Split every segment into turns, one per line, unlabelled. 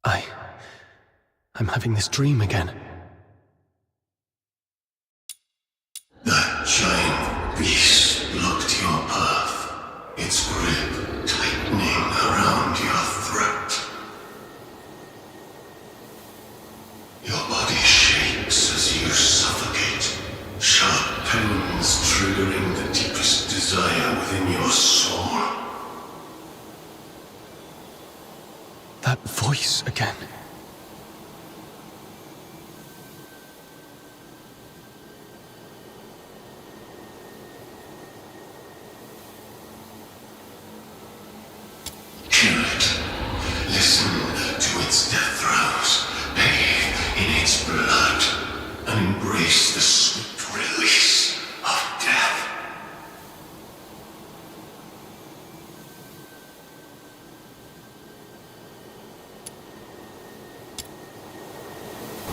I'm having this dream again.
That giant beast blocked your path, its grip tightening around your throat. Your body shakes as you suffocate, sharp pains triggering the deepest desire within your soul.
That voice again.
Hear it. Listen to its death throes. Bathe in its blood and embrace the sweet release of death.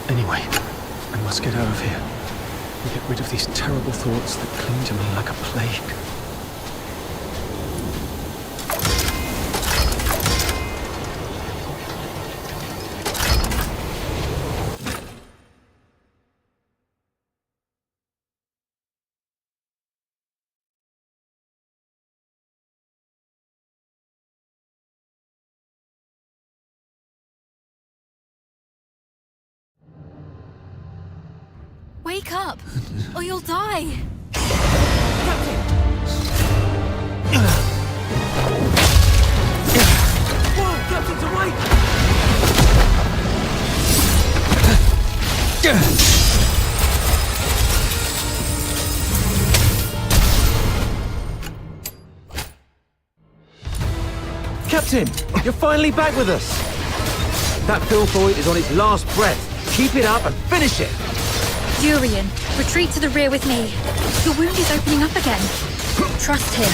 Anyway, I must get out of here and get rid of these terrible thoughts that cling to me like a plague.
Wake up, or you'll die!
Whoa, Captain's awake! Captain, you're finally back with us! That Filthoid is on its last breath. Keep it up and finish it!
Durian, retreat to the rear with me. Your wound is opening up again. Trust him.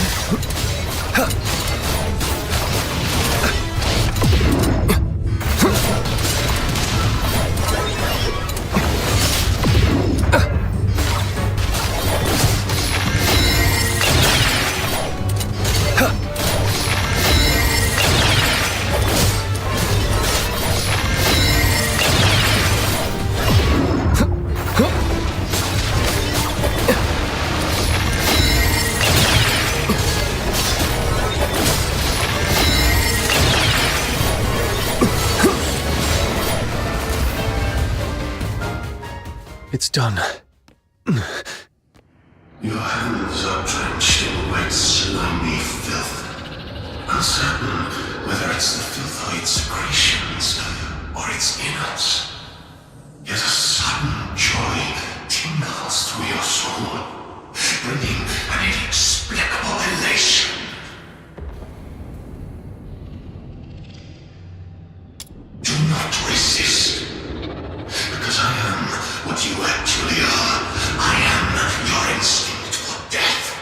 It's done.
Your hands are drenched in wet, slimy filth. Uncertain whether it's the Filthoid secretions or its innards. Yet a sudden joy tingles through your soul, bringing an inexplicable elation. Do not resist, because I am what you actually are. I am your instinct for death.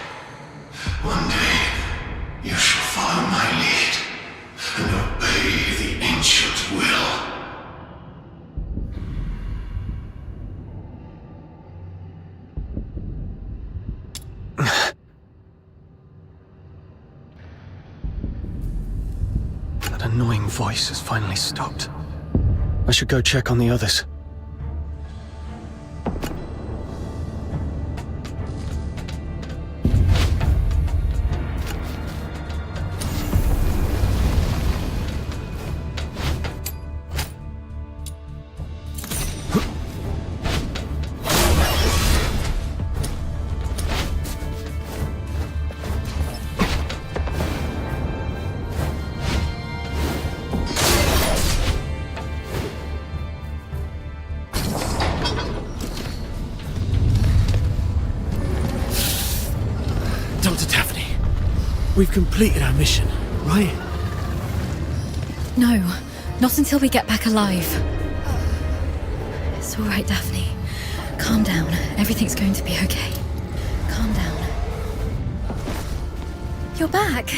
One day, you shall follow my lead and obey the ancient will.
That annoying voice has finally stopped. I should go check on the others.
Dr. Daphne, we've completed our mission, right?
No, not until we get back alive. It's all right, Daphne. Calm down. Everything's going to be okay. Calm down. You're back.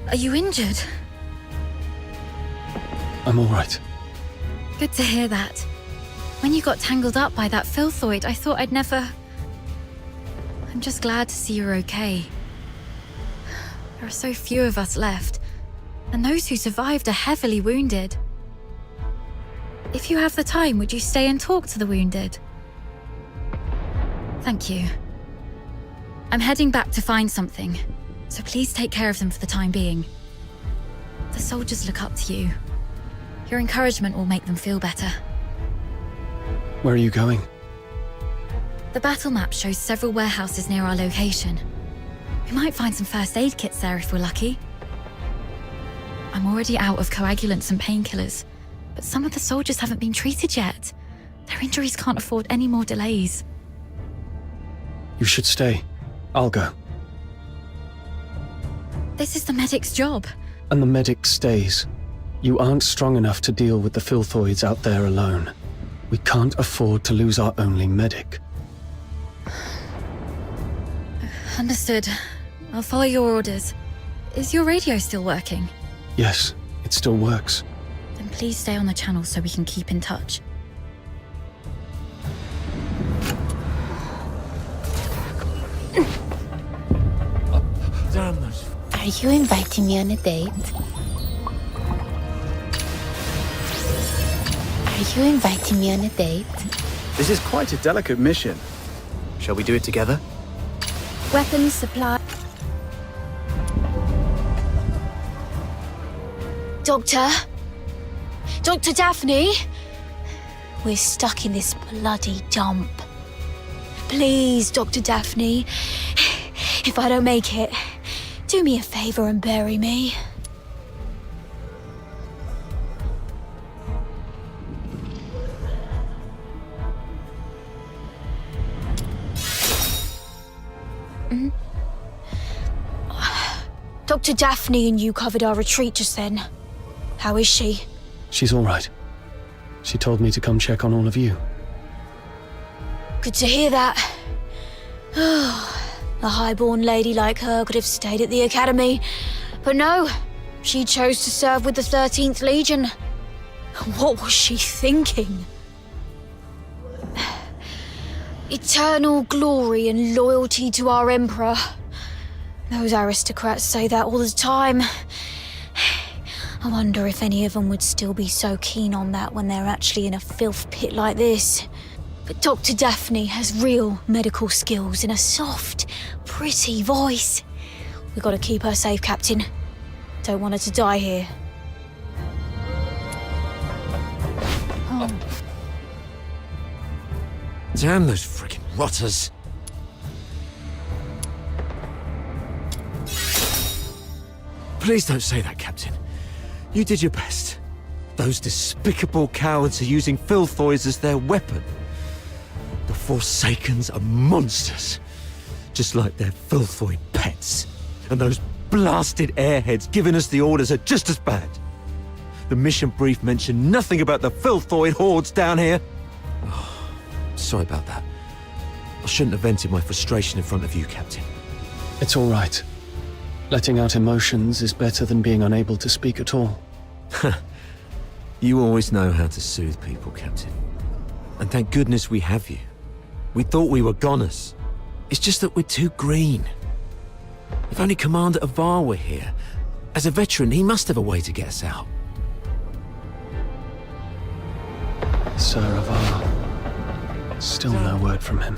Are you injured?
I'm all right.
Good to hear that. When you got tangled up by that Filthoid, I thought I'd never... I'm just glad to see you're okay. There are so few of us left, and those who survived are heavily wounded. If you have the time, would you stay and talk to the wounded? Thank you. I'm heading back to find something, so please take care of them for the time being. The soldiers look up to you. Your encouragement will make them feel better.
Where are you going?
The battle map shows several warehouses near our location. We might find some first aid kits there if we're lucky. I'm already out of coagulants and painkillers, but some of the soldiers haven't been treated yet. Their injuries can't afford any more delays.
You should stay. I'll go.
This is the medic's job.
And the medic stays. You aren't strong enough to deal with the filthoids out there alone. We can't afford to lose our only medic.
Understood. I'll follow your orders. Is your radio still working?
Yes, it still works.
Then please stay on the channel so we can keep in touch.
Damn those.
Are you inviting me on a date? Are you inviting me on a date?
This is quite a delicate mission. Shall we do it together?
Weapons, supply... Doctor? Dr. Daphne? We're stuck in this bloody dump. Please, Dr. Daphne. If I don't make it, do me a favor and bury me. Dr. Daphne and you covered our retreat just then. How is she?
She's all right. She told me to come check on all of you.
Good to hear that. A highborn lady like her could have stayed at the academy. But no, she chose to serve with the 13th Legion. What was she thinking? Eternal glory and loyalty to our Emperor. Those aristocrats say that all the time. I wonder if any of them would still be so keen on that when they're actually in a filth pit like this. But Dr. Daphne has real medical skills and a soft, pretty voice. We've got to keep her safe, Captain. Don't want her to die here.
Damn those freaking rotters. Please don't say that, Captain. You did your best. Those despicable cowards are using filthoids as their weapon. The Forsakens are monsters. Just like their filthoid pets. And those blasted airheads giving us the orders are just as bad. The mission brief mentioned nothing about the filthoid hordes down here. Oh, sorry about that. I shouldn't have vented my frustration in front of you, Captain.
It's all right. Letting out emotions is better than being unable to speak at all.
You always know how to soothe people, Captain. And thank goodness we have you. We thought we were goners. It's just that we're too green. If only Commander Avar were here. As a veteran, he must have a way to get us out.
Sir Avar. Still no word from him.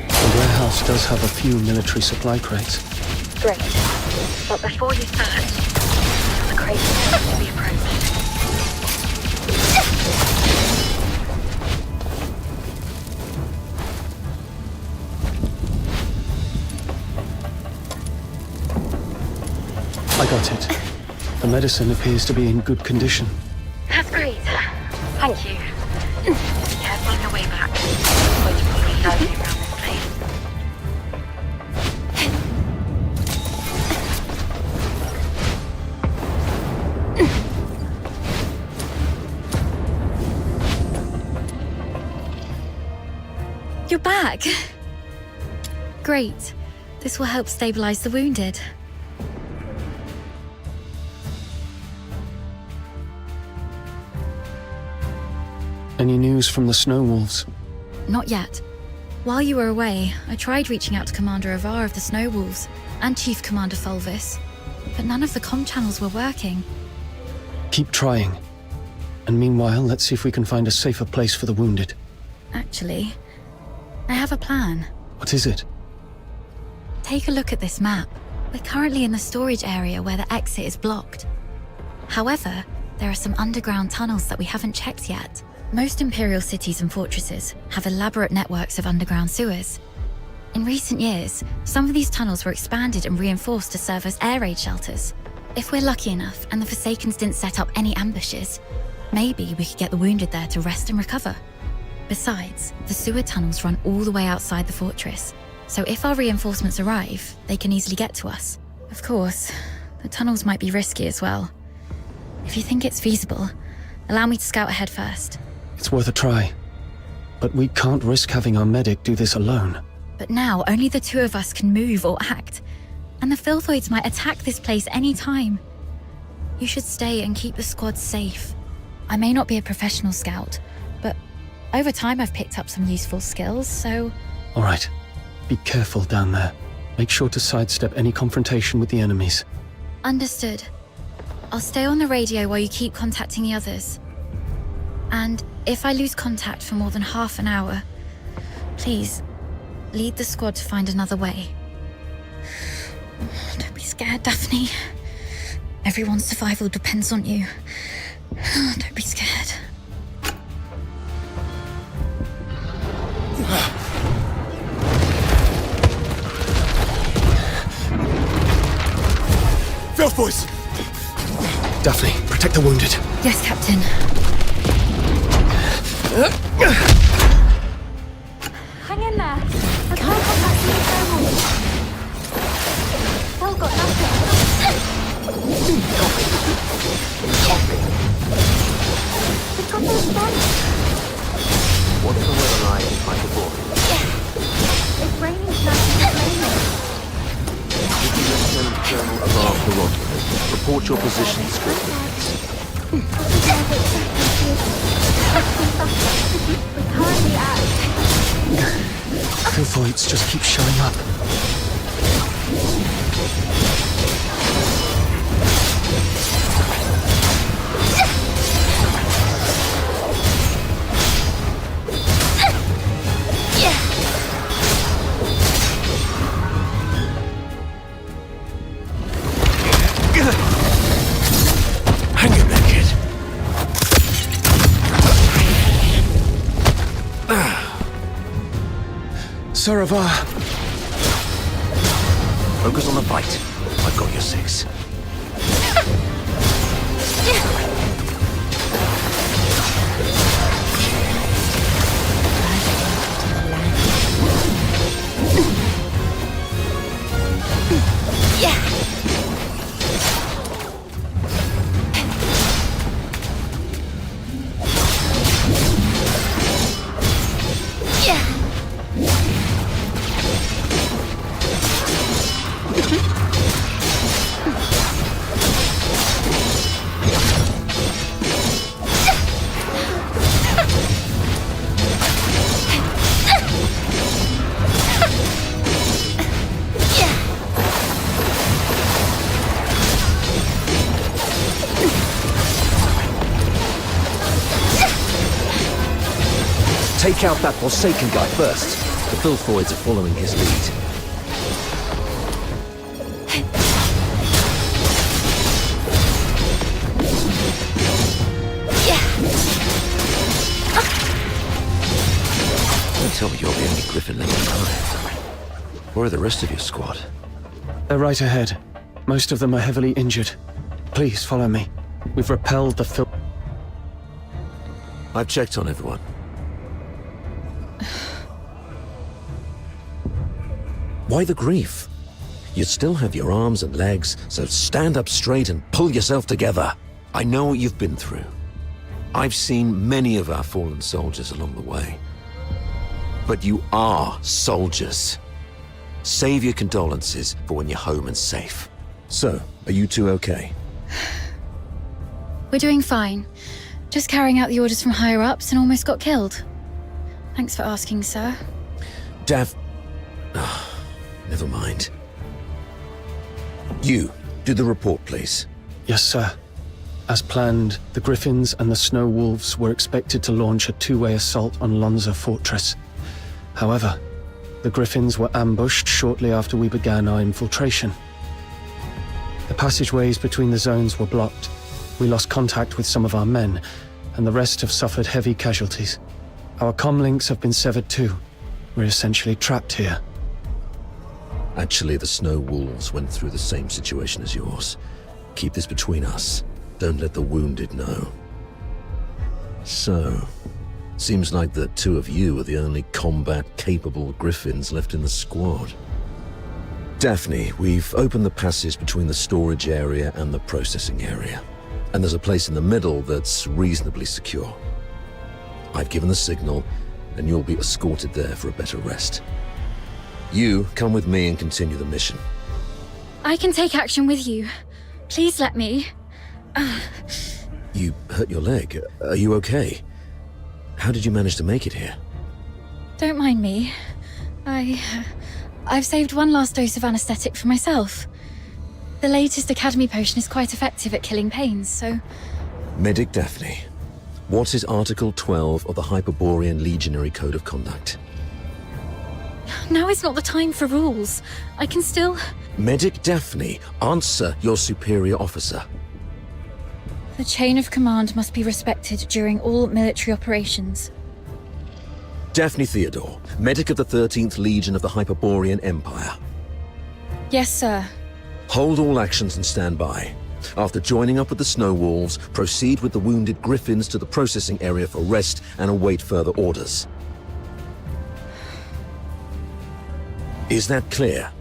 The warehouse does have a few military supply crates.
Great. But before you search, the crate has to be approached.
I got it. The medicine appears to be in good condition.
That's great. Thank you. Be careful on your way back. Going to probably die around this place. You're back. Great. This will help stabilize the wounded.
Any news from the Snow Wolves?
Not yet. While you were away, I tried reaching out to Commander Avar of the Snow Wolves and Chief Commander Fulvis, but none of the comm channels were working.
Keep trying. And meanwhile, let's see if we can find a safer place for the wounded.
Actually, I have a plan.
What is it?
Take a look at this map. We're currently in the storage area where the exit is blocked. However, there are some underground tunnels that we haven't checked yet. Most Imperial cities and fortresses have elaborate networks of underground sewers. In recent years, some of these tunnels were expanded and reinforced to serve as air raid shelters. If we're lucky enough and the Forsakens didn't set up any ambushes, maybe we could get the wounded there to rest and recover. Besides, the sewer tunnels run all the way outside the fortress, so if our reinforcements arrive, they can easily get to us. Of course, the tunnels might be risky as well. If you think it's feasible, allow me to scout ahead first.
It's worth a try. But we can't risk having our medic do this alone.
But now only the two of us can move or act, and the Filthoids might attack this place any time. You should stay and keep the squad safe. I may not be a professional scout, but over time I've picked up some useful skills, so...
All right. Be careful down there. Make sure to sidestep any confrontation with the enemies.
Understood. I'll stay on the radio while you keep contacting the others. And if I lose contact for more than half an hour, please, lead the squad to find another way. Don't be scared, Daphne. Everyone's survival depends on you. Don't be scared.
Filthboys!
Daphne, protect the wounded.
Yes, Captain.
Hang in there. I can't contact the thermal. Still got nothing. The top is fine.
What's the weather like in Hyperborean?
It's raining tonight and raining.
Lieutenant Colonel Avar Baroque. Report your positions.
We're currently at...
Filthoids just keep showing up.
Hang in there, kid.
Sir Avar.
Focus on the fight. I've got your six.
Take out that Forsaken guy first. The Filthoids are following his lead.
Don't tell me you're the only Griffin left alive. Where are the rest of your squad?
They're right ahead. Most of them are heavily injured. Please follow me. We've repelled the
I've checked on everyone. Why the grief? You still have your arms and legs, so stand up straight and pull yourself together. I know what you've been through. I've seen many of our fallen soldiers along the way. But you are soldiers. Save your condolences for when you're home and safe. So, are you two okay?
We're doing fine. Just carrying out the orders from higher-ups and almost got killed. Thanks for asking, sir.
Never mind. You, do the report, please.
Yes, sir. As planned, the Griffins and the Snow Wolves were expected to launch a two-way assault on Lonza Fortress. However, the Griffins were ambushed shortly after we began our infiltration. The passageways between the zones were blocked. We lost contact with some of our men, and the rest have suffered heavy casualties. Our comlinks have been severed too. We're essentially trapped here.
Actually, the Snow Wolves went through the same situation as yours. Keep this between us. Don't let the wounded know. So, seems like the two of you are the only combat-capable Griffins left in the squad. Daphne, we've opened the passage between the storage area and the processing area. And there's a place in the middle that's reasonably secure. I've given the signal, and you'll be escorted there for a better rest. You, come with me and continue the mission.
I can take action with you. Please let me.
You hurt your leg. Are you okay? How did you manage to make it here?
Don't mind me. I've saved one last dose of anesthetic for myself. The latest Academy potion is quite effective at killing pains, so...
Medic Daphne, what is Article 12 of the Hyperborean Legionary Code of Conduct?
Now is not the time for rules. I can still...
Medic Daphne, answer your superior officer.
The chain of command must be respected during all military operations.
Daphne Theodore, medic of the 13th Legion of the Hyperborean Empire.
Yes, sir.
Hold all actions and stand by. After joining up with the Snow Wolves, proceed with the wounded Griffins to the processing area for rest and await further orders. Is that clear?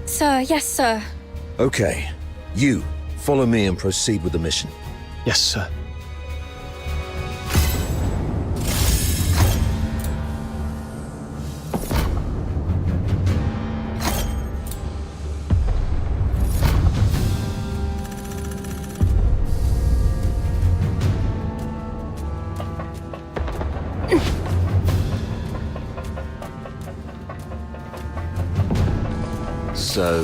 Sir, yes, sir.
Okay. You, follow me and proceed with the mission.
Yes, sir.
So,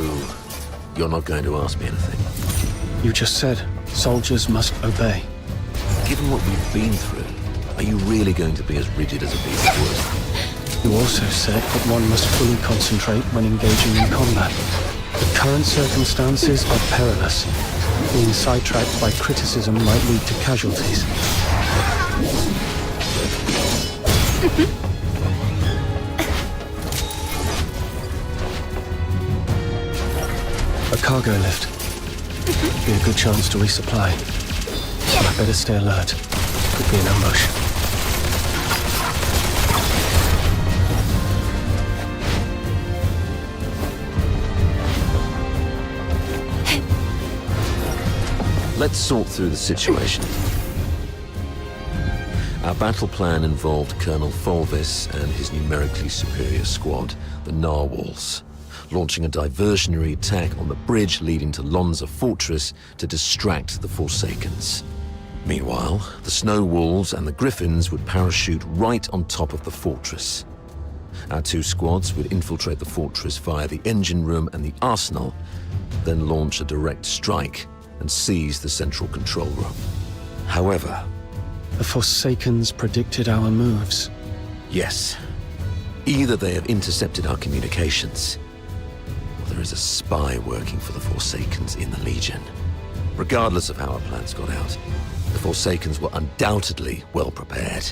you're not going to ask me anything?
You just said soldiers must obey.
Given what we've been through, are you really going to be as rigid as a piece of wood?
You also said that one must fully concentrate when engaging in combat. The current circumstances are perilous. Being sidetracked by criticism might lead to casualties. A cargo lift. Be a good chance to resupply. But I better stay alert. Could be an ambush.
Let's sort through the situation. Our battle plan involved Colonel Fulvis and his numerically superior squad, the Narwhals, launching a diversionary attack on the bridge leading to Lonza Fortress to distract the Forsakens. Meanwhile, the Snow Wolves and the Griffins would parachute right on top of the fortress. Our two squads would infiltrate the fortress via the engine room and the arsenal, then launch a direct strike and seize the central control room. However...
The Forsakens predicted our moves.
Yes. Either they have intercepted our communications, or there is a spy working for the Forsakens in the Legion. Regardless of how our plans got out, the Forsakens were undoubtedly well prepared.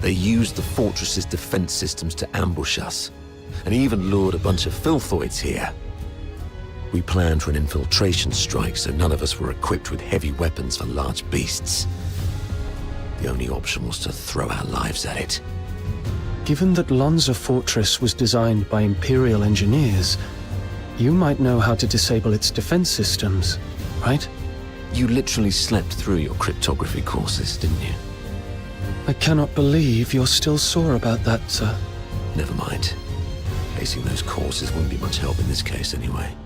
They used the fortress's defense systems to ambush us, and even lured a bunch of filthoids here. We planned for an infiltration strike, so none of us were equipped with heavy weapons for large beasts. The only option was to throw our lives at it.
Given that Lonza Fortress was designed by Imperial engineers, you might know how to disable its defense systems, right?
You literally slept through your cryptography courses, didn't you?
I cannot believe you're still sore about that, sir.
Never mind. Acing those courses wouldn't be much help in this case anyway.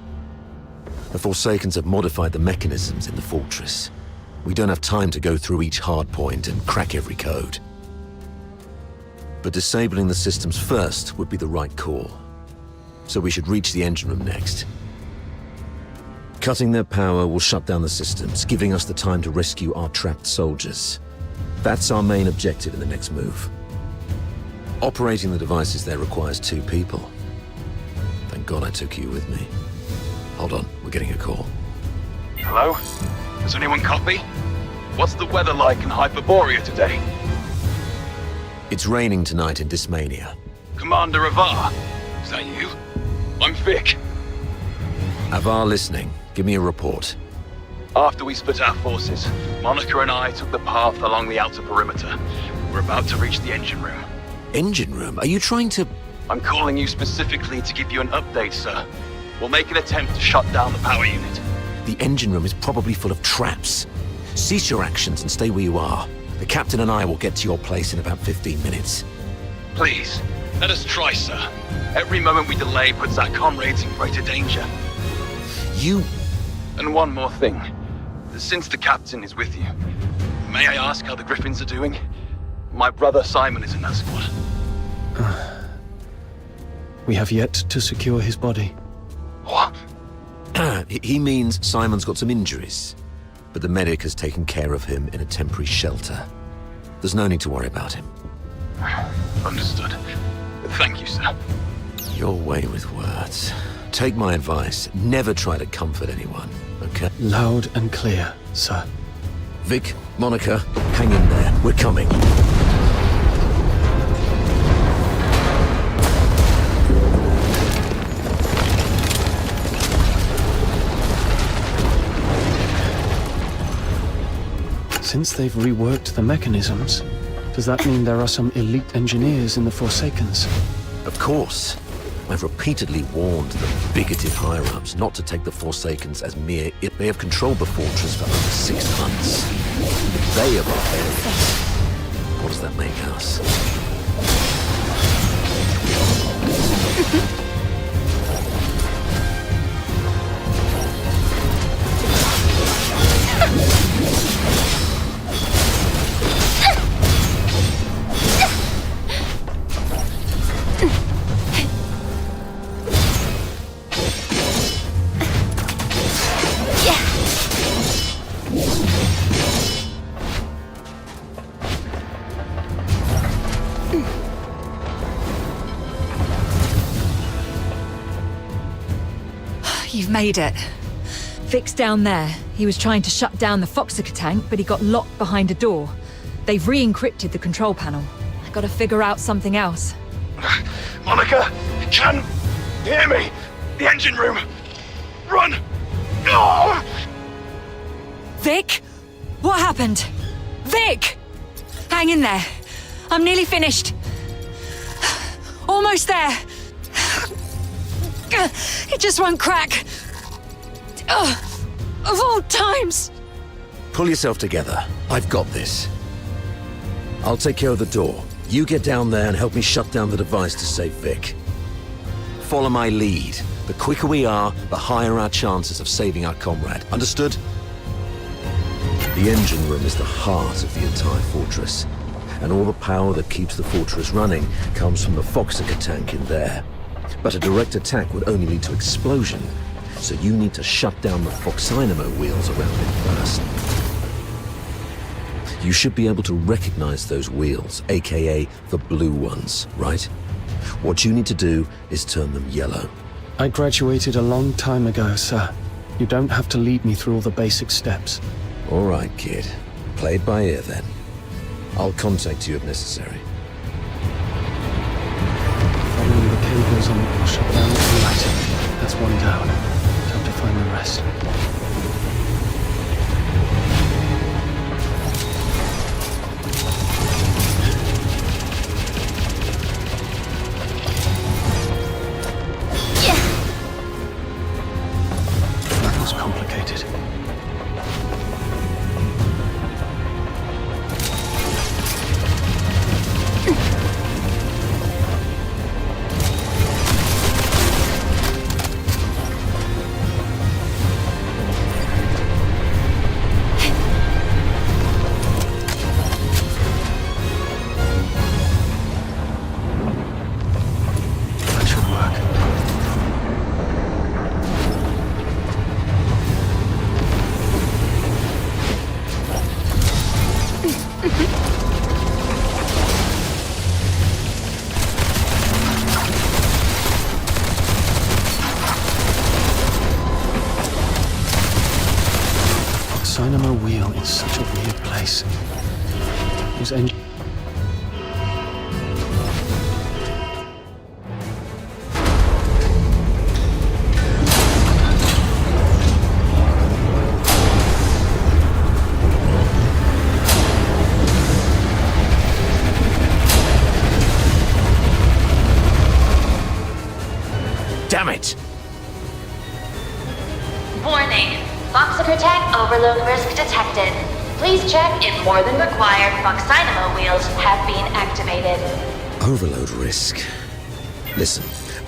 The Forsakens have modified the mechanisms in the fortress. We don't have time to go through each hard point and crack every code. But disabling the systems first would be the right call. So we should reach the engine room next. Cutting their power will shut down the systems, giving us the time to rescue our trapped soldiers. That's our main objective in the next move. Operating the devices there requires 2 people. Thank God I took you with me. Hold on, we're getting a call.
Hello? Does anyone copy? What's the weather like in Hyperborea today?
It's raining tonight in Dismania.
Commander Avar, is that you? I'm Vic.
Avar listening. Give me a report.
After we split our forces, Monica and I took the path along the outer perimeter. We're about to reach the engine room.
Engine room? Are you trying to...
I'm calling you specifically to give you an update, sir. We'll make an attempt to shut down the power unit.
The engine room is probably full of traps. Cease your actions and stay where you are. The captain and I will get to your place in about 15 minutes.
Please, let us try, sir. Every moment we delay puts our comrades in greater danger.
You...
And one more thing. Since the captain is with you, may I ask how the Griffins are doing? My brother Simon is in that squad.
We have yet to secure his body.
What?
He means Simon's got some injuries, but the medic has taken care of him in a temporary shelter. There's no need to worry about him.
Understood. Thank you, sir.
Your way with words. Take my advice. Never try to comfort anyone, okay?
Loud and clear, sir.
Vic, Monica, hang in there. We're coming.
Since they've reworked the mechanisms, does that mean there are some elite engineers in the Forsakens?
Of course. I've repeatedly warned the bigoted higher-ups not to take the Forsakens as mere... They have controlled the fortress for over 6 months. If they are barbarians, what does that make us?
You've made it. Vic's down there. He was trying to shut down the Foxica tank, but he got locked behind a door. They've re-encrypted the control panel. I gotta figure out something else.
Monica, can hear me? The engine room. Run! Oh!
Vic? What happened? Vic! Hang in there. I'm nearly finished. Almost there. It just won't crack. Of all times.
Pull yourself together. I've got this. I'll take care of the door. You get down there and help me shut down the device to save Vic. Follow my lead. The quicker we are, the higher our chances of saving our comrade. Understood? The engine room is the heart of the entire fortress, and all the power that keeps the fortress running comes from the Foxica tank in there. But a direct attack would only lead to explosion, so you need to shut down the Foxynamo wheels around it first. You should be able to recognize those wheels, aka the blue ones, right? What you need to do is turn them yellow.
I graduated a long time ago, sir. You don't have to lead me through all the basic steps.
All right, kid. Play it by ear then. I'll contact you if necessary.
Following the cables on the shut down the lighting. That's one down. Time to find the rest. That was complicated. place. Whose engine...
Damn it!
Warning. Foxiker tech overload risk detected. Please check if more than required Foxynamo wheels have been activated.
Overload risk. Listen,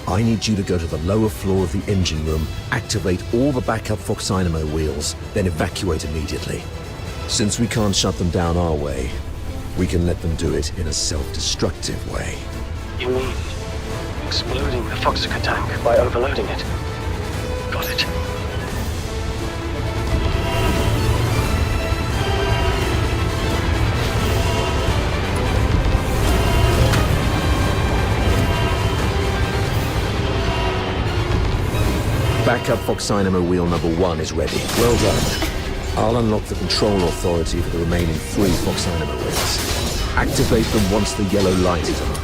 I need you to go to the lower floor of the engine room, activate all the backup Foxynamo wheels, then evacuate immediately. Since we can't shut them down our way, we can let them do it in a self-destructive way.
You mean exploding the Foxiker tank by overloading it? Got it.
Backup Foxynamo wheel number 1 is ready. Well done. I'll unlock the control authority for the remaining 3 Foxynamo wheels. Activate them once the yellow light is on.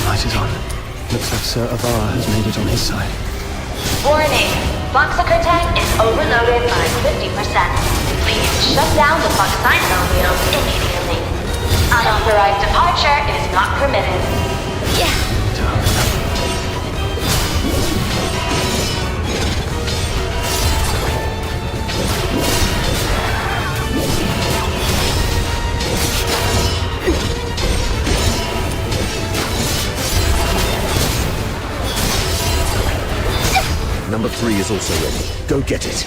Light is on. Looks like Sir Avar has made it on his side.
Warning. Foxiker tech is overloaded by 50%. Please shut down the Foxynamo wheels immediately. Unauthorized departure is not permitted.
Number 3 is also ready. Go get it.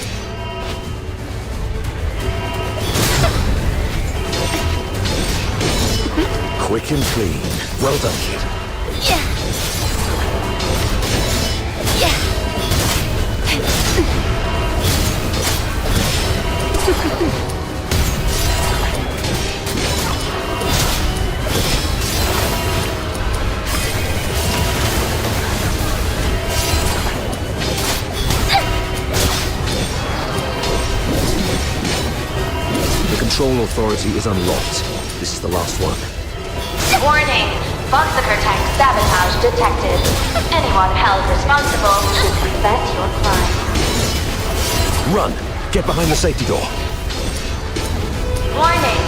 Quick and clean. Well done, kid. The control authority is unlocked. This is the last one.
Warning. Foxiker tech sabotage detected. Anyone held responsible should prevent your crime.
Run! Get behind the safety door.
Warning.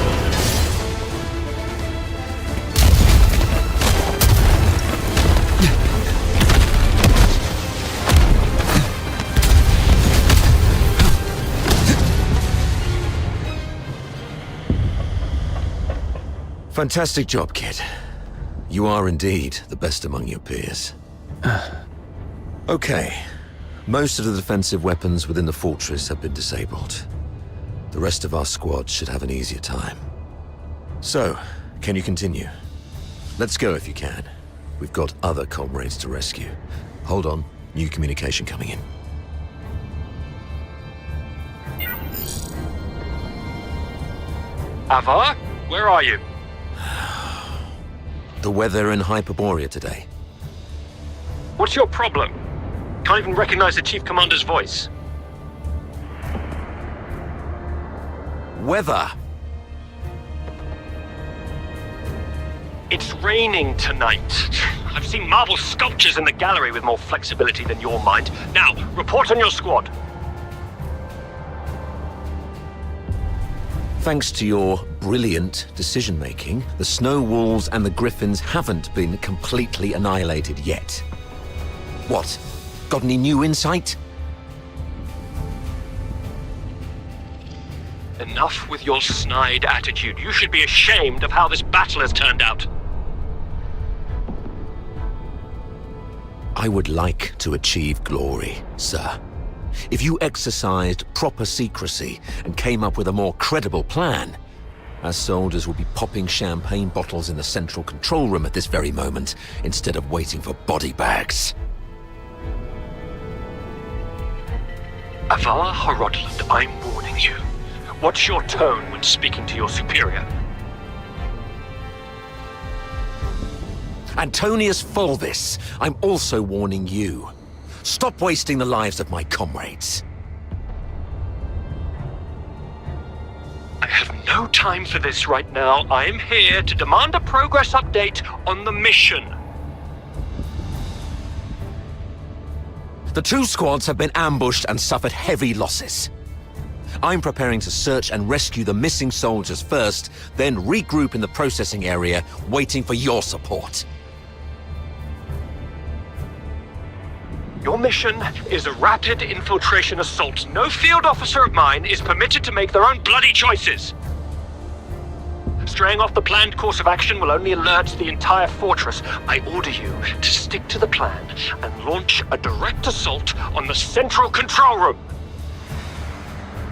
Fantastic job, kid. You are indeed the best among your peers. Okay. Most of the defensive weapons within the fortress have been disabled. The rest of our squad should have an easier time. So, can you continue? Let's go if you can. We've got other comrades to rescue. Hold on. New communication coming in.
Avar? Where are you?
The weather in Hyperborea today.
What's your problem? Can't even recognize the Chief Commander's voice.
Weather!
It's raining tonight. I've seen marble sculptures in the gallery with more flexibility than your mind. Now, report on your squad.
Thanks to your brilliant decision-making, the Snow Wolves and the Griffins haven't been completely annihilated yet. What? Got any new insight?
Enough with your snide attitude. You should be ashamed of how this battle has turned out.
I would like to achieve glory, sir. If you exercised proper secrecy and came up with a more credible plan, our soldiers would be popping champagne bottles in the central control room at this very moment, instead of waiting for body bags.
Avar Horodland, I'm warning you. What's your tone when speaking to your superior?
Antonius Fulvis, I'm also warning you. Stop wasting the lives of my comrades.
I have no time for this right now. I am here to demand a progress update on the mission.
The two squads have been ambushed and suffered heavy losses. I'm preparing to search and rescue the missing soldiers first, then regroup in the processing area, waiting for your support.
Your mission is a rapid infiltration assault. No field officer of mine is permitted to make their own bloody choices. Straying off the planned course of action will only alert the entire fortress. I order you to stick to the plan and launch a direct assault on the central control room.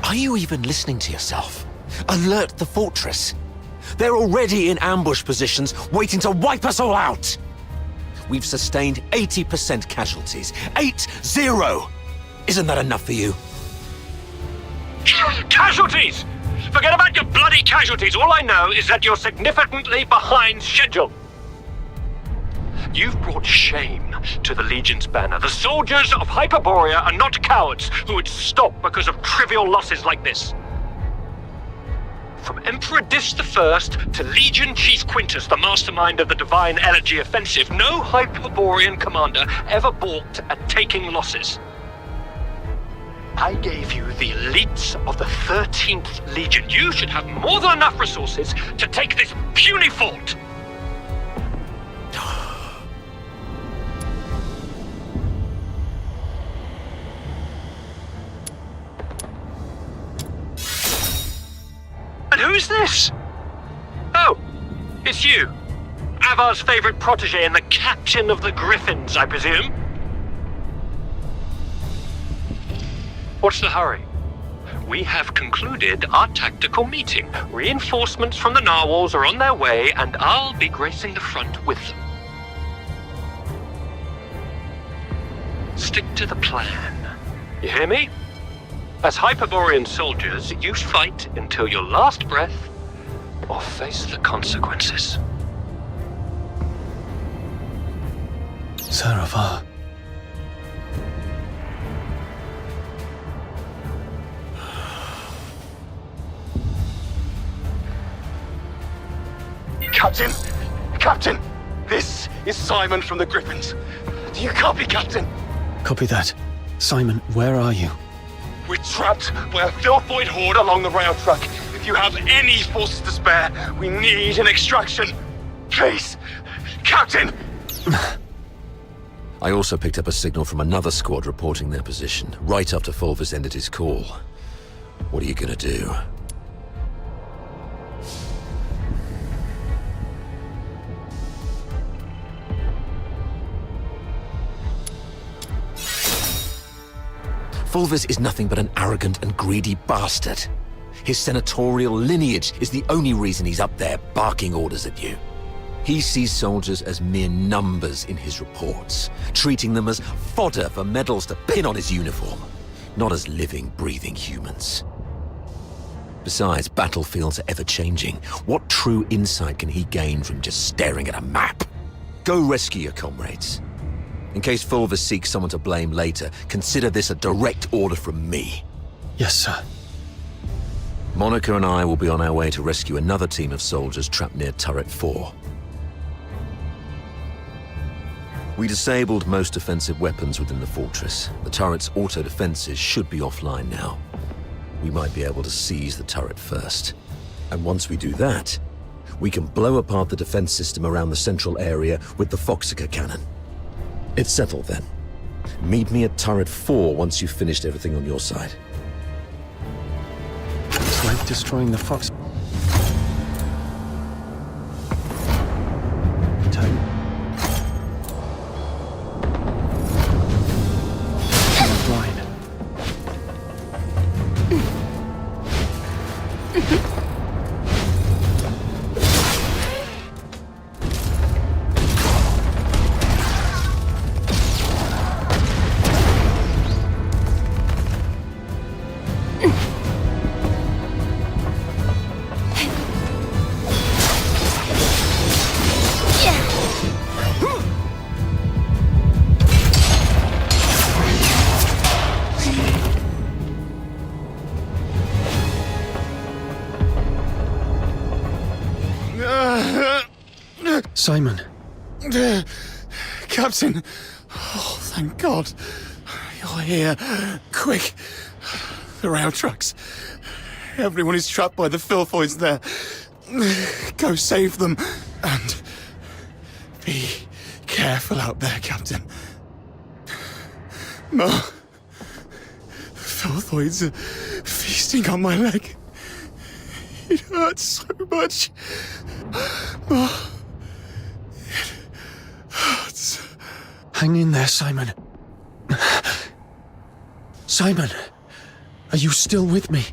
Are you even listening to yourself? Alert the fortress. They're already in ambush positions, waiting to wipe us all out. We've sustained 80% casualties. 8-0! Isn't that enough for you?
Casualties! Forget about your bloody casualties. All I know is that you're significantly behind schedule. You've brought shame to the Legion's banner. The soldiers of Hyperborea are not cowards who would stop because of trivial losses like this. From Emperor Dis I to Legion Chief Quintus, the mastermind of the Divine Elegy Offensive, no Hyperborean commander ever balked at taking losses. I gave you the elites of the 13th Legion. You should have more than enough resources to take this puny fort. And who's this? Oh, it's you. Avar's favorite protege and the captain of the Griffins, I presume? What's the hurry? We have concluded our tactical meeting. Reinforcements from the narwhals are on their way, and I'll be gracing the front with them. Stick to the plan. You hear me? As Hyperborean soldiers, you fight until your last breath, or face the consequences.
Sir Avar.
Captain! Captain! This is Simon from the Griffins. Do you copy, Captain?
Copy that. Simon, where are you?
We're trapped by a filthoid horde along the rail truck. If you have any forces to spare, we need an extraction. Please! Captain!
I also picked up a signal from another squad reporting their position, right after Fulvis ended his call. What are you gonna do? Fulvis is nothing but an arrogant and greedy bastard. His senatorial lineage is the only reason he's up there barking orders at you. He sees soldiers as mere numbers in his reports, treating them as fodder for medals to pin on his uniform, not as living, breathing humans. Besides, battlefields are ever-changing. What true insight can he gain from just staring at a map? Go rescue your comrades. In case Fulvis seeks someone to blame later, consider this a direct order from me.
Yes, sir.
Monica and I will be on our way to rescue another team of soldiers trapped near Turret 4. We disabled most offensive weapons within the fortress. The turret's auto-defenses should be offline now. We might be able to seize the turret first. And once we do that, we can blow apart the defense system around the central area with the Foxica cannon. It's settled then. Meet me at Turret 4 once you've finished everything on your side.
It's like destroying the Fox. Blind. Simon,
Captain! Oh, thank God. You're here. Quick. The rail trucks. Everyone is trapped by the filthoids there. Go save them. And be careful out there, Captain. Ma, the filthoids are feasting on my leg. It hurts so much. Ma, it hurts.
hang in there, Simon. Simon, are you still with me?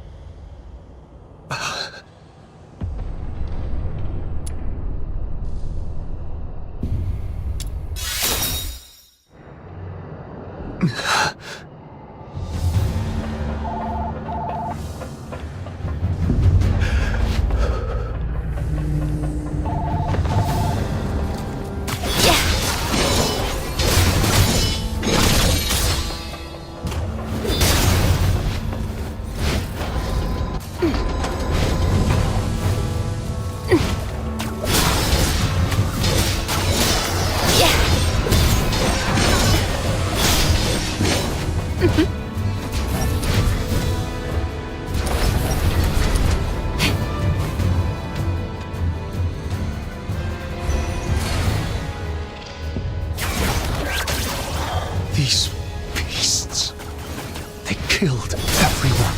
These beasts, they killed everyone.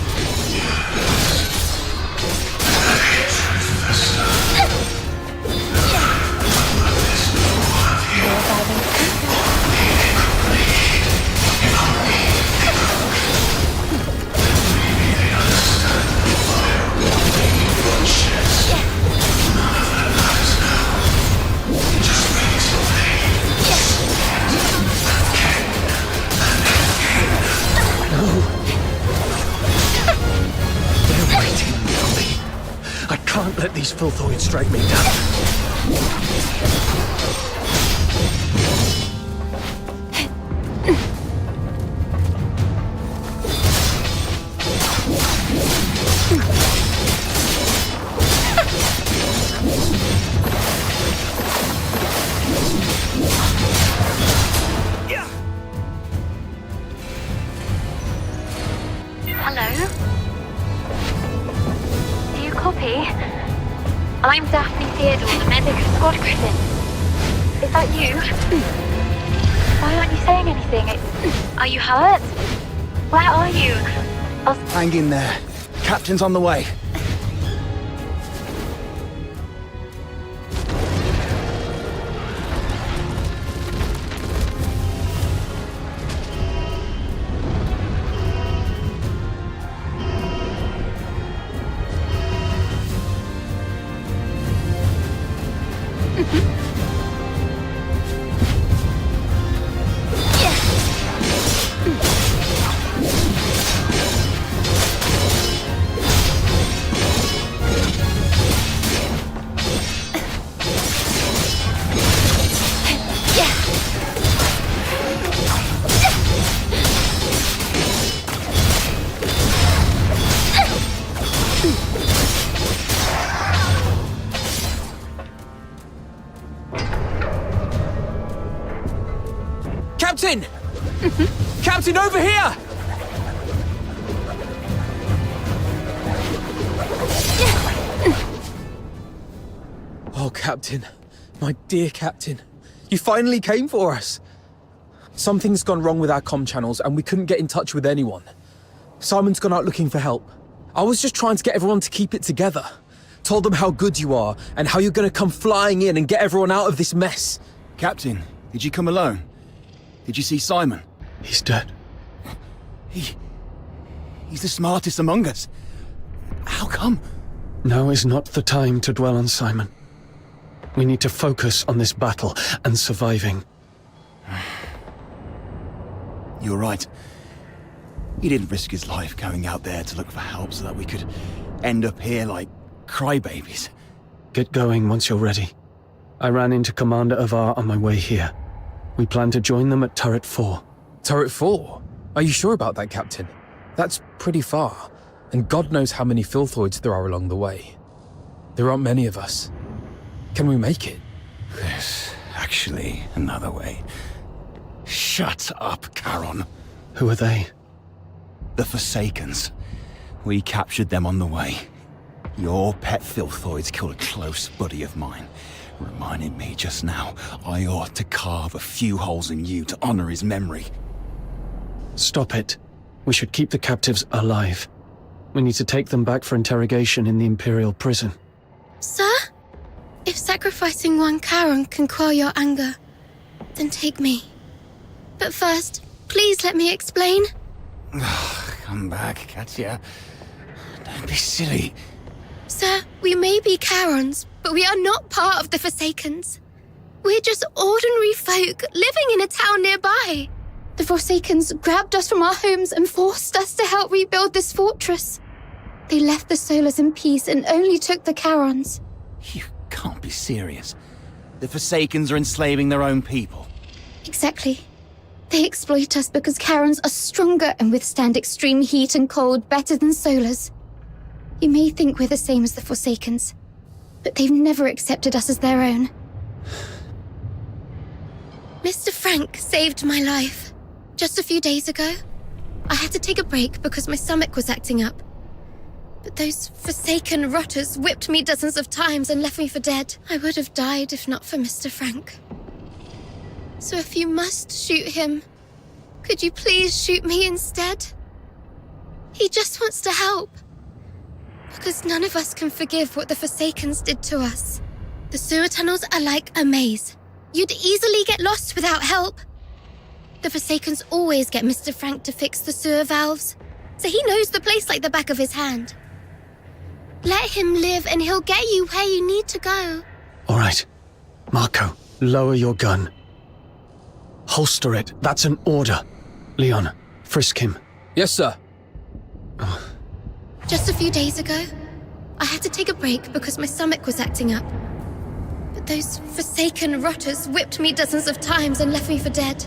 They're waiting for me. I can't let these filthoids drag me down.
Hello? Do you copy? I'm Daphne Theodore, the medic of Squad Griffin. Is that you? Why aren't you saying anything? Are you hurt? Where are you?
Hang in there. Captain's on the way.
Captain! Captain, over here! Oh, Captain. My dear Captain. You finally came for us. Something's gone wrong with our comm channels and we couldn't get in touch with anyone. Simon's gone out looking for help. I was just trying to get everyone to keep it together. Told them how good you are and how you're gonna come flying in and get everyone out of this mess.
Captain, did you come alone? Did you see Simon?
He's dead.
He's the smartest among us. How come?
Now is not the time to dwell on Simon. We need to focus on this battle and surviving.
You're right. He didn't risk his life going out there to look for help so that we could end up here like crybabies.
Get going once you're ready. I ran into Commander Avar on my way here. We plan to join them at Turret 4.
Turret 4? Are you sure about that, Captain? That's pretty far, and God knows how many filthoids there are along the way. There aren't many of us.
Can we make it?
There's actually another way. Shut up, Charon.
Who are they?
The Forsakens. We captured them on the way. Your pet filthoids killed a close buddy of mine. Reminded me just now I ought to carve a few holes in you to honor his memory.
Stop it. We should keep the captives alive. We need to take them back for interrogation in the Imperial prison.
Sir? If sacrificing one Charon can quell your anger, then take me. But first, please let me explain.
Come back, Katya. Don't be silly.
Sir, we may be Charons, but we are not part of the Forsakens. We're just ordinary folk living in a town nearby. The Forsakens grabbed us from our homes and forced us to help rebuild this fortress. They left the Solars in peace and only took the Charons.
You can't be serious. The Forsakens are enslaving their own people.
Exactly. They exploit us because Charons are stronger and withstand extreme heat and cold better than Solars. You may think we're the same as the Forsakens, but they've never accepted us as their own. Mr. Frank saved my life. Just a few days ago, I had to take a break because my stomach was acting up. But those Forsaken rotters whipped me dozens of times and left me for dead. I would have died if not for Mr. Frank. So if you must shoot him, could you please shoot me instead? He just wants to help. Because none of us can forgive what the Forsakens did to us. The sewer tunnels are like a maze. You'd easily get lost without help. The Forsakens always get Mr. Frank to fix the sewer valves, so he knows the place like the back of his hand. Let him live and he'll get you where you need to go.
All right. Marco, lower your gun. Holster it. That's an order. Leon, frisk him.
Yes, sir.
Just a few days ago, I had to take a break because my stomach was acting up. But those Forsaken rotters whipped me dozens of times and left me for dead.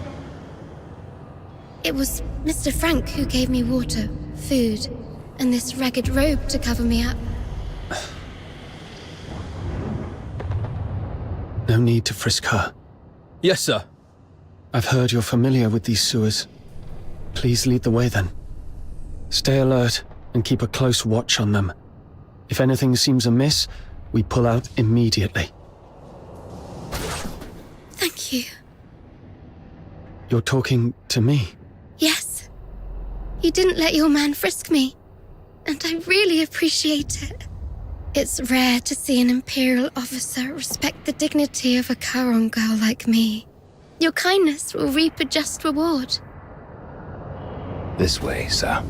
It was Mr. Frank who gave me water, food, and this ragged robe to cover me up.
No need to frisk her.
Yes, sir.
I've heard you're familiar with these sewers. Please lead the way then. Stay alert and keep a close watch on them. If anything seems amiss, we pull out immediately.
Thank you.
You're talking to me?
Yes. You didn't let your man frisk me, and I really appreciate it. It's rare to see an Imperial officer respect the dignity of a Charon girl like me. Your kindness will reap a just reward.
This way, sir.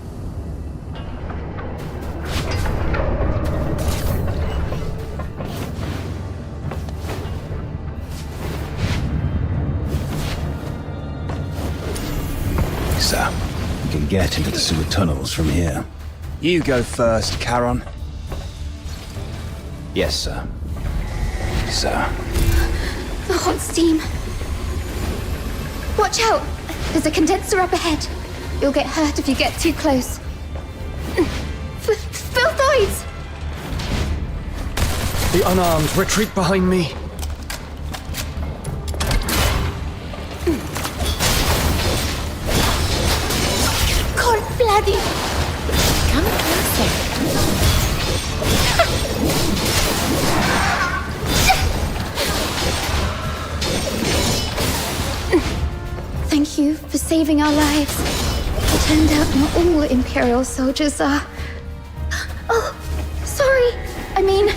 Sir, you can get into the sewer tunnels from here. You go first, Charon. Yes, sir. Sir.
The hot steam. Watch out! There's a condenser up ahead. You'll get hurt if you get too close. Filthoids!
The unarmed, retreat behind me.
God bloody! Come closer. Thank you for saving our lives. It turned out not all Imperial soldiers are... Oh, sorry. I mean,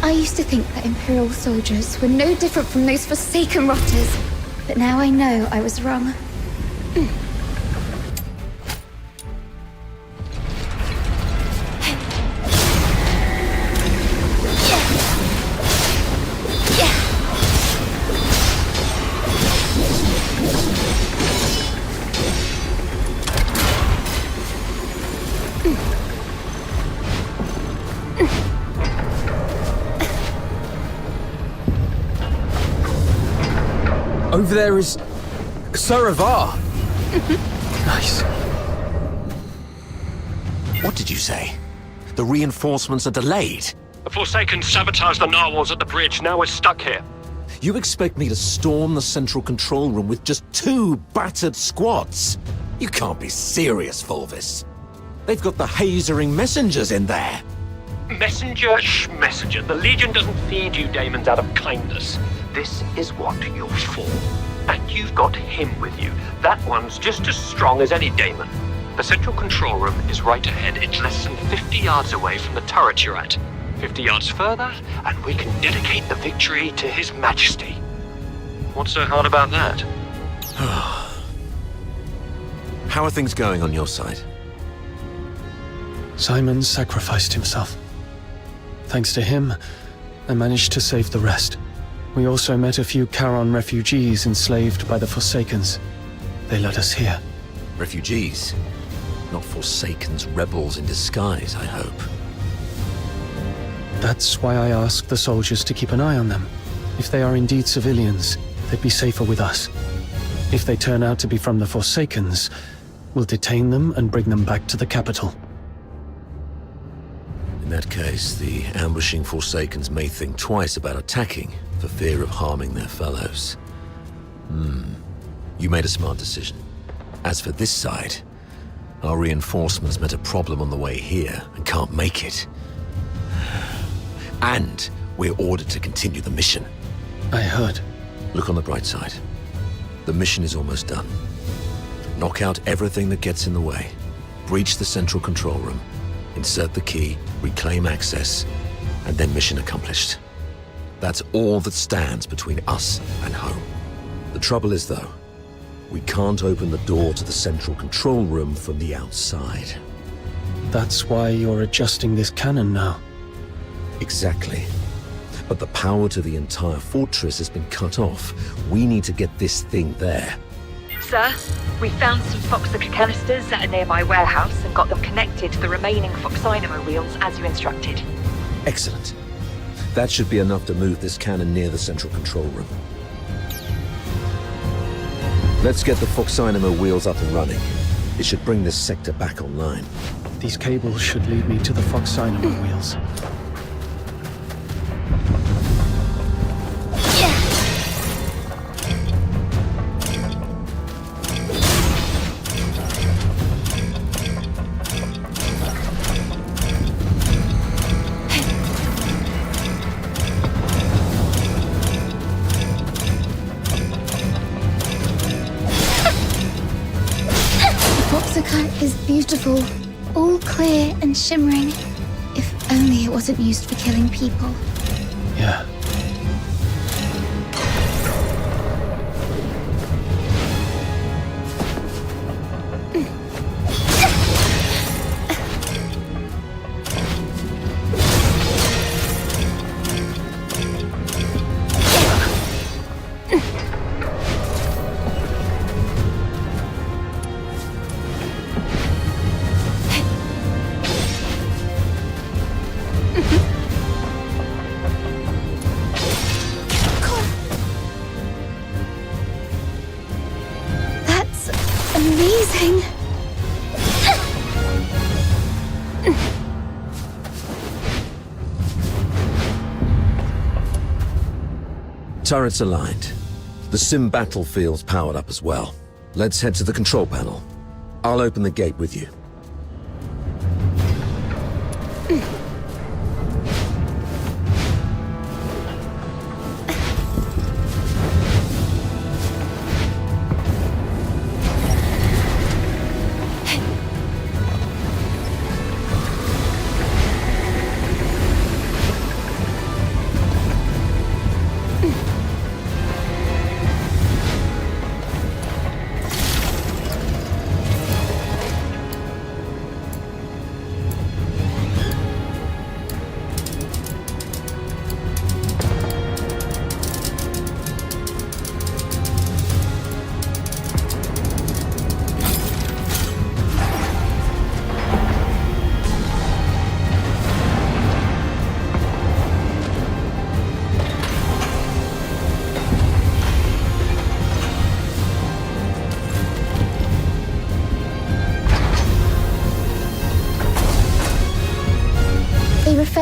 I used to think that Imperial soldiers were no different from those Forsaken rotters. But now I know I was wrong.
Over there is... Saravar.
Nice.
What did you say? The reinforcements are delayed?
The Forsaken sabotaged the narwhals at the bridge. Now we're stuck here.
You expect me to storm the central control room with just 2 battered squads? You can't be serious, Volvis. They've got the hazering messengers in there.
Messenger, messenger. The Legion doesn't feed you daemons out of kindness. This is what you're for. And you've got him with you. That one's just as strong as any daemon. The central control room is right ahead. It's less than 50 yards away from the turret you're at. 50 yards further, and we can dedicate the victory to His Majesty. What's so hard about that?
How are things going on your side?
Simon sacrificed himself. Thanks to him, I managed to save the rest. We also met a few Charon refugees enslaved by the Forsakens. They led us here.
Refugees? Not Forsakens, rebels in disguise, I hope.
That's why I asked the soldiers to keep an eye on them. If they are indeed civilians, they'd be safer with us. If they turn out to be from the Forsakens, we'll detain them and bring them back to the capital.
In that case, the ambushing Forsakens may think twice about attacking for fear of harming their fellows. You made a smart decision. As for this side, our reinforcements met a problem on the way here and can't make it. And we're ordered to continue the mission.
I heard.
Look on the bright side. The mission is almost done. Knock out everything that gets in the way. Breach the central control room. Insert the key, reclaim access, and then mission accomplished. That's all that stands between us and home. The trouble is, though, we can't open the door to the central control room from the outside.
That's why you're adjusting this cannon now.
Exactly. But the power to the entire fortress has been cut off. We need to get this thing there.
Sir, we found some Foxica canisters at a nearby warehouse and got them connected to the remaining Foxynamo wheels as you instructed.
Excellent. That should be enough to move this cannon near the central control room. Let's get the Foxynamo wheels up and running. It should bring this sector back online.
These cables should lead me to the Foxynamo wheels.
Is beautiful, all clear and shimmering. If only it wasn't used for killing people.
Yeah.
Amazing!
Turrets aligned. The sim battlefield's powered up as well. Let's head to the control panel. I'll open the gate with you.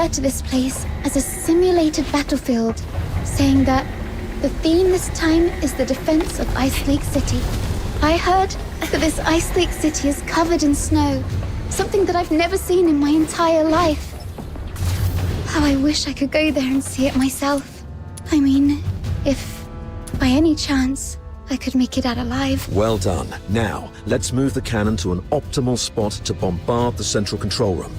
refer to this place as a simulated battlefield, saying that the theme this time is the defense of Ice Lake City. I heard that this Ice Lake City is covered in snow, something that I've never seen in my entire life. How I wish I could go there and see it myself. I mean, if by any chance I could make it out alive.
Well done. Now, let's move the cannon to an optimal spot to bombard the central control room.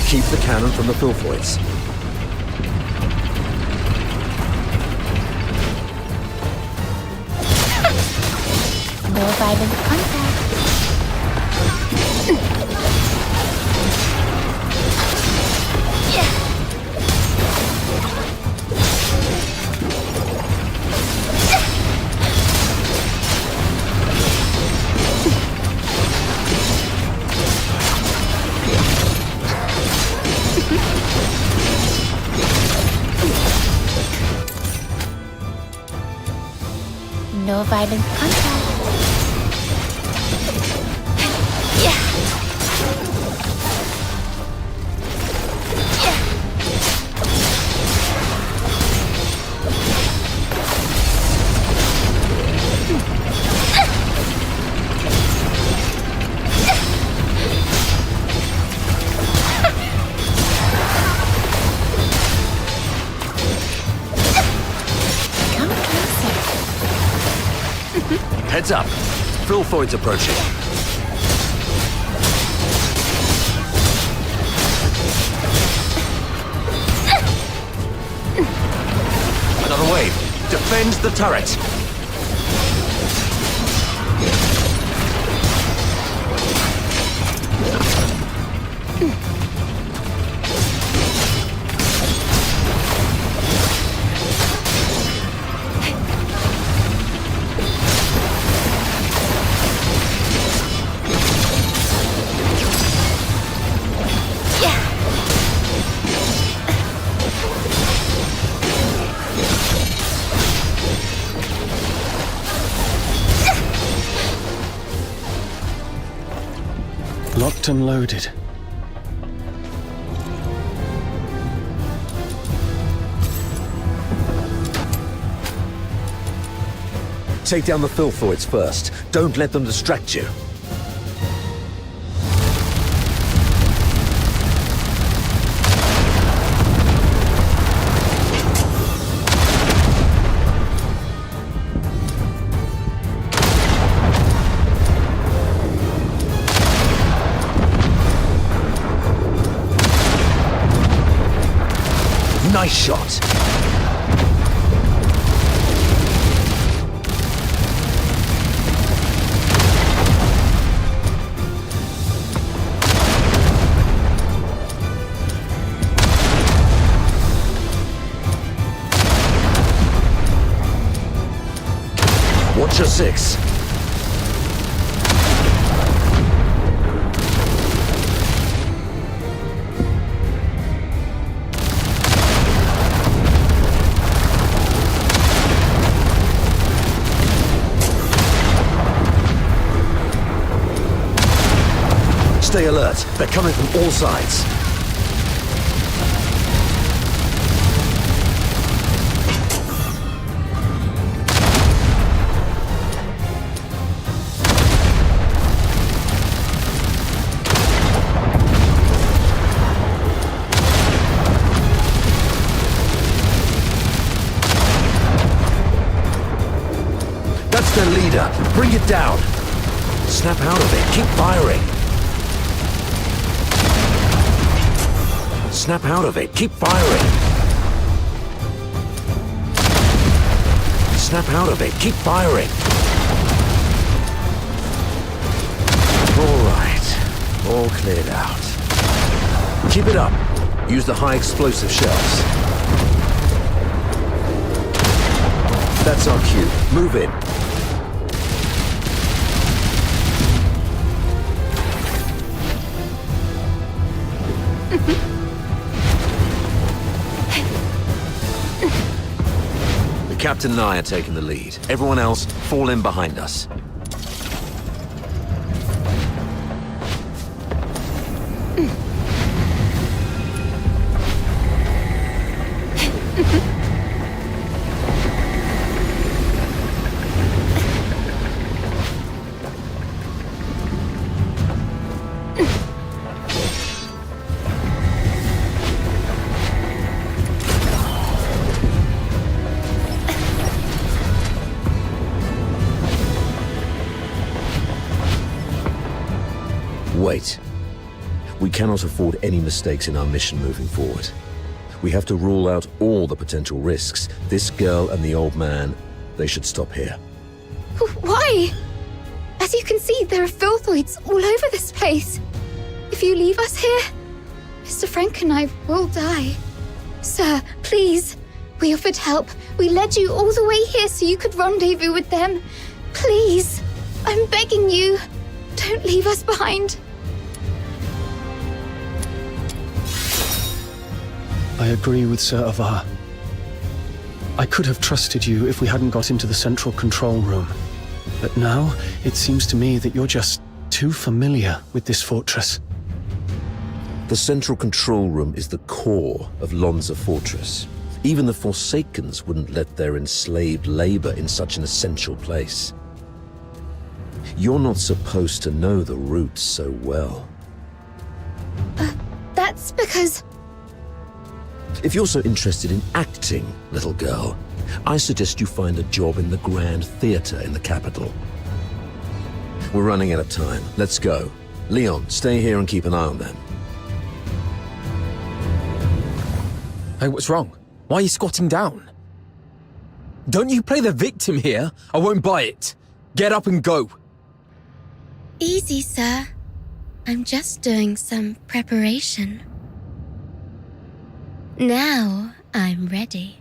Keep the cannon from the Filthoids.
No violent contact. No violent contact.
Heads up. Filthoids approaching. Another wave. Defends the turret.
Locked and loaded.
Take down the Filthoids first. Don't let them distract you. Nice shot. Watch your six. Stay alert. They're coming from all sides. That's their leader. Bring it down. Snap out of it. Keep firing. Snap out of it. Keep firing. Snap out of it. Keep firing. All right. All cleared out. Keep it up. Use the high explosive shells. That's our cue. Move in. The captain and I are taking the lead. Everyone else, fall in behind us. Wait. We cannot afford any mistakes in our mission moving forward. We have to rule out all the potential risks. This girl and the old man, they should stop here.
Why? As you can see, there are filthoids all over this place. If you leave us here, Mr. Frank and I will die. Sir, please. We offered help. We led you all the way here so you could rendezvous with them. Please. I'm begging you. Don't leave us behind.
I agree with Sir Avar. I could have trusted you if we hadn't got into the central control room. But now, it seems to me that you're just too familiar with this fortress.
The central control room is the core of Lonza Fortress. Even the Forsakens wouldn't let their enslaved labor in such an essential place. You're not supposed to know the routes so well.
That's because...
If you're so interested in acting, little girl, I suggest you find a job in the Grand Theatre in the capital. We're running out of time. Let's go. Leon, stay here and keep an eye on them.
Hey, what's wrong? Why are you squatting down? Don't you play the victim here? I won't buy it. Get up and go.
Easy, sir. I'm just doing some preparation. Now I'm ready.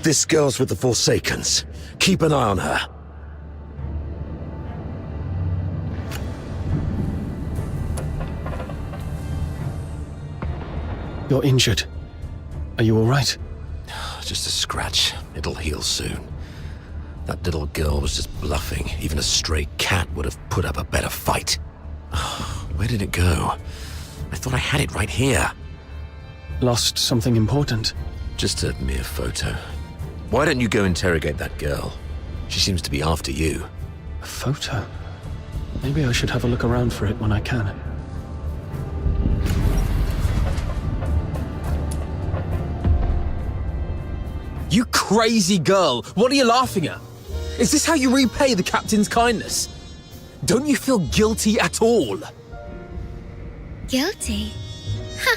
This girl's with the Forsakens. Keep an eye on her.
You're injured. Are you all right?
Just a scratch. It'll heal soon. That little girl was just bluffing. Even a stray cat would have put up a better fight. Where did it go? I thought I had it right here.
Lost something important?
Just a mere photo. Why don't you go interrogate that girl? She seems to be after you.
A photo? Maybe I should have a look around for it when I can.
You crazy girl! What are you laughing at? Is this how you repay the captain's kindness? Don't you feel guilty at all?
Guilty? Huh.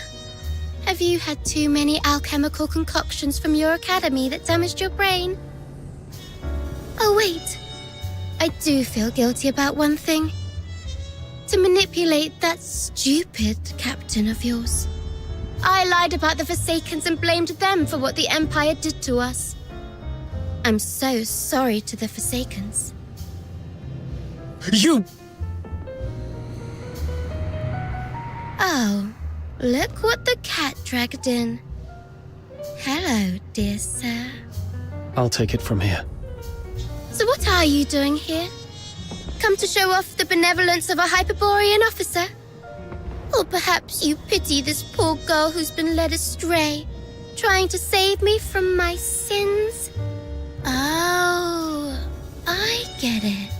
Have you had too many alchemical concoctions from your academy that damaged your brain? Oh, wait. I do feel guilty about one thing. To manipulate that stupid captain of yours. I lied about the Forsakens and blamed them for what the Empire did to us. I'm so sorry to the Forsakens.
You...
Oh, look what the cat dragged in. Hello, dear sir.
I'll take it from here.
So what are you doing here? Come to show off the benevolence of a Hyperborean officer? Or perhaps you pity this poor girl who's been led astray, trying to save me from my sins? Oh, I get it.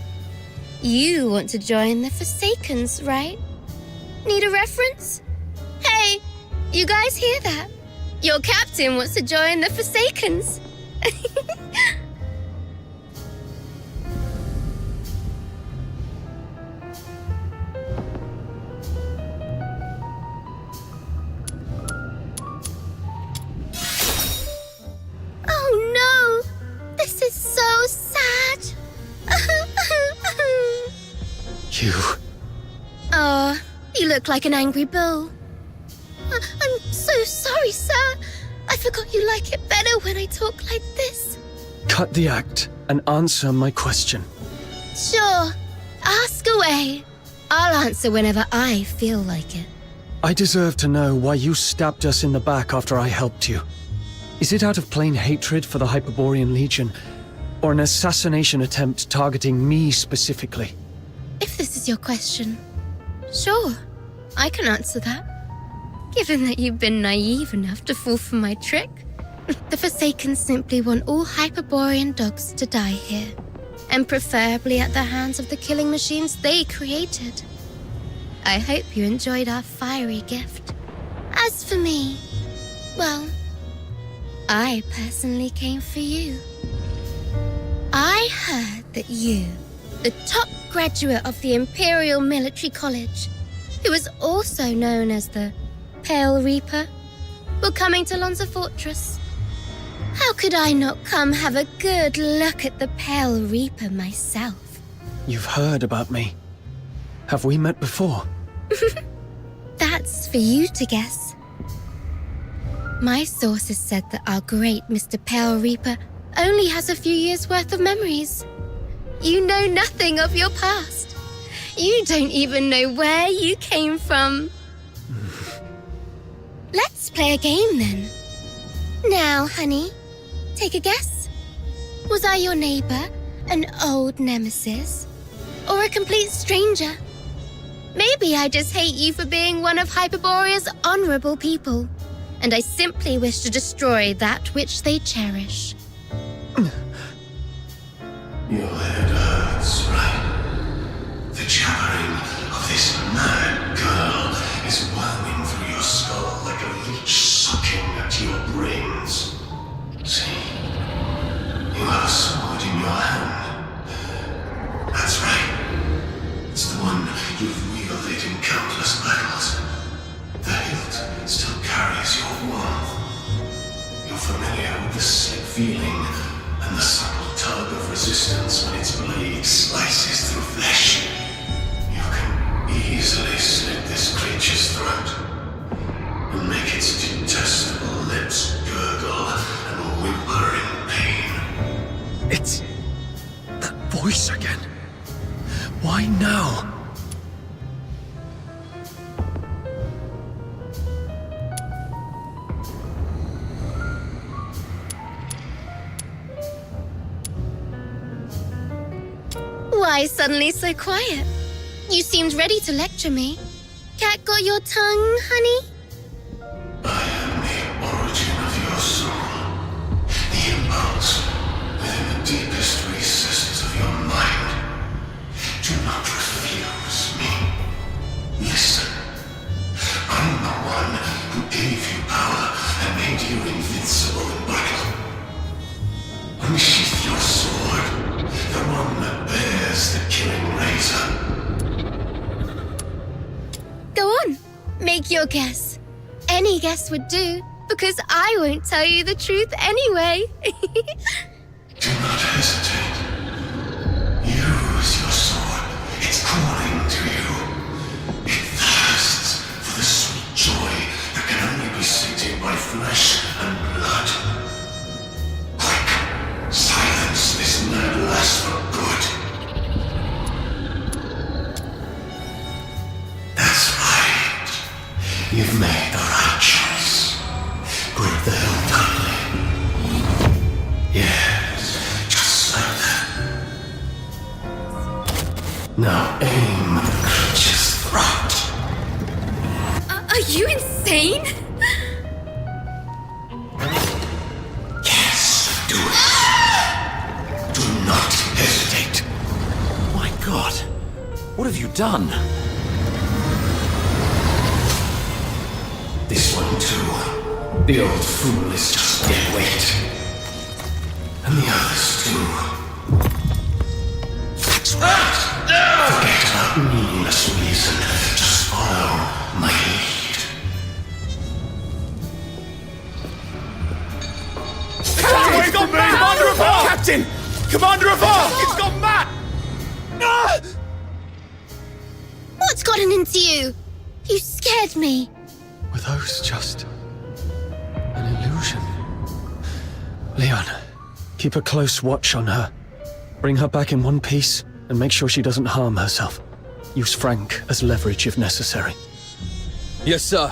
You want to join the Forsakens, right? Need a reference? Hey, you guys hear that? Your captain wants to join the Forsakens. Oh no! This is so sad!
You...
Oh, you look like an angry bull. I'm so sorry, sir. I forgot you like it better when I talk like this.
Cut the act and answer my question.
Sure, ask away. I'll answer whenever I feel like it.
I deserve to know why you stabbed us in the back after I helped you. Is it out of plain hatred for the Hyperborean Legion, or an assassination attempt targeting me specifically?
If this is your question, sure, I can answer that.
given that you've been naive enough to fall for my trick. The Forsaken simply want all Hyperborean dogs to die here, and preferably at the hands of the killing machines they created. I hope you enjoyed our fiery gift. As for me, well, I personally came for you. I heard that you, the top graduate of the Imperial Military College, who was also known as the Pale Reaper, were coming to Lonza Fortress. How could I not come have a good look at the Pale Reaper myself?
You've heard about me. Have we met before?
That's for you to guess. My sources said that our great Mr. Pale Reaper only has a few years' worth of memories. You know nothing of your past. You don't even know where you came from. Let's play a game then. Now, honey, take a guess. Was I your neighbor, an old nemesis, or a complete stranger? Maybe I just hate you for being one of Hyperborea's honorable people, and I simply wish to destroy that which they cherish.
Your head hurts, right? The jabbering of this mad girl is worming through your skull like a leech sucking at your brains. See, you have a sword in your hand. That's right. It's the one you've wielded in countless battles. The hilt still carries your warmth. You're familiar with the slick feeling and the subtle tug of resistance when its blade slices through flesh. You can easily slit this creature's throat and make its detestable lips gurgle and whimper in pain.
It's that voice again. Why now?
Why suddenly so quiet? You seemed ready to lecture me. Cat got your tongue, honey?
I am the origin of your soul, the impulse within the deepest recesses of your mind. Do not refuse me. Listen, I'm the one who gave you power and made you invincible in battle. Unsheath your sword, the one that bears the killing razor.
Go on, make your guess. Any guess would do, because I won't tell you the truth anyway.
Do not hesitate. Use your sword. It's calling to you. It thirsts for the sweet joy that can only be sated by flesh and blood. Quick, silence this mad lust for good. That's right. You've made the right choice. Grip the hilt tightly. Yes, just like that. Now aim at the creature's throat.
Are you insane?
Yes, do it. Do not hesitate.
My God, what have you done?
This one too. The old fool is just dead weight. And the others too. That's right. Forget about meaningless reason. Just follow my lead.
It's gone mad! Commander of War! Captain! Commander of War! It's gone mad! Ah!
What's gotten into you? You scared me.
Were those just an illusion? Leon, keep a close watch on her. Bring her back in one piece and make sure she doesn't harm herself. Use Frank as leverage if necessary.
Yes, sir.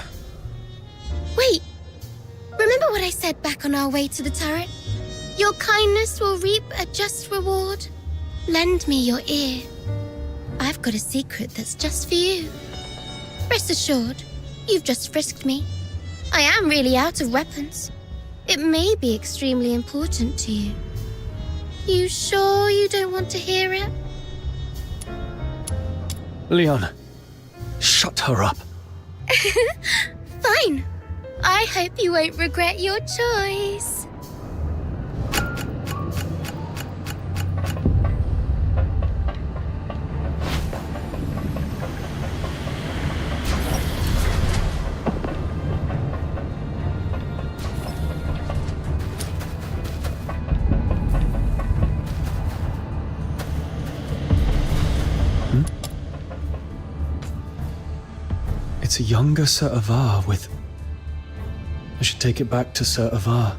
Wait, remember what I said back on our way to the turret? Your kindness will reap a just reward. Lend me your ear. I've got a secret that's just for you. Rest assured, You've just frisked me. I am really out of weapons. It may be extremely important to you. You sure you don't want to hear it?
Leon, shut her up.
Fine. I hope you won't regret your choice.
It's a younger Sir Avar with... I should take it back to Sir Avar.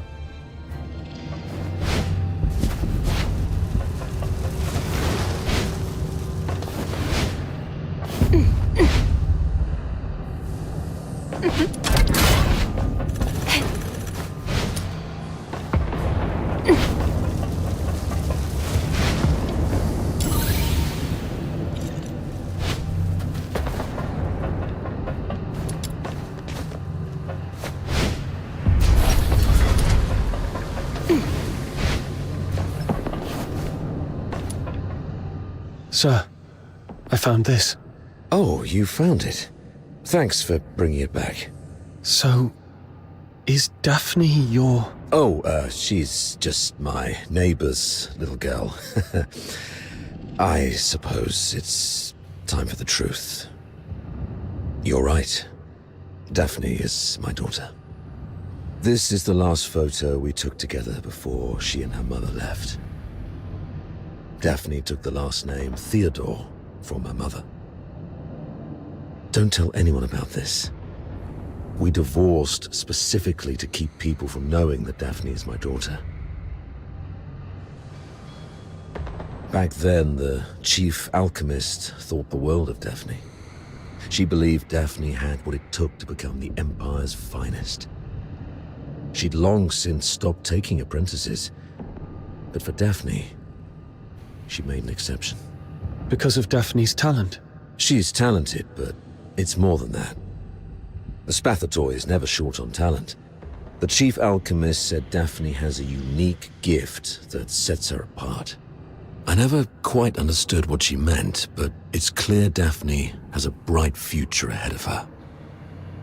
Sir, I found this.
Oh, you found it. Thanks for bringing it back.
So, is Daphne your...
Oh, she's just my neighbor's little girl. I suppose it's time for the truth. You're right. Daphne is my daughter. This is the last photo we took together before she and her mother left. Daphne took the last name Theodore from her mother. Don't tell anyone about this. We divorced specifically to keep people from knowing that Daphne is my daughter. Back then, the chief alchemist thought the world of Daphne. She believed Daphne had what it took to become the Empire's finest. She'd long since stopped taking apprentices, but for Daphne, she made an exception.
Because of Daphne's talent?
She's talented, but it's more than that. The Spathatoi is never short on talent. The chief alchemist said Daphne has a unique gift that sets her apart. I never quite understood what she meant, but it's clear Daphne has a bright future ahead of her.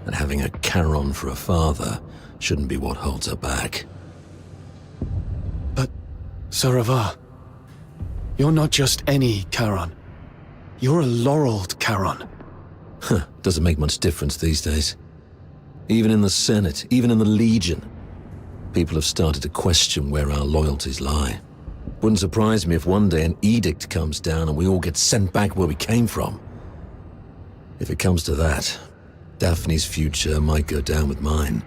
And having a Charon for a father shouldn't be what holds her back.
But, Sir Avar, you're not just any Charon. You're a laureled Charon.
Huh, doesn't make much difference these days. Even in the Senate, even in the Legion, people have started to question where our loyalties lie. Wouldn't surprise me if one day an edict comes down and we all get sent back where we came from. If it comes to that, Daphne's future might go down with mine.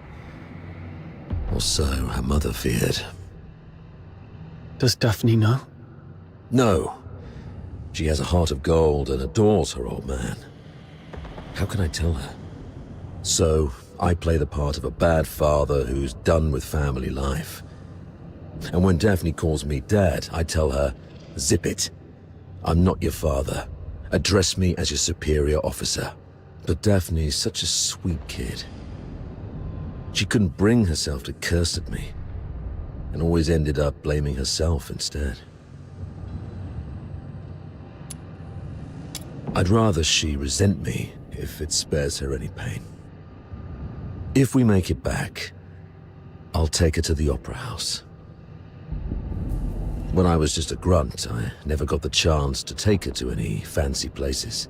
Or so her mother feared.
Does Daphne know?
No. She has a heart of gold and adores her old man. How can I tell her? So, I play the part of a bad father who's done with family life. And when Daphne calls me Dad, I tell her, zip it. I'm not your father. Address me as your superior officer. But Daphne's such a sweet kid. She couldn't bring herself to curse at me, and always ended up blaming herself instead. I'd rather she resent me if it spares her any pain. If we make it back, I'll take her to the Opera House. When I was just a grunt, I never got the chance to take her to any fancy places.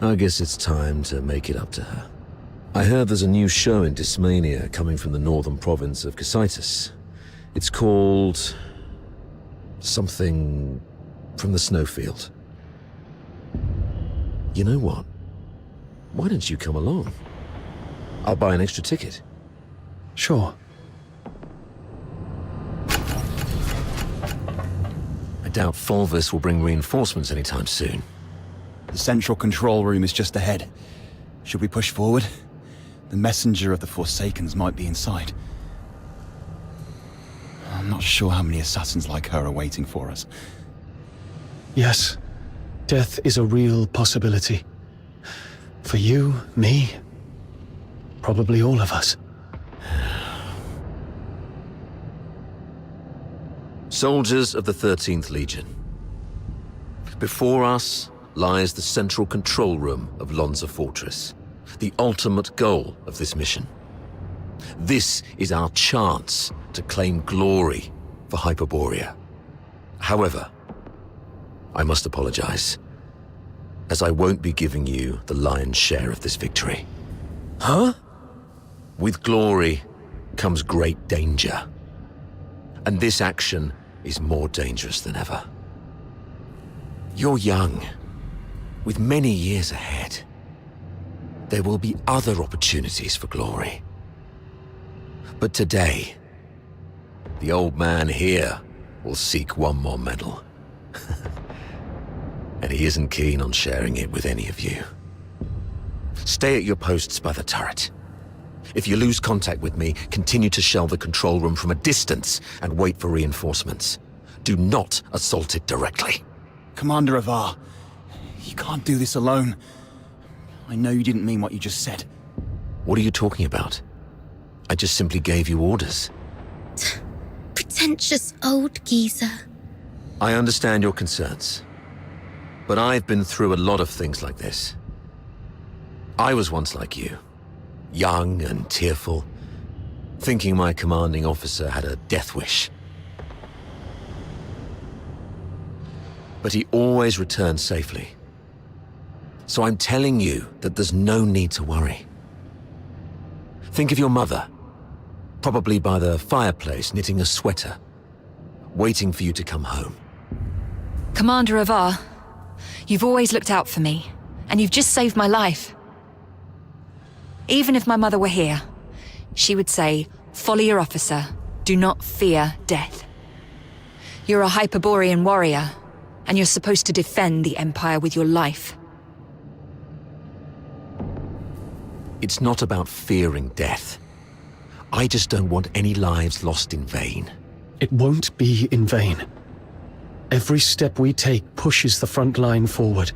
I guess it's time to make it up to her. I heard there's a new show in Dysmania coming from the northern province of Cocytus. It's called... something from the snowfield. You know what? Why don't you come along? I'll buy an extra ticket.
Sure.
I doubt Fulvis will bring reinforcements anytime soon.
The central control room is just ahead. Should we push forward? The messenger of the Forsakens might be inside. I'm not sure how many assassins like her are waiting for us.
Yes. Death is a real possibility. For you, me, probably all of us.
Soldiers of the 13th Legion. Before us lies the central control room of Lonza Fortress, the ultimate goal of this mission. This is our chance to claim glory for Hyperborea. However, I must apologize, as I won't be giving you the lion's share of this victory.
Huh?
With glory comes great danger. And this action is more dangerous than ever. You're young, with many years ahead. There will be other opportunities for glory. But today, the old man here will seek one more medal. And he isn't keen on sharing it with any of you. Stay at your posts by the turret. If you lose contact with me, continue to shell the control room from a distance and wait for reinforcements. Do not assault it directly.
Commander Avar, you can't do this alone. I know you didn't mean what you just said.
What are you talking about? I just simply gave you orders.
Pretentious old geezer.
I understand your concerns, but I've been through a lot of things like this. I was once like you, young and tearful, thinking my commanding officer had a death wish. But he always returned safely. So I'm telling you that there's no need to worry. Think of your mother, probably by the fireplace knitting a sweater, waiting for you to come home.
Commander Avar, you've always looked out for me, and you've just saved my life. Even if my mother were here, she would say, follow your officer, do not fear death. You're a Hyperborean warrior, and you're supposed to defend the Empire with your life.
It's not about fearing death. I just don't want any lives lost in vain.
It won't be in vain. Every step we take pushes the front line forward.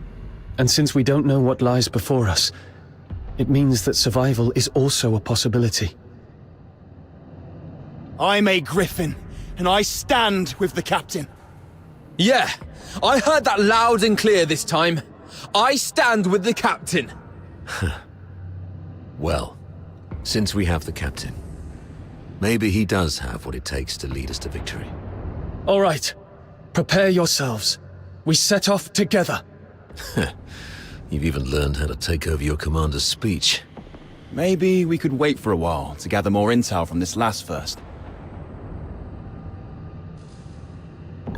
And since we don't know what lies before us, it means that survival is also a possibility.
I'm a Griffin, and I stand with the captain.
Yeah, I heard that loud and clear this time. I stand with the captain.
Well, since we have the captain, maybe he does have what it takes to lead us to victory.
All right, prepare yourselves. We set off together.
You've even learned how to take over your commander's speech.
Maybe we could wait for a while to gather more intel from this last first.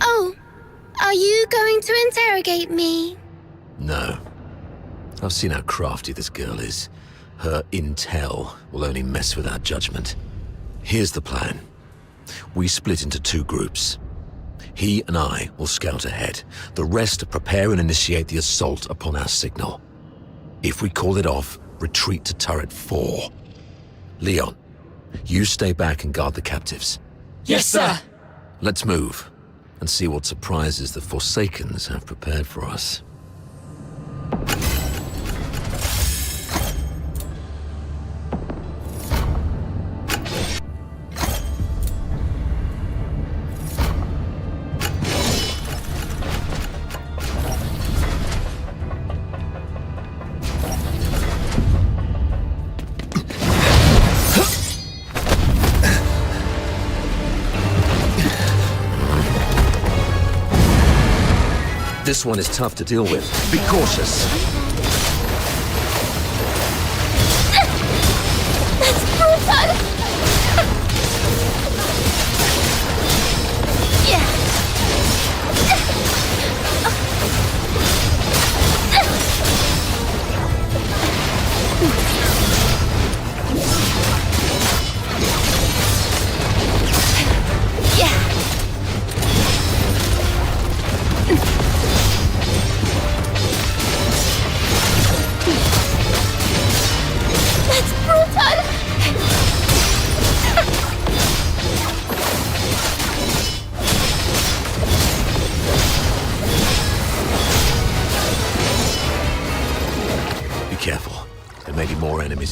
Oh, are you going to interrogate me?
No. I've seen how crafty this girl is. Her intel will only mess with our judgment. Here's the plan. We split into two groups. He and I will scout ahead. The rest prepare and initiate the assault upon our signal. If we call it off, retreat to turret 4. Leon, you stay back and guard the captives.
Yes, sir!
Let's move and see what surprises the Forsakens have prepared for us. This one is tough to deal with. Be cautious.
That's brutal!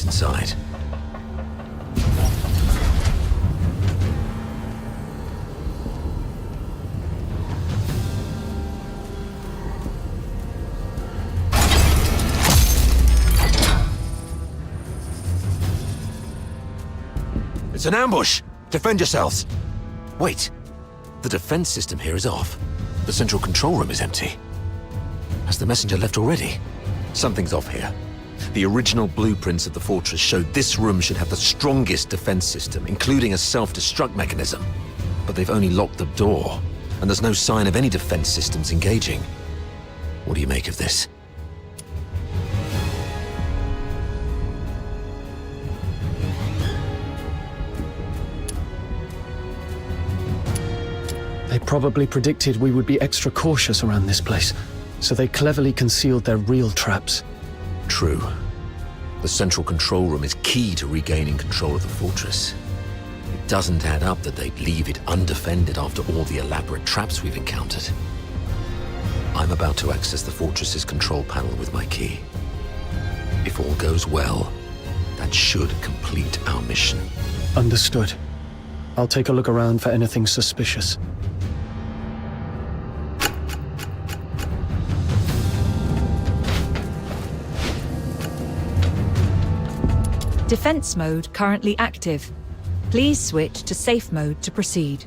inside. It's an ambush! Defend yourselves! Wait. The defense system here is off. The central control room is empty. Has the messenger left already? Something's off here. The original blueprints of the fortress showed this room should have the strongest defense system, including a self-destruct mechanism. But they've only locked the door, and there's no sign of any defense systems engaging. What do you make of this?
They probably predicted we would be extra cautious around this place, so they cleverly concealed their real traps.
True. The central control room is key to regaining control of the fortress. It doesn't add up that they'd leave it undefended after all the elaborate traps we've encountered. I'm about to access the fortress's control panel with my key. If all goes well, that should complete our mission.
Understood. I'll take a look around for anything suspicious.
Defense mode currently active. Please switch to safe mode to proceed.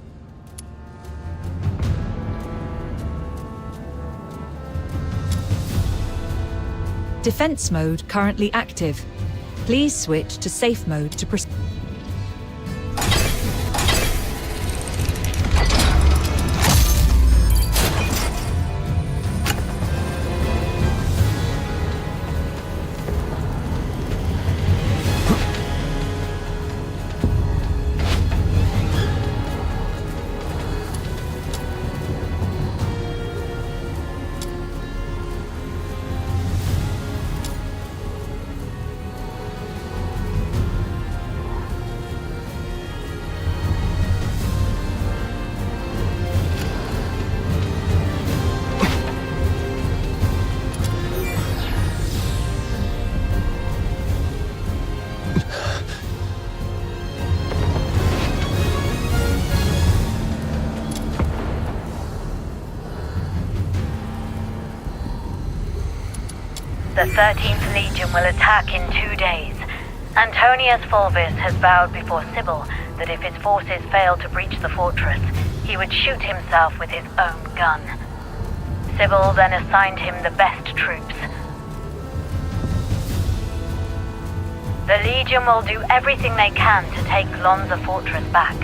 Defense mode currently active. Please switch to safe mode to proceed.
The 13th Legion will attack in 2 days. Antonius Fulvis has vowed before Sybil that if his forces fail to breach the fortress, he would shoot himself with his own gun. Sybil then assigned him the best troops. The Legion will do everything they can to take Lonza Fortress back.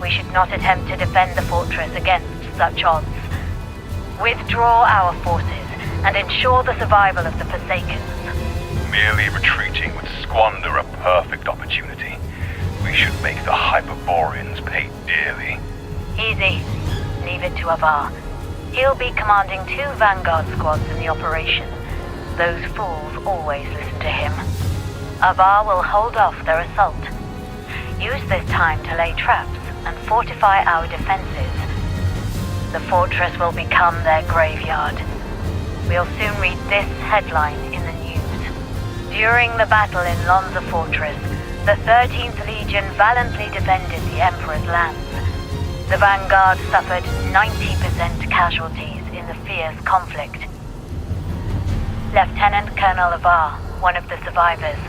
We should not attempt to defend the fortress against such odds. Withdraw our forces and ensure the survival of the Forsakens.
Merely retreating would squander a perfect opportunity. We should make the Hyperboreans pay dearly.
Easy. Leave it to Avar. He'll be commanding 2 Vanguard squads in the operation. Those fools always listen to him. Avar will hold off their assault. Use this time to lay traps and fortify our defenses. The fortress will become their graveyard. We'll soon read this headline in the news. During the battle in Lonza Fortress, the 13th Legion valiantly defended the Emperor's lands. The Vanguard suffered 90% casualties in the fierce conflict. Lieutenant Colonel Avar, one of the survivors,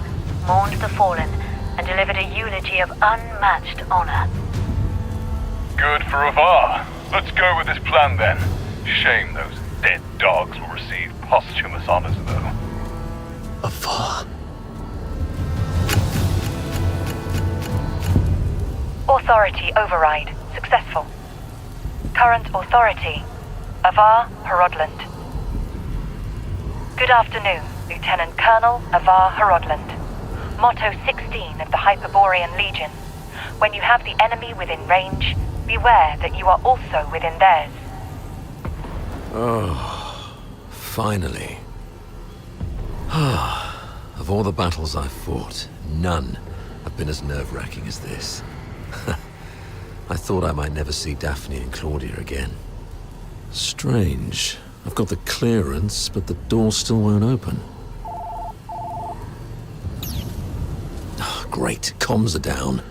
mourned the fallen and delivered a eulogy of unmatched honor.
Good for Avar. Let's go with this plan then. Shame those dead dogs will receive posthumous honors, though.
Avar.
Authority override successful. Current authority, Avar Harodland. Good afternoon, Lieutenant Colonel Avar Harodland. Motto 16 of the Hyperborean Legion. When you have the enemy within range, beware that you are also within theirs.
Oh, finally. Of all the battles I've fought, none have been as nerve-wracking as this. I thought I might never see Daphne and Claudia again. Strange. I've got the clearance, but the door still won't open. Great, comms are down.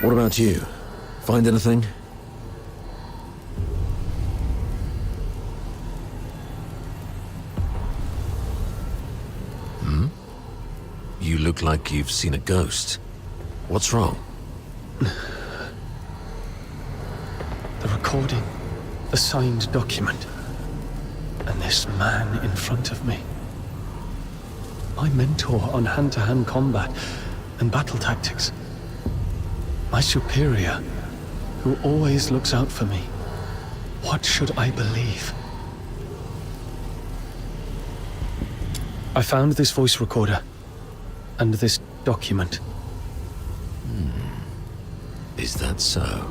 What about you? Find anything? You look like you've seen a ghost. What's wrong?
The recording. The signed document. And this man in front of me. My mentor on hand-to-hand combat and battle tactics. My superior, who always looks out for me. What should I believe? I found this voice recorder. And this document.
Is that so?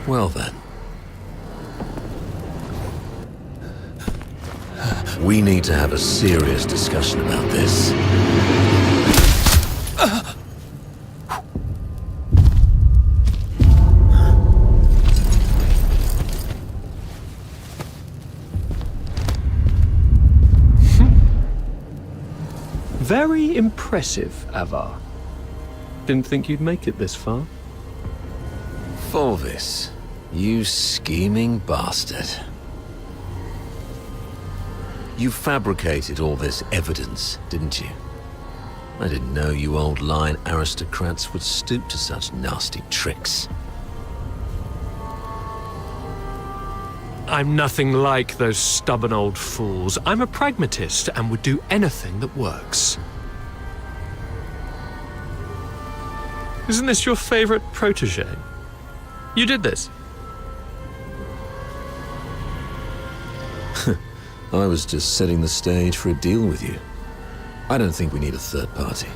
Well then. We need to have a serious discussion about this.
Very impressive, Avar. Didn't think you'd make it this far.
Fulvis, you scheming bastard. You fabricated all this evidence, didn't you? I didn't know you old line aristocrats would stoop to such nasty tricks.
I'm nothing like those stubborn old fools. I'm a pragmatist and would do anything that works. Isn't this your favorite protege? You did this.
I was just setting the stage for a deal with you. I don't think we need a third party.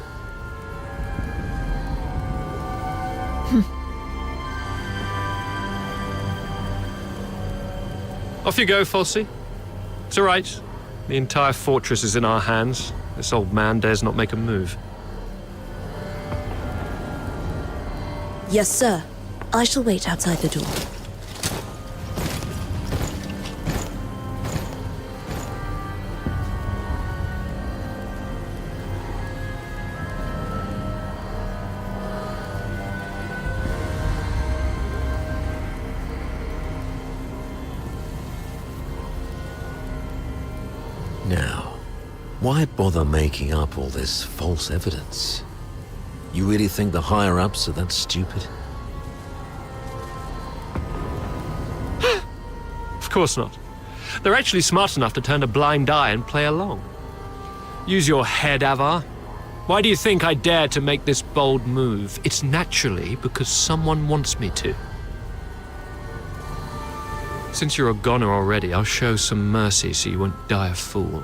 Off you go, Falsey. It's all right. The entire fortress is in our hands. This old man dares not make a move.
Yes, sir. I shall wait outside the door.
Now, why bother making up all this false evidence? You really think the higher-ups are that stupid?
Of course not. They're actually smart enough to turn a blind eye and play along. Use your head, Avar. Why do you think I dare to make this bold move? It's naturally because someone wants me to. Since you're a goner already, I'll show some mercy so you won't die a fool.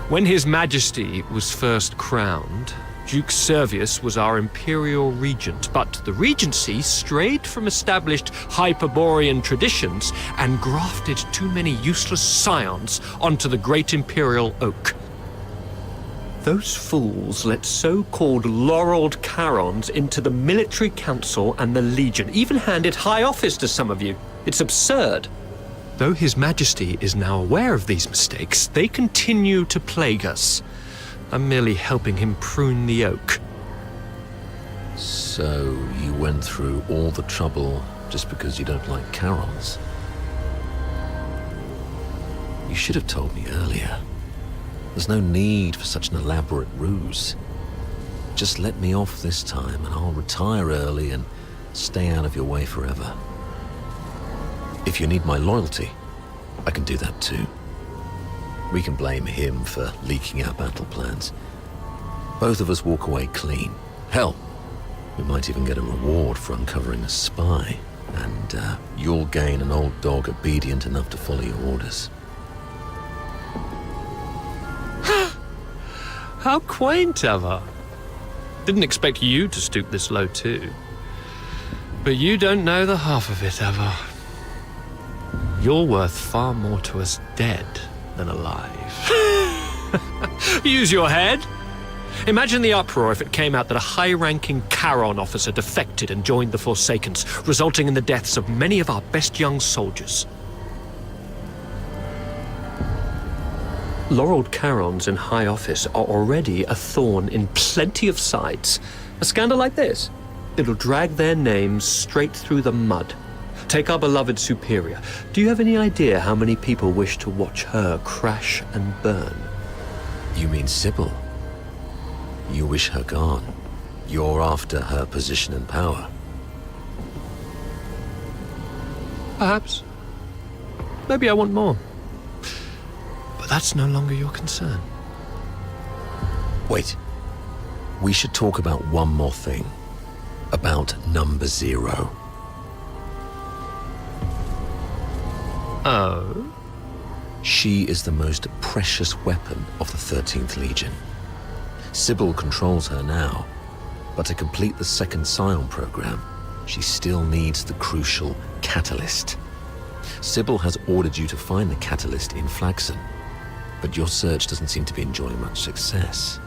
When His Majesty was first crowned, Duke Servius was our imperial regent, but the regency strayed from established Hyperborean traditions and grafted too many useless scions onto the great imperial oak. Those fools let so-called laureled Charons into the military council and the Legion, even handed high office to some of you. It's absurd. Though His Majesty is now aware of these mistakes, they continue to plague us. I'm merely helping him prune the oak.
So you went through all the trouble just because you don't like Charons? You should have told me earlier. There's no need for such an elaborate ruse. Just let me off this time and I'll retire early and stay out of your way forever. If you need my loyalty, I can do that too. We can blame him for leaking our battle plans. Both of us walk away clean. Hell, we might even get a reward for uncovering a spy. And you'll gain an old dog obedient enough to follow your orders.
How quaint, Avar. Didn't expect you to stoop this low too. But you don't know the half of it, Avar. You're worth far more to us dead than alive. Use your head. Imagine the uproar if it came out that a high-ranking Charon officer defected and joined the Forsakens, resulting in the deaths of many of our best young soldiers. Laureled Charons in high office are already a thorn in plenty of sides. A scandal like this, it'll drag their names straight through the mud. Take our beloved Superior. Do you have any idea how many people wish to watch her crash and burn?
You mean Sybil? You wish her gone. You're after her position and power.
Perhaps. Maybe I want more. But that's no longer your concern.
Wait. We should talk about one more thing. About Number 0.
Oh?
She is the most precious weapon of the 13th Legion. Sybil controls her now, but to complete the second Scion program, she still needs the crucial catalyst. Sybil has ordered you to find the catalyst in Flaxen, but your search doesn't seem to be enjoying much success.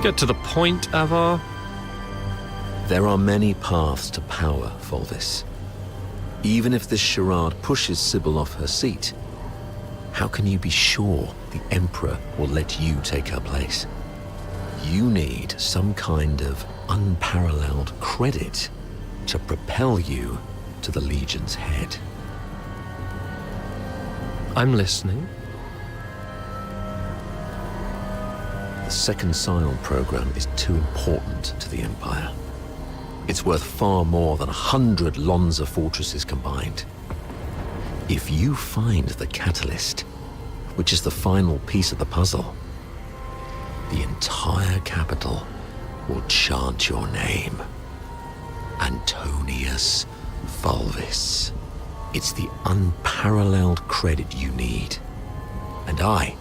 Get to the point, Avar.
There are many paths to power, Volvis. Even if this charade pushes Sybil off her seat, how can you be sure the Emperor will let you take her place? You need some kind of unparalleled credit to propel you to the Legion's head.
I'm listening.
The second Scion program is too important to the Empire. It's worth far more than 100 Lonza fortresses combined. If you find the catalyst, which is the final piece of the puzzle, the entire capital will chant your name. Antonius Volvis. It's the unparalleled credit you need. And I,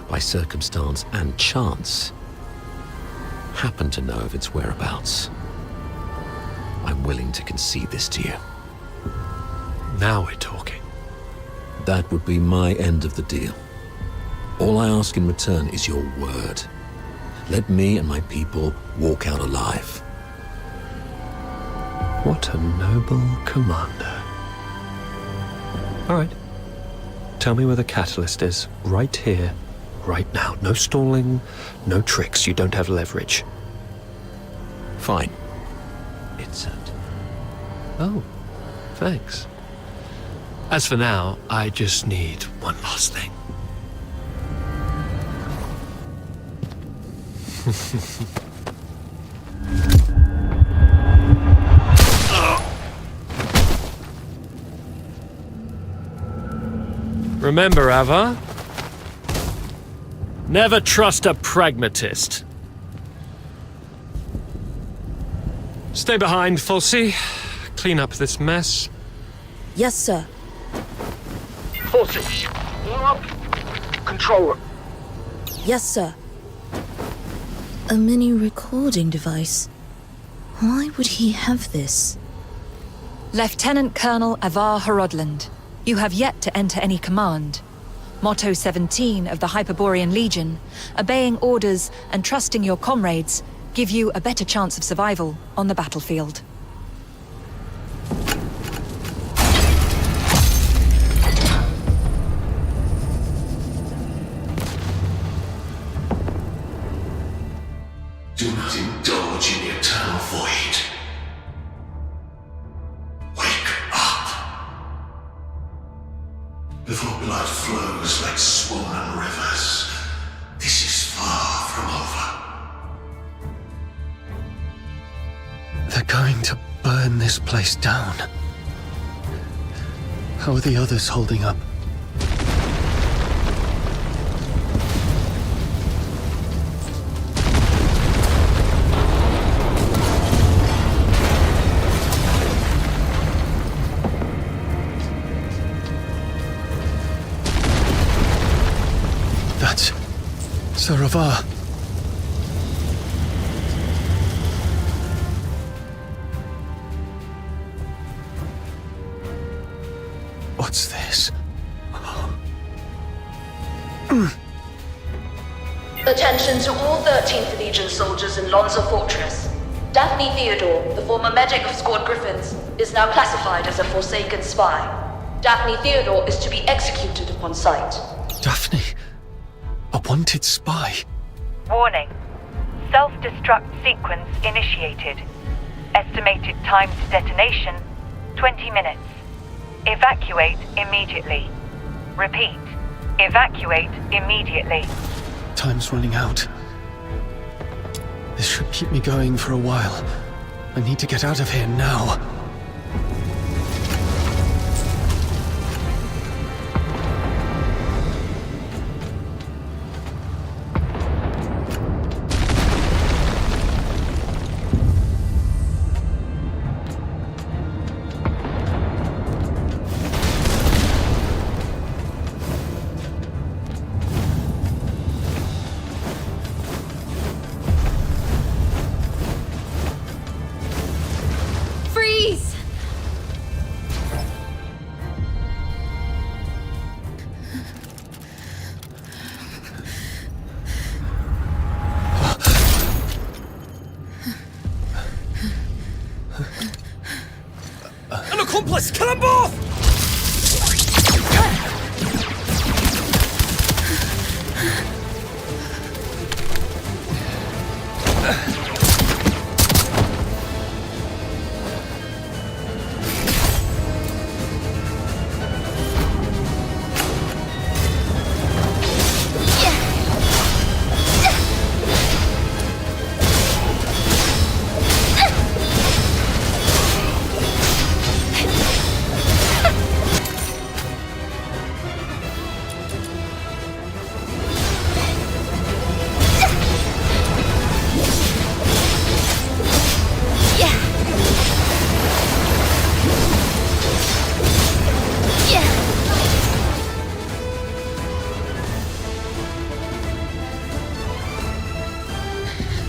by circumstance and chance, happen to know of its whereabouts. I'm willing to concede this to you.
Now we're talking.
That would be my end of the deal. All I ask in return is your word. Let me and my people walk out alive.
What a noble commander. All right. Tell me where the catalyst is. Right here, right now. No stalling, no tricks. You don't have leverage.
Fine. It's
Oh, thanks. As for now, I just need one last thing. Remember, Ava, never trust a pragmatist. Stay behind, Fulci. Clean up this mess.
Yes, sir.
Fulci, control room.
Yes, sir. A mini recording device. Why would he have this?
Lieutenant Colonel Avar Horodland, you have yet to enter any command. Motto 17 of the Hyperborean Legion, obeying orders and trusting your comrades give you a better chance of survival on the battlefield.
Do not indulge in the eternal void. Wake up. Before blood flows like swollen rivers, this is far from over.
They're going to burn this place down. How are the others holding up? That's Sir Avar. What's this?
Attention to all 13th Legion soldiers in Lonza Fortress. Daphne Theodore, the former medic of Squad Griffins, is now classified as a Forsaken spy. Daphne Theodore is to be executed upon sight.
Daphne? A wanted spy?
Warning. Self-destruct sequence initiated. Estimated time to detonation, 20 minutes. Evacuate immediately. Repeat. Evacuate immediately.
Time's running out. This should keep me going for a while. I need to get out of here now.
An accomplice! Kill them both!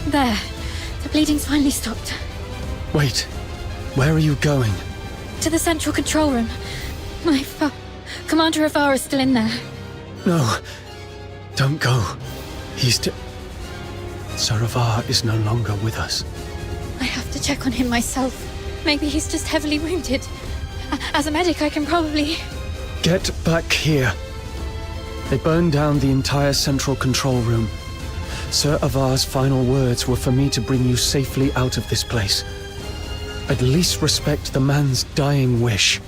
There. The bleeding's finally stopped.
Wait. Where are you going?
To the central control room. Commander Avar is still in there.
No. Don't go. Sir Avar is no longer with us.
I have to check on him myself. Maybe he's just heavily wounded. As a medic, I can probably...
Get back here. They burned down the entire central control room. Sir Avar's final words were for me to bring you safely out of this place. At least respect the man's dying wish.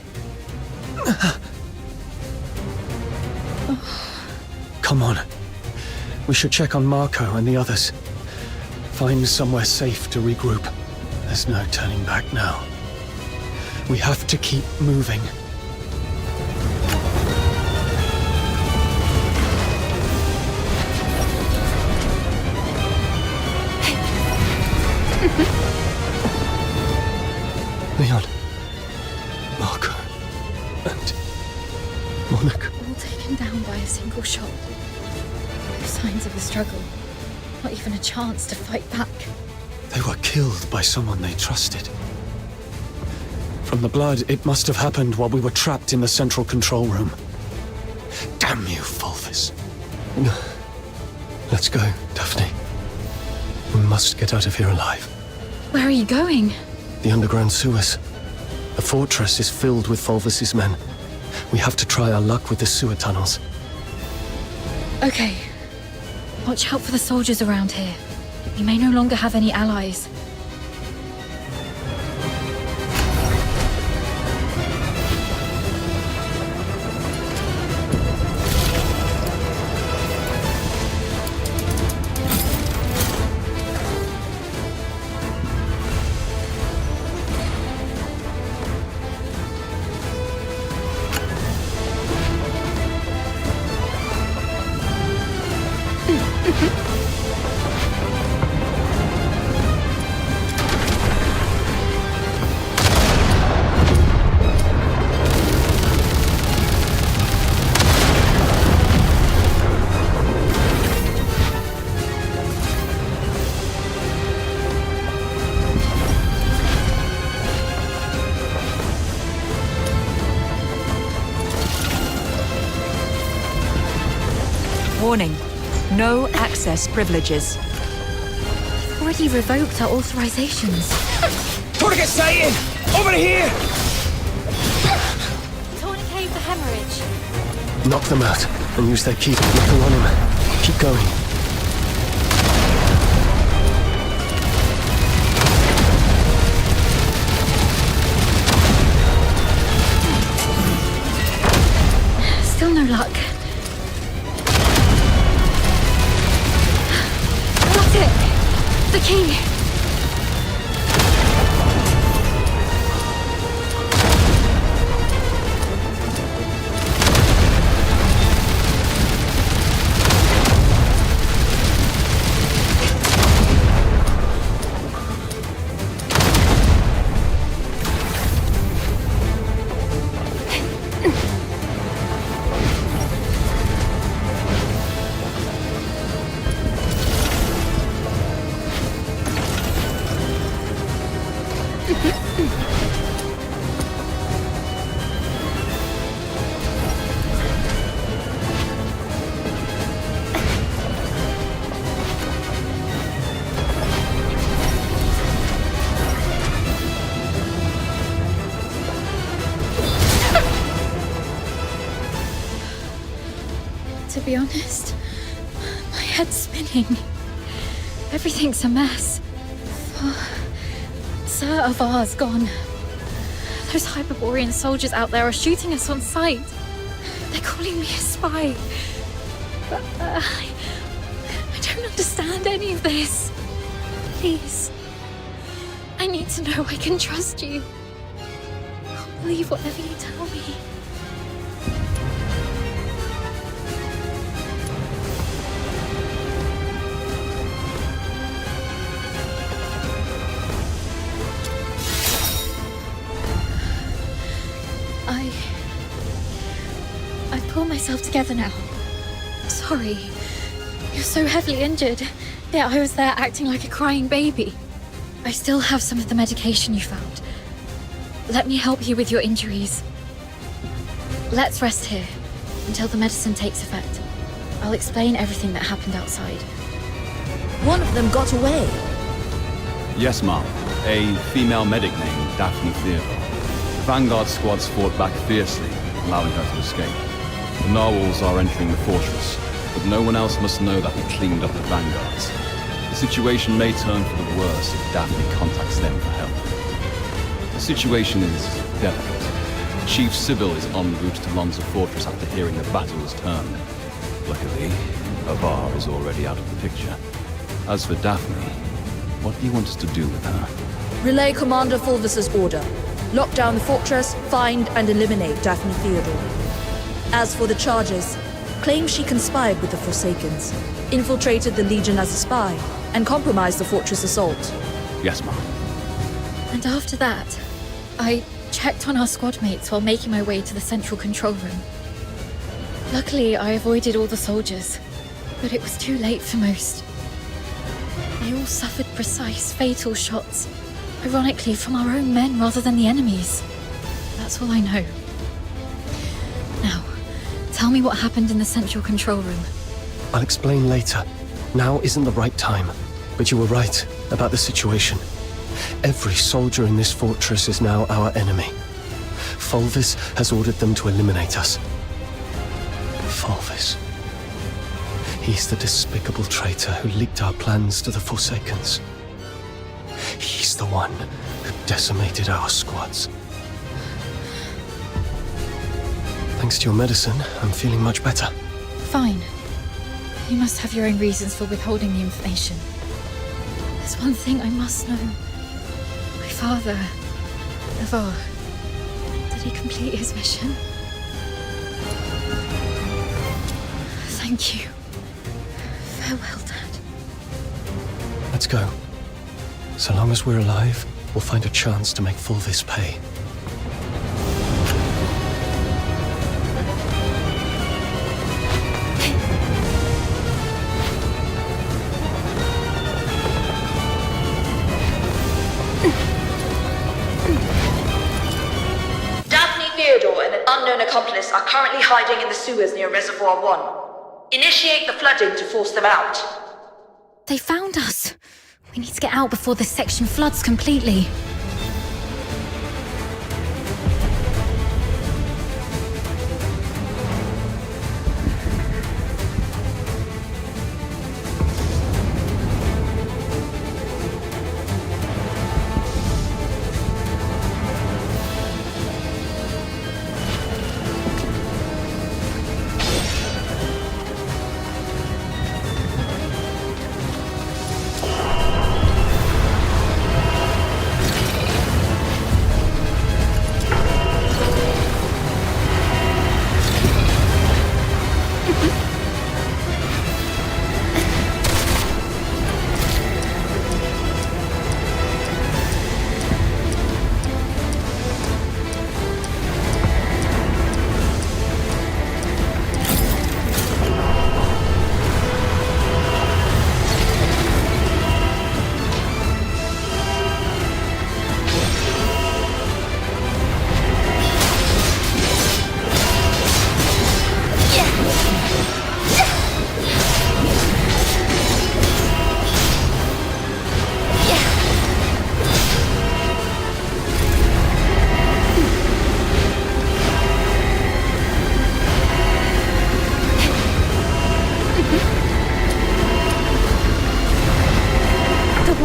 Come on. We should check on Marco and the others. Find somewhere safe to regroup. There's no turning back now. We have to keep moving. Leon, Marco, and Monica.
All taken down by a single shot. No signs of a struggle. Not even a chance to fight back.
They were killed by someone they trusted. From the blood, it must have happened while we were trapped in the central control room. Damn you, Fulvis. Let's go, Daphne. We must get out of here alive.
Where are you going?
The underground sewers. The fortress is filled with Fulvis's men. We have to try our luck with the sewer tunnels.
Okay. Watch out for the soldiers around here. We may no longer have any allies.
Warning. No access privileges.
They've already revoked our authorizations.
Tourniquet sighted! Over here!
Tourniquet
carriage.
Knock them out and use their key. Nothing on him. Keep going.
Still no luck. Got it! The key! To be honest, my head's spinning. Everything's a mess. Sir Avar's gone. Those Hyperborean soldiers out there are shooting us on sight. They're calling me a spy. But I don't understand any of this. Please. I need to know I can trust you. I'll believe whatever you tell me. I pull myself together now. Sorry. You're so heavily injured. Yeah, I was there acting like a crying baby. I still have some of the medication you found. Let me help you with your injuries. Let's rest here until the medicine takes effect. I'll explain everything that happened outside.
One of them got away.
Yes, ma'am. A female medic named Daphne Theodore. The Vanguard squads fought back fiercely, allowing her to escape. The narwhals are entering the fortress, but no one else must know that we cleaned up the Vanguards. The situation may turn for the worse if Daphne contacts them for help. The situation is delicate. Chief Sybil is en route to Lonza Fortress after hearing the battle has turned. Luckily, Avar is already out of the picture. As for Daphne, what do you want us to do with her?
Relay Commander Fulvis's order. Lock down the fortress, find and eliminate Daphne Theodore. As for the charges, claim she conspired with the Forsakens, infiltrated the Legion as a spy, and compromised the fortress assault.
Yes, ma'am.
And after that, I checked on our squad mates while making my way to the central control room. Luckily, I avoided all the soldiers, but it was too late for most. They all suffered precise, fatal shots, ironically from our own men rather than the enemy's. That's all I know. Now, tell me what happened in the central control room.
I'll explain later. Now isn't the right time. But you were right about the situation. Every soldier in this fortress is now our enemy. Fulvis has ordered them to eliminate us. Fulvis. He's the despicable traitor who leaked our plans to the Forsakens. He's the one who decimated our squads. Thanks to your medicine, I'm feeling much better.
Fine. You must have your own reasons for withholding the information. There's one thing I must know. My father, Avar, did he complete his mission? Thank you. Farewell, Dad.
Let's go. So long as we're alive, we'll find a chance to make Fulvis pay.
Daphne Theodore and an unknown accomplice are currently hiding in the sewers near Reservoir 1. Initiate the flooding to force them out.
They found us. We need to get out before this section floods completely.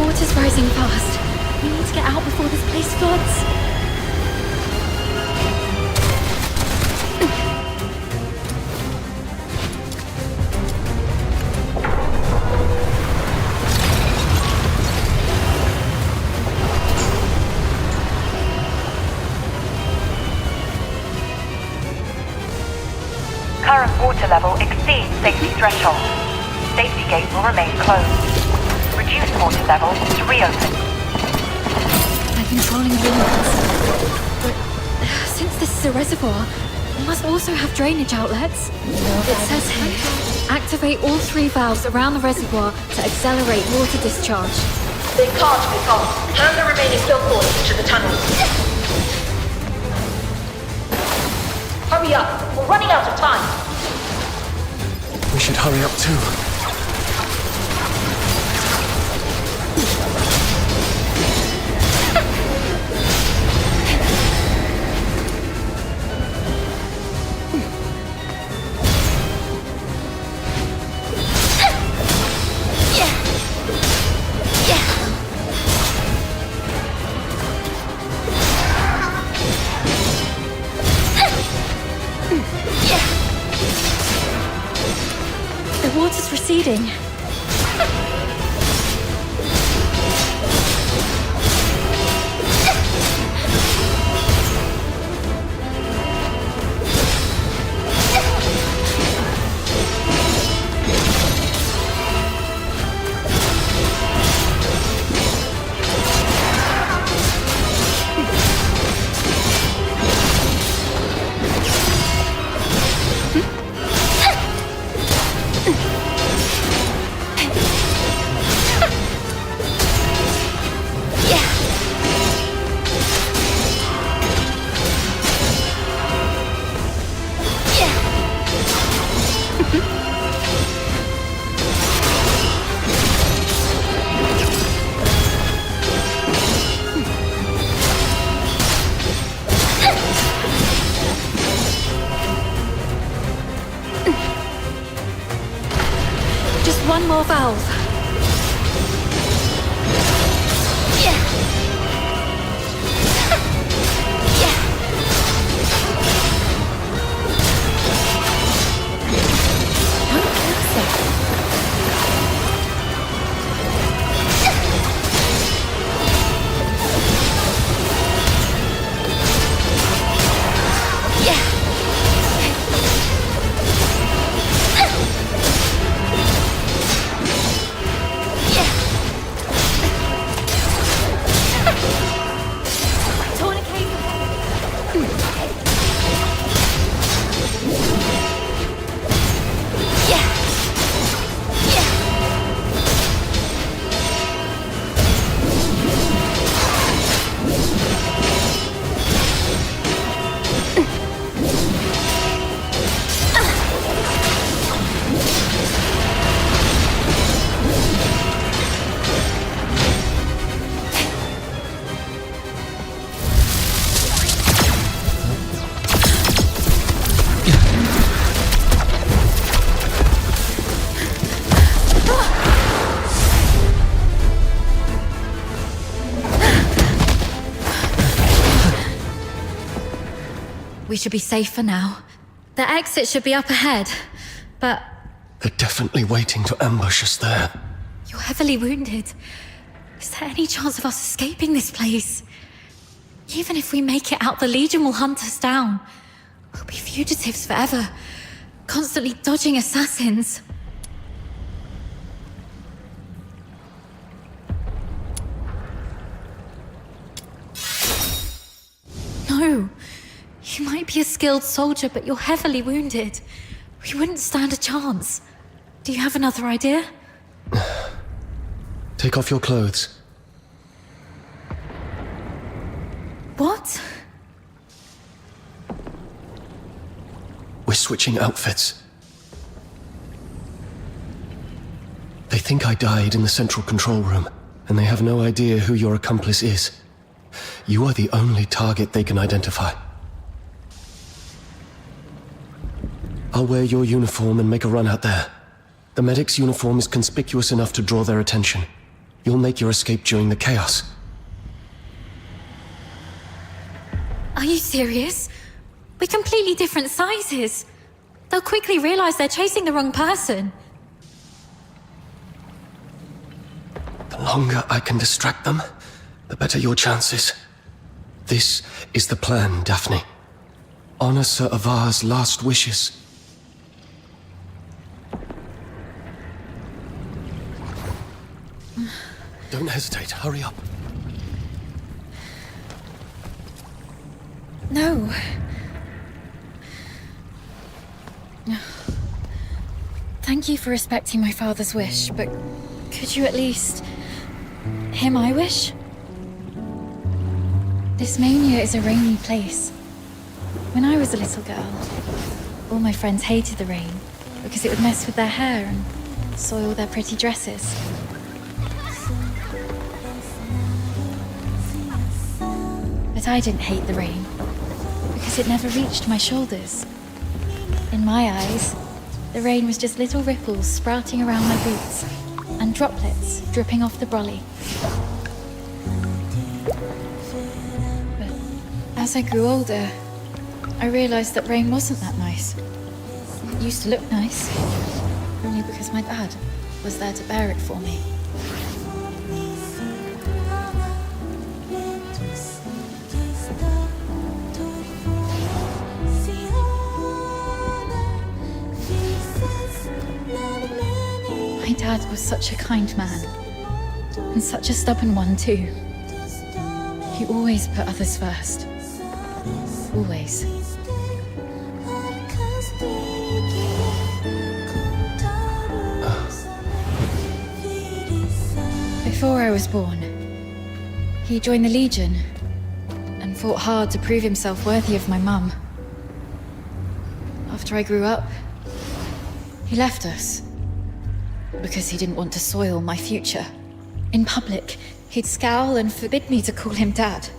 water's rising fast. We need to get out before this place floods.
Current water level exceeds safety threshold. Safety gate will remain closed. Reduce water level to reopen.
By controlling the inlets. But since this is a reservoir, it must also have drainage outlets. It says here, activate all 3 valves around the reservoir to accelerate water discharge.
They can't be gone. Turn the remaining filth into the tunnels. Hurry up. We're running out of time.
We should hurry up too.
The water's receding. One more valve. We should be safe for now. The exit should be up ahead, but...
They're definitely waiting to ambush us there.
You're heavily wounded. Is there any chance of us escaping this place? Even if we make it out, the Legion will hunt us down. We'll be fugitives forever, constantly dodging assassins. No. You might be a skilled soldier, but you're heavily wounded. We wouldn't stand a chance. Do you have another idea?
Take off your clothes.
What?
We're switching outfits. They think I died in the central control room, and they have no idea who your accomplice is. You are the only target they can identify. I'll wear your uniform and make a run out there. The medic's uniform is conspicuous enough to draw their attention. you'll make your escape during the chaos.
Are you serious? We're completely different sizes. They'll quickly realize they're chasing the wrong person.
The longer I can distract them, the better your chances. This is the plan, Daphne. Honor Sir Avar's last wishes. Don't hesitate, hurry up.
No. Thank you for respecting my father's wish, but could you at least hear my wish? This mania is a rainy place. When I was a little girl, all my friends hated the rain because it would mess with their hair and soil their pretty dresses. But I didn't hate the rain because it never reached my shoulders. In my eyes, the rain was just little ripples sprouting around my boots and droplets dripping off the brolly. But as I grew older, I realized that rain wasn't that nice. It used to look nice, only because my dad was there to bear it for me. My dad was such a kind man, and such a stubborn one too. He always put others first. Always. Before I was born, he joined the Legion and fought hard to prove himself worthy of my mum. After I grew up, he left us because he didn't want to soil my future. In public, he'd scowl and forbid me to call him Dad.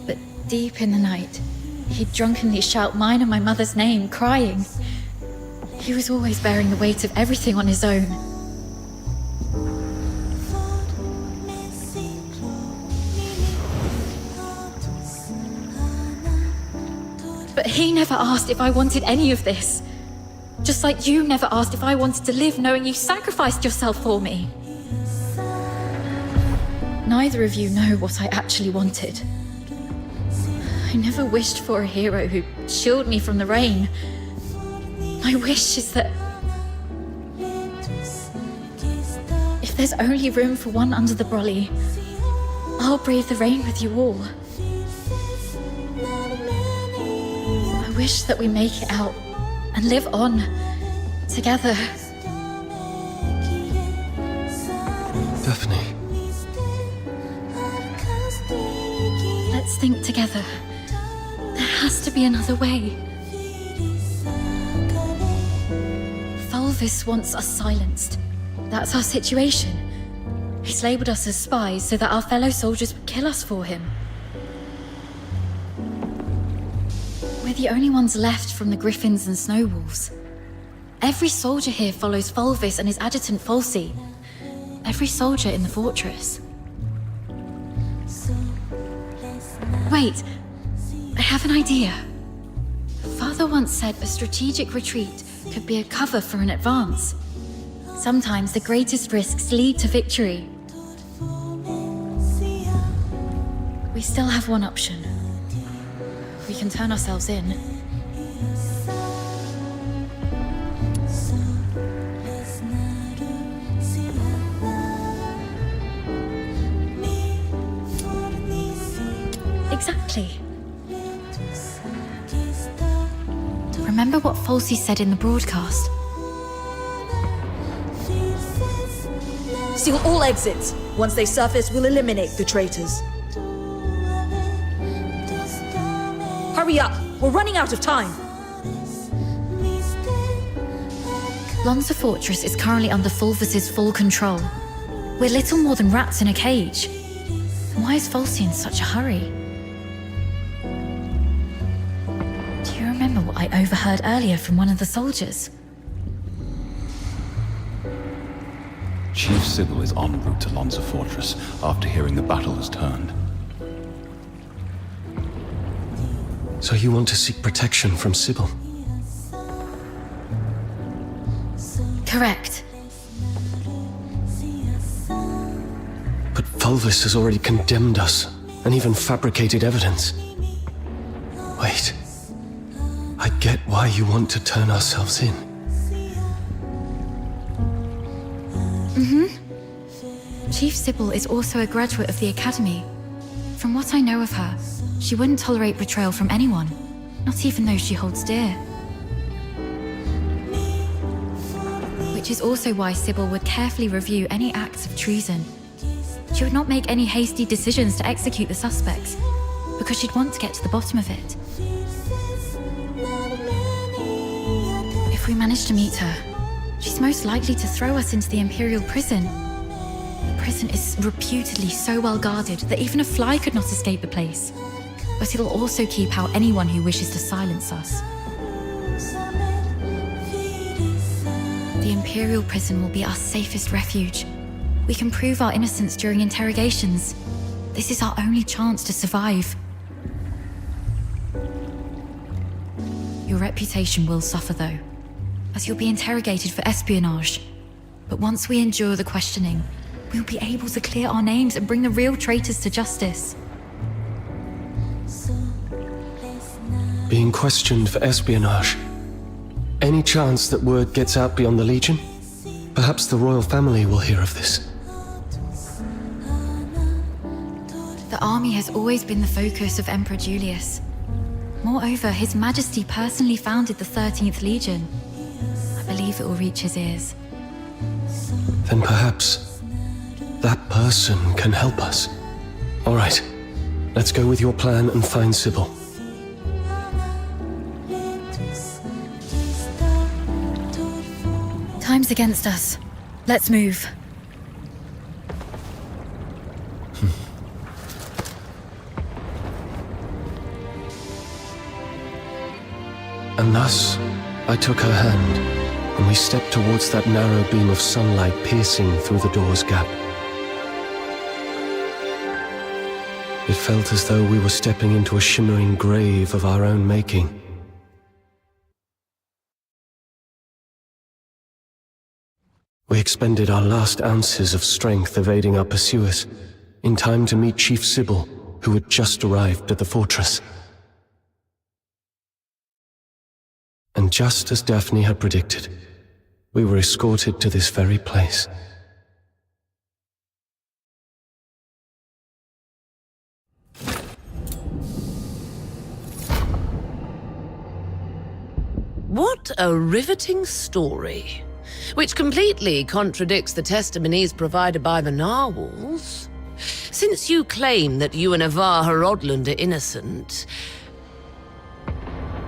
But deep in the night, he'd drunkenly shout mine and my mother's name, crying. He was always bearing the weight of everything on his own. But he never asked if I wanted any of this. Just like you never asked if I wanted to live knowing you sacrificed yourself for me. Neither of you know what I actually wanted. I never wished for a hero who'd shield me from the rain. My wish is that if there's only room for one under the brolly, I'll brave the rain with you all. I wish that we make it out and live on together.
Daphne.
Let's think together. There has to be another way. Fulvis wants us silenced. That's our situation. He's labeled us as spies so that our fellow soldiers would kill us for him. We're the only ones left from the Griffins and Snow Wolves. Every soldier here follows Fulvis and his adjutant Falsey. Every soldier in the fortress. Wait, I have an idea. Father once said a strategic retreat could be a cover for an advance. Sometimes the greatest risks lead to victory. We still have one option. We can turn ourselves in. Exactly. Remember what Falsey said in the broadcast?
Seal all exits. Once they surface, we'll eliminate the traitors. Hurry up! We're running out of time!
Lonza Fortress is currently under Fulvis's full control. We're little more than rats in a cage. Why is Falsey in such a hurry? Do you remember what I overheard earlier from one of the soldiers?
Chief Sybil is en route to Lonza Fortress after hearing the battle has turned.
So you want to seek protection from Sybil?
Correct.
But Fulvis has already condemned us, and even fabricated evidence. Wait. I get why you want to turn ourselves in.
Chief Sybil is also a graduate of the Academy. From what I know of her, she wouldn't tolerate betrayal from anyone, not even those she holds dear. Which is also why Sybil would carefully review any acts of treason. She would not make any hasty decisions to execute the suspects, because she'd want to get to the bottom of it. If we manage to meet her, she's most likely to throw us into the Imperial prison. The prison is reputedly so well guarded that even a fly could not escape the place. But it'll also keep out anyone who wishes to silence us. The Imperial prison will be our safest refuge. We can prove our innocence during interrogations. This is our only chance to survive. Your reputation will suffer though, as you'll be interrogated for espionage. But once we endure the questioning, we'll be able to clear our names and bring the real traitors to justice.
Being questioned for espionage. Any chance that word gets out beyond the Legion? Perhaps the royal family will hear of this.
The army has always been the focus of Emperor Julius. Moreover, His Majesty personally founded the 13th Legion. I believe it will reach his ears.
Then perhaps that person can help us. All right, let's go with your plan and find Sybil.
Time's against us. Let's move.
And thus, I took her hand, and we stepped towards that narrow beam of sunlight piercing through the door's gap. It felt as though we were stepping into a shimmering grave of our own making. We expended our last ounces of strength evading our pursuers, in time to meet Chief Sybil, who had just arrived at the fortress. And just as Daphne had predicted, we were escorted to this very place.
What a riveting story, which completely contradicts the testimonies provided by the narwhals. Since you claim that you and Avar Horodland are innocent,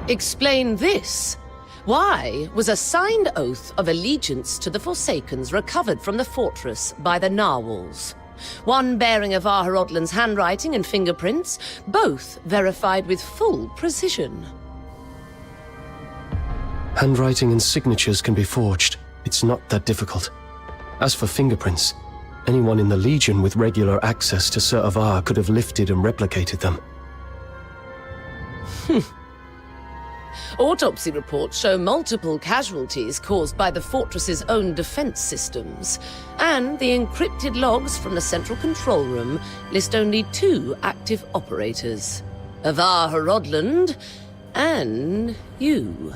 explain this. Why was a signed oath of allegiance to the Forsakens recovered from the fortress by the narwhals? One bearing Avar Horodland's handwriting and fingerprints, both verified with full precision.
Handwriting and signatures can be forged. It's not that difficult. As for fingerprints, anyone in the Legion with regular access to Sir Avar could have lifted and replicated them.
Autopsy reports show multiple casualties caused by the fortress's own defense systems, and the encrypted logs from the central control room list only 2 active operators: Avar Horodland and you.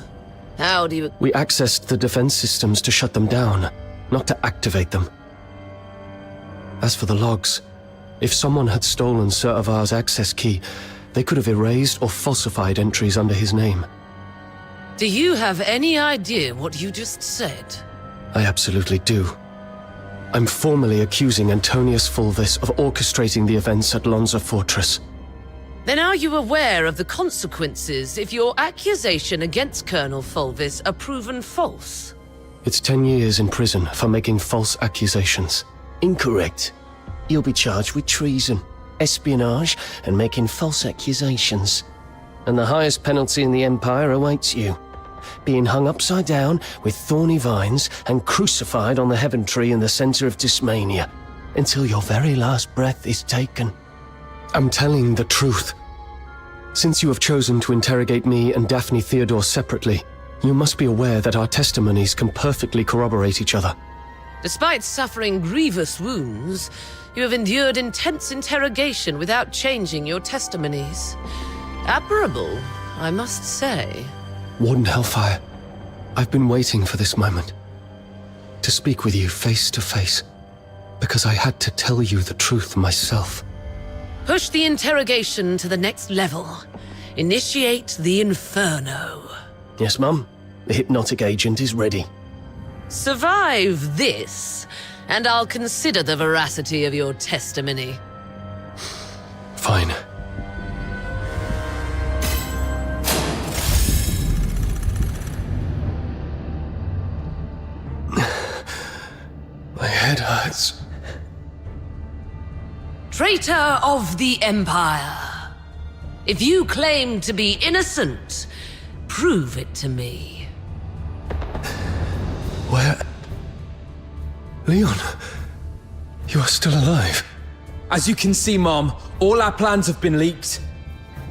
How do you...
We accessed the defense systems to shut them down, not to activate them. As for the logs, if someone had stolen Sir Avar's access key, they could have erased or falsified entries under his name.
Do you have any idea what you just said?
I absolutely do. I'm formally accusing Antonius Fulvis of orchestrating the events at Lonza Fortress.
Then are you aware of the consequences if your accusation against Colonel Fulvis are proven false?
It's 10 years in prison for making false accusations.
Incorrect. You'll be charged with treason, espionage, and making false accusations. And the highest penalty in the Empire awaits you. being hung upside down with thorny vines and crucified on the heaven tree in the center of Dismania, until your very last breath is taken.
I'm telling the truth. Since you have chosen to interrogate me and Daphne Theodore separately, you must be aware that our testimonies can perfectly corroborate each other.
Despite suffering grievous wounds, you have endured intense interrogation without changing your testimonies. Admirable, I must say.
Warden Hellfire, I've been waiting for this moment. To speak with you face to face, because I had to tell you the truth myself.
Push the interrogation to the next level. Initiate the Inferno.
Yes, Mum. The hypnotic agent is ready.
Survive this, and I'll consider the veracity of your testimony.
Fine. My head hurts.
Traitor of the Empire. If you claim to be innocent, prove it to me.
Where? Leon, you are still alive.
As you can see, Mom, all our plans have been leaked.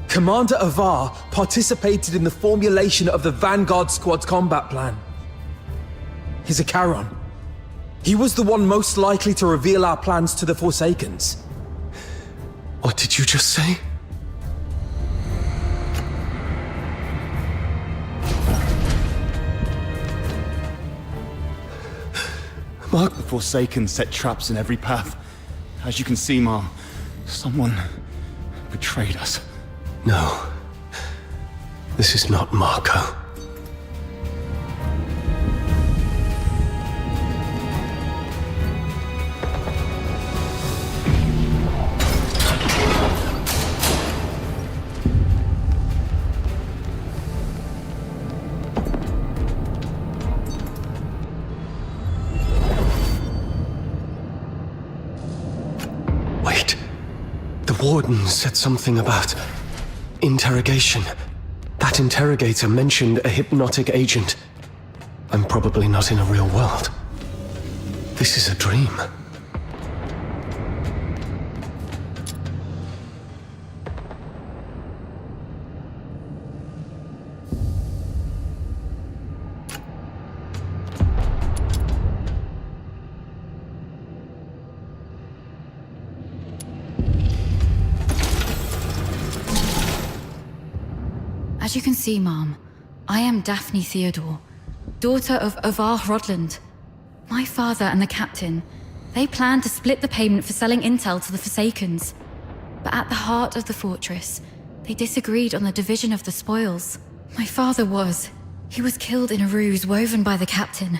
Commander Avar participated in the formulation of the Vanguard Squad's combat plan. He's a Charon. He was the one most likely to reveal our plans to the Forsakens.
What did you just say?
Mark, the Forsaken set traps in every path. As you can see, Mom, someone betrayed us.
No. This is not Marco. Warden said something about interrogation. That interrogator mentioned a hypnotic agent. I'm probably not in a real world. This is a dream.
As you can see, Mom, I am Daphne Theodore, daughter of Avar Hrodland. My father and the captain, they planned to split the payment for selling intel to the Forsakens. But at the heart of the fortress, they disagreed on the division of the spoils. My father he was killed in a ruse woven by the captain.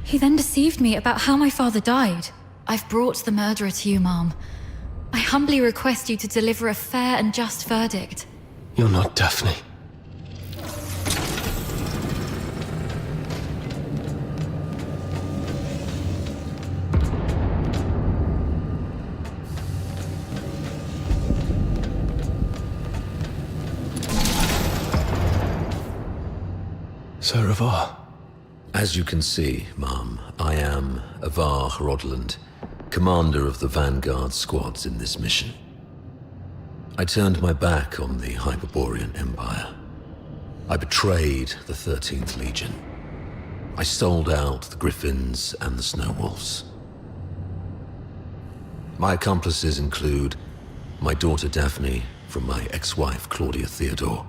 He then deceived me about how my father died. I've brought the murderer to you, Mom. I humbly request you to deliver a fair and just verdict.
You're not Daphne. Sir Avar.
As you can see, Ma'am, I am Avar Hrodland, commander of the Vanguard squads in this mission. I turned my back on the Hyperborean Empire. I betrayed the 13th Legion. I sold out the Griffins and the Snow Wolves. My accomplices include my daughter Daphne from my ex-wife Claudia Theodore,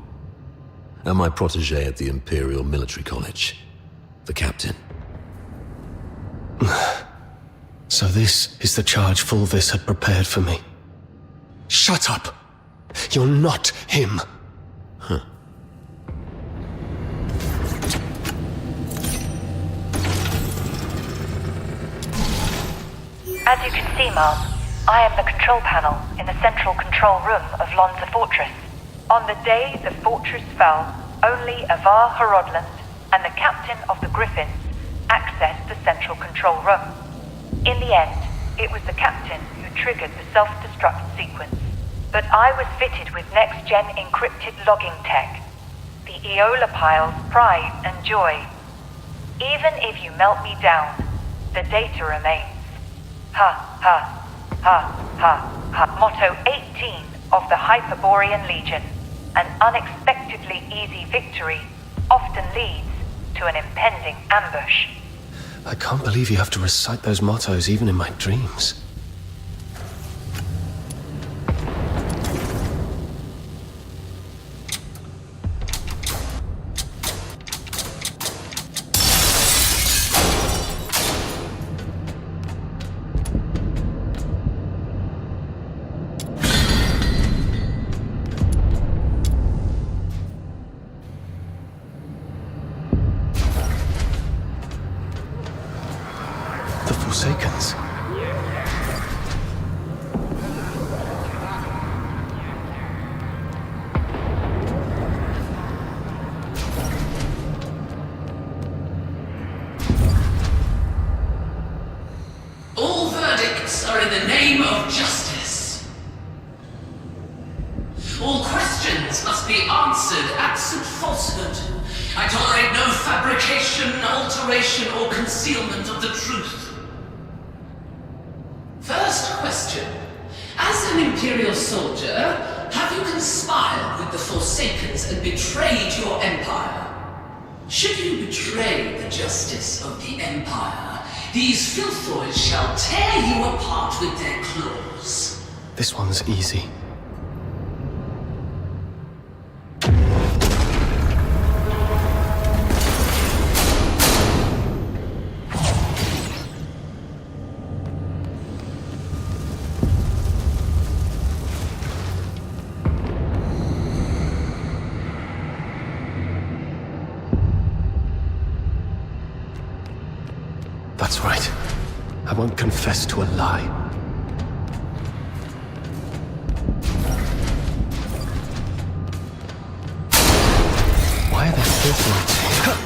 and my protege at the Imperial Military College, the captain.
So this is the charge Fulvis had prepared for me. Shut up! You're not him!
Huh.
As you can see, Ma'am, I am the control panel in the central control room of Lonza Fortress. On the day the fortress fell, only Avar Hrodland and the captain of the Griffins accessed the central control room. In the end, it was the captain who triggered the self-destruct sequence. But I was fitted with next-gen encrypted logging tech. the Aeola Pile's pride and joy. Even if you melt me down, the data remains. Ha, ha, ha, ha, ha. Motto 18 of the Hyperborean Legion. An unexpectedly easy victory often leads to an impending ambush.
I can't believe you have to recite those mottos even in my dreams. The Forsakens.
All verdicts are in the name of justice. All questions must be answered absent falsehood. I tolerate no fabrication, alteration, or concealment of the truth. First question. As an Imperial soldier, have you conspired with the Forsakens and betrayed your Empire? Should you betray the justice of the Empire, these filthoids shall tear you apart with their claws.
This one's easy. That's right. I won't confess to a lie. Why are there filthoids here?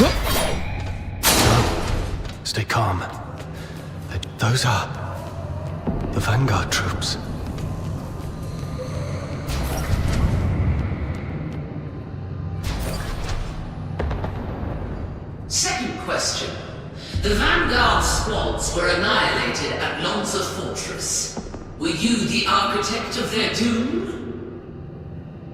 No. Stay calm. Those are the Vanguard troops.
Second question. The Vanguard squads were annihilated at Lonza Fortress. Were you the architect of their doom?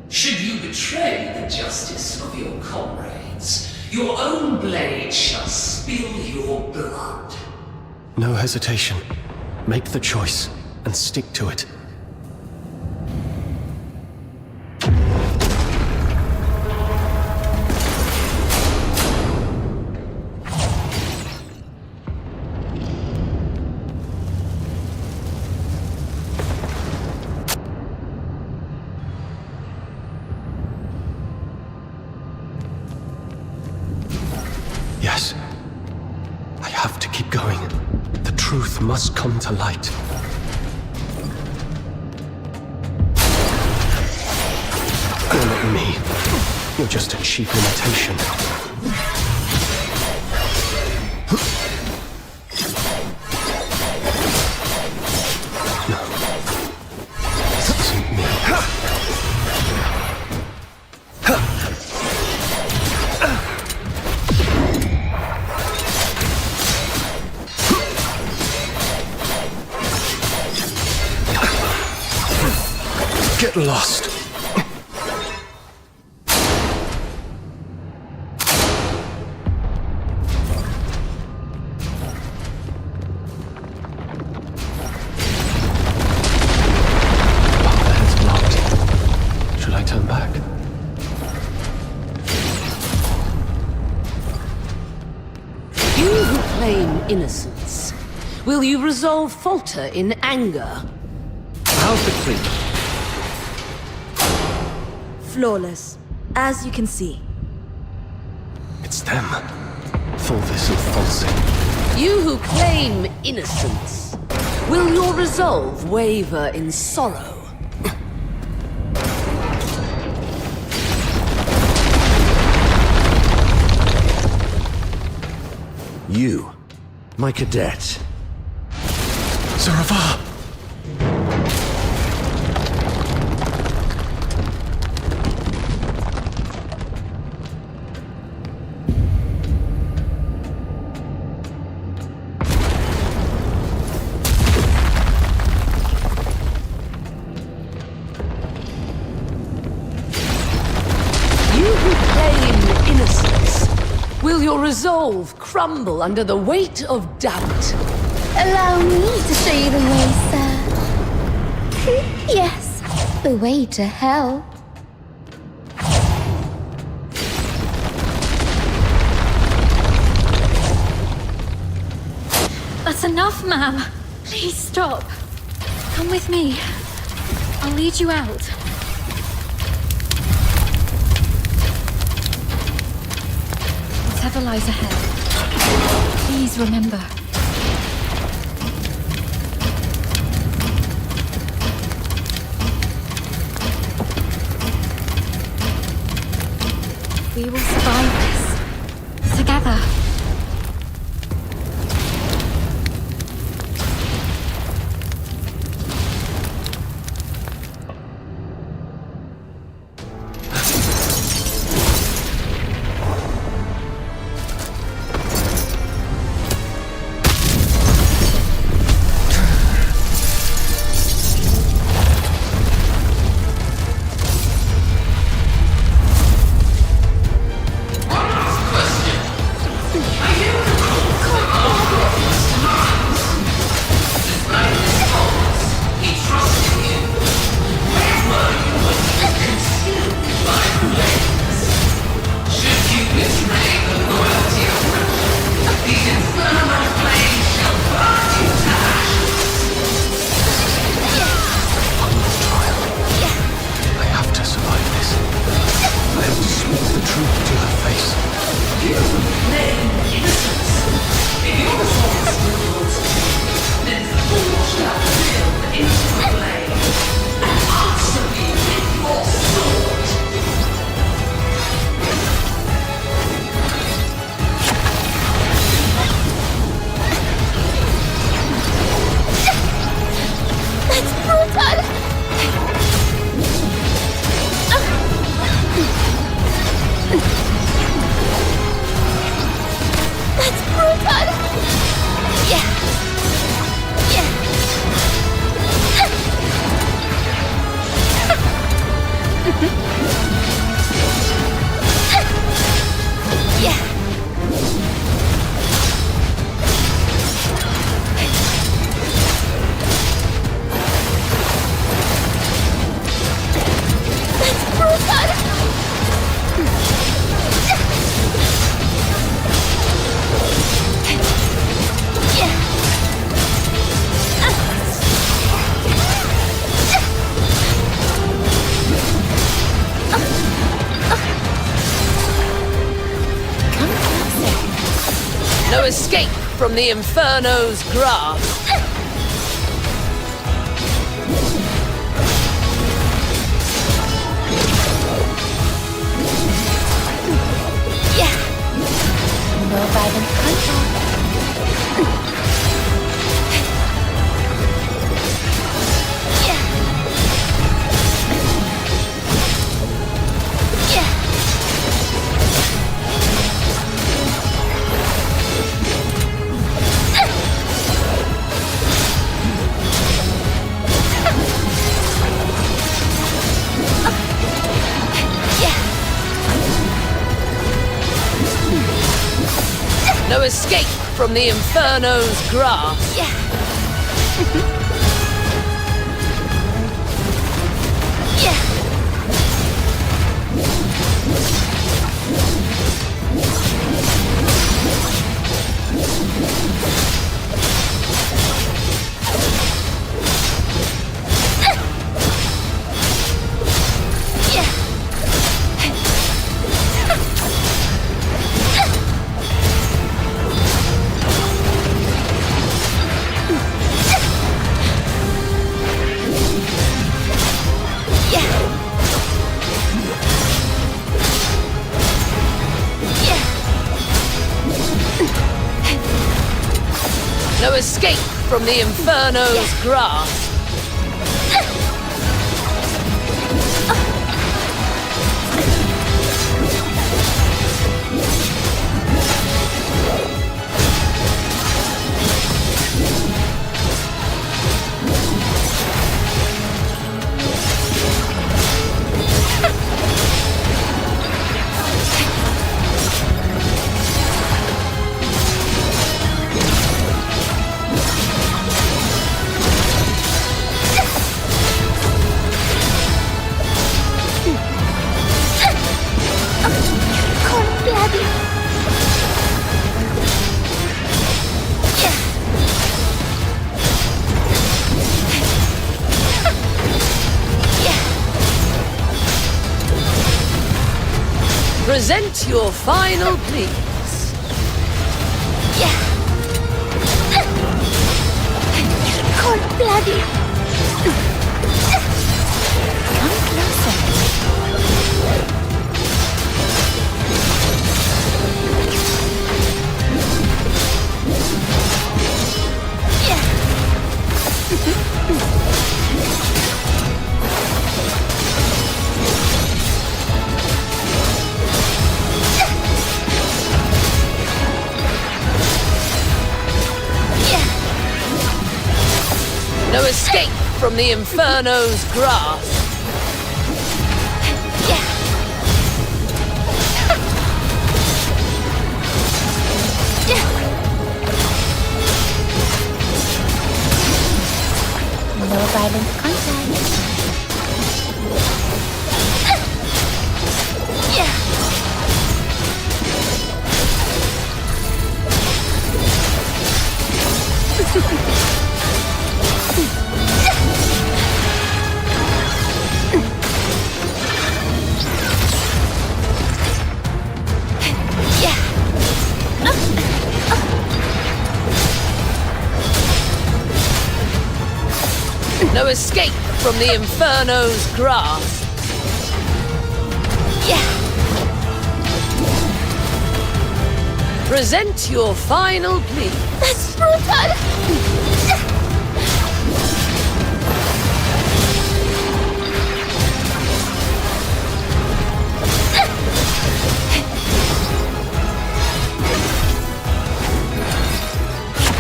Should you betray the justice of your comrades, your own blade shall spill your blood.
No hesitation. Make the choice and stick to it. Yes. I have to keep going. The truth must come to light. You're not me. You're just a cheap imitation. No. This isn't me. Get lost. Pathhead's blocked. Should I turn back?
You who claim innocence, will you resolve falter in anger?
How's the creep?
Flawless, as you can see.
It's them. Fulvis and Falsing.
You who claim innocence, will your resolve waver in sorrow?
You, my cadet.
Zaravar!
resolve crumble under the weight of doubt.
Allow me to show you the way, sir. Yes, the way to hell.
That's enough, ma'am. Please stop. Come with me. I'll lead you out. Whatever lies ahead, please remember. We will survive this. Together.
No escape from the Inferno's grasp.
More violent contact.
No escape from the Inferno's grasp. No escape from the Inferno's grasp. Present your final pleas.
Cold bloody. Come closer.
No escape from the Inferno's grasp.
No violent contact.
No escape from the Inferno's grasp. Present your final plea.
That's brutal.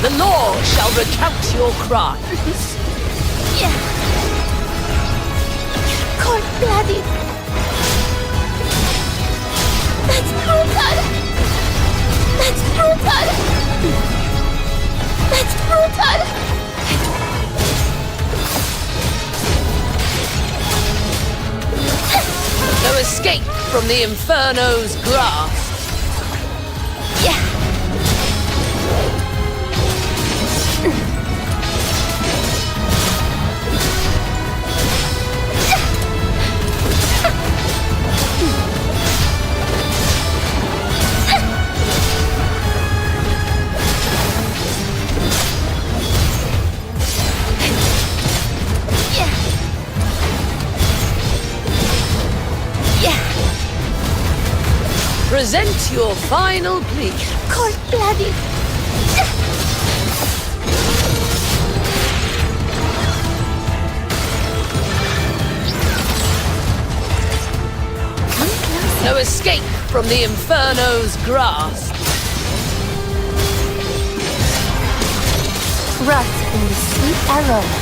The law shall recount your crimes.
Cold bloody. That's brutal. That's brutal. That's brutal.
No escape from the Inferno's grasp. Present your final plea.
Cold bloody.
No escape from the Inferno's grasp.
Rust in the sweet aroma.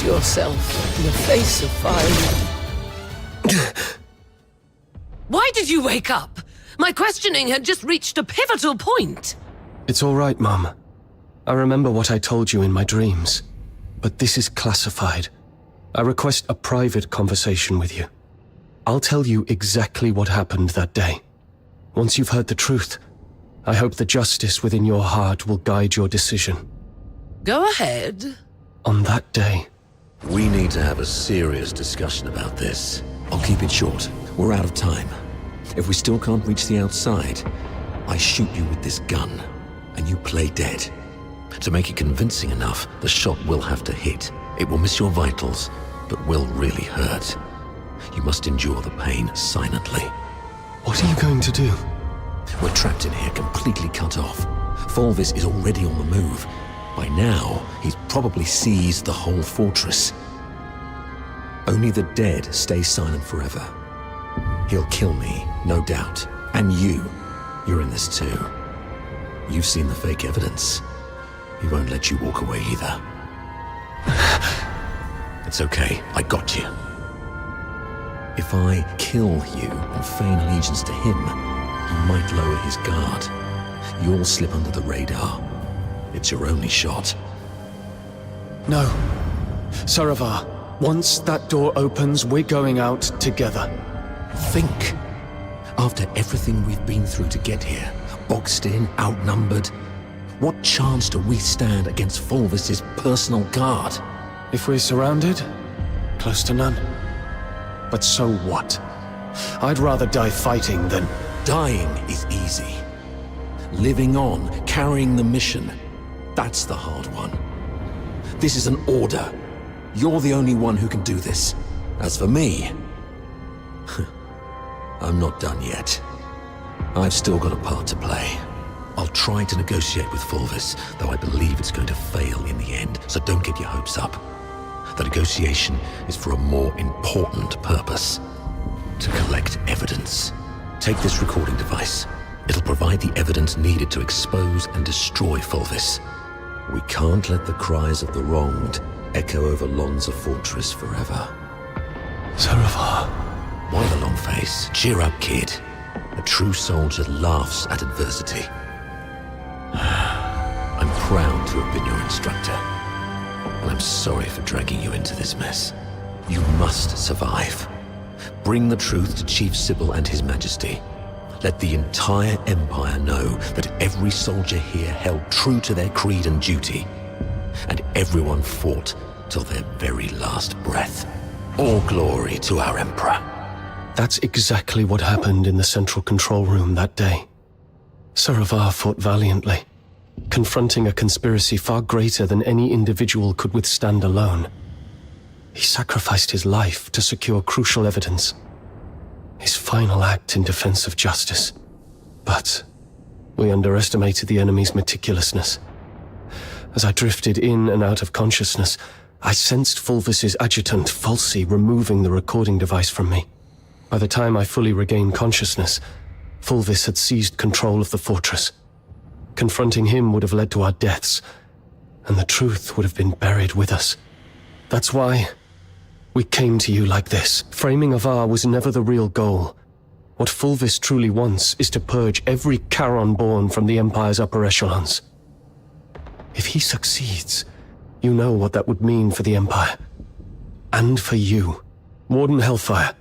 Yourself in the face of fire. Why did you wake up? My questioning had just reached a pivotal point.
It's all right, Mum. I remember what I told you in my dreams. But this is classified. I request a private conversation with you. I'll tell you exactly what happened that day. Once you've heard the truth, I hope the justice within your heart will guide your decision.
Go ahead.
On that day,
we need to have a serious discussion about this. I'll keep it short. We're out of time. If we still can't reach the outside, I shoot you with this gun, and you play dead. To make it convincing enough, the shot will have to hit. It will miss your vitals, but will really hurt. You must endure the pain silently.
What are you going to do?
We're trapped in here, completely cut off. Volvis is already on the move. By now, he's probably seized the whole fortress. Only the dead stay silent forever. He'll kill me, no doubt. And you're in this too. You've seen the fake evidence. He won't let you walk away either. It's okay, I got you. If I kill you and feign allegiance to him, he might lower his guard. You'll slip under the radar. It's your only shot.
No. Saravar, once that door opens, we're going out together.
Think. After everything we've been through to get here, boxed in, outnumbered, what chance do we stand against Fulvis's personal guard?
If we're surrounded, close to none. But so what? I'd rather die fighting than...
Dying is easy. Living on, carrying the mission, that's the hard one. This is an order. You're the only one who can do this. As for me, I'm not done yet. I've still got a part to play. I'll try to negotiate with Fulvis, though I believe it's going to fail in the end, so don't get your hopes up. The negotiation is for a more important purpose. To collect evidence. Take this recording device. It'll provide the evidence needed to expose and destroy Fulvis. We can't let the cries of the wronged echo over Lonza Fortress forever.
Saravar.
Why the long face? Cheer up, kid. A true soldier laughs at adversity. I'm proud to have been your instructor. And I'm sorry for dragging you into this mess. You must survive. Bring the truth to Chief Sybil and His Majesty. Let the entire Empire know that every soldier here held true to their creed and duty. And everyone fought till their very last breath. All glory to our Emperor.
That's exactly what happened in the central control room that day. Saravar fought valiantly, confronting a conspiracy far greater than any individual could withstand alone. He sacrificed his life to secure crucial evidence, his final act in defense of justice. But we underestimated the enemy's meticulousness. As I drifted in and out of consciousness, I sensed Fulvis's adjutant, Fulci, removing the recording device from me. By the time I fully regained consciousness, Fulvis had seized control of the fortress. Confronting him would have led to our deaths, and the truth would have been buried with us. That's why we came to you like this. Framing Avar was never the real goal. What Fulvis truly wants is to purge every Charon born from the Empire's upper echelons. If he succeeds, you know what that would mean for the Empire. And for you. Warden Hellfire,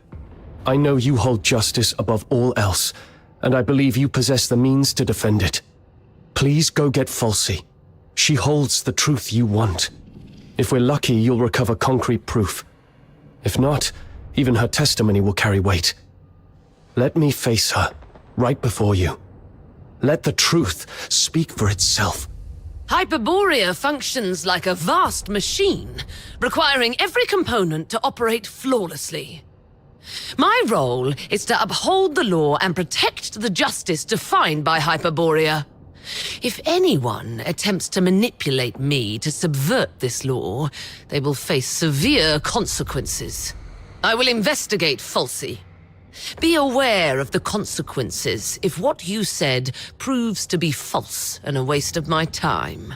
I know you hold justice above all else, and I believe you possess the means to defend it. Please go get Fulci. She holds the truth you want. If we're lucky, you'll recover concrete proof. If not, even her testimony will carry weight. Let me face her, right before you. Let the truth speak for itself.
Hyperborea functions like a vast machine, requiring every component to operate flawlessly. My role is to uphold the law and protect the justice defined by Hyperborea. If anyone attempts to manipulate me to subvert this law, they will face severe consequences. I will investigate Fulci. Be aware of the consequences if what you said proves to be false and a waste of my time.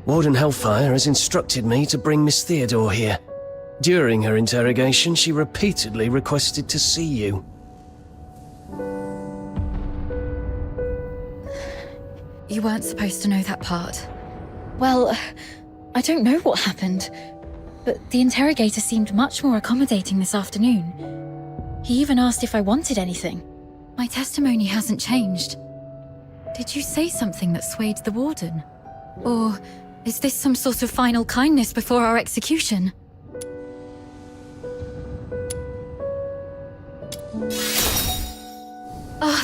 Warden Hellfire has instructed me to bring Miss Theodore here. During her interrogation, she repeatedly requested to see you.
You weren't supposed to know that part. Well, I don't know what happened, but the interrogator seemed much more accommodating this afternoon. He even asked if I wanted anything. My testimony hasn't changed. Did you say something that swayed the warden? Or is this some sort of final kindness before our execution?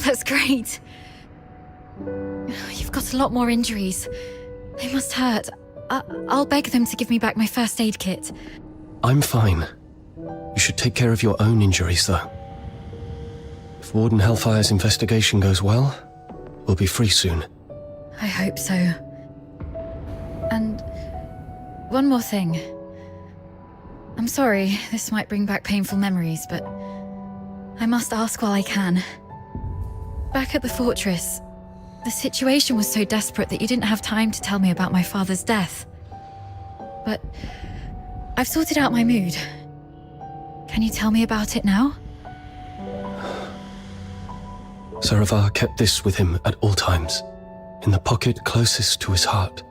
that's great. You've got a lot more injuries. They must hurt. I'll beg them to give me back my first aid kit.
I'm fine. You should take care of your own injuries, though. If Warden Hellfire's investigation goes well, we'll be free soon.
I hope so. And one more thing. I'm sorry, this might bring back painful memories, but I must ask while I can. Back at the fortress, the situation was so desperate that you didn't have time to tell me about my father's death. But I've sorted out my mood. Can you tell me about it now?
Saravar kept this with him at all times, in the pocket closest to his heart.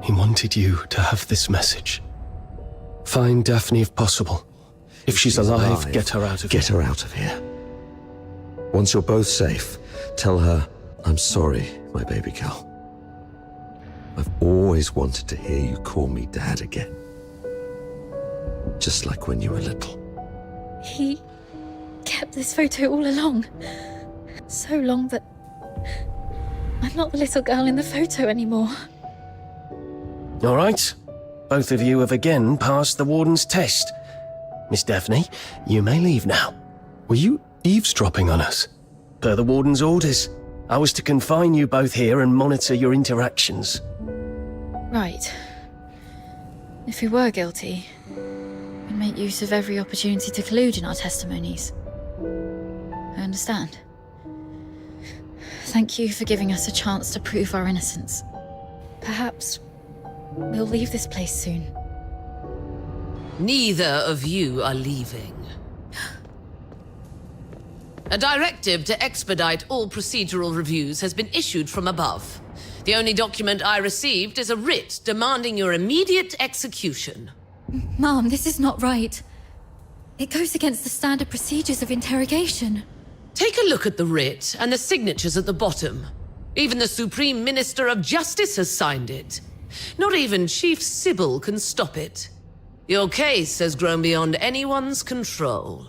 He wanted you to have this message. Find Daphne if possible. If she's alive, get her out of here.
Get her out of here. Once you're both safe, tell her, I'm sorry, my baby girl. I've always wanted to hear you call me Dad again. Just like when you were little.
He kept this photo all along. So long that I'm not the little girl in the photo anymore.
All right. Both of you have again passed the Warden's test. Miss Daphne, you may leave now.
Were you eavesdropping on us?
Per the Warden's orders, I was to confine you both here and monitor your interactions.
Right. If we were guilty, we'd make use of every opportunity to collude in our testimonies. I understand. Thank you for giving us a chance to prove our innocence. Perhaps we'll leave this place soon.
Neither of you are leaving. A directive to expedite all procedural reviews has been issued from above. The only document I received is a writ demanding your immediate execution.
Mom, this is not right. It goes against the standard procedures of interrogation.
Take a look at the writ and the signatures at the bottom. Even the Supreme Minister of Justice has signed it. Not even Chief Sybil can stop it. Your case has grown beyond anyone's control.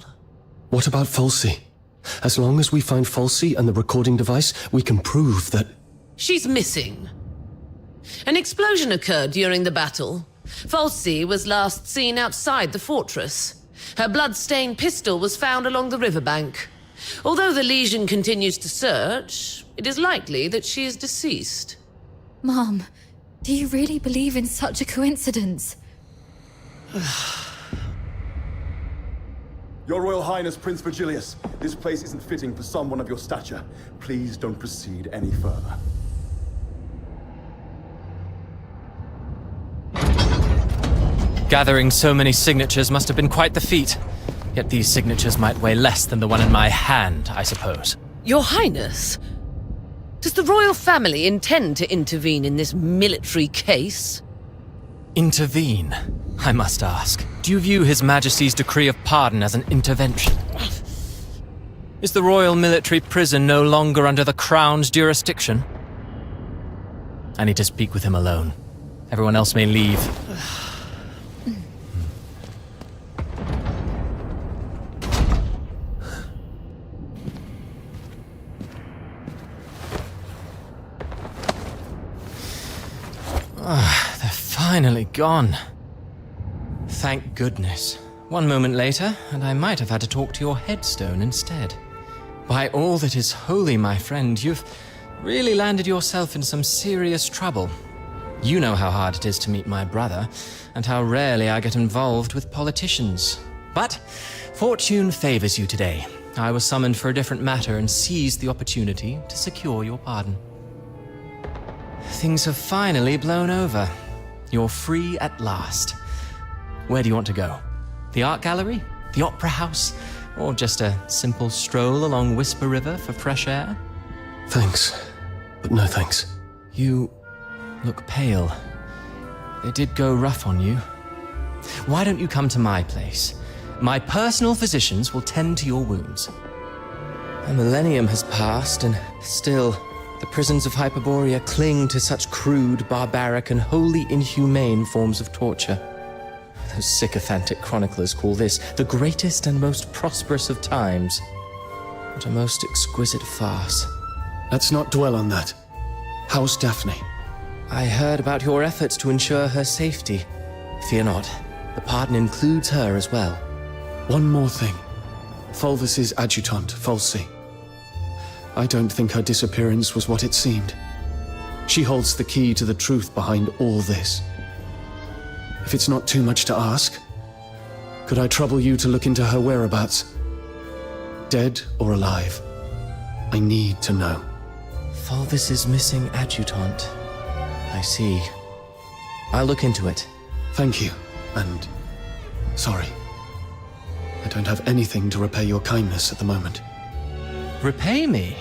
What about Falsey? As long as we find Falsey and the recording device, we can prove that...
She's missing. An explosion occurred during the battle. Falsey was last seen outside the fortress. Her blood-stained pistol was found along the riverbank. Although the Legion continues to search, it is likely that she is deceased.
Mom, do you really believe in such a coincidence?
Your Royal Highness, Prince Virgilius, this place isn't fitting for someone of your stature. Please don't proceed any further.
Gathering so many signatures must have been quite the feat. Yet these signatures might weigh less than the one in my hand, I suppose.
Your Highness, does the royal family intend to intervene in this military case?
Intervene, I must ask. Do you view His Majesty's decree of pardon as an intervention? Is the royal military prison no longer under the Crown's jurisdiction? I need to speak with him alone. Everyone else may leave. They're finally gone. Thank goodness. One moment later, and I might have had to talk to your headstone instead. By all that is holy, my friend, you've really landed yourself in some serious trouble. You know how hard it is to meet my brother, and how rarely I get involved with politicians. But fortune favors you today. I was summoned for a different matter and seized the opportunity to secure your pardon. Things have finally blown over. You're free at last. Where do you want to go? The art gallery? The opera house? Or just a simple stroll along Whisper River for fresh air?
Thanks, but no thanks.
You look pale. They did go rough on you. Why don't you come to my place? My personal physicians will tend to your wounds. A millennium has passed, and still, the prisons of Hyperborea cling to such crude, barbaric, and wholly inhumane forms of torture. Those sycophantic chroniclers call this the greatest and most prosperous of times. What a most exquisite farce.
Let's not dwell on that. How's Daphne?
I heard about your efforts to ensure her safety. Fear not, the pardon includes her as well.
One more thing. Fulvis's adjutant, Fulci. I don't think her disappearance was what it seemed. She holds the key to the truth behind all this. If it's not too much to ask, could I trouble you to look into her whereabouts? Dead or alive? I need to know.
Fulvis's missing adjutant. I see. I'll look into it.
Thank you, and sorry. I don't have anything to repay your kindness at the moment.
Repay me?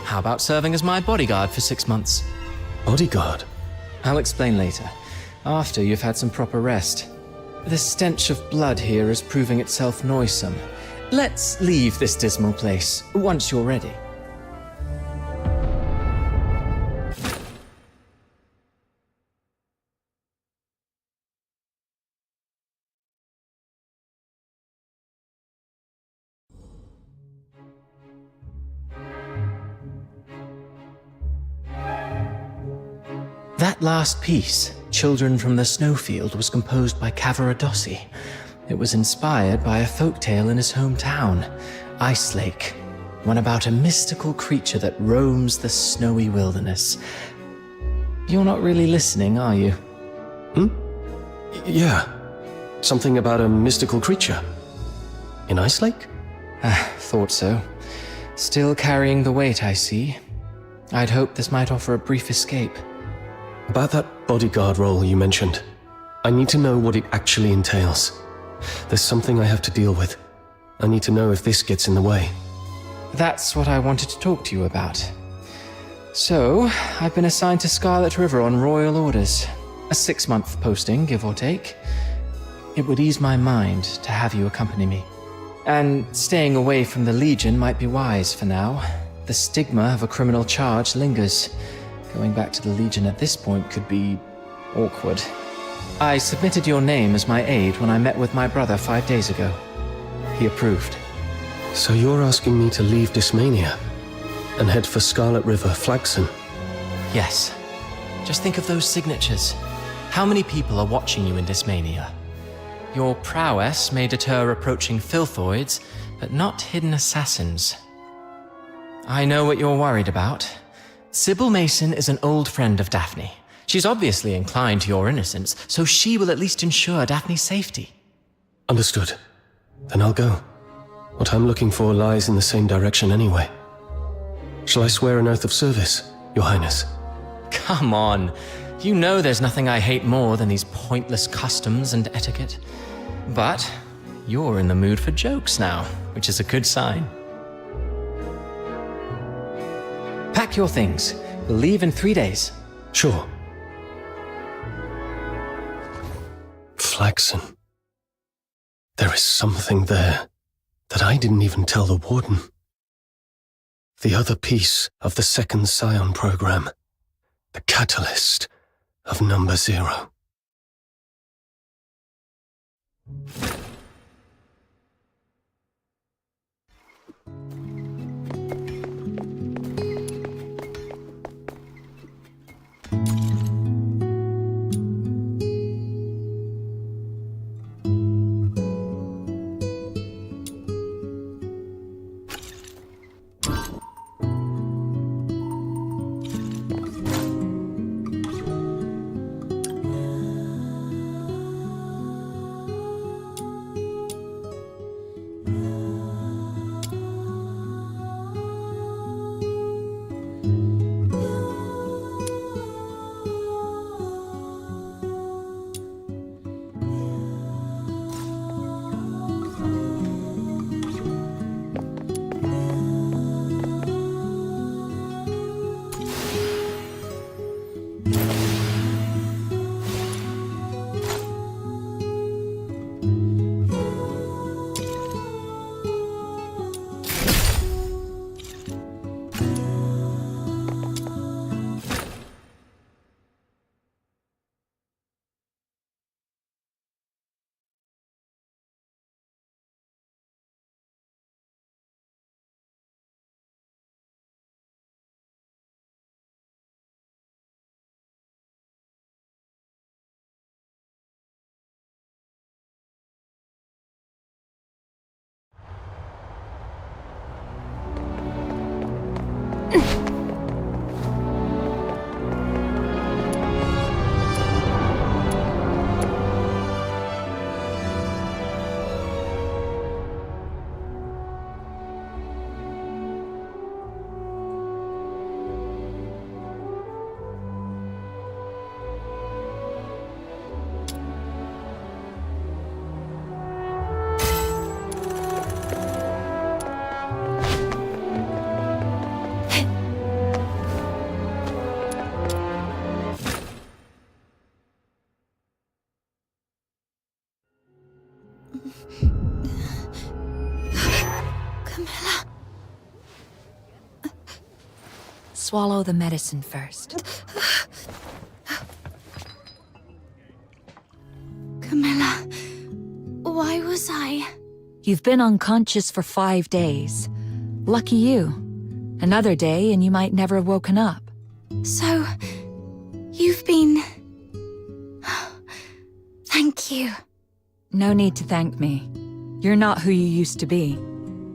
How about serving as my bodyguard for 6 months?
Bodyguard?
I'll explain later, after you've had some proper rest. The stench of blood here is proving itself noisome. Let's leave this dismal place, once you're ready. That last piece, Children from the Snowfield, was composed by Cavaradossi. It was inspired by a folktale in his hometown, Ice Lake, one about a mystical creature that roams the snowy wilderness. You're not really listening, are you?
Yeah. Something about a mystical creature. In Ice Lake?
Thought so. Still carrying the weight, I see. I'd hoped this might offer a brief escape.
About that bodyguard role you mentioned, I need to know what it actually entails. There's something I have to deal with. I need to know if this gets in the way.
That's what I wanted to talk to you about. So, I've been assigned to Scarlet River on royal orders. A 6-month posting, give or take. It would ease my mind to have you accompany me. And staying away from the Legion might be wise for now. The stigma of a criminal charge lingers. Going back to the Legion at this point could be awkward. I submitted your name as my aide when I met with my brother 5 days ago. He approved.
So you're asking me to leave Dysmania and head for Scarlet River, Flaxen?
Yes. Just think of those signatures. How many people are watching you in Dysmania? Your prowess may deter approaching filthoids, but not hidden assassins. I know what you're worried about. Sybil Mason is an old friend of Daphne. She's obviously inclined to your innocence, so she will at least ensure Daphne's safety.
Understood. Then I'll go. What I'm looking for lies in the same direction anyway. Shall I swear an oath of service, Your Highness?
Come on. You know there's nothing I hate more than these pointless customs and etiquette. But you're in the mood for jokes now, which is a good sign. Pack your things. We'll leave in 3 days.
Sure. Flaxen. There is something there that I didn't even tell the Warden. The other piece of the second Scion program. The catalyst of Number Zero.
Camilla.
Swallow the medicine first.
Camilla, why was I?
You've been unconscious for 5 days. Lucky you. Another day and you might never have woken up.
So, you've been... Thank you.
No need to thank me. You're not who you used to be.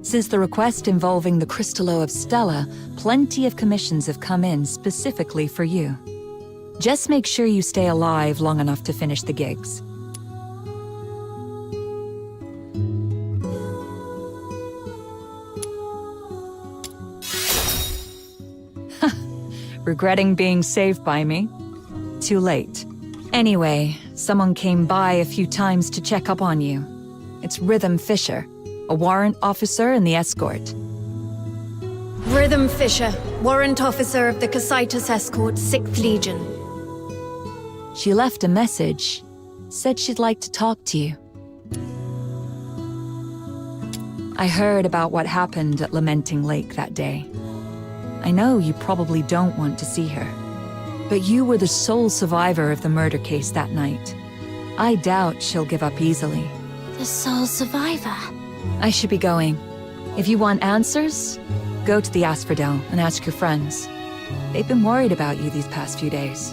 Since the request involving the Crystallo of Stella, plenty of commissions have come in specifically for you. Just make sure you stay alive long enough to finish the gigs. Regretting being saved by me? Too late. Anyway, someone came by a few times to check up on you. It's Rhythm Fisher, a warrant officer in the escort.
Rhythm Fisher, warrant officer of the Cassitus Escort, 6th Legion.
She left a message. Said she'd like to talk to you. I heard about what happened at Lamenting Lake that day. I know you probably don't want to see her, but you were the sole survivor of the murder case that night. I doubt she'll give up easily.
The sole survivor?
I should be going. If you want answers, go to the Asphodel and ask your friends. They've been worried about you these past few days.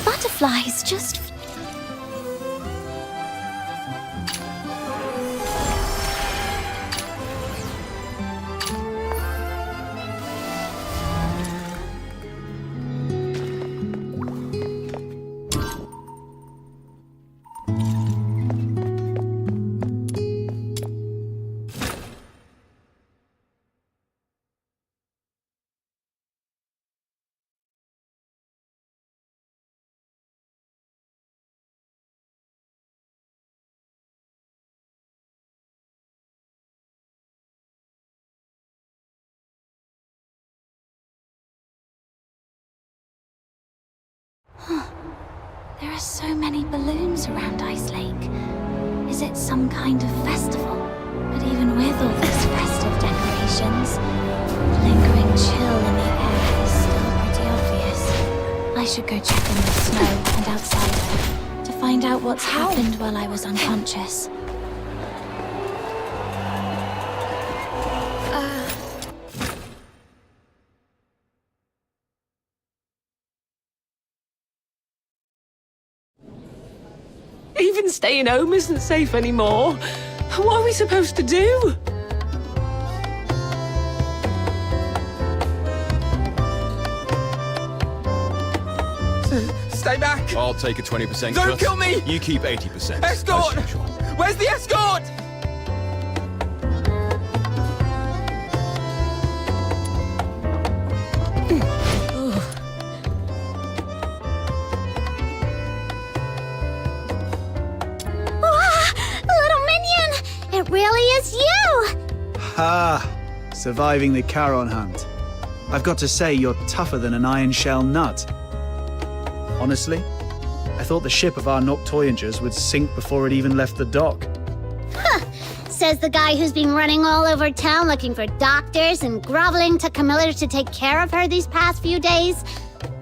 Butterflies just... There are so many balloons around Ice Lake. Is it some kind of festival? But even with all these festive decorations, the lingering chill in the air is still pretty obvious. I should go check in with Snow and Outsider to find out what's happened while I was unconscious.
Even staying home isn't safe anymore. What are we supposed to do?
Stay back!
I'll take a 20%
Don't
cut.
kill me!
You keep 80%.
Escort!
as usual.
Where's the escort?
Little minion! It really is you!
Ha! Surviving the Charon hunt. I've got to say, you're tougher than an iron shell nut. Honestly, I thought the ship of our Noctoyangers would sink before it even left the dock.
Says the guy who's been running all over town looking for doctors and groveling to Camilla to take care of her these past few days.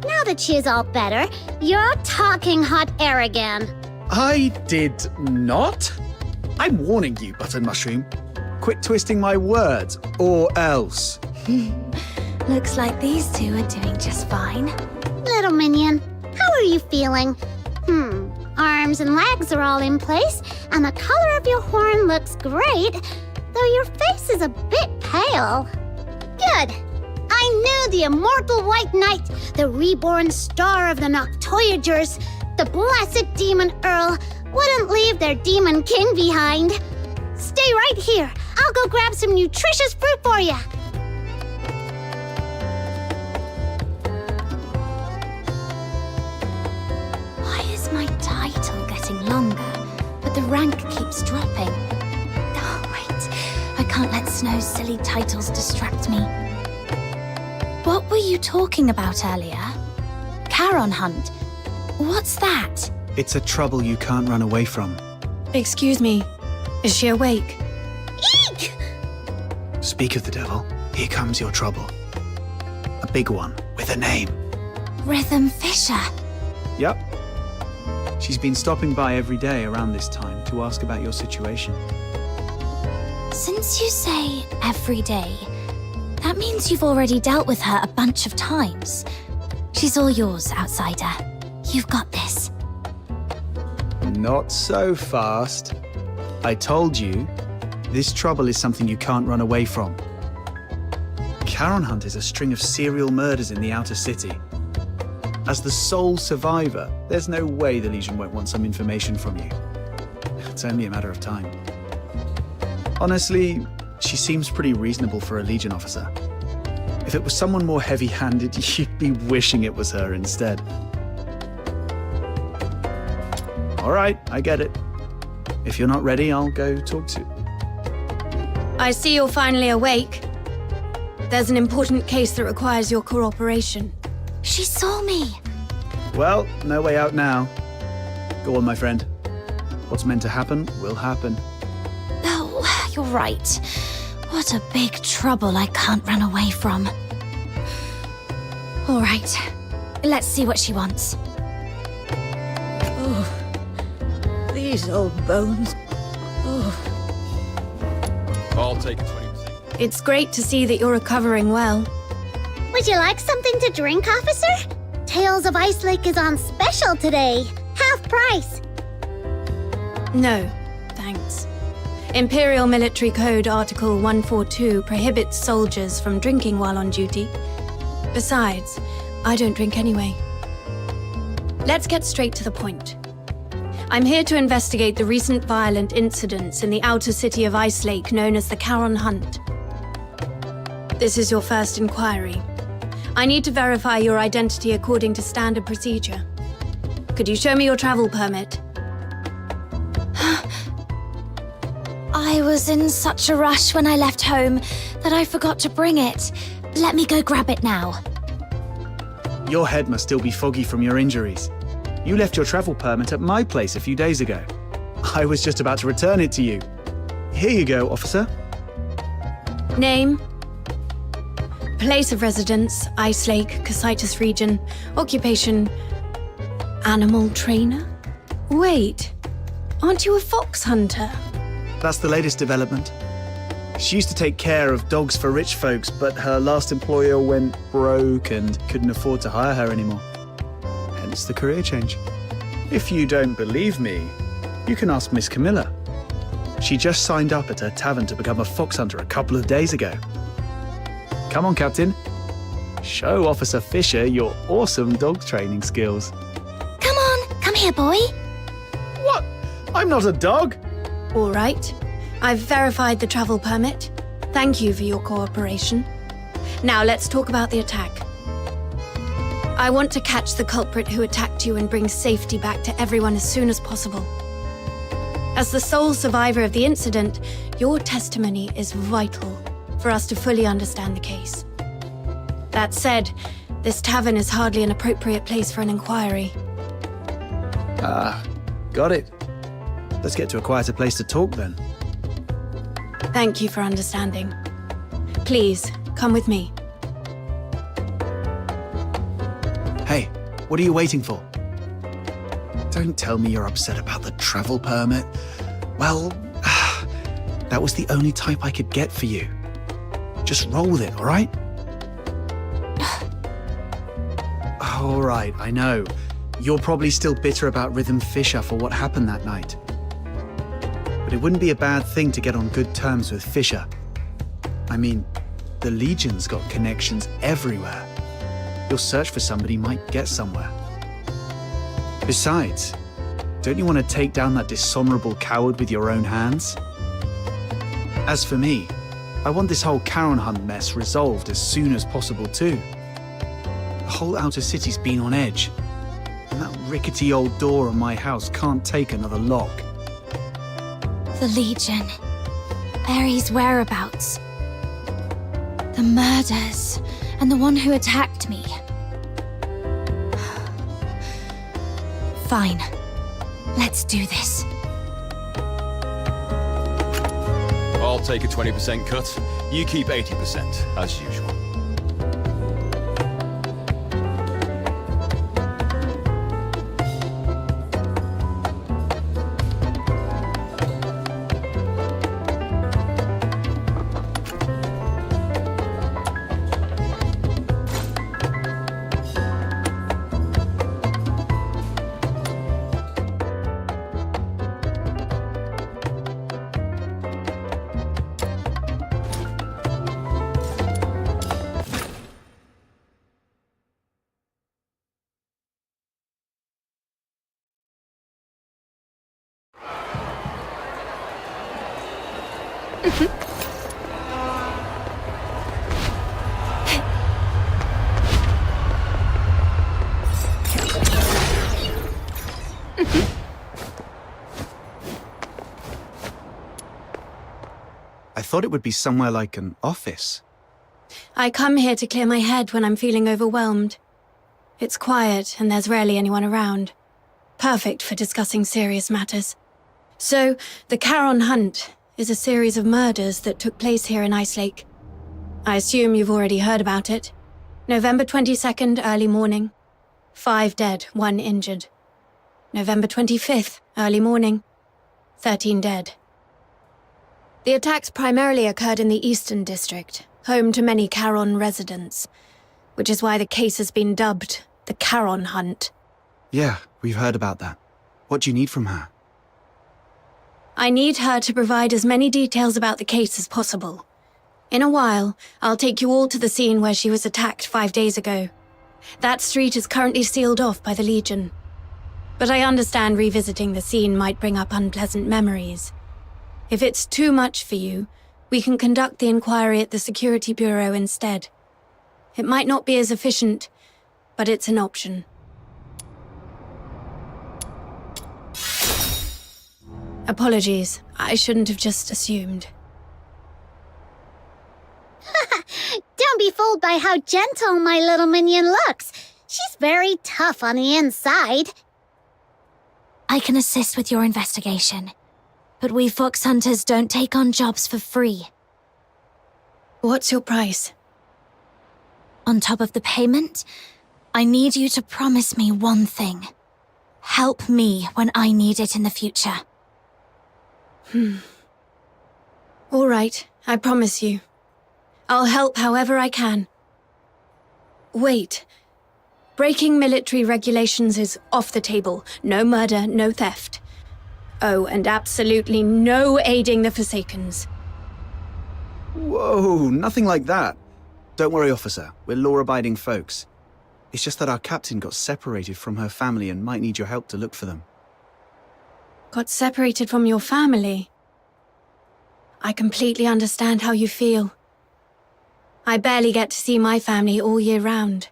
Now that she is all better, you're talking hot air again.
I did not? I'm warning you, Button Mushroom. Quit twisting my words, or else.
Looks like these two are doing just fine.
Little minion, how are you feeling? Arms and legs are all in place, and the color of your horn looks great, though your face is a bit pale. Good. I knew the immortal White Knight, the reborn star of the Noctoyagers, the blessed Demon Earl, wouldn't leave their Demon King behind. Stay right here. I'll go grab some nutritious fruit for you. Why is my title getting longer, but the rank keeps dropping? Oh, wait. I can't let Snow's silly titles distract me. What were you talking about earlier? Charon hunt? What's that?
It's a trouble you can't run away from.
Excuse me. Is she awake?
Eek!
Speak of the devil, here comes your trouble. A big one, with a name.
Rhythm Fisher.
Yep. She's been stopping by every day around this time to ask about your situation.
Since you say every day, that means you've already dealt with her a bunch of times. She's all yours, Outsider. You've got this.
Not so fast. I told you, this trouble is something you can't run away from. Charon Hunt is a string of serial murders in the outer city. As the sole survivor, there's no way the Legion won't want some information from you. It's only a matter of time. Honestly, she seems pretty reasonable for a Legion officer. If it was someone more heavy-handed, you'd be wishing it was her instead. All right, I get it. If you're not ready, I'll go talk to...
I see you're finally awake. There's an important case that requires your cooperation.
She saw me.
Well, no way out now. Go on, my friend. What's meant to happen will happen.
Oh, you're right. What a big trouble I can't run away from. All right, let's see what she wants.
Oh, these old bones. Oh.
I'll take a 20%.
It's great to see that you're recovering well.
Would you like something to drink, officer? Tales of Ice Lake is on special today. Half price.
No, thanks. Imperial Military Code Article 142 prohibits soldiers from drinking while on duty. Besides, I don't drink anyway. Let's get straight to the point. I'm here to investigate the recent violent incidents in the outer city of Ice Lake known as the Charon Hunt. This is your first inquiry. I need to verify your identity according to standard procedure. Could you show me your travel permit?
I was in such a rush when I left home that I forgot to bring it. Let me go grab it now.
Your head must still be foggy from your injuries. You left your travel permit at my place a few days ago. I was just about to return it to you. Here you go, officer.
Name? Place of residence, Ice Lake, Casitas region. Occupation, animal trainer? Wait, aren't you a fox hunter?
That's the latest development. She used to take care of dogs for rich folks, but her last employer went broke and couldn't afford to hire her anymore. Hence the career change. If you don't believe me, you can ask Miss Camilla. She just signed up at her tavern to become a fox hunter a couple of days ago. Come on, Captain. Show Officer Fisher your awesome dog training skills.
Come on, come here, boy.
What? I'm not a dog.
All right. I've verified the travel permit. Thank you for your cooperation. Now let's talk about the attack. I want to catch the culprit who attacked you and bring safety back to everyone as soon as possible. As the sole survivor of the incident, your testimony is vital for us to fully understand the case. That said, this tavern is hardly an appropriate place for an inquiry.
Got it. Let's get to a quieter place to talk then.
Thank you for understanding. Please, come with me.
Hey, what are you waiting for? Don't tell me you're upset about the travel permit. Well, that was the only type I could get for you. Just roll with it, all right? All right, I know. You're probably still bitter about Rhythm Fisher for what happened that night. But it wouldn't be a bad thing to get on good terms with Fisher. I mean, the Legion's got connections everywhere. Your search for somebody might get somewhere. Besides, don't you want to take down that dishonorable coward with your own hands? As for me, I want this whole Charon Hunt mess resolved as soon as possible too. The whole outer city's been on edge, and that rickety old door on my house can't take another lock.
The Legion. Barry's whereabouts. The murders, and the one who attacked me. Fine. Let's do this.
I'll take a 20% cut. You keep 80%, as usual.
I thought it would be somewhere like an office.
I come here to clear my head when I'm feeling overwhelmed. It's quiet and there's rarely anyone around. Perfect for discussing serious matters. So, the Charon Hunt is a series of murders that took place here in Ice Lake. I assume you've already heard about it. November 22nd, early morning. 5 dead, 1 injured. November 25th, early morning. 13 dead. The attacks primarily occurred in the Eastern District, home to many Charon residents, which is why the case has been dubbed the Charon Hunt.
Yeah, we've heard about that. What do you need from her?
I need her to provide as many details about the case as possible. In a while, I'll take you all to the scene where she was attacked 5 days ago. That street is currently sealed off by the Legion. But I understand revisiting the scene might bring up unpleasant memories. If it's too much for you, we can conduct the inquiry at the Security Bureau instead. It might not be as efficient, but it's an option. Apologies, I shouldn't have just assumed.
Don't be fooled by how gentle my little minion looks. She's very tough on the inside.
I can assist with your investigation. But we fox hunters don't take on jobs for free.
What's your price?
On top of the payment, I need you to promise me one thing. Help me when I need it in the future.
All right, I promise you. I'll help however I can. Wait. Breaking military regulations is off the table. No murder, no theft. Oh, and absolutely no aiding the Forsakens.
Whoa, nothing like that. Don't worry, officer. We're law-abiding folks. It's just that our captain got separated from her family and might need your help to look for them.
Got separated from your family? I completely understand how you feel. I barely get to see my family all year round.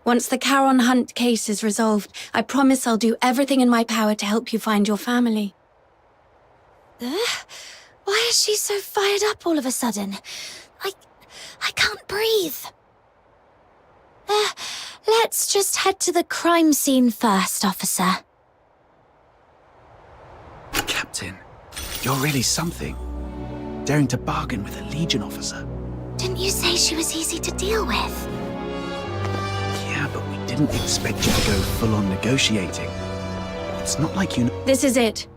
Once the Charon Hunt case is resolved, I promise I'll do everything in my power to help you find your family.
Why is she so fired up all of a sudden? I can't breathe. Let's just head to the crime scene first, officer.
Captain, you're really something. Daring to bargain with a Legion officer.
Didn't you say she was easy to deal with?
Yeah, but we didn't expect you to go full-on negotiating. It's not like you know—
This is it.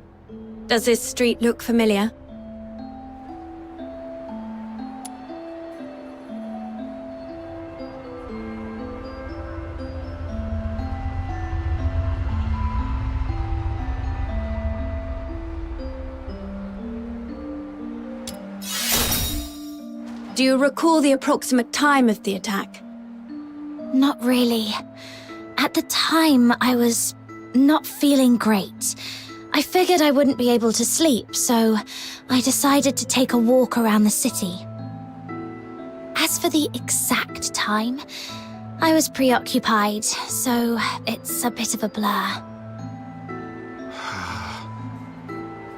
Does this street look familiar? Do you recall the approximate time of the attack?
Not really. At the time, I was not feeling great. I figured I wouldn't be able to sleep, so I decided to take a walk around the city. As for the exact time, I was preoccupied, so it's a bit of a blur.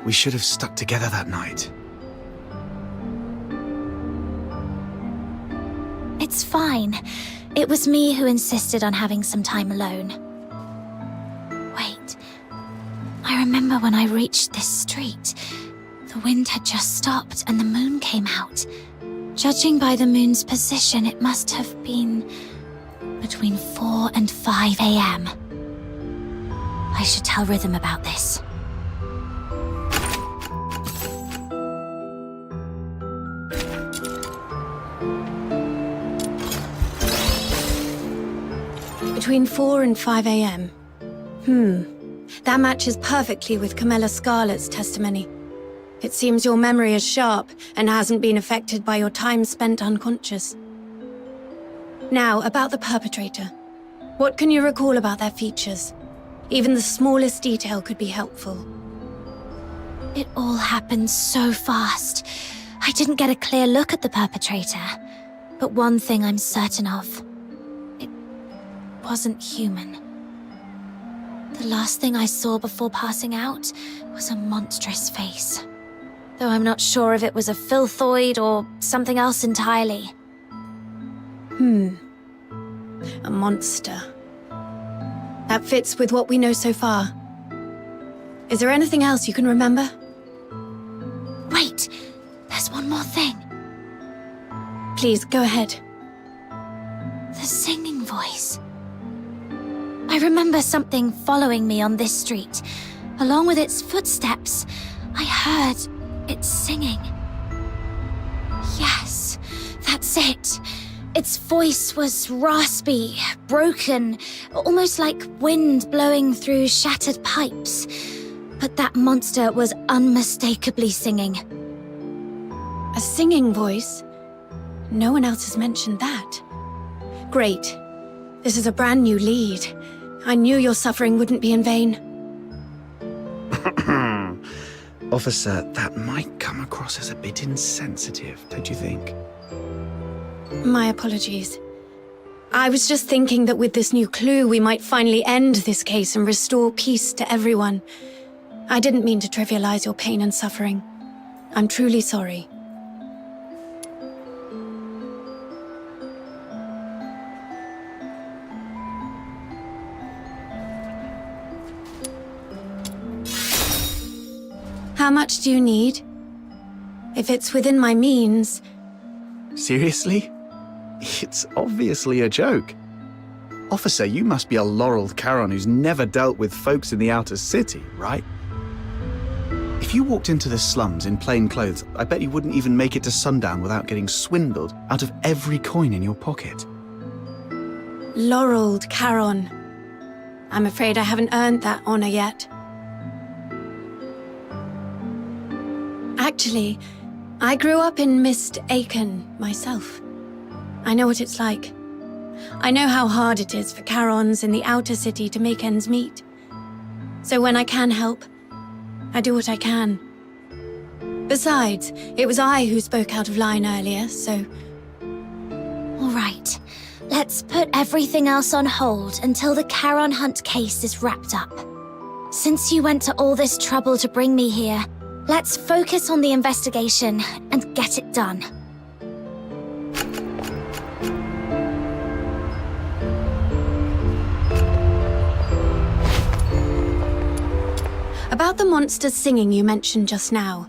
We should have stuck together that night.
It's fine. It was me who insisted on having some time alone. Wait. I remember when I reached this street. The wind had just stopped and the moon came out. Judging by the moon's position, it must have been between 4 and 5 a.m. I should tell Rhythm about this.
Between 4 and 5 a.m. That matches perfectly with Camilla Scarlet's testimony. It seems your memory is sharp and hasn't been affected by your time spent unconscious. Now, about the perpetrator. What can you recall about their features? Even the smallest detail could be helpful.
It all happened so fast. I didn't get a clear look at the perpetrator. But one thing I'm certain of. It wasn't human. The last thing I saw before passing out was a monstrous face. Though I'm not sure if it was a filthoid or something else entirely.
A monster. That fits with what we know so far. Is there anything else you can remember?
Wait, there's one more thing.
Please, go ahead.
The singing voice. I remember something following me on this street. Along with its footsteps, I heard it singing. Yes, that's it. Its voice was raspy, broken, almost like wind blowing through shattered pipes. But that monster was unmistakably singing.
A singing voice? No one else has mentioned that. Great. This is a brand new lead. I knew your suffering wouldn't be in vain.
Officer, that might come across as a bit insensitive, don't you think?
My apologies. I was just thinking that with this new clue, we might finally end this case and restore peace to everyone. I didn't mean to trivialize your pain and suffering. I'm truly sorry. How much do you need? If it's within my means...
Seriously? It's obviously a joke. Officer, you must be a laureled Charon who's never dealt with folks in the outer city, right? If you walked into the slums in plain clothes, I bet you wouldn't even make it to sundown without getting swindled out of every coin in your pocket.
Laureled Charon. I'm afraid I haven't earned that honor yet. Actually, I grew up in Mist Aiken myself. I know what it's like. I know how hard it is for Charons in the outer city to make ends meet. So when I can help, I do what I can. Besides, it was I who spoke out of line earlier, so...
All right. Let's put everything else on hold until the Charon Hunt case is wrapped up. Since you went to all this trouble to bring me here, let's focus on the investigation and get it done.
About the monsters singing you mentioned just now,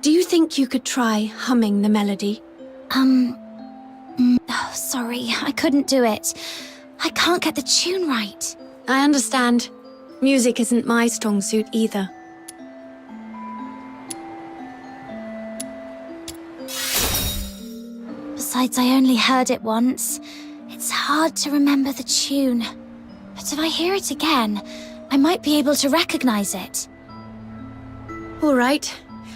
do you think you could try humming the melody?
Oh, sorry, I couldn't do it. I can't get the tune right.
I understand. Music isn't my strong suit either.
Besides, I only heard it once. It's hard to remember the tune. But if I hear it again, I might be able to recognize it.
All right.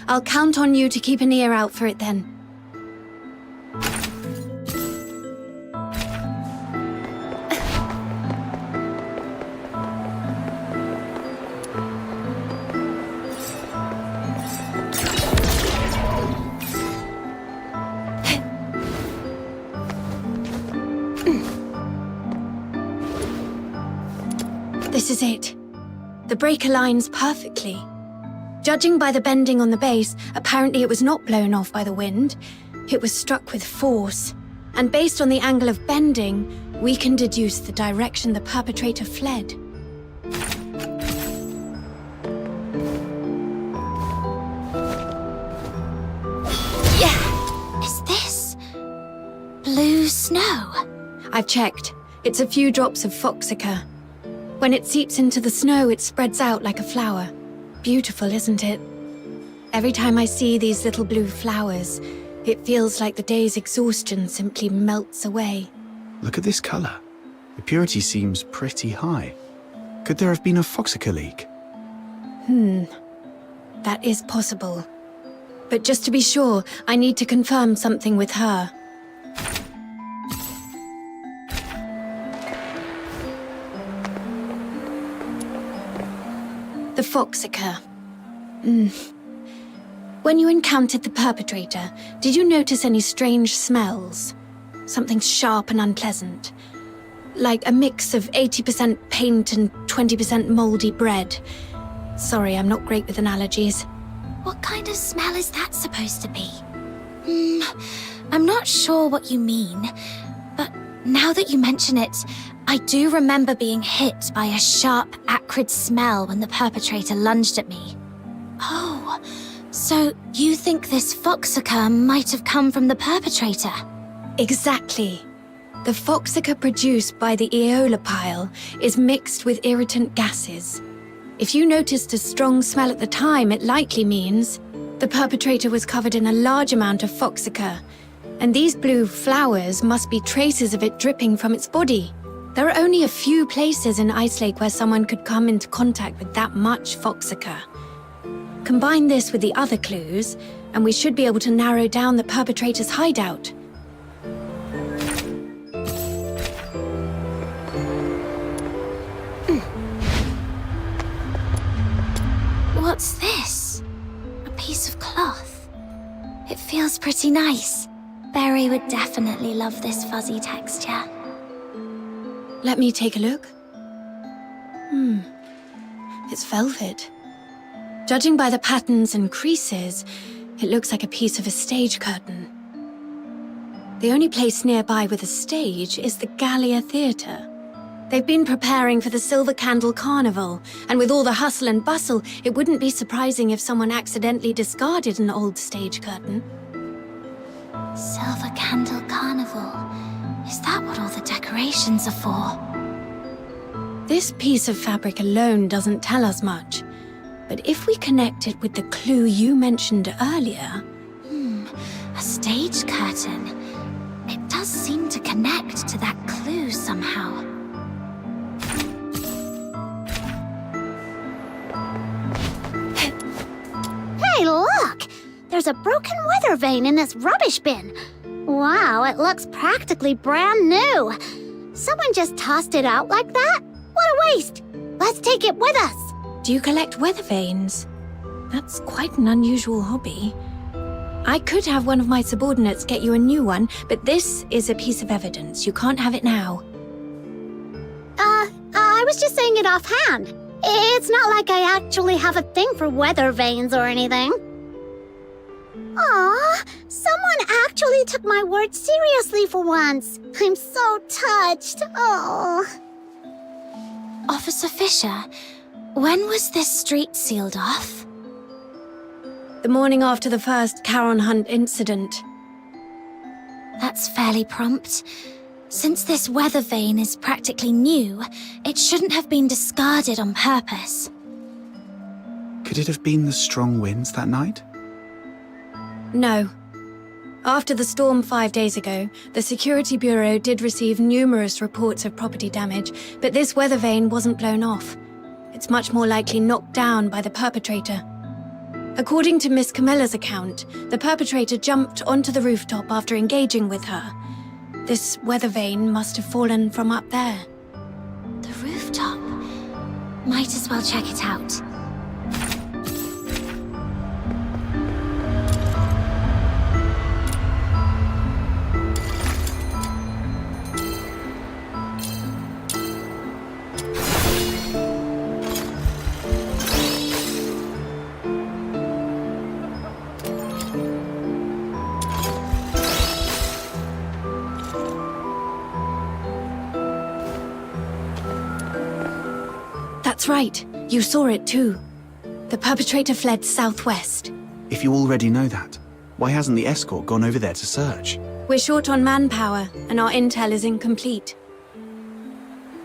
I'll count on you to keep an ear out for it then. This is it. The break aligns perfectly. Judging by the bending on the base, apparently it was not blown off by the wind. It was struck with force. And based on the angle of bending, we can deduce the direction the perpetrator fled.
Yeah! Is this... blue snow?
I've checked. It's a few drops of foxica. When it seeps into the snow, it spreads out like a flower. Beautiful, isn't it? Every time I see these little blue flowers, it feels like the day's exhaustion simply melts away.
Look at this color. The purity seems pretty high. Could there have been a foxica leak?
That is possible. But just to be sure, I need to confirm something with her. The foxica. When you encountered the perpetrator, did you notice any strange smells? Something sharp and unpleasant? Like a mix of 80% paint and 20% moldy bread. Sorry, I'm not great with analogies.
What kind of smell is that supposed to be? I'm not sure what you mean, but now that you mention it, I do remember being hit by a sharp, acrid smell when the perpetrator lunged at me. Oh, so you think this foxica might have come from the perpetrator?
Exactly. The foxica produced by the Aeola pile is mixed with irritant gases. If you noticed a strong smell at the time, it likely means the perpetrator was covered in a large amount of foxica, and these blue flowers must be traces of it dripping from its body. There are only a few places in Ice Lake where someone could come into contact with that much foxica. Combine this with the other clues, and we should be able to narrow down the perpetrator's hideout.
What's this? A piece of cloth. It feels pretty nice. Barry would definitely love this fuzzy texture.
Let me take a look. It's velvet. Judging by the patterns and creases, it looks like a piece of a stage curtain. The only place nearby with a stage is the Gallia Theatre. They've been preparing for the Silver Candle Carnival, and with all the hustle and bustle, it wouldn't be surprising if someone accidentally discarded an old stage curtain.
Silver Candle Carnival. Is that what all the decorations are for?
This piece of fabric alone doesn't tell us much, but if we connect it with the clue you mentioned earlier...
A stage curtain. It does seem to connect to that clue somehow. Hey, look! There's a broken weather vane in this rubbish bin. Wow, it looks practically brand new. Someone just tossed it out like that? What a waste! Let's take it with us.
Do you collect weather vanes? That's quite an unusual hobby. I could have one of my subordinates get you a new one, but this is a piece of evidence. You can't have it now.
I was just saying it offhand. It's not like I actually have a thing for weather vanes or anything. Aw, someone actually took my word seriously for once. I'm so touched. Oh. Officer Fisher, when was this street sealed off?
The morning after the first Charon Hunt incident.
That's fairly prompt. Since this weather vane is practically new, it shouldn't have been discarded on purpose.
Could it have been the strong winds that night?
No. After the storm 5 days ago, the Security Bureau did receive numerous reports of property damage, but this weather vane wasn't blown off. It's much more likely knocked down by the perpetrator. According to Miss Camilla's account, the perpetrator jumped onto the rooftop after engaging with her. This weather vane must have fallen from up there.
The rooftop? Might as well check it out.
That's right. You saw it too. The perpetrator fled southwest.
If you already know that, why hasn't the escort gone over there to search?
We're short on manpower, and our intel is incomplete.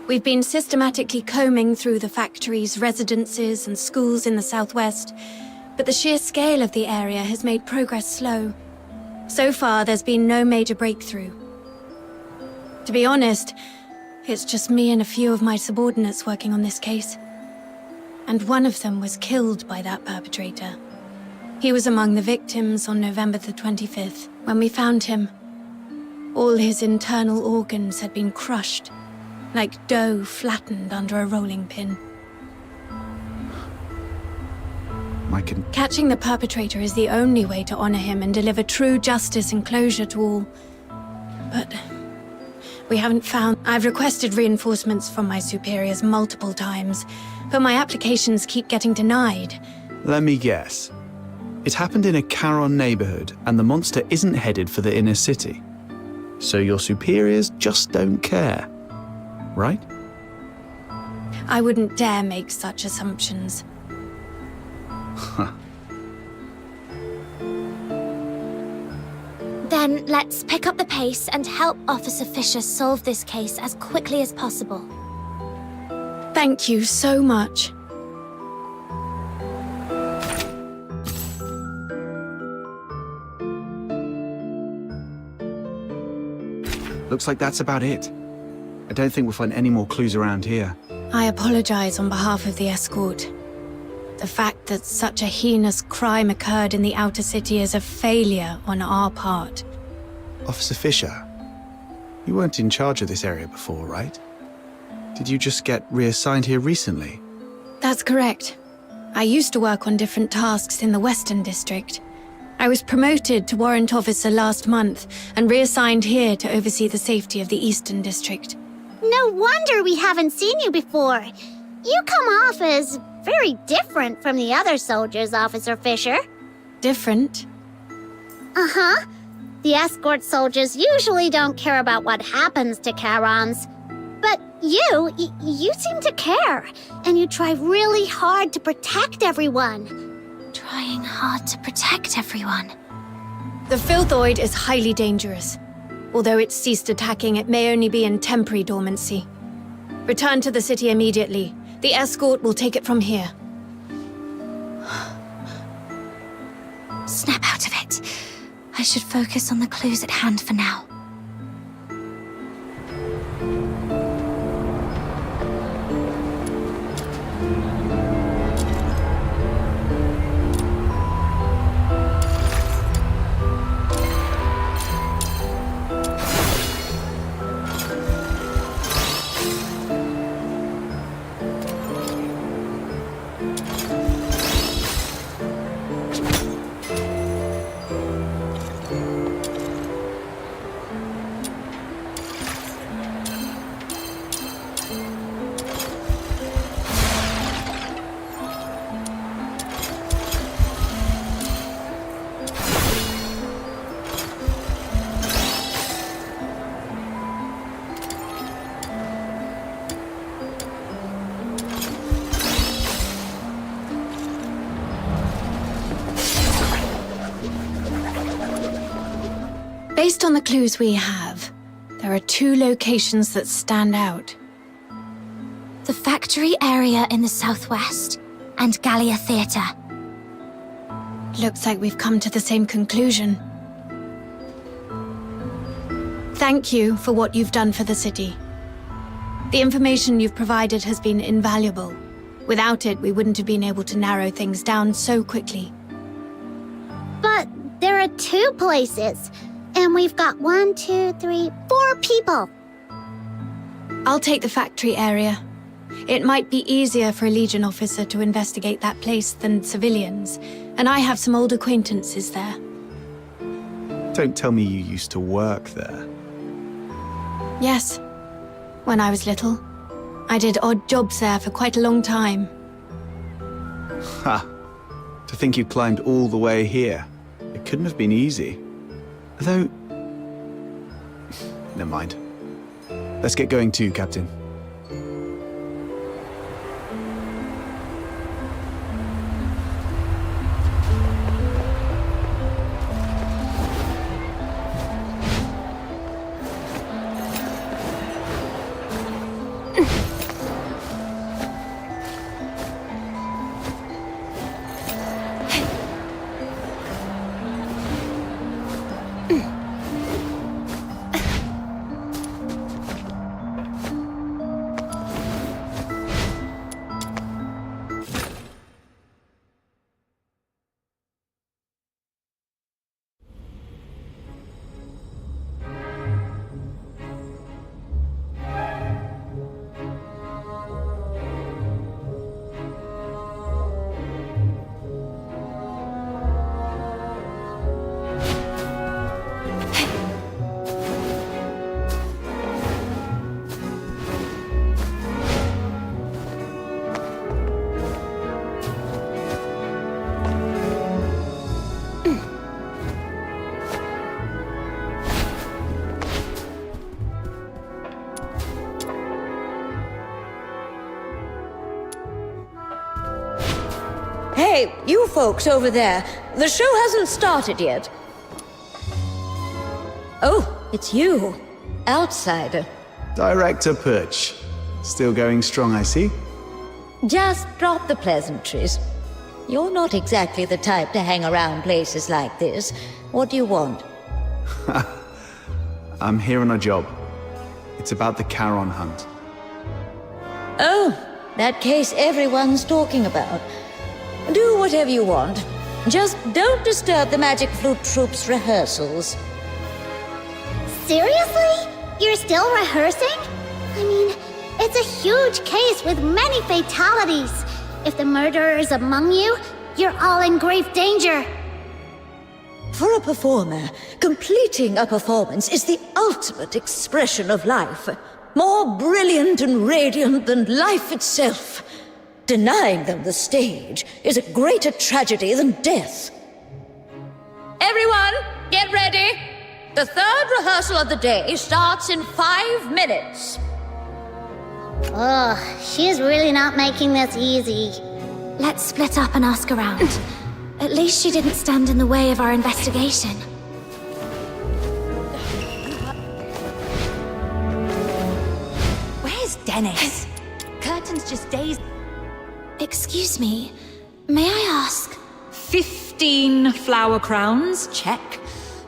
We've been systematically combing through the factories, residences, and schools in the southwest, but the sheer scale of the area has made progress slow. So far, there's been no major breakthrough. To be honest, it's just me and a few of my subordinates working on this case. And one of them was killed by that perpetrator. He was among the victims on November the 25th, when we found him. All his internal organs had been crushed, like dough flattened under a rolling pin. Catching the perpetrator is the only way to honor him and deliver true justice and closure to all. But we haven't found... I've requested reinforcements from my superiors multiple times, but my applications keep getting denied.
Let me guess. It happened in a Charon neighborhood, and the monster isn't headed for the inner city. So your superiors just don't care, right?
I wouldn't dare make such assumptions.
Then let's pick up the pace and help Officer Fisher solve this case as quickly as possible.
Thank you so much.
Looks like that's about it. I don't think we'll find any more clues around here.
I apologize on behalf of the escort. The fact that such a heinous crime occurred in the outer city is a failure on our part.
Officer Fisher, you weren't in charge of this area before, right? Did you just get reassigned here recently?
That's correct. I used to work on different tasks in the Western District. I was promoted to Warrant Officer last month and reassigned here to oversee the safety of the Eastern District.
No wonder we haven't seen you before. You come off as very different from the other soldiers, Officer Fisher.
Different?
Uh-huh. The escort soldiers usually don't care about what happens to Charons.
But you seem to care, and you try really hard to protect everyone.
Trying hard to protect everyone.
The Filthoid is highly dangerous. Although it's ceased attacking, it may only be in temporary dormancy. Return to the city immediately. The escort will take it from here.
Snap out of it. I should focus on the clues at hand for now. Based on the clues we have, there are 2 locations that stand out. The factory area in the southwest and Gallia Theatre.
Looks like we've come to the same conclusion. Thank you for what you've done for the city. The information you've provided has been invaluable. Without it, we wouldn't have been able to narrow things down so quickly.
But there are 2 places, and we've got 1, 2, 3, 4 people.
I'll take the factory area. It might be easier for a Legion officer to investigate that place than civilians, and I have some old acquaintances there.
Don't tell me you used to work there.
Yes. When I was little, I did odd jobs there for quite a long time.
Ha! To think you climbed all the way here. It couldn't have been easy. Though... Never mind. Let's get going too, Captain.
Hey, you folks over there. The show hasn't started yet. Oh, it's you. Outsider.
Director Perch. Still going strong, I see.
Just drop the pleasantries. You're not exactly the type to hang around places like this. What do you want?
I'm here on a job. It's about the Charon hunt.
Oh, that case everyone's talking about. Do whatever you want. Just don't disturb the Magic Flute Troop's rehearsals.
Seriously? You're still rehearsing? I mean, it's a huge case with many fatalities. If the murderer is among you, you're all in grave danger.
For a performer, completing a performance is the ultimate expression of life. More brilliant and radiant than life itself. Denying them the stage is a greater tragedy than death. Everyone, get ready! The third rehearsal of the day starts in 5 minutes.
Ugh, she's really not making this easy.
Let's split up and ask around. At least she didn't stand in the way of our investigation.
Where's Dennis? Curtain's just dazed.
Excuse me, may I ask?
15 flower crowns, check.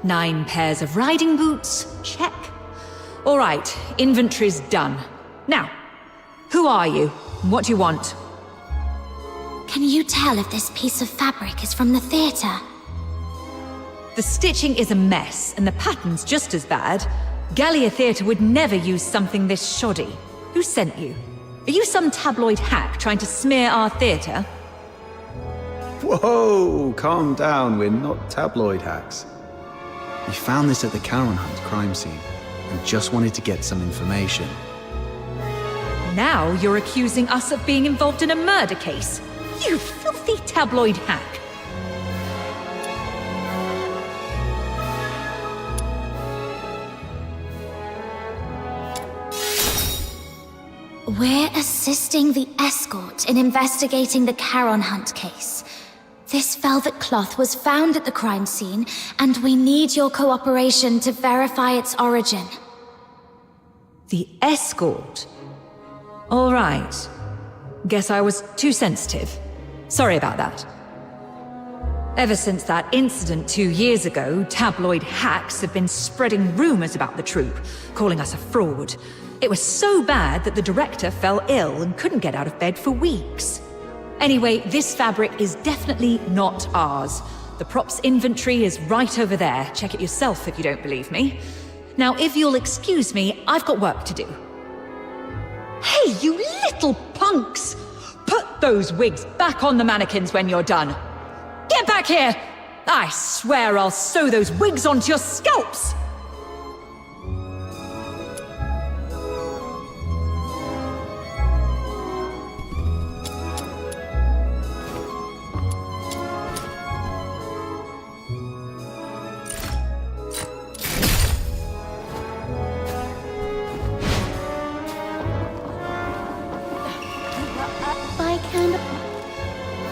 9 pairs of riding boots, check. All right, inventory's done. Now, who are you? What do you want?
Can you tell if this piece of fabric is from the theatre?
The stitching is a mess, and the pattern's just as bad. Gallia Theatre would never use something this shoddy. Who sent you? Are you some tabloid hack trying to smear our theatre?
Whoa, calm down, we're not tabloid hacks. We found this at the Charon Hunt crime scene and just wanted to get some information.
Now you're accusing us of being involved in a murder case. You filthy tabloid hack.
We're assisting the escort in investigating the Charon Hunt case. This velvet cloth was found at the crime scene, and we need your cooperation to verify its origin.
The escort? All right. Guess I was too sensitive. Sorry about that. Ever since that incident 2 years ago, tabloid hacks have been spreading rumors about the troupe, calling us a fraud. It was so bad that the director fell ill and couldn't get out of bed for weeks. Anyway, this fabric is definitely not ours. The props inventory is right over there. Check it yourself if you don't believe me. Now, if you'll excuse me, I've got work to do. Hey, you little punks! Put those wigs back on the mannequins when you're done. Get back here! I swear I'll sew those wigs onto your scalps!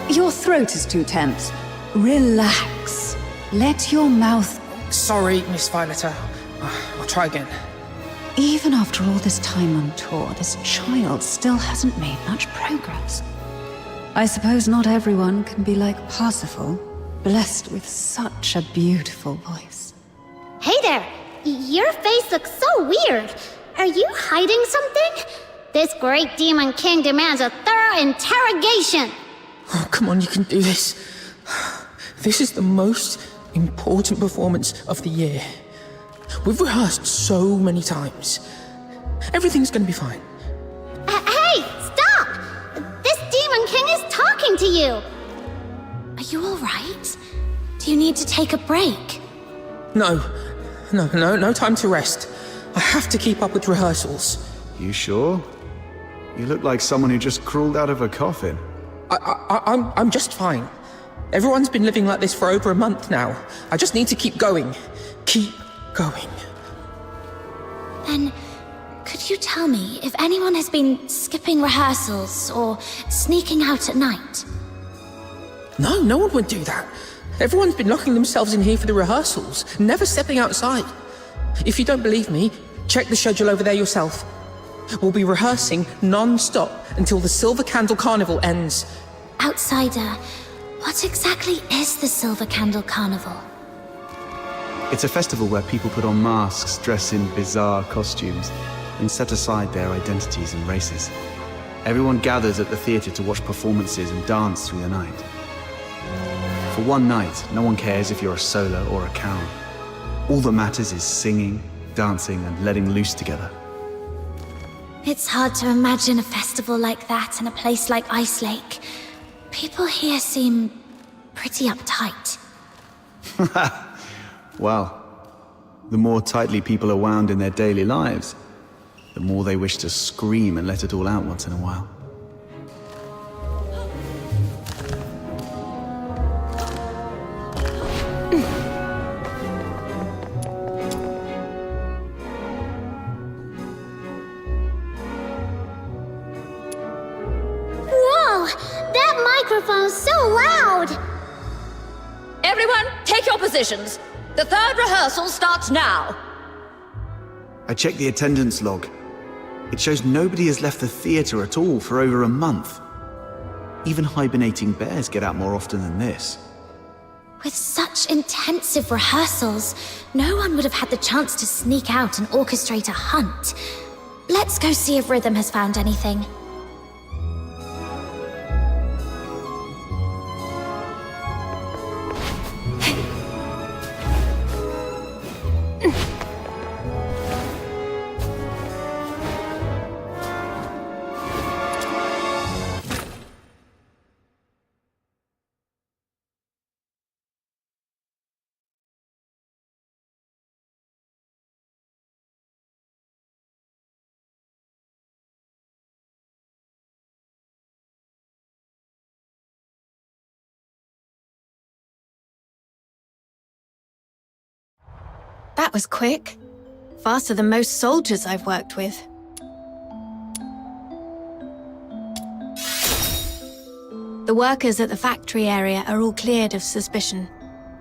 Your throat is too tense. Relax. Let your mouth...
Sorry, Miss Violetta. I'll try again.
Even after all this time on tour, this child still hasn't made much progress. I suppose not everyone can be like Parsifal, blessed with such a beautiful voice.
Hey there! Your face looks so weird. Are you hiding something? This great demon king demands a thorough interrogation.
Oh, come on, you can do this. This is the most important performance of the year. We've rehearsed so many times. Everything's gonna be fine.
Hey, stop! This demon king is talking to you.
Are you all right? Do you need to take a break?
No time to rest. I have to keep up with rehearsals.
You sure? You look like someone who just crawled out of a coffin.
I'm just fine. Everyone's been living like this for over a month now. I just need to keep going. Keep going.
Then, could you tell me if anyone has been skipping rehearsals or sneaking out at night?
No one would do that. Everyone's been locking themselves in here for the rehearsals, never stepping outside. If you don't believe me, check the schedule over there yourself. We'll be rehearsing non-stop until the Silver Candle Carnival ends.
Outsider, what exactly is the Silver Candle Carnival?
It's a festival where people put on masks, dress in bizarre costumes, and set aside their identities and races. Everyone gathers at the theatre to watch performances and dance through the night. For one night, no one cares if you're a solo or a Charon. All that matters is singing, dancing, and letting loose together.
It's hard to imagine a festival like that in a place like Ice Lake. People here seem pretty uptight.
Well, the more tightly people are wound in their daily lives, the more they wish to scream and let it all out once in a while.
loud!
Everyone, take your positions. The third rehearsal starts now.
I checked the attendance log. It shows nobody has left the theatre at all for over a month. Even hibernating bears get out more often than this.
With such intensive rehearsals, no one would have had the chance to sneak out and orchestrate a hunt. Let's go see if Rhythm has found anything.
That was quick. Faster than most soldiers I've worked with. The workers at the factory area are all cleared of suspicion.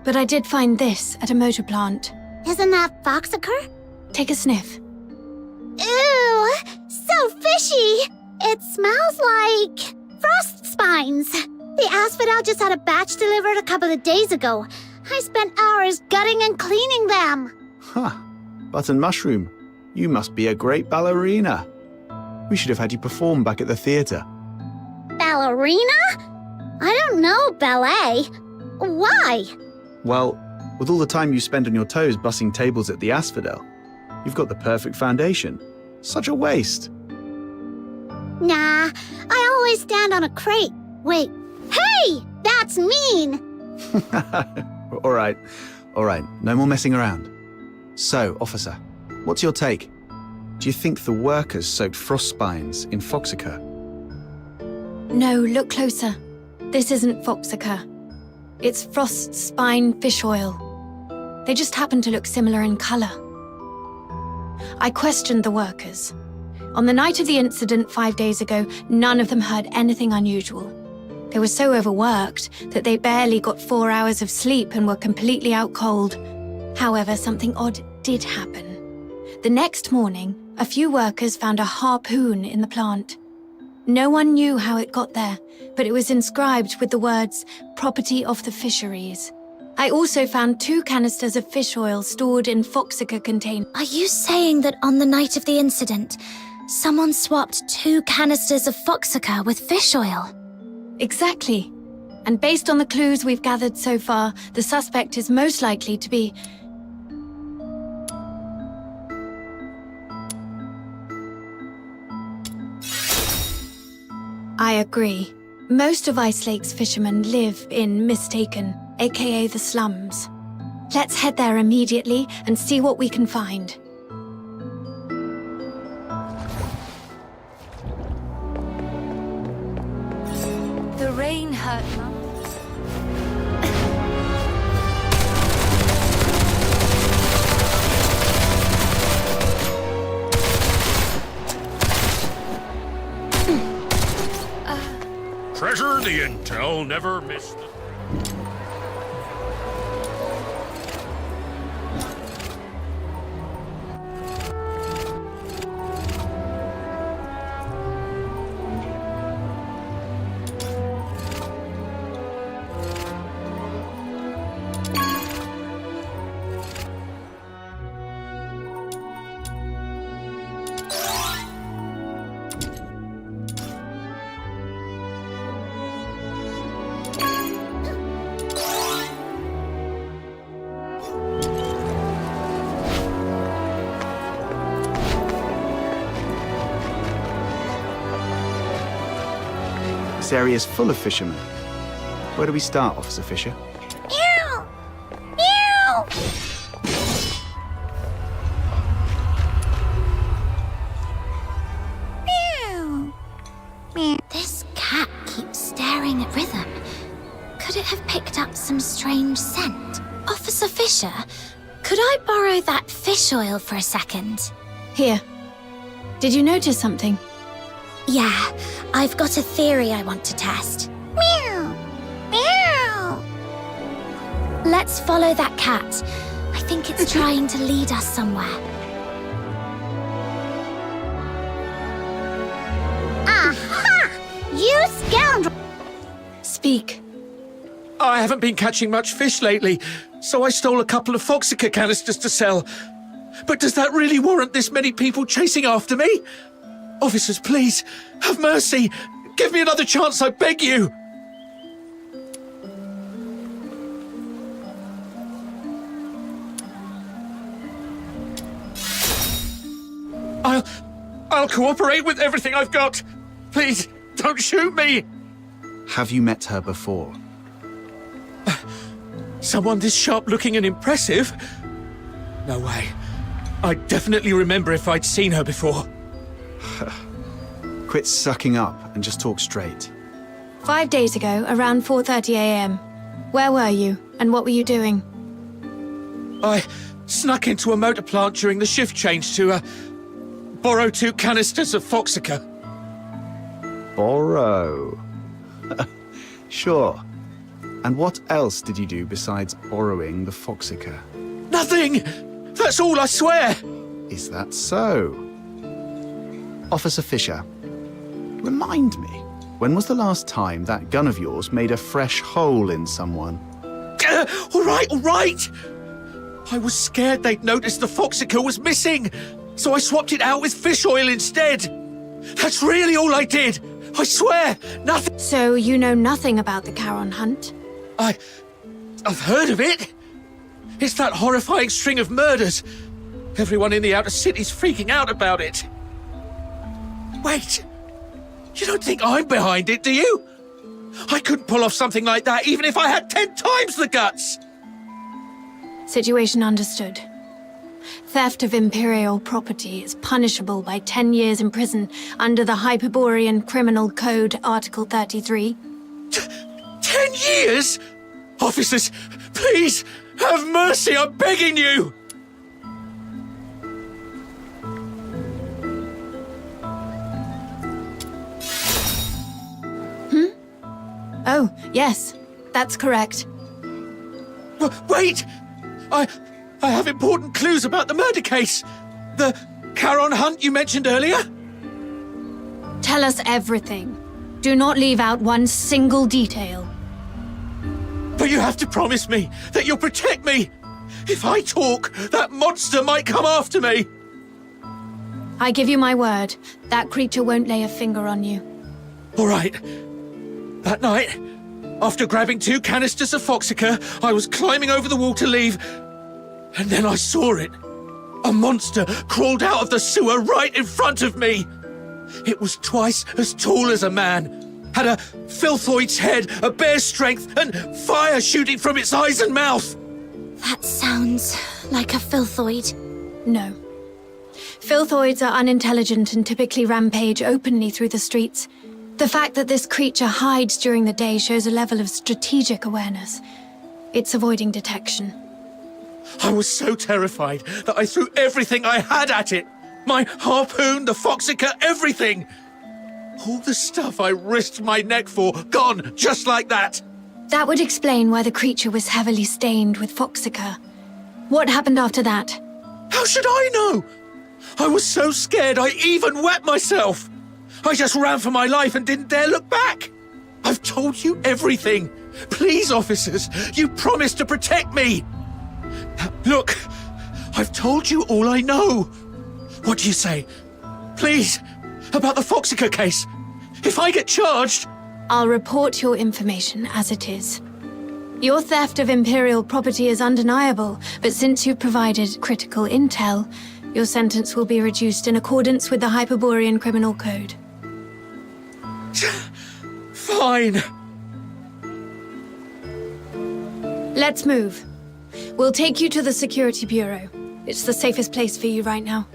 But I did find this at a motor plant.
Isn't that Foxacre?
Take a sniff.
Ew! So fishy! It smells like frost spines. The asphodel just had a batch delivered a couple of days ago. I spent hours gutting and cleaning them.
Huh. Button Mushroom, you must be a great ballerina. We should have had you perform back at the theatre.
Ballerina? I don't know ballet. Why?
Well, with all the time you spend on your toes bussing tables at the Asphodel, you've got the perfect foundation. Such a waste.
Nah, I always stand on a crate. Wait, hey! That's mean!
All right, no more messing around. So, officer, what's your take? Do you think the workers soaked frost spines in Foxacre?
No, look closer. This isn't Foxacre. It's frost spine fish oil. They just happen to look similar in color. I questioned the workers. On the night of the incident 5 days ago, none of them heard anything unusual. They were so overworked that they barely got 4 hours of sleep and were completely out cold. However, something odd did happen. The next morning, a few workers found a harpoon in the plant. No one knew how it got there, but it was inscribed with the words, "Property of the Fisheries." I also found 2 canisters of fish oil stored in Foxacre containers.
Are you saying that on the night of the incident, someone swapped 2 canisters of Foxacre with fish oil?
Exactly. And based on the clues we've gathered so far, the suspect is most likely to be... I agree. Most of Ice Lake's fishermen live in Mistaken, aka the slums. Let's head there immediately and see what we can find.
The rain hurt, Mum.
Treasure the intel, never miss the...
This area is full of fishermen. Where do we start, Officer Fisher?
Meow! Meow! Meow! Meow. This cat keeps staring at Rhythm. Could it have picked up some strange scent? Officer Fisher, could I borrow that fish oil for a second?
Here. Did you notice something?
Yeah, I've got a theory I want to test. Meow! Meow! Let's follow that cat. I think it's trying to lead us somewhere. Aha! You scoundrel!
Speak.
I haven't been catching much fish lately, so I stole a couple of Foxica canisters to sell. But does that really warrant this many people chasing after me? Officers, please, have mercy. Give me another chance, I beg you. I'll cooperate with everything I've got. Please, don't shoot me.
Have you met her before?
Someone this sharp-looking and impressive? No way. I'd definitely remember if I'd seen her before.
Quit sucking up and just talk straight.
5 days ago, around 4:30 a.m. Where were you, and what were you doing?
I snuck into a motor plant during the shift change to, borrow 2 canisters of Foxica.
Borrow? Sure. And what else did you do besides borrowing the Foxica?
Nothing! That's all, I swear!
Is that so? Officer Fisher, remind me, when was the last time that gun of yours made a fresh hole in someone?
All right! I was scared they'd noticed the Foxica was missing, so I swapped it out with fish oil instead. That's really all I did! I swear, nothing—
So you know nothing about the Charon hunt?
I've heard of it. It's that horrifying string of murders. Everyone in the outer city's freaking out about it. Wait, you don't think I'm behind it, do you? I couldn't pull off something like that even if I had 10 times the guts.
Situation understood. Theft of Imperial property is punishable by 10 years in prison under the Hyperborean Criminal Code, Article 33.
10 years? Officers, please, have mercy, I'm begging you!
Oh, yes, that's correct.
Wait! I have important clues about the murder case. The Charon hunt you mentioned earlier?
Tell us everything. Do not leave out one single detail.
But you have to promise me that you'll protect me. If I talk, that monster might come after me.
I give you my word, that creature won't lay a finger on you.
All right. That night, after grabbing 2 canisters of Foxica, I was climbing over the wall to leave, and then I saw it. A monster crawled out of the sewer right in front of me. It was twice as tall as a man, had a filthoid's head, a bear's strength, and fire shooting from its eyes and mouth.
That sounds like a filthoid.
No. Filthoids are unintelligent and typically rampage openly through the streets. The fact that this creature hides during the day shows a level of strategic awareness. It's avoiding detection.
I was so terrified that I threw everything I had at it. My harpoon, the Foxica, everything. All the stuff I risked my neck for, gone just like that.
That would explain why the creature was heavily stained with Foxica. What happened after that?
How should I know? I was so scared I even wet myself. I just ran for my life and didn't dare look back. I've told you everything. Please, officers, you promised to protect me. Look, I've told you all I know. What do you say? Please, about the Foxica case. If I get charged...
I'll report your information as it is. Your theft of Imperial property is undeniable, but since you've provided critical intel, your sentence will be reduced in accordance with the Hyperborean Criminal Code.
Fine.
Let's move. We'll take you to the Security Bureau. It's the safest place for you right now.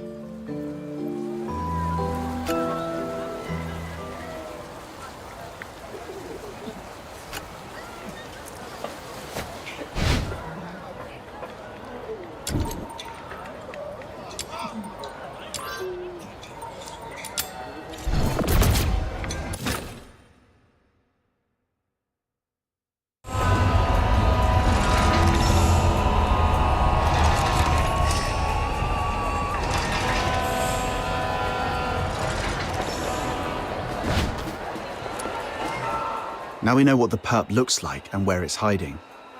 Now we know what the perp looks like and where it's hiding.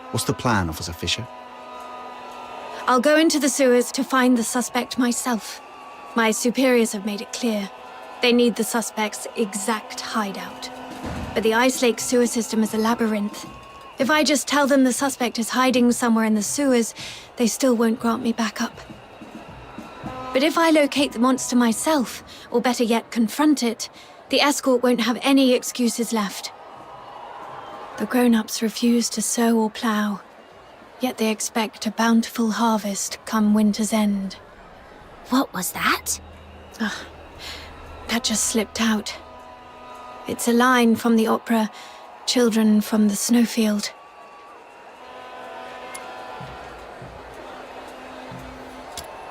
What's the plan, Officer Fisher?
I'll go into the sewers to find the suspect myself. My superiors have made it clear. They need the suspect's exact hideout. But the Ice Lake sewer system is a labyrinth. If I just tell them the suspect is hiding somewhere in the sewers, they still won't grant me backup. But if I locate the monster myself, or better yet, confront it, the escort won't have any excuses left. The grown-ups refuse to sow or plow, yet they expect a bountiful harvest come winter's end.
What was that?
That just slipped out. It's a line from the opera, Children from the Snowfield.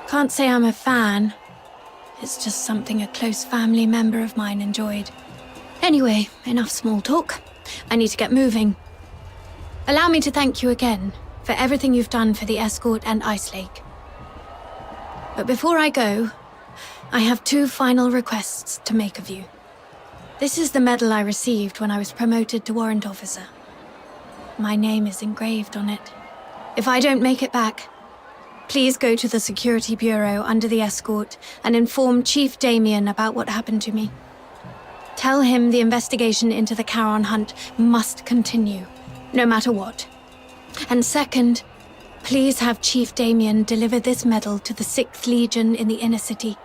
Can't say I'm a fan. It's just something a close family member of mine enjoyed. Anyway, enough small talk. I need to get moving. Allow me to thank you again for everything you've done for the escort and Ice Lake. But before I go, I have 2 final requests to make of you. This is the medal I received when I was promoted to warrant officer. My name is engraved on it. If I don't make it back, please go to the Security Bureau under the escort and inform Chief Damien about what happened to me. Tell him the investigation into the Charon hunt must continue, no matter what. And second, please have Chief Damien deliver this medal to the 6th Legion in the inner city.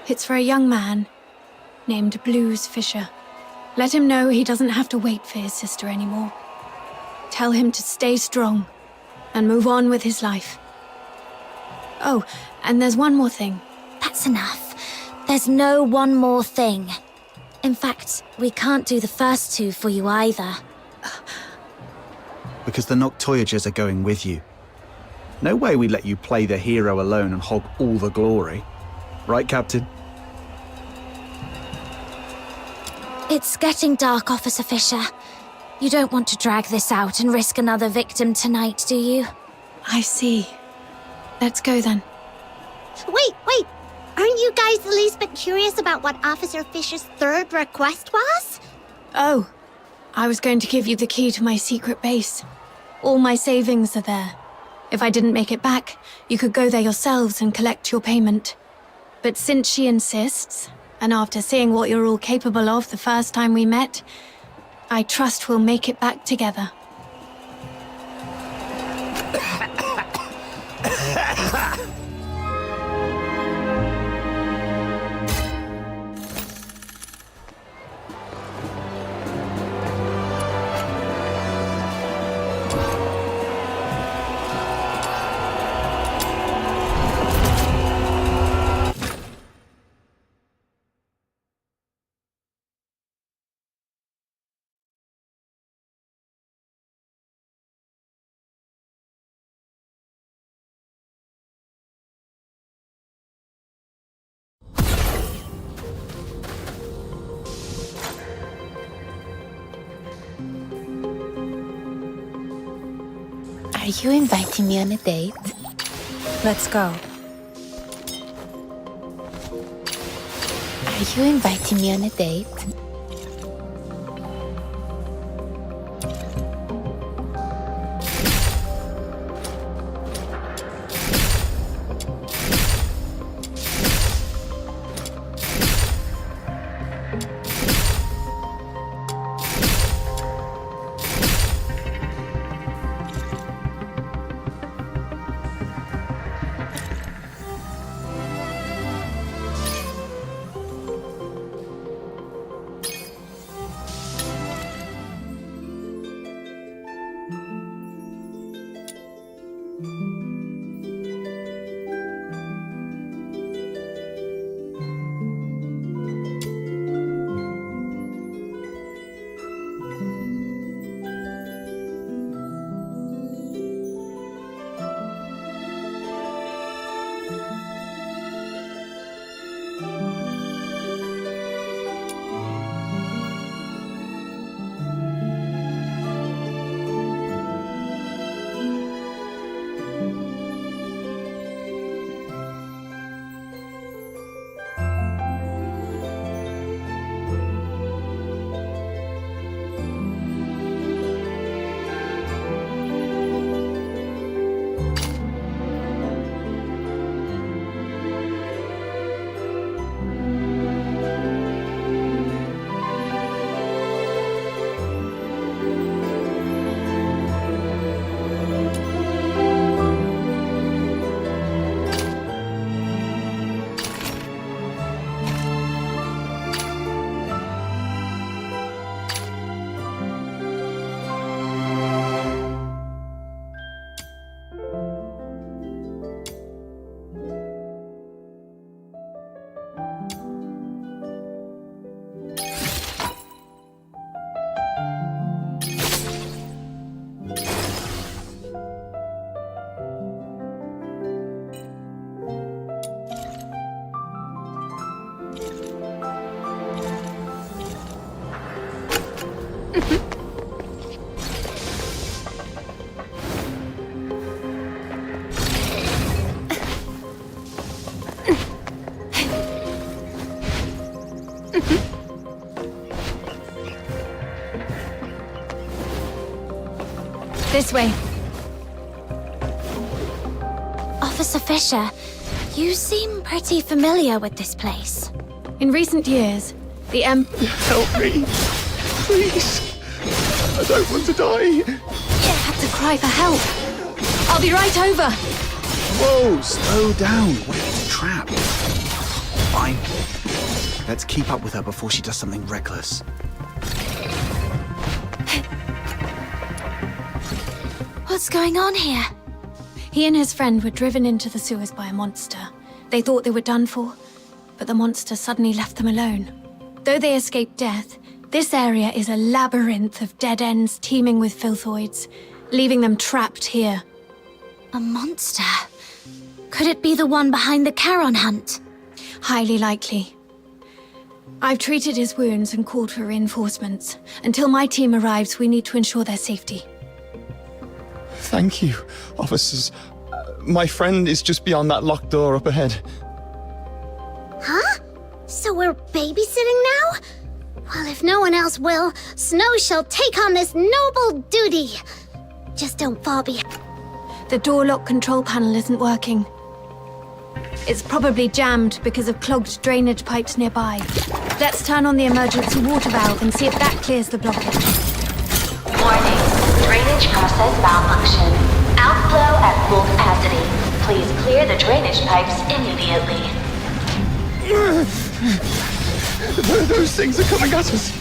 It's for a young man named Blues Fisher. Let him know he doesn't have to wait for his sister anymore. Tell him to stay strong and move on with his life. Oh, and there's one more thing.
That's enough. There's no one more thing. In fact, we can't do the first 2 for you either.
Because the Noctoyagers are going with you. No way we'd let you play the hero alone and hog all the glory. Right, Captain?
It's getting dark, Officer Fisher. You don't want to drag this out and risk another victim tonight, do you?
I see. Let's go then.
Wait! Aren't you guys the least bit curious about what Officer Fisher's 3rd request was?
Oh, I was going to give you the key to my secret base. All my savings are there. If I didn't make it back, you could go there yourselves and collect your payment. But since she insists, and after seeing what you're all capable of the first time we met, I trust we'll make it back together.
Are you inviting me on a date?
Let's go.
Are you inviting me on a date?
way.
Officer Fisher, you seem pretty familiar with this place.
In recent years, the
Help me! Please! I don't want to die!
You had to cry for help. I'll be right over.
Whoa, slow down. What if it's a trap? Fine. Let's keep up with her before she does something reckless.
What's going on here?
He and his friend were driven into the sewers by a monster. They thought they were done for, but the monster suddenly left them alone. Though they escaped death, this area is a labyrinth of dead ends teeming with filthoids, leaving them trapped here.
A monster? Could it be the one behind the Charon hunt?
Highly likely. I've treated his wounds and called for reinforcements. Until my team arrives, we need to ensure their safety.
Thank you, officers. My friend is just beyond that locked door up ahead.
Huh? So we're babysitting now? Well, if no one else will, Snow shall take on this noble duty. Just don't fall behind.
The door lock control panel isn't working. It's probably jammed because of clogged drainage pipes nearby. Let's turn on the emergency water valve and see if that clears the blockage.
Warning. Drainage process malfunction. Outflow at full capacity. Please clear the drainage pipes immediately.
Those things are coming at us.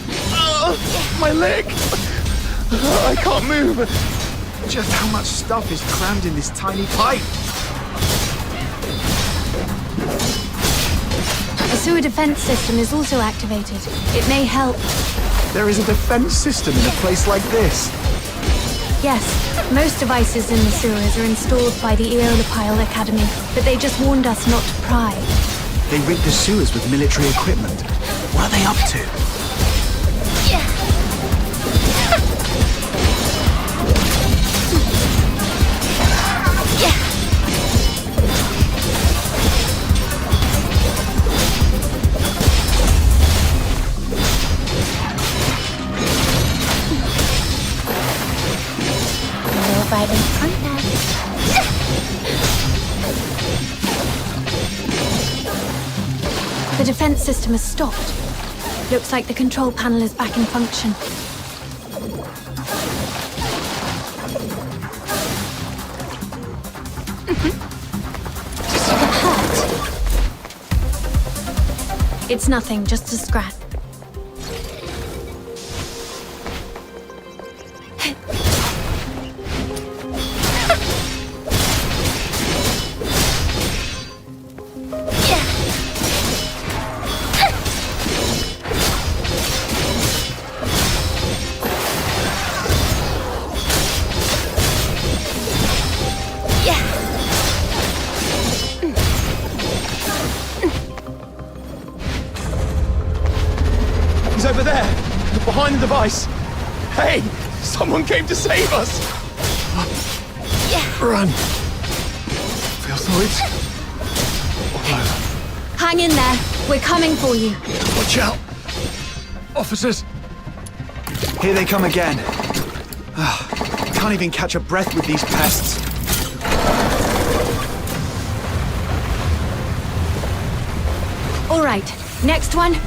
My leg. I can't move.
Just how much stuff is crammed in this tiny pipe?
The sewer defense system is also activated. It may help.
There is a defense system in a place like this.
Yes, most devices in the sewers are installed by the Eolipile Academy, but they just warned us not to pry.
They rigged the sewers with military equipment. What are they up to?
No violent contact.
The defense system has stopped. Looks like the control panel is back in function.
Does she get hurt?
It's nothing, just a scratch.
He's over there, behind the device. Hey, someone came to save us. Run. Filthoids. All over.
Hang in there. We're coming for you.
Watch out. Officers.
Here they come again. Can't even catch a breath with these pests.
All right, next one.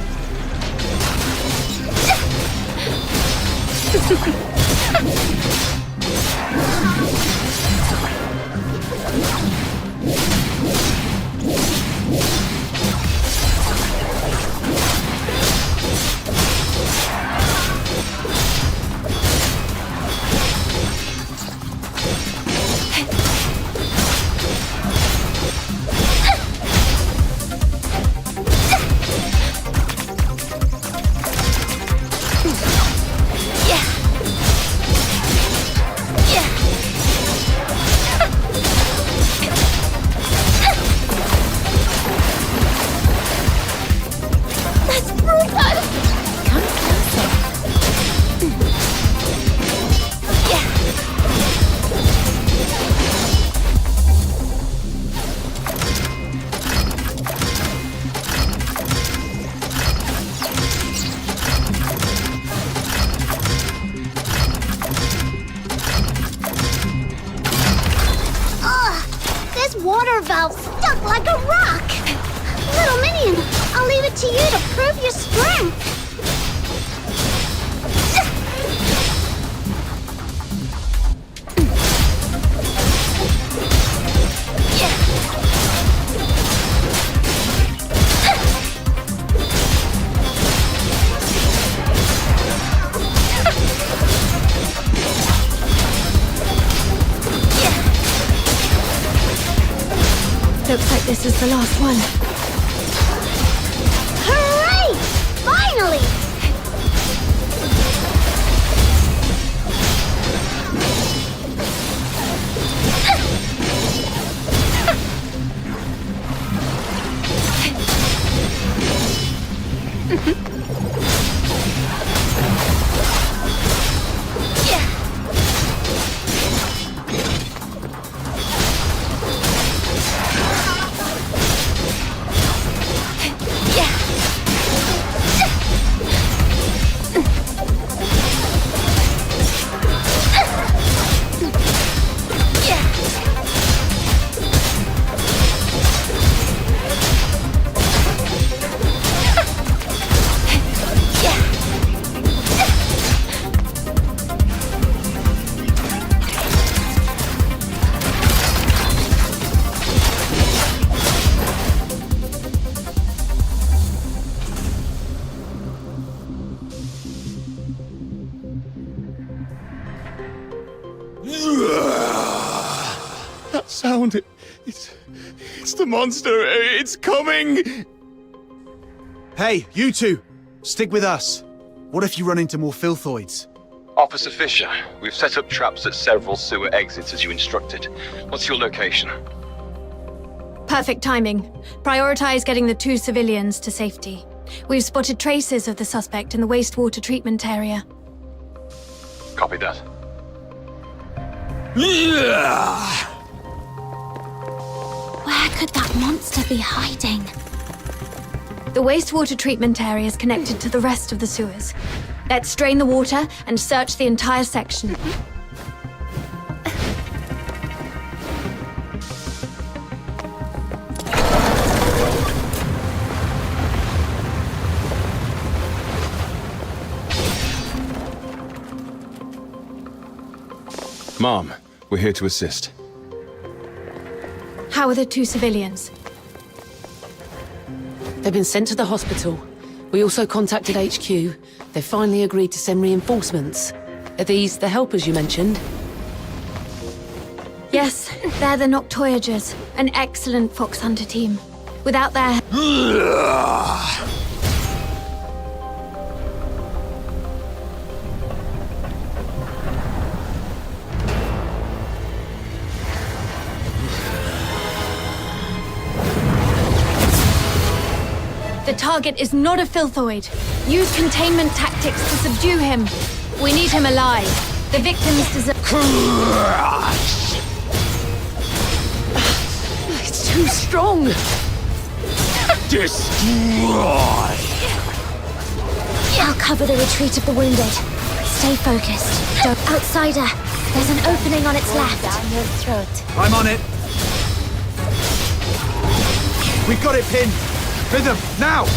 This water valve's stuck like a rock. Little minion, I'll leave it to you to prove your strength.
Looks like this is the last one.
Hooray! Finally!
That sound, it's the monster. It's coming.
Hey, you two, stick with us. What if you run into more filthoids?
Officer Fisher, we've set up traps at several sewer exits as you instructed. What's your location?
Perfect timing. Prioritize getting the 2 civilians to safety. We've spotted traces of the suspect in the wastewater treatment area.
Copy that.
Where could that monster be hiding?
The wastewater treatment area is connected to the rest of the sewers. Let's drain the water and search the entire section.
Mom, we're here to assist.
How are the 2 civilians?
They've been sent to the hospital. We also contacted HQ. They've finally agreed to send reinforcements. Are these the helpers you mentioned?
Yes, they're the Noctoyagers, an excellent fox hunter team. Without their... The target is not a filthoid. Use containment tactics to subdue him. We need him alive. The victims deserve...
It's too strong!
Destroy!
I'll cover the retreat of the wounded. Stay focused. Outsider, there's an opening on its left.
Down your throat.
I'm on it. We've got it pinned. Rhythm, now!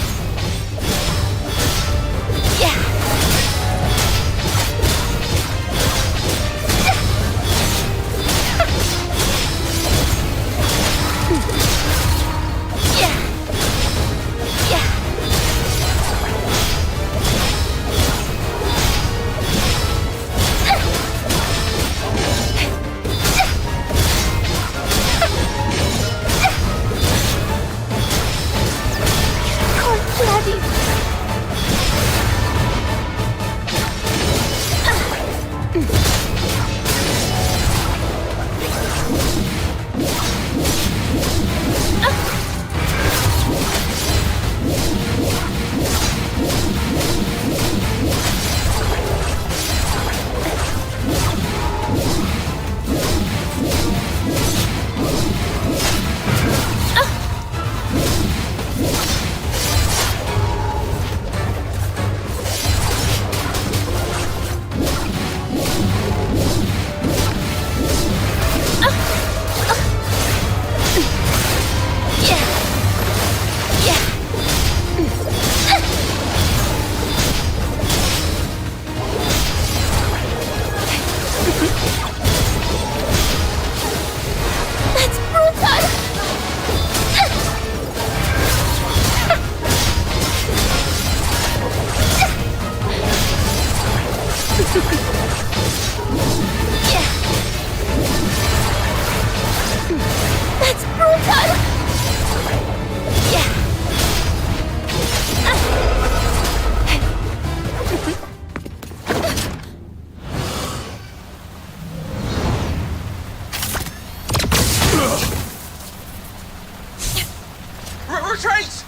Retreat!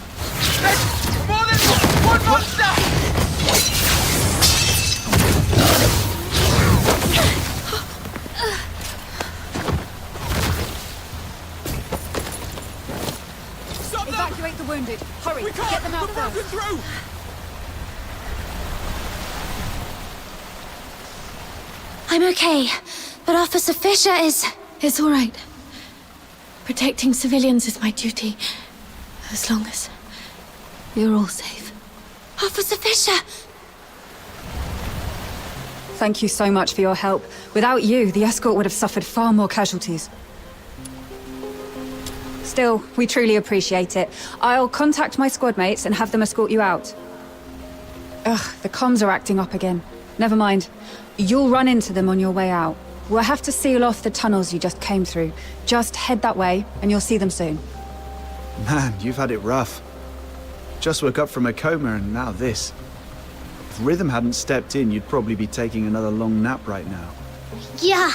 There's more than one monster!
Evacuate the wounded. Hurry,
We can't!
get them out
We're broken
first.
through!
I'm okay, but Officer Fisher is... It's all right. Protecting civilians is my duty, as long as you're all safe. Officer Fisher!
Thank you so much for your help. Without you, the escort would have suffered far more casualties. Still, we truly appreciate it. I'll contact my squad mates and have them escort you out. Ugh, the comms are acting up again. Never mind. You'll run into them on your way out. We'll have to seal off the tunnels you just came through. Just head that way, and you'll see them soon.
Man, you've had it rough. Just woke up from a coma and now this. If Rhythm hadn't stepped in, you'd probably be taking another long nap right now.
Yeah,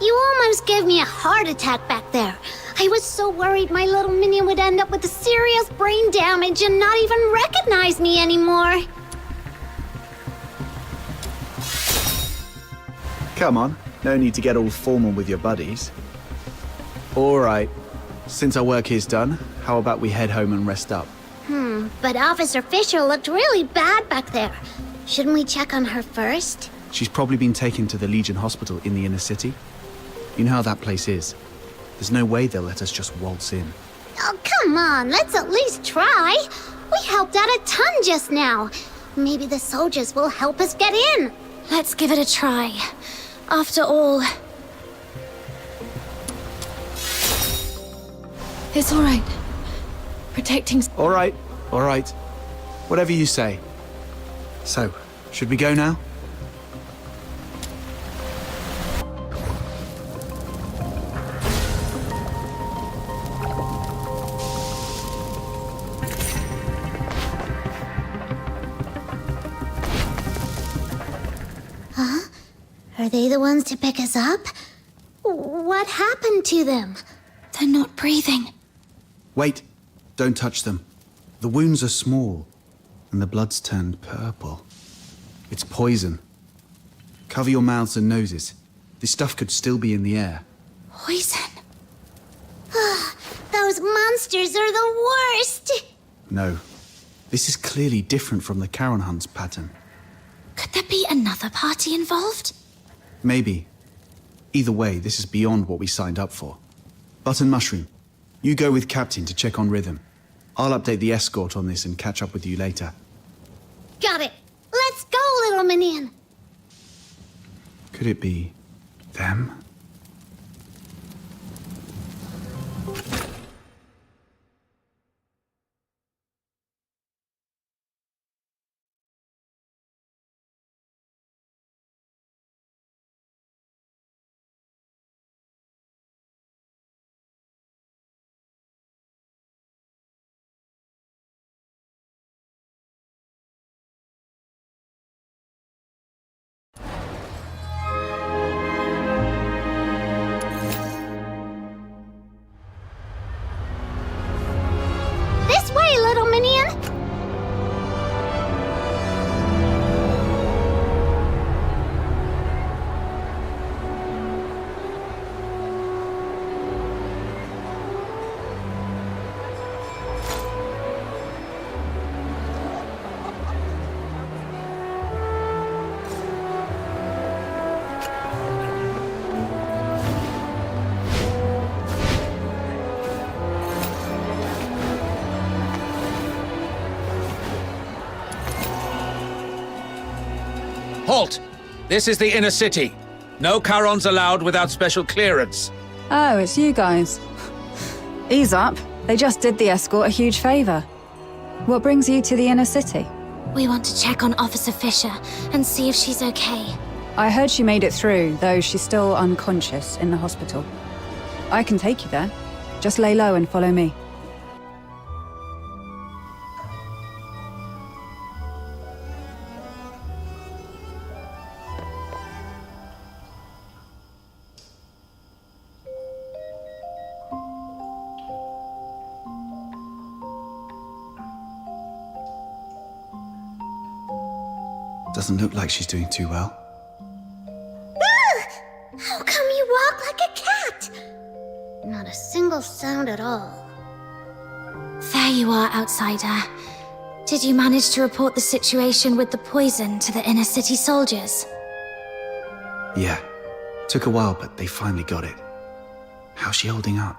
you almost gave me a heart attack back there. I was so worried my little minion would end up with a serious brain damage and not even recognize me anymore.
Come on, no need to get all formal with your buddies. All right, since our work here's done, how about we head home and rest up?
But Officer Fisher looked really bad back there. Shouldn't we check on her first?
She's probably been taken to the Legion Hospital in the inner city. You know how that place is. There's no way they'll let us just waltz in.
Oh, come on, let's at least try. We helped out a ton just now. Maybe the soldiers will help us get in.
Let's give it a try. After all... It's all right. Protecting...
All right. Whatever you say. So, should we go now?
Huh? Are they the ones to pick us up? What happened to them?
They're not breathing.
Wait, don't touch them. The wounds are small, and the blood's turned purple. It's poison. Cover your mouths and noses. This stuff could still be in the air.
Poison. Those monsters are the worst!
No, this is clearly different from the Charon Hunt's pattern.
Could there be another party involved?
Maybe. Either way, this is beyond what we signed up for. Button Mushroom, you go with Captain to check on Rhythm. I'll update the escort on this and catch up with you later.
Got it. Let's go, little minion.
Could it be them?
This way, little minion.
Halt! This is the inner city. No Charons allowed without special clearance.
Oh, it's you guys. Ease up. They just did the escort a huge favor. What brings you to the inner city?
We want to check on Officer Fisher and see if she's okay.
I heard she made it through, though she's still unconscious in the hospital. I can take you there. Just lay low and follow me.
Doesn't look like she's doing too well.
How come you walk like a cat? Not a single sound at all.
There you are, outsider. Did you manage to report the situation with the poison to the inner city soldiers?
Yeah. Took a while, but they finally got it. How's she holding up?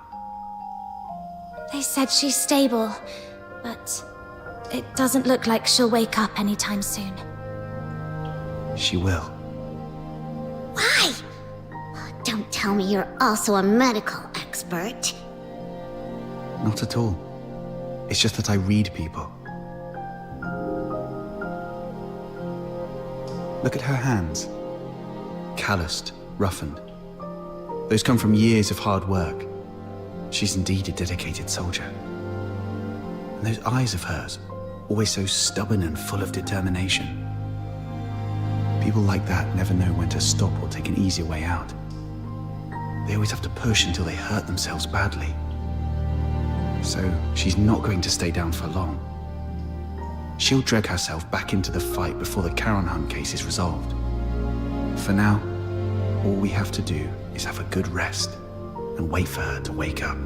They said she's stable, but it doesn't look like she'll wake up anytime soon.
She will.
Why? Don't tell me you're also a medical expert.
Not at all. It's just that I read people. Look at her hands. Calloused, roughened. Those come from years of hard work. She's indeed a dedicated soldier. And those eyes of hers, always so stubborn and full of determination. People like that never know when to stop or take an easier way out. They always have to push until they hurt themselves badly. So she's not going to stay down for long. She'll drag herself back into the fight before the Charon Hunt case is resolved. For now, all we have to do is have a good rest and wait for her to wake up.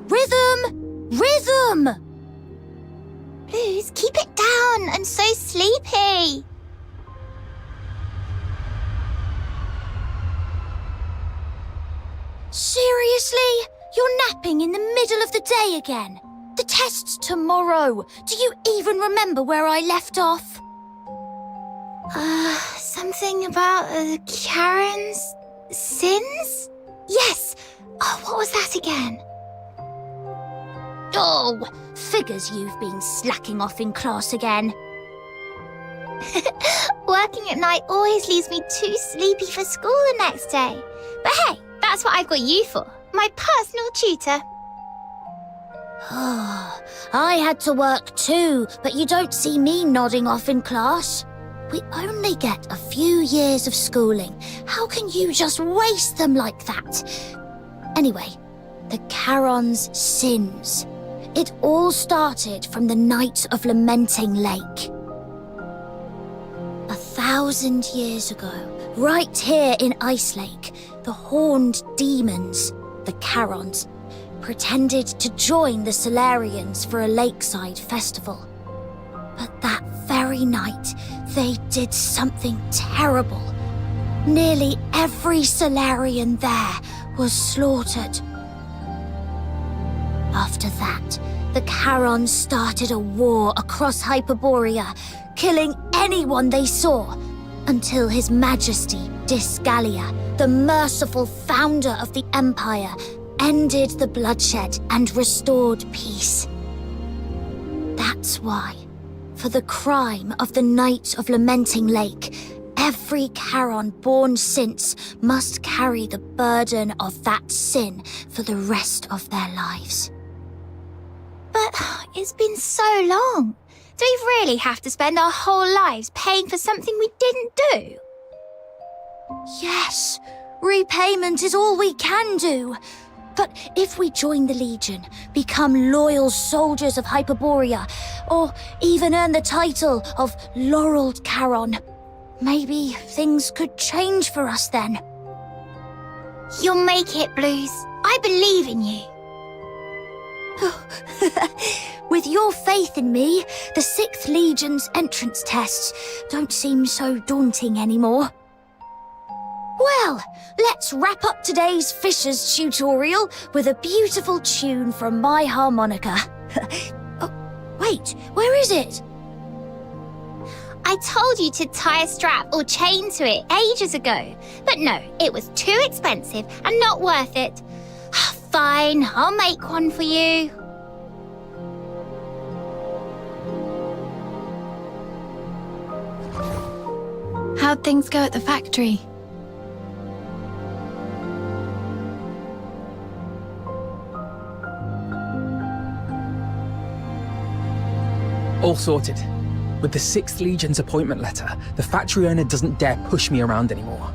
Rhythm! Rhythm! Please keep it down. I'm so sleepy.
Seriously? You're napping in the middle of the day again? The test's tomorrow. Do you even remember where I left off?
Something about Charon's sins? Yes. Oh, what was that again?
Oh, figures you've been slacking off in class again.
Working at night always leaves me too sleepy for school the next day. But hey, that's what I've got you for. My personal tutor.
I had to work too, but you don't see me nodding off in class. We only get a few years of schooling. How can you just waste them like that? Anyway, the Charon's sins. It all started from the night of Lamenting Lake. 1,000 years ago, right here in Ice Lake, the horned demons, the Charons, pretended to join the Solarians for a lakeside festival. But that very night, they did something terrible. Nearly every Solarian there was slaughtered. After that, the Charons started a war across Hyperborea, killing anyone they saw, until His Majesty Disgalia, the merciful founder of the Empire, ended the bloodshed and restored peace. That's why, for the crime of the Night of Lamenting Lake, every Charon born since must carry the burden of that sin for the rest of their lives.
But it's been so long. Do we really have to spend our whole lives paying for something we didn't do?
Yes, repayment is all we can do. But if we join the Legion, become loyal soldiers of Hyperborea, or even earn the title of Laureled Charon, maybe things could change for us then.
You'll make it, Blues. I believe in you.
With your faith in me, the 6th Legion's entrance tests don't seem so daunting anymore. Well, let's wrap up today's Fisher's tutorial with a beautiful tune from my harmonica. Oh, wait, where is it?
I told you to tie a strap or chain to it ages ago. But no, it was too expensive and not worth it. Fine, I'll make one for you.
How'd things go at the factory?
All sorted. With the 6th Legion's appointment letter, the factory owner doesn't dare push me around anymore.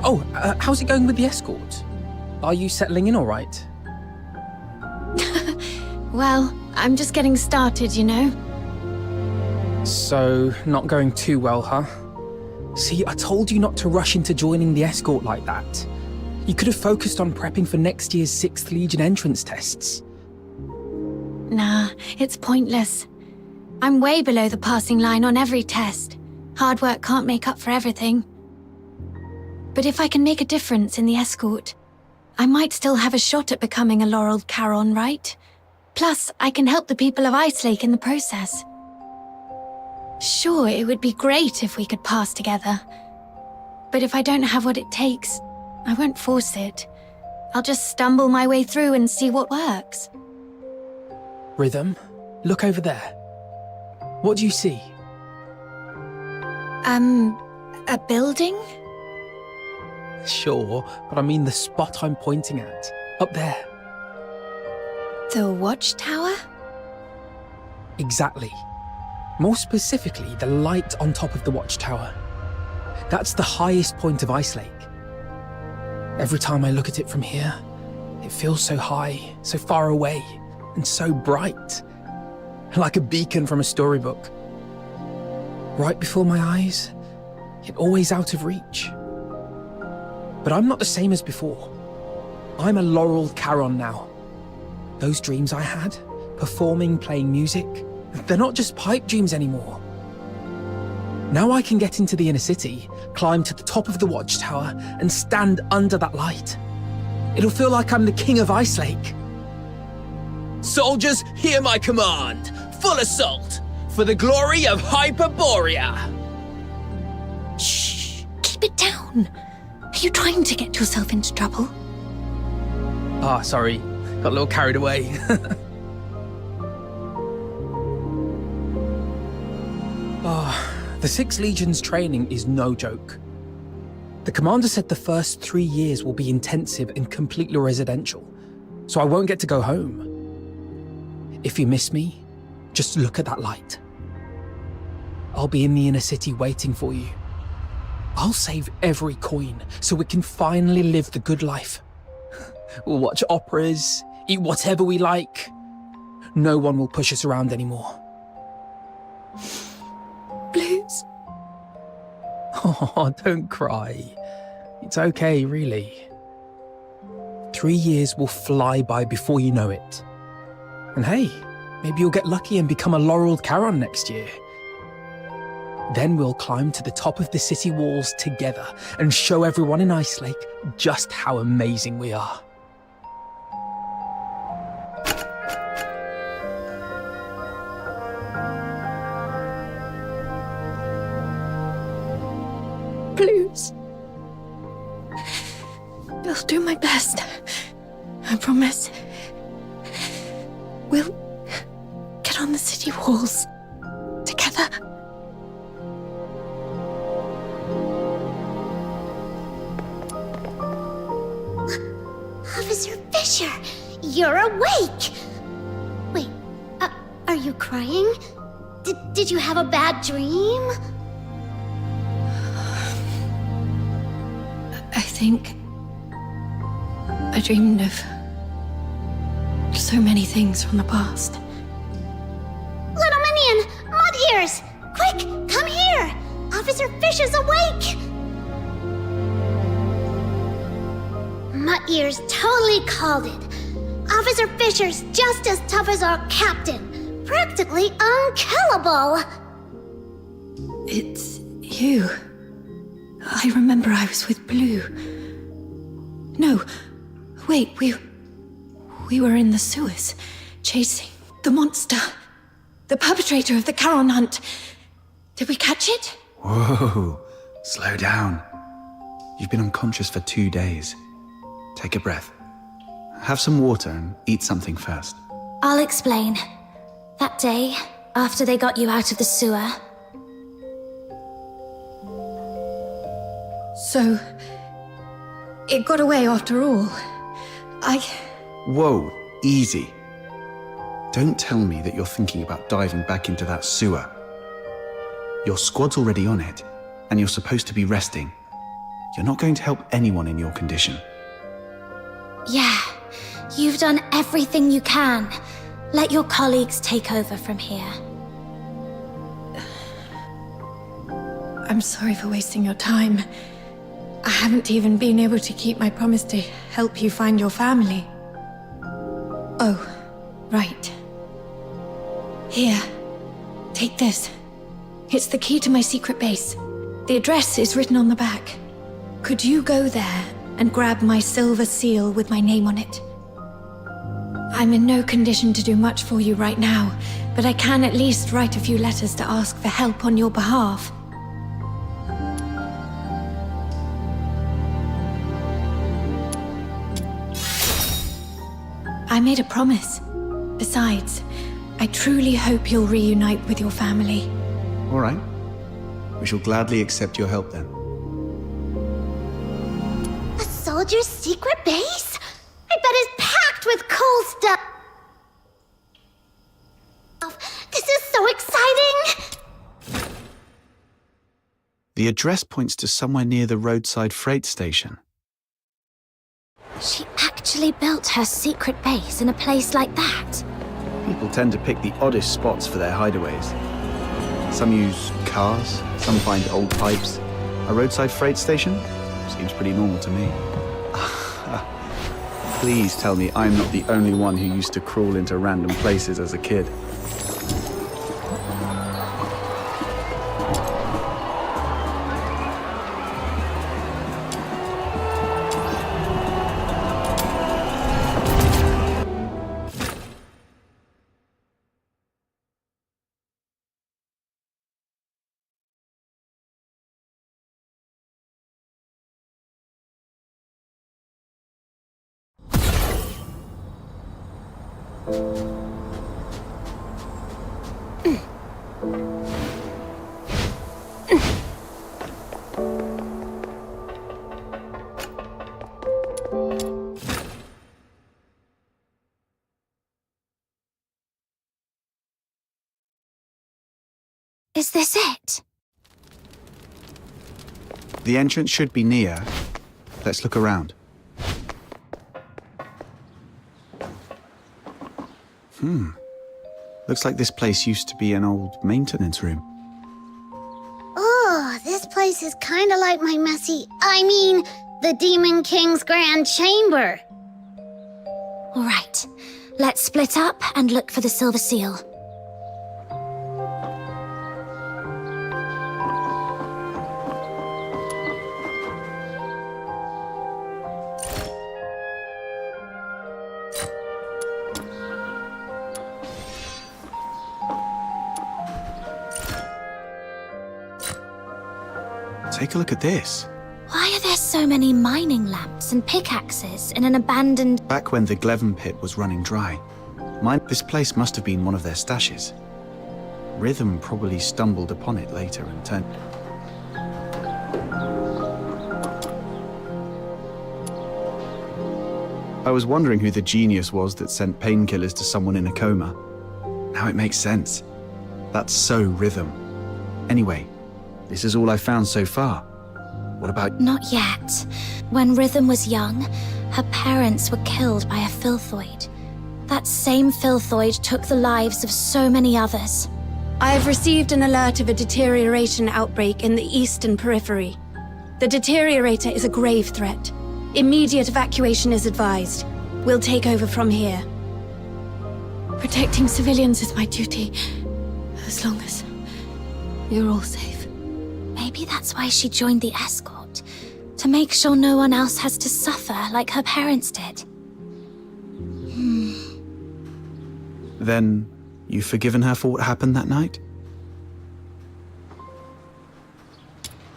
Oh, how's it going with the escort? Are you settling in all right?
Well, I'm just getting started, you know?
So, not going too well, huh? See, I told you not to rush into joining the escort like that. You could have focused on prepping for next year's 6th Legion entrance tests.
Nah, it's pointless. I'm way below the passing line on every test. Hard work can't make up for everything. But if I can make a difference in the escort, I might still have a shot at becoming a Laureled Charon, right? Plus, I can help the people of Icelake in the process. Sure, it would be great if we could pass together. But if I don't have what it takes, I won't force it. I'll just stumble my way through and see what works.
Rhythm, look over there. What do you see?
A building?
Sure, but I mean the spot I'm pointing at. Up there.
The watchtower?
Exactly. More specifically, the light on top of the watchtower. That's the highest point of Icelake. Every time I look at it from here, it feels so high, so far away, and so bright. Like a beacon from a storybook. Right before my eyes, yet always out of reach. But I'm not the same as before. I'm a Laureled Charon now. Those dreams I had, performing, playing music, they're not just pipe dreams anymore. Now I can get into the inner city, climb to the top of the watchtower, and stand under that light. It'll feel like I'm the king of Icelake.
Soldiers, hear my command! Full assault! For the glory of Hyperborea!
Shh! Keep it down! Are you trying to get yourself into trouble?
Ah, sorry. Got a little carried away. The 6th Legion's training is no joke. The commander said the first 3 years will be intensive and completely residential, so I won't get to go home. If you miss me, just look at that light. I'll be in the inner city waiting for you. I'll save every coin so we can finally live the good life. We'll watch operas, eat whatever we like. No one will push us around anymore.
Blues.
Oh, don't cry. It's okay, really. 3 years will fly by before you know it. And hey, maybe you'll get lucky and become a Laureled Charon next year. Then we'll climb to the top of the city walls together and show everyone in Icelake just how amazing we are.
Blues. I'll do my best. I promise. We'll get on the city walls together.
Officer Fisher, you're awake! Wait, are you crying? Did you have a bad dream?
I think I dreamed of so many things from the past.
Little Minion! Mud Ears! Quick, come here! Officer Fisher's awake! Mud Ears totally called it. Officer Fisher's just as tough as our captain. Practically unkillable.
It's you. I remember I was with Blue. No, wait, we were in the sewers, chasing the monster, the perpetrator of the Charon hunt. Did we catch it?
Whoa, slow down. You've been unconscious for 2 days. Take a breath. Have some water and eat something first.
I'll explain. That day, after they got you out of the sewer,
so it got away after all.
Whoa, easy. Don't tell me that you're thinking about diving back into that sewer. Your squad's already on it, and you're supposed to be resting. You're not going to help anyone in your condition.
Yeah, you've done everything you can. Let your colleagues take over from here.
I'm sorry for wasting your time. I haven't even been able to keep my promise to help you find your family. Oh, right. Here, take this. It's the key to my secret base. The address is written on the back. Could you go there and grab my silver seal with my name on it? I'm in no condition to do much for you right now, but I can at least write a few letters to ask for help on your behalf. I made a promise. Besides, I truly hope you'll reunite with your family.
All right. We shall gladly accept your help then.
A soldier's secret base? I bet it's packed with cool stuff. This is so exciting!
The address points to somewhere near the roadside freight station.
She actually built her secret base in a place like that.
People tend to pick the oddest spots for their hideaways. Some use cars, some find old pipes. A roadside freight station? Seems pretty normal to me. Please tell me I'm not the only one who used to crawl into random places as a kid.
Is this it?
The entrance should be near. Let's look around. Looks like this place used to be an old maintenance room.
Oh, this place is kinda like my the Demon King's Grand Chamber. Alright, let's split up and look for the Silver Seal.
Take a look at this.
Why are there so many mining lamps and pickaxes in an abandoned...
Back when the Gleven pit was running dry, this place must have been one of their stashes. Rhythm probably stumbled upon it later and turned... I was wondering who the genius was that sent painkillers to someone in a coma. Now it makes sense. That's so Rhythm. Anyway, this is all I found so far. What about...
Not yet. When Rhythm was young, her parents were killed by a filthoid. That same filthoid took the lives of so many others.
I have received an alert of a deterioration outbreak in the eastern periphery. The deteriorator is a grave threat. Immediate evacuation is advised. We'll take over from here. Protecting civilians is my duty, as long as you're all safe.
Maybe that's why she joined the escort. To make sure no one else has to suffer like her parents did.
Then, you've forgiven her for what happened that night?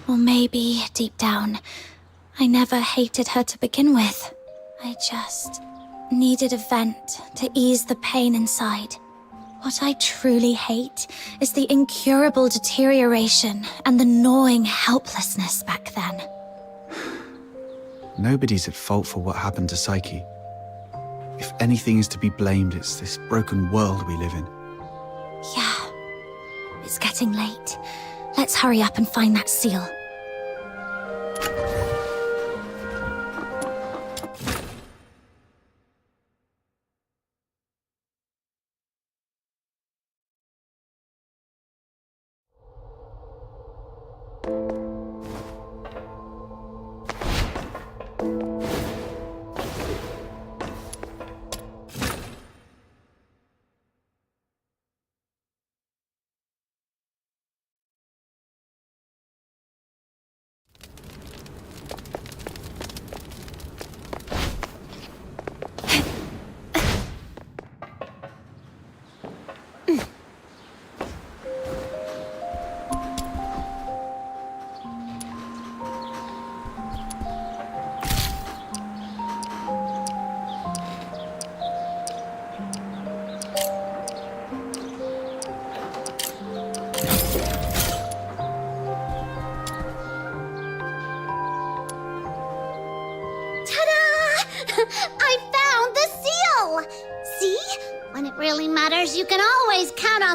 Or maybe, deep down, I never hated her to begin with. I just needed a vent to ease the pain inside. What I truly hate is the incurable deterioration and the gnawing helplessness back then.
Nobody's at fault for what happened to Psyche. If anything is to be blamed, it's this broken world we live in.
Yeah. It's getting late. Let's hurry up and find that seal.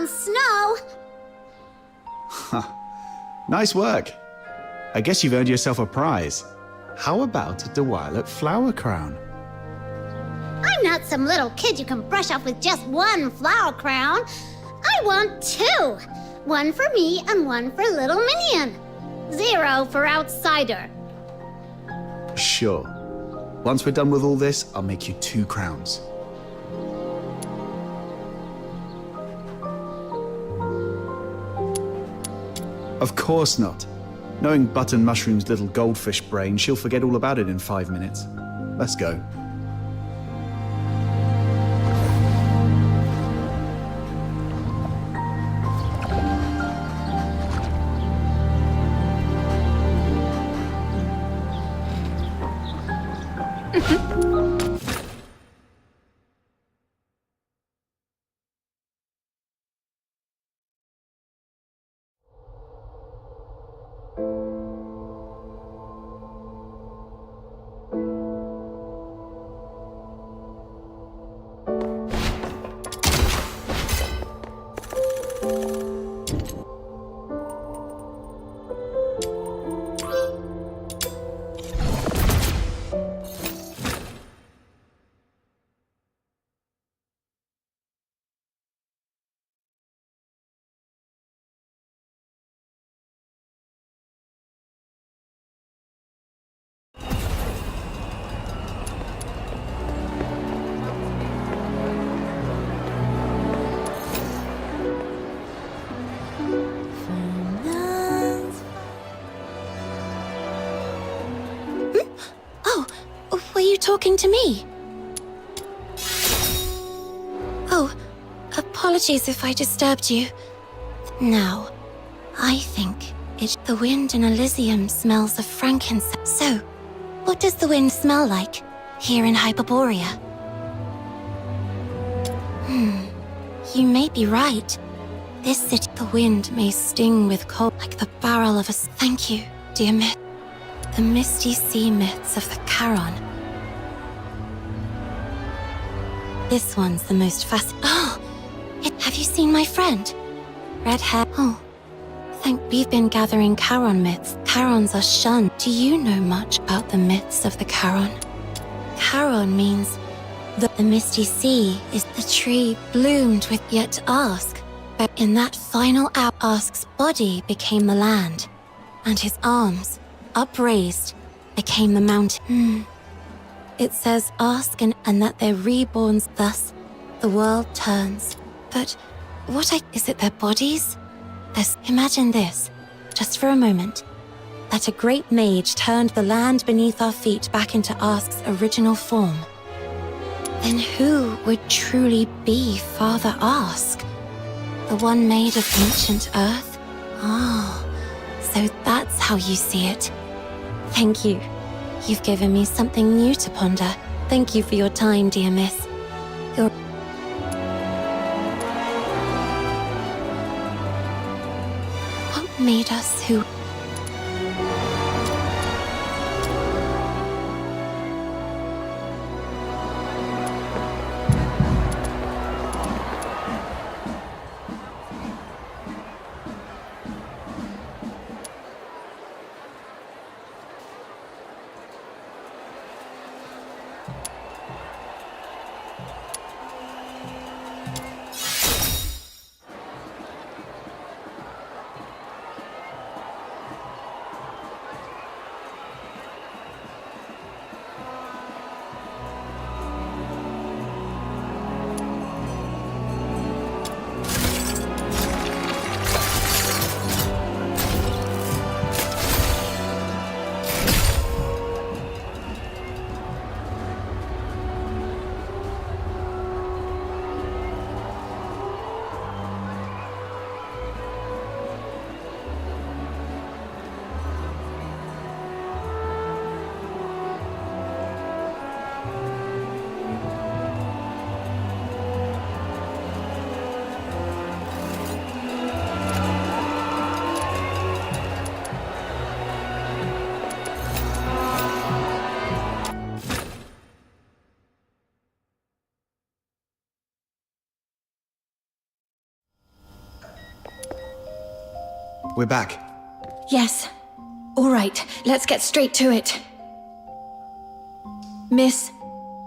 on, Snow!
Nice work. I guess you've earned yourself a prize. How about a Dewillet flower crown?
I'm not some little kid you can brush off with just one flower crown. I want 2. One for me and one for little minion. 0 for outsider.
Sure. Once we're done with all this, I'll make you 2 crowns. Of course not. Knowing Button Mushroom's little goldfish brain, she'll forget all about it in 5 minutes. Let's go.
Were you talking to me? Oh, apologies if I disturbed you. Now, I think the wind in Elysium smells of frankincense. So, what does the wind smell like here in Hyperborea? You may be right. This city, the wind may sting with cold like the barrel of a... Thank you, dear myth. The misty sea myths of the Charon. This one's the most fascinating. Oh! Have you seen my friend? Red hair. Oh. We've been gathering Charon myths. Charons are shunned. Do you know much about the myths of the Charon? Charon means the misty sea is the tree bloomed with yet ask. But in that final hour, Ask's body became the land, and his arms, upraised, became the mountain. It says Ask and that they're reborns, thus the world turns. But is it their bodies? Imagine this, just for a moment, that a great mage turned the land beneath our feet back into Ask's original form. Then who would truly be Father Ask? The one made of ancient earth? Oh, so that's how you see it. Thank you. You've given me something new to ponder. Thank you for your time, dear miss. What made us who...
We're back.
Yes. All right, let's get straight to it. Miss,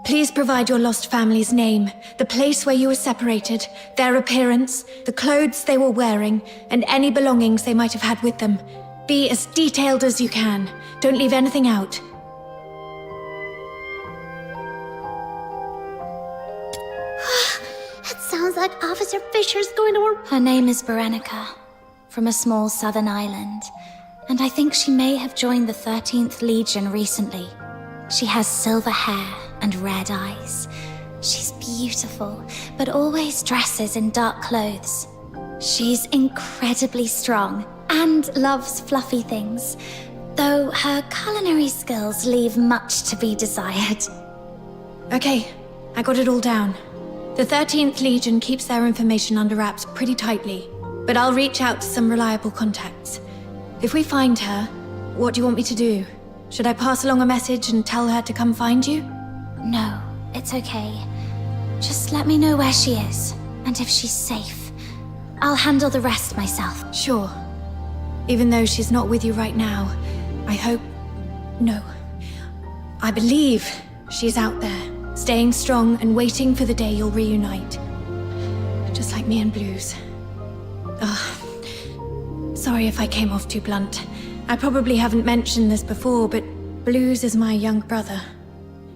please provide your lost family's name, the place where you were separated, their appearance, the clothes they were wearing, and any belongings they might have had with them. Be as detailed as you can. Don't leave anything out.
It sounds like Officer Fisher's going to work.
Her name is Berenica, from a small southern island, and I think she may have joined the 13th Legion recently. She has silver hair and red eyes. She's beautiful, but always dresses in dark clothes. She's incredibly strong and loves fluffy things, though her culinary skills leave much to be desired.
Okay, I got it all down. The 13th Legion keeps their information under wraps pretty tightly, but I'll reach out to some reliable contacts. If we find her, what do you want me to do? Should I pass along a message and tell her to come find you?
No, it's okay. Just let me know where she is, and if she's safe. I'll handle the rest myself.
Sure. Even though she's not with you right now, I hope... No. I believe she's out there, staying strong and waiting for the day you'll reunite. Just like me and Blues. Sorry if I came off too blunt. I probably haven't mentioned this before, but Blues is my young brother.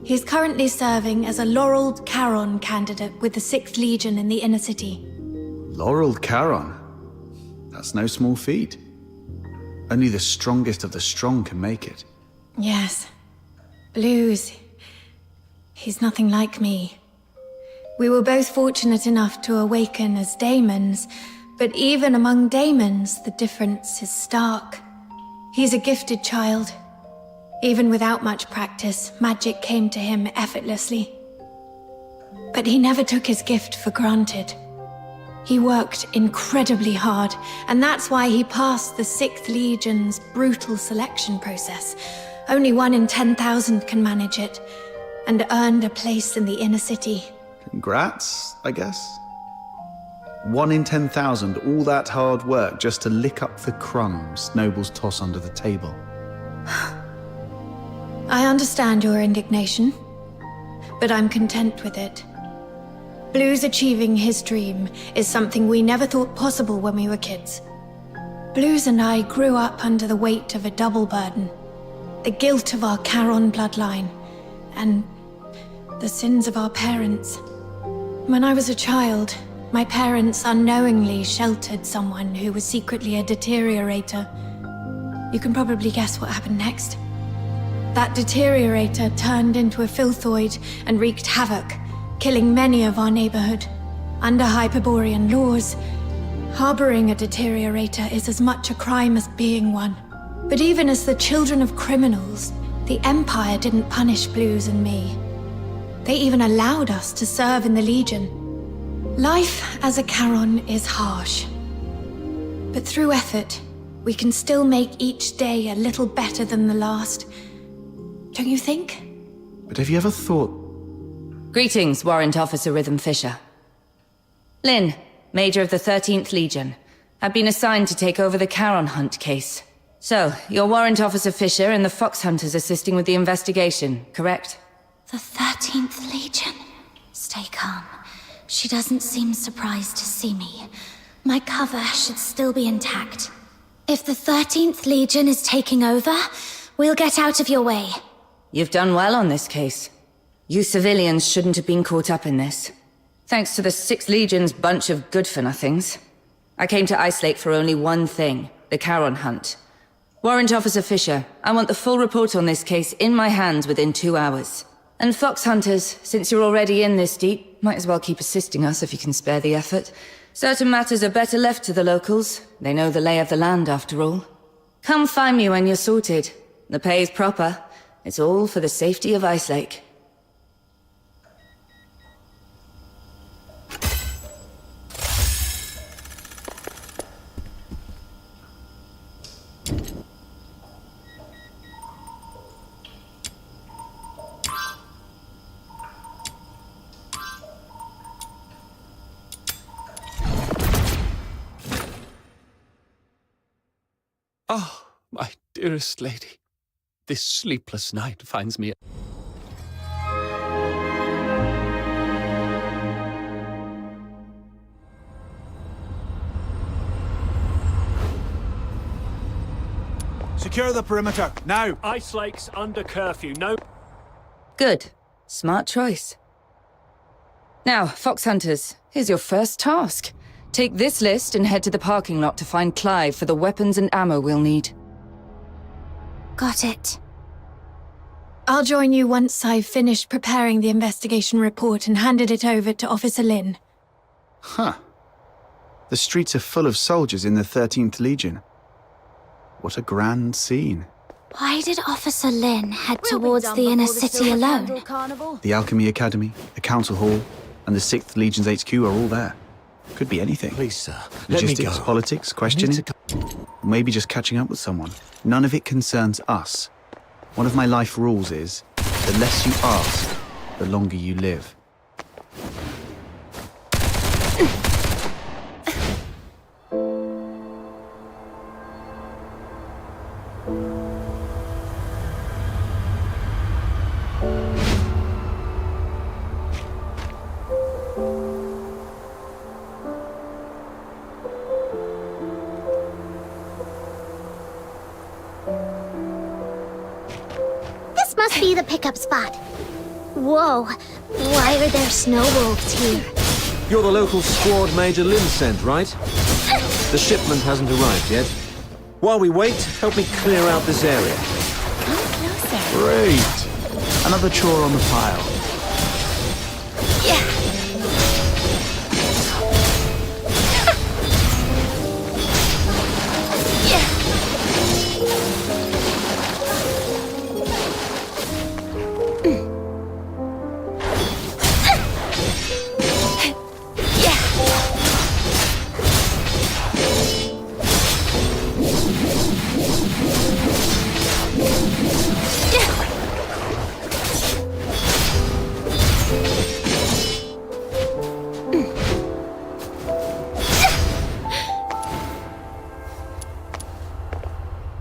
He's currently serving as a Laureled Charon candidate with the 6th Legion in the inner city.
Laureled Charon? That's no small feat. Only the strongest of the strong can make it.
Yes. Blues. He's nothing like me. We were both fortunate enough to awaken as daemons, but even among daemons, the difference is stark. He's a gifted child. Even without much practice, magic came to him effortlessly. But he never took his gift for granted. He worked incredibly hard, and that's why he passed the 6th Legion's brutal selection process. Only 1 in 10,000 can manage it, and earned a place in the inner city.
Congrats, I guess. 1 in 10,000, all that hard work just to lick up the crumbs nobles toss under the table.
I understand your indignation, but I'm content with it. Blues achieving his dream is something we never thought possible when we were kids. Blues and I grew up under the weight of a double burden. The guilt of our Charon bloodline, and the sins of our parents. When I was a child, my parents unknowingly sheltered someone who was secretly a deteriorator. You can probably guess what happened next. That deteriorator turned into a filthoid and wreaked havoc, killing many of our neighborhood. Under Hyperborean laws, harboring a deteriorator is as much a crime as being one. But even as the children of criminals, the Empire didn't punish Blues and me. They even allowed us to serve in the Legion. Life as a Charon is harsh. But through effort, we can still make each day a little better than the last. Don't you think?
But have you ever thought...
Greetings, Warrant Officer Rhythm Fisher. Lynn, Major of the 13th Legion. I've been assigned to take over the Charon Hunt case. So, you're Warrant Officer Fisher and the Fox Hunters assisting with the investigation, correct?
The 13th Legion? Stay calm. She doesn't seem surprised to see me. My cover should still be intact. If the 13th Legion is taking over, we'll get out of your way.
You've done well on this case. You civilians shouldn't have been caught up in this. Thanks to the 6th Legion's bunch of good-for-nothings. I came to Ice Lake for only one thing, the Charon Hunt. Warrant Officer Fisher, I want the full report on this case in my hands within 2 hours. And Fox Hunters, since you're already in this deep, might as well keep assisting us if you can spare the effort. Certain matters are better left to the locals. They know the lay of the land, after all. Come find me when you're sorted. The pay's proper. It's all for the safety of Ice Lake.
Oh, my dearest lady, this sleepless night finds me...
Secure the perimeter, now!
Ice Lake's under curfew, no...
Good. Smart choice. Now, Fox Hunters, here's your first task. Take this list and head to the parking lot to find Clive for the weapons and ammo we'll need.
Got it. I'll join you once I've finished preparing the investigation report and handed it over to Officer Lin.
Huh. The streets are full of soldiers in the 13th Legion. What a grand scene.
Why did Officer Lin head towards the inner city alone?
The Alchemy Academy, the Council Hall, and the 6th Legion's HQ are all there. Could be anything.
Please, sir, let me
Logistics,
go.
politics, questioning. Maybe just catching up with someone. None of it concerns us. One of my life rules is, the less you ask, the longer you live.
This must be the pickup spot. Whoa, why are there snow wolves here?
You're the local squad Major Lin sent, right? The shipment hasn't arrived yet. While we wait, help me clear out this area.
Great! Another chore on the pile.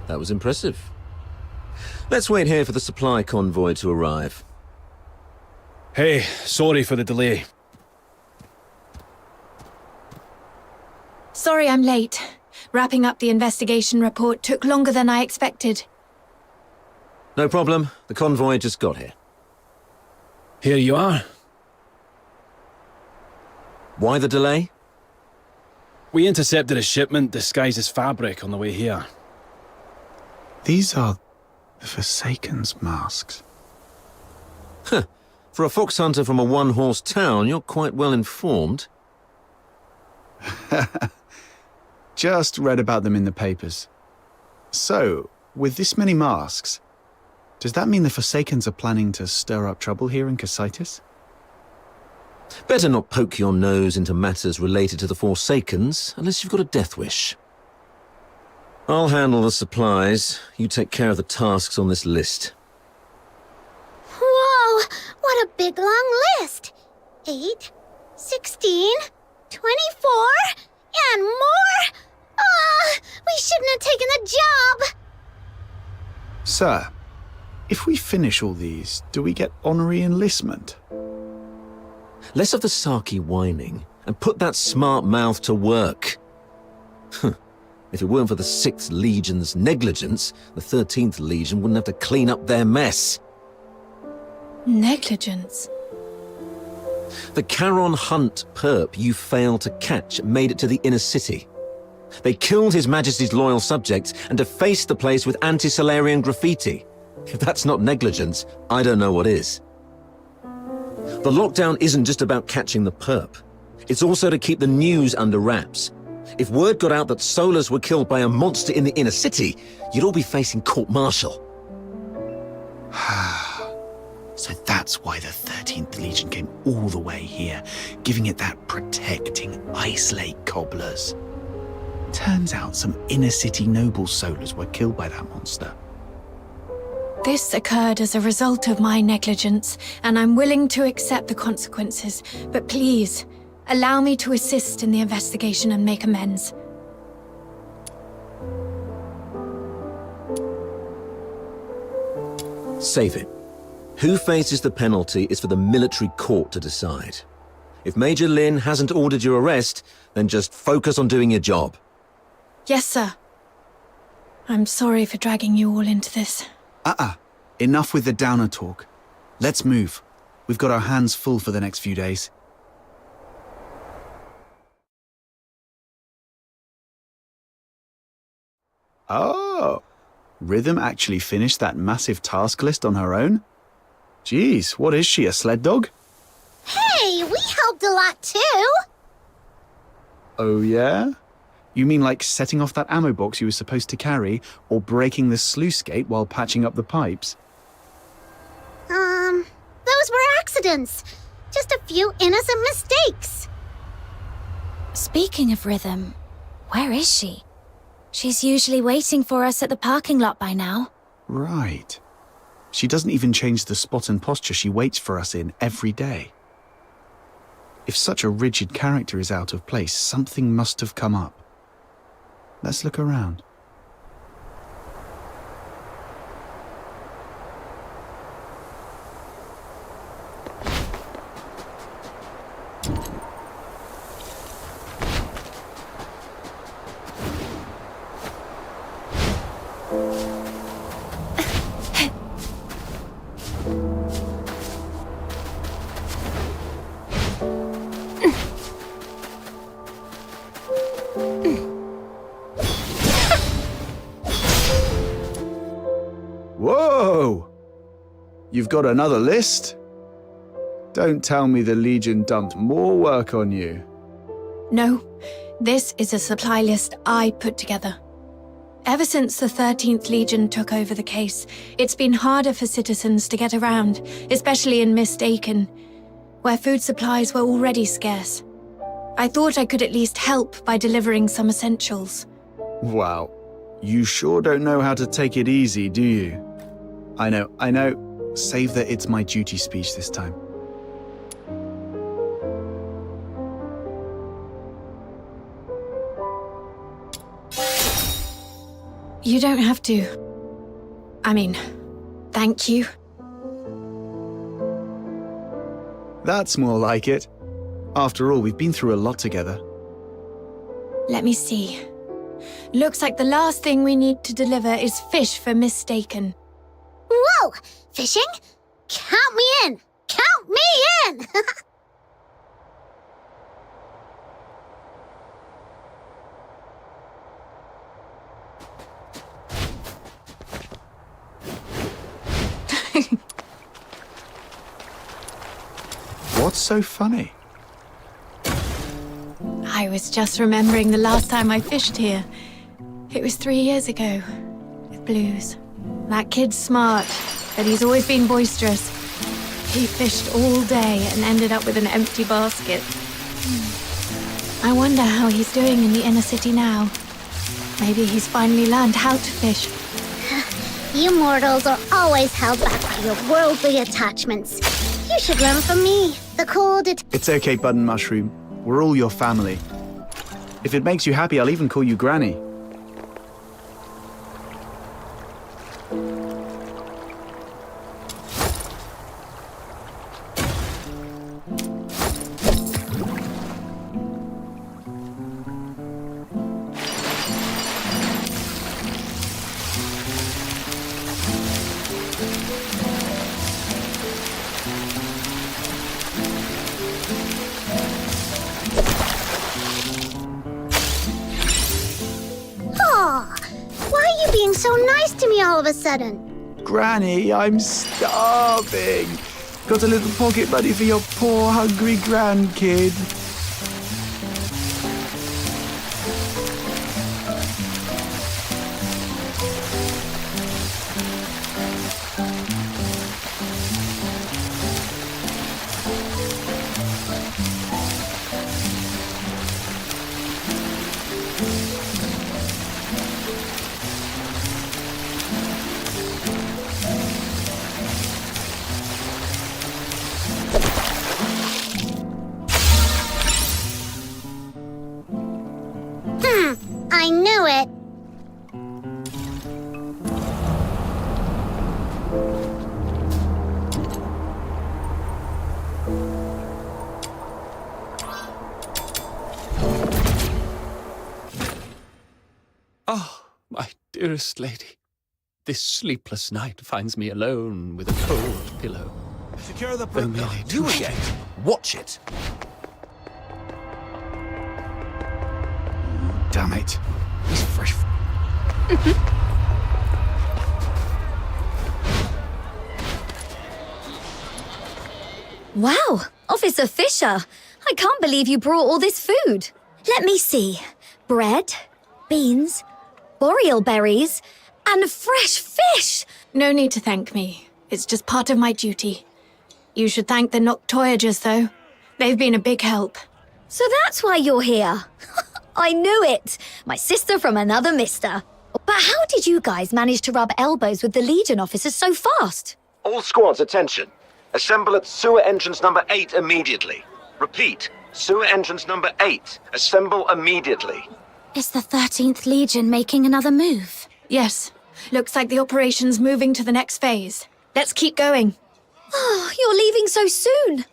That was impressive. Let's wait here for the supply convoy to arrive.
Hey, sorry for the delay.
Sorry I'm late. Wrapping up the investigation report took longer than I expected.
No problem. The convoy just got here.
Here you are.
Why the delay?
We intercepted a shipment disguised as fabric on the way here.
These are the Forsaken's masks.
Huh. For a fox hunter from a one-horse town, you're quite well informed.
Just read about them in the papers. So, with this many masks, does that mean the Forsakens are planning to stir up trouble here in Cocytus?
Better not poke your nose into matters related to the Forsakens, unless you've got a death wish. I'll handle the supplies. You take care of the tasks on this list.
Whoa, what a big long list. 8, 16, 24, and more? We shouldn't have taken the job.
Sir, if we finish all these, do we get honorary enlistment?
Less of the Saki whining, and put that smart mouth to work. If it weren't for the 6th Legion's negligence, the 13th Legion wouldn't have to clean up their mess.
Negligence?
The Charon Hunt perp you failed to catch made it to the inner city. They killed His Majesty's loyal subjects and defaced the place with anti-Solarian graffiti. If that's not negligence, I don't know what is. The lockdown isn't just about catching the perp. It's also to keep the news under wraps. If word got out that Solars were killed by a monster in the inner city, you'd all be facing court-martial.
So that's why the 13th Legion came all the way here, giving it that protecting Ice Lake cobblers. Turns out some inner city noble Solars were killed by that monster.
This occurred as a result of my negligence, and I'm willing to accept the consequences. But please, allow me to assist in the investigation and make amends.
Save it. Who faces the penalty is for the military court to decide. If Major Lin hasn't ordered your arrest, then just focus on doing your job.
Yes, sir. I'm sorry for dragging you all into this.
Enough with the downer talk. Let's move. We've got our hands full for the next few days. Oh, Rhythm actually finished that massive task list on her own? Geez, what is she, a sled dog?
Hey, we helped a lot too!
Oh yeah? You mean like setting off that ammo box you were supposed to carry, or breaking the sluice gate while patching up the pipes?
Those were accidents. Just a few innocent mistakes.
Speaking of Rhythm, where is she? She's usually waiting for us at the parking lot by now.
Right. She doesn't even change the spot and posture she waits for us in every day. If such a rigid character is out of place, something must have come up. Let's look around. Whoa! You've got another list? Don't tell me the Legion dumped more work on you.
No, this is a supply list I put together. Ever since the 13th Legion took over the case, it's been harder for citizens to get around, especially in Mistaken, where food supplies were already scarce. I thought I could at least help by delivering some essentials.
Wow. You sure don't know how to take it easy, do you? I know. Save the "it's my duty" speech this time.
You don't have to. I mean, thank you.
That's more like it. After all, we've been through a lot together.
Let me see. Looks like the last thing we need to deliver is fish for Mistaken.
Whoa! Fishing? Count me in! Count me in!
What's so funny?
I was just remembering the last time I fished here. It was 3 years ago, with Blues. That kid's smart, but he's always been boisterous. He fished all day and ended up with an empty basket. I wonder how he's doing in the inner city now. Maybe he's finally learned how to fish.
You mortals are always held back by your worldly attachments. You should learn from me, the cold
It's okay, Button Mushroom. We're all your family. If it makes you happy, I'll even call you Granny.
Why are you being so nice to me all of a sudden?
Granny, I'm starving. Got a little pocket money for your poor, hungry grandkid.
Dearest lady, this sleepless night finds me alone with a cold pillow.
Secure the
Though merely
You again. Watch it.
Damn it.
He's fresh.
Wow, Officer Fisher, I can't believe you brought all this food. Let me see. Bread, beans, boreal berries, and fresh fish.
No need to thank me. It's just part of my duty. You should thank the Noctoyagers, though. They've been a big help.
So that's why you're here. I knew it. My sister from another mister. But how did you guys manage to rub elbows with the Legion officers so fast?
All squads, attention. Assemble at sewer entrance number 8 immediately. Repeat, sewer entrance number 8. Assemble immediately.
Is the 13th Legion making another move?
Yes. Looks like the operation's moving to the next phase. Let's keep going.
Oh, you're leaving so soon.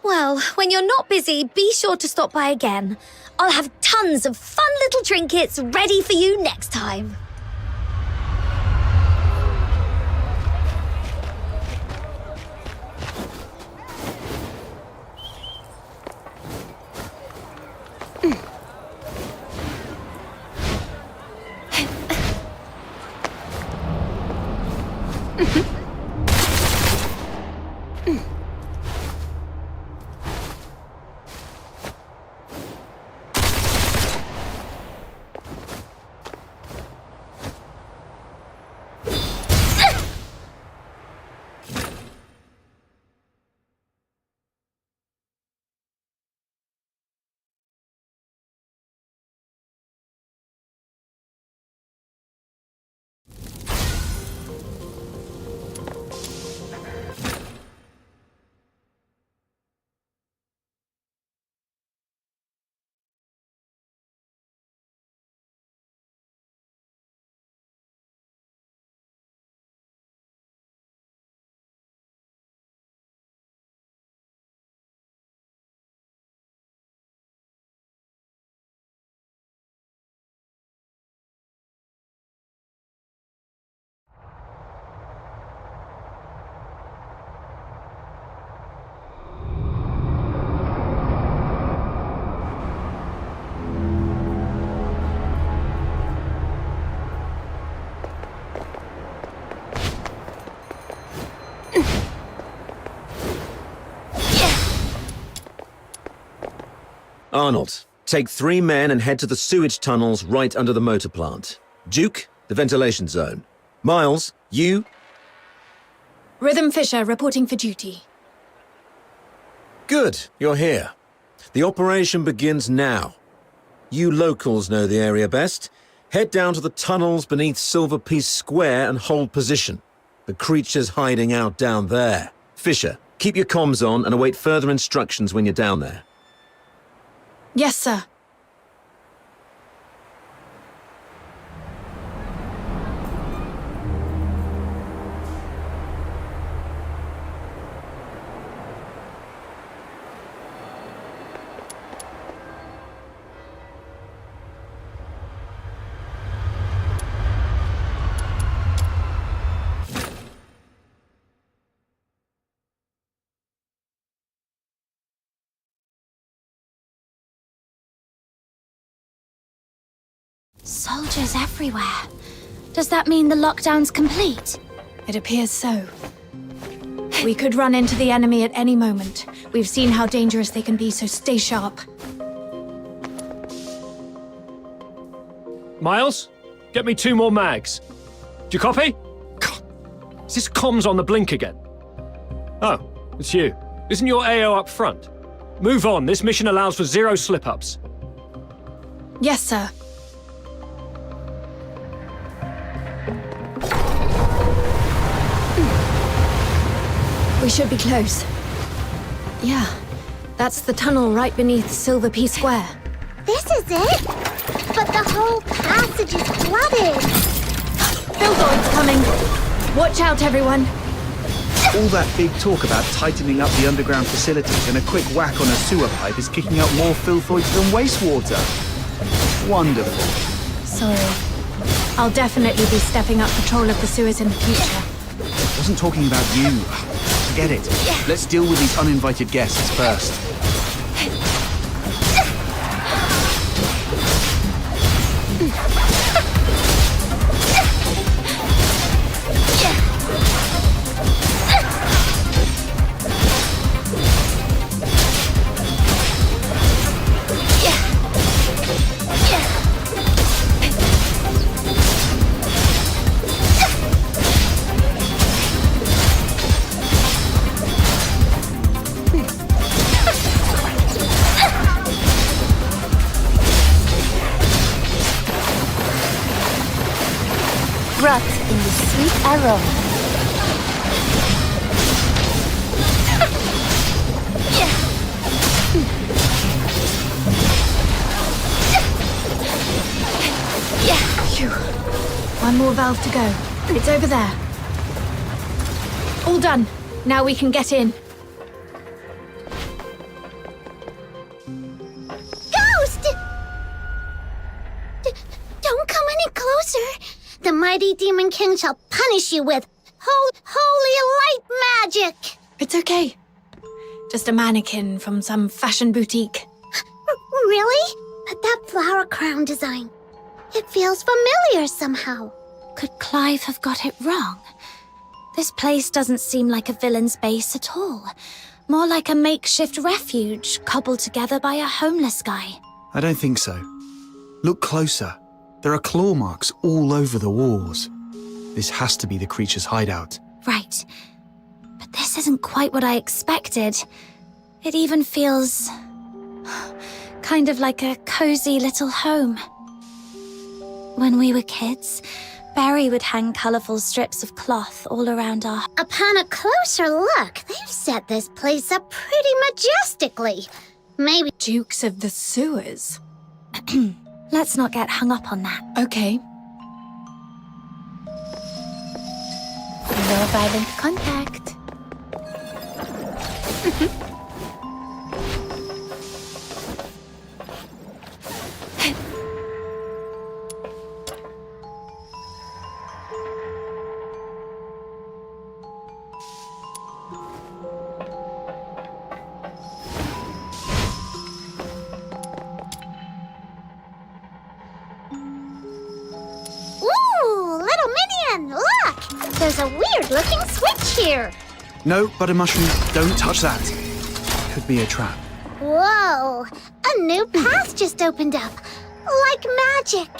Well, when you're not busy, be sure to stop by again. I'll have tons of fun little trinkets ready for you next time.
Arnold, take 3 men and head to the sewage tunnels right under the motor plant. Duke, the ventilation zone. Miles, you...
Rhythm Fisher reporting for duty.
Good, you're here. The operation begins now. You locals know the area best. Head down to the tunnels beneath Silver Piece Square and hold position. The creature's hiding out down there. Fisher, keep your comms on and await further instructions when you're down there.
Yes, sir.
Soldiers everywhere. Does that mean the lockdown's complete?
It appears so. We could run into the enemy at any moment. We've seen how dangerous they can be, so stay sharp.
Miles, get me 2 more mags. Do you copy? God, is this comms on the blink again? Oh, it's you. Isn't your AO up front? Move on, this mission allows for 0 slip-ups.
Yes, sir. We should be close. Yeah, that's the tunnel right beneath Silver Piece Square.
This is it? But the whole passage is flooded.
Billboard's coming. Watch out, everyone.
All that big talk about tightening up the underground facilities and a quick whack on a sewer pipe is kicking up more filthoids than wastewater. Wonderful.
Sorry. I'll definitely be stepping up patrol of the sewers in the future.
I wasn't talking about you. Forget it. Let's deal with these uninvited guests first.
Rot in the sweet aroma.
Phew. One more valve to go. It's over there. All done. Now we can get in.
Ghost! Don't come any closer. The mighty Demon King shall punish you with holy light magic.
It's okay. Just a mannequin from some fashion boutique.
Really? But that flower crown design, it feels familiar somehow.
Could Clive have got it wrong? This place doesn't seem like a villain's base at all. More like a makeshift refuge cobbled together by a homeless guy.
I don't think so. Look closer. There are claw marks all over the walls. This has to be the creature's hideout.
Right. But this isn't quite what I expected. It even feels kind of like a cozy little home. When we were kids, Barry would hang colourful strips of cloth all around our...
Upon a closer look, they've set this place up pretty majestically. Maybe...
Dukes of the Sewers.
Let's not get hung up on that.
Okay.
No violent contact.
Ooh, little minion, look! There's a weird-looking switch here.
No, Butter Mushroom, don't touch that. Could be a trap.
Whoa, a new path just opened up, like magic.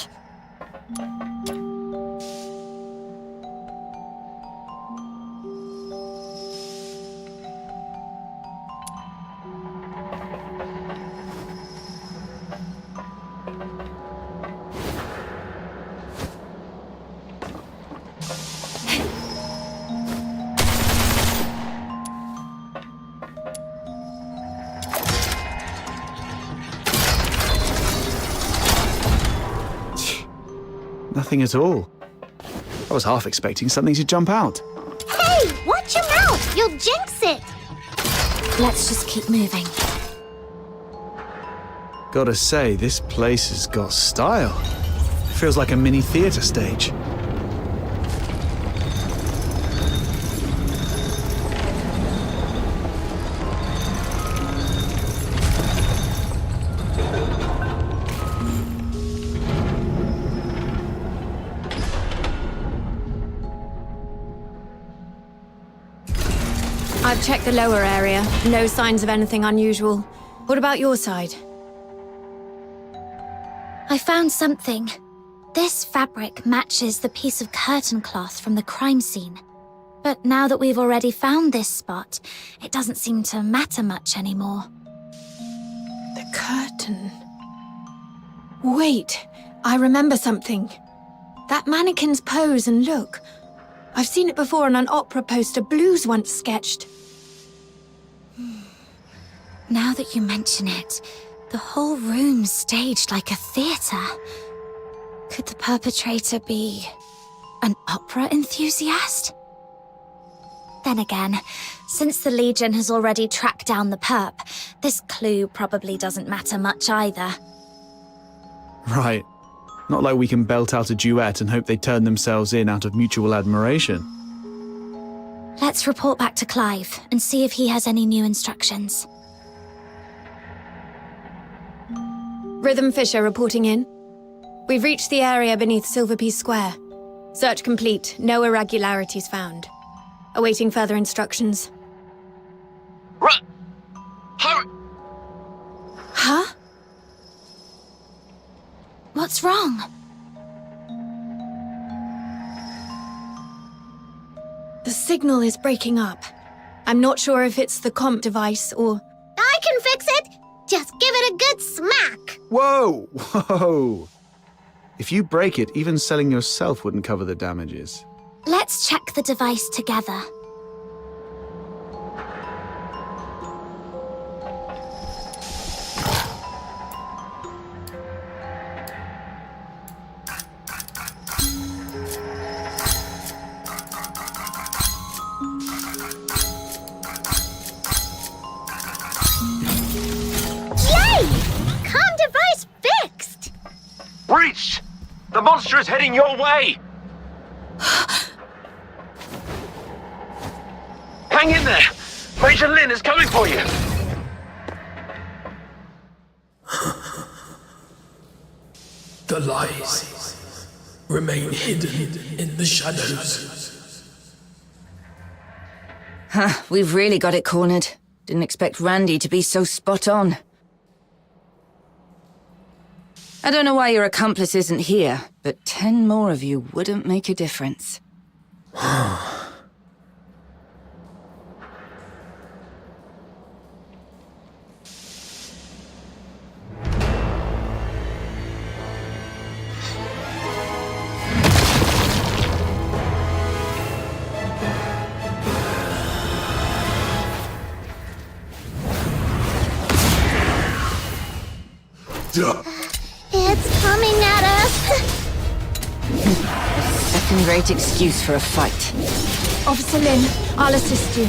Nothing at all. I was half expecting something to jump out.
Hey, watch your mouth! You'll jinx it!
Let's just keep moving.
Gotta say, this place has got style. Feels like a mini theatre stage.
I've checked the lower area. No signs of anything unusual. What about your side?
I found something. This fabric matches the piece of curtain cloth from the crime scene. But now that we've already found this spot, it doesn't seem to matter much anymore.
The curtain. Wait, I remember something. That mannequin's pose and look. I've seen it before on an opera poster Blues once sketched.
Now that you mention it, the whole room's staged like a theatre. Could the perpetrator be an opera enthusiast? Then again, since the Legion has already tracked down the perp, this clue probably doesn't matter much either.
Right. Not like we can belt out a duet and hope they turn themselves in out of mutual admiration.
Let's report back to Clive and see if he has any new instructions.
Rhythm Fisher reporting in. We've reached the area beneath Silverpiece Square. Search complete, no irregularities found. Awaiting further instructions.
Hurry!
Huh? What's wrong?
The signal is breaking up. I'm not sure if it's the comp device or...
I can fix it! Just give it a good smack!
Whoa! Whoa! If you break it, even selling yourself wouldn't cover the damages.
Let's check the device together.
Breached! The monster is heading your way! Hang in there! Major Lin is coming for you!
The lies remain hidden in the shadows.
Huh, we've really got it cornered. Didn't expect Randy to be so spot on. I don't know why your accomplice isn't here, but 10 more of you wouldn't make a difference.
It's coming at us!
Second-rate excuse for a fight.
Officer Lin, I'll assist you.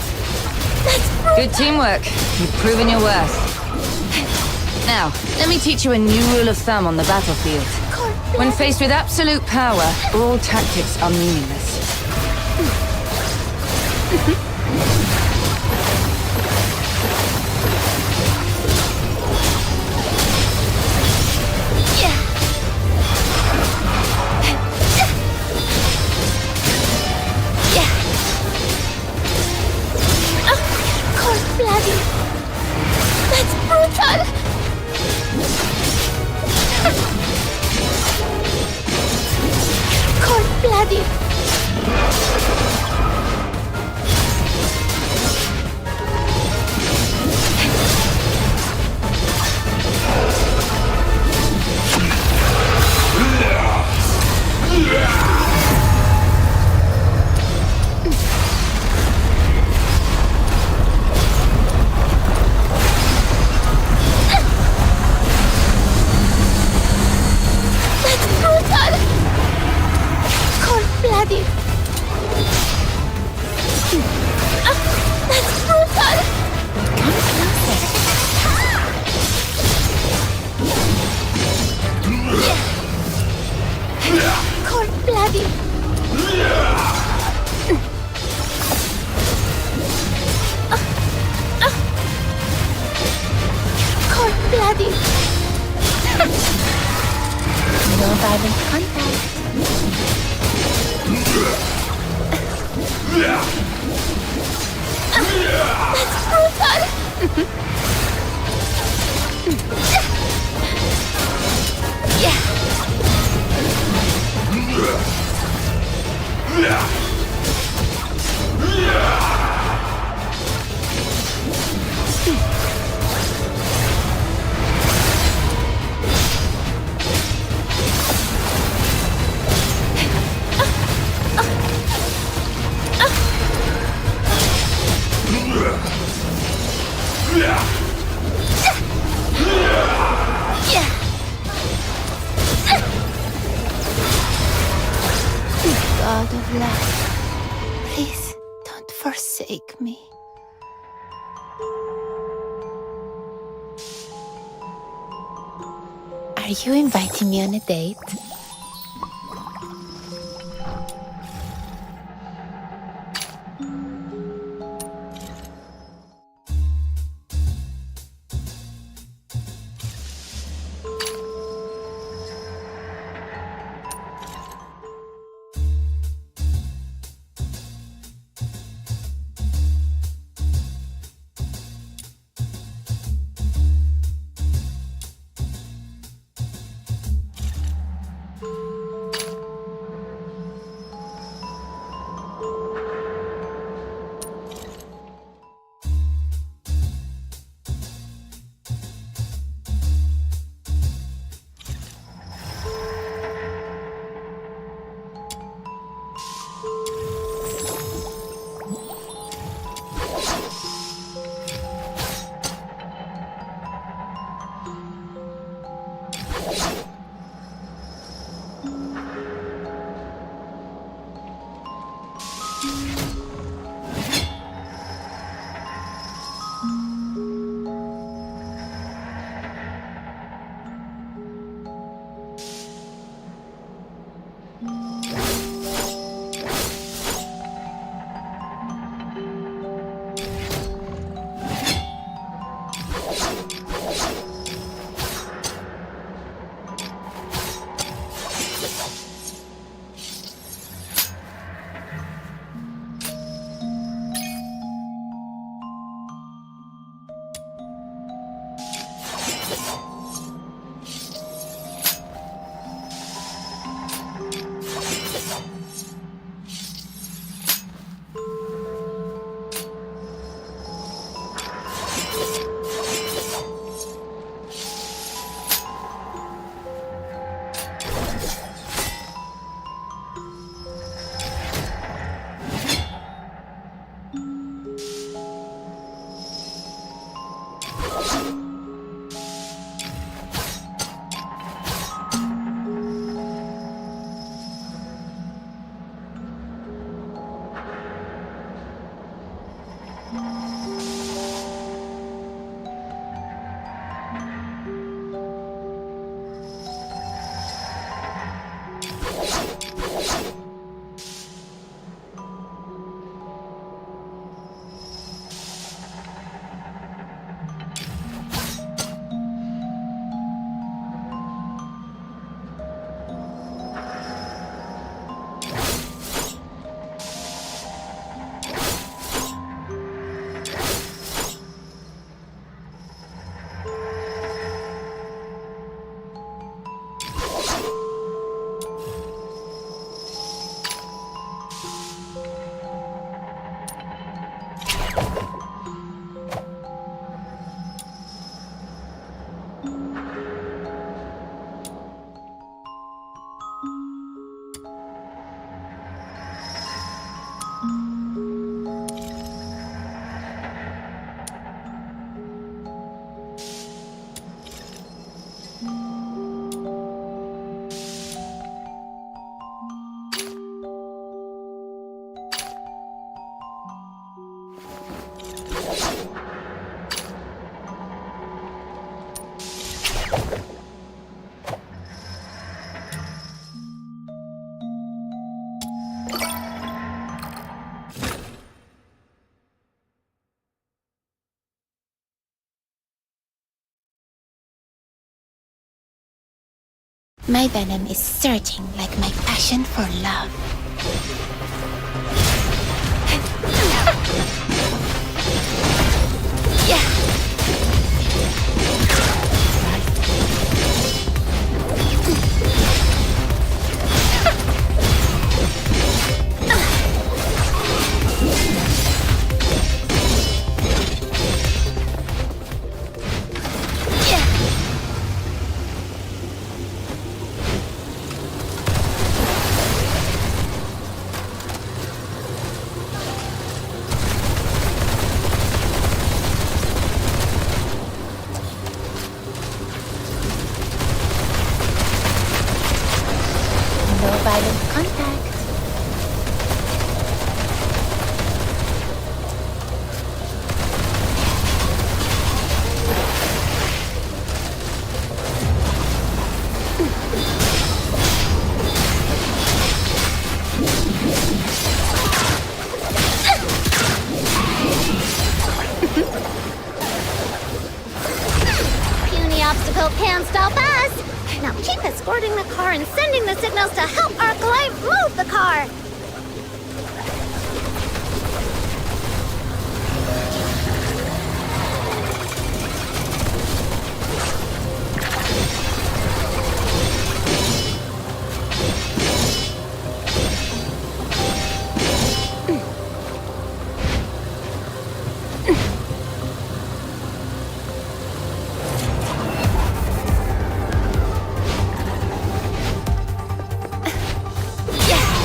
Good teamwork. You've proven your worth. Now, let me teach you a new rule of thumb on the battlefield. When faced with absolute power, all tactics are meaningless.
Bloody! That's brutal! Cold-blooded! Cold-blooded! That's brutal! Come closer. Cold-blooded! Cold-blooded! No violent contact. That's brutal! God of love, please don't forsake me.
Are you inviting me on a date?
My venom is surging like my passion for love. Violent contact.
Puny obstacle can't stop us! Now keep escorting the car and sending the signals to help our client move the car!
Yeah!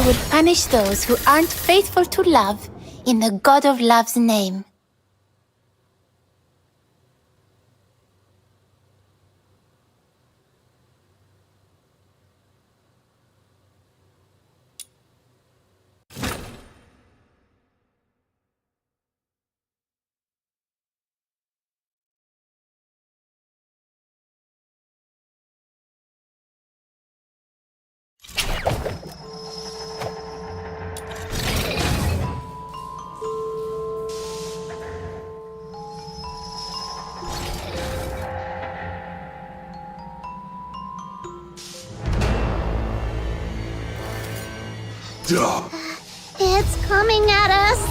would punish those who aren't faithful to love in the God of Love's name.
It's coming at us!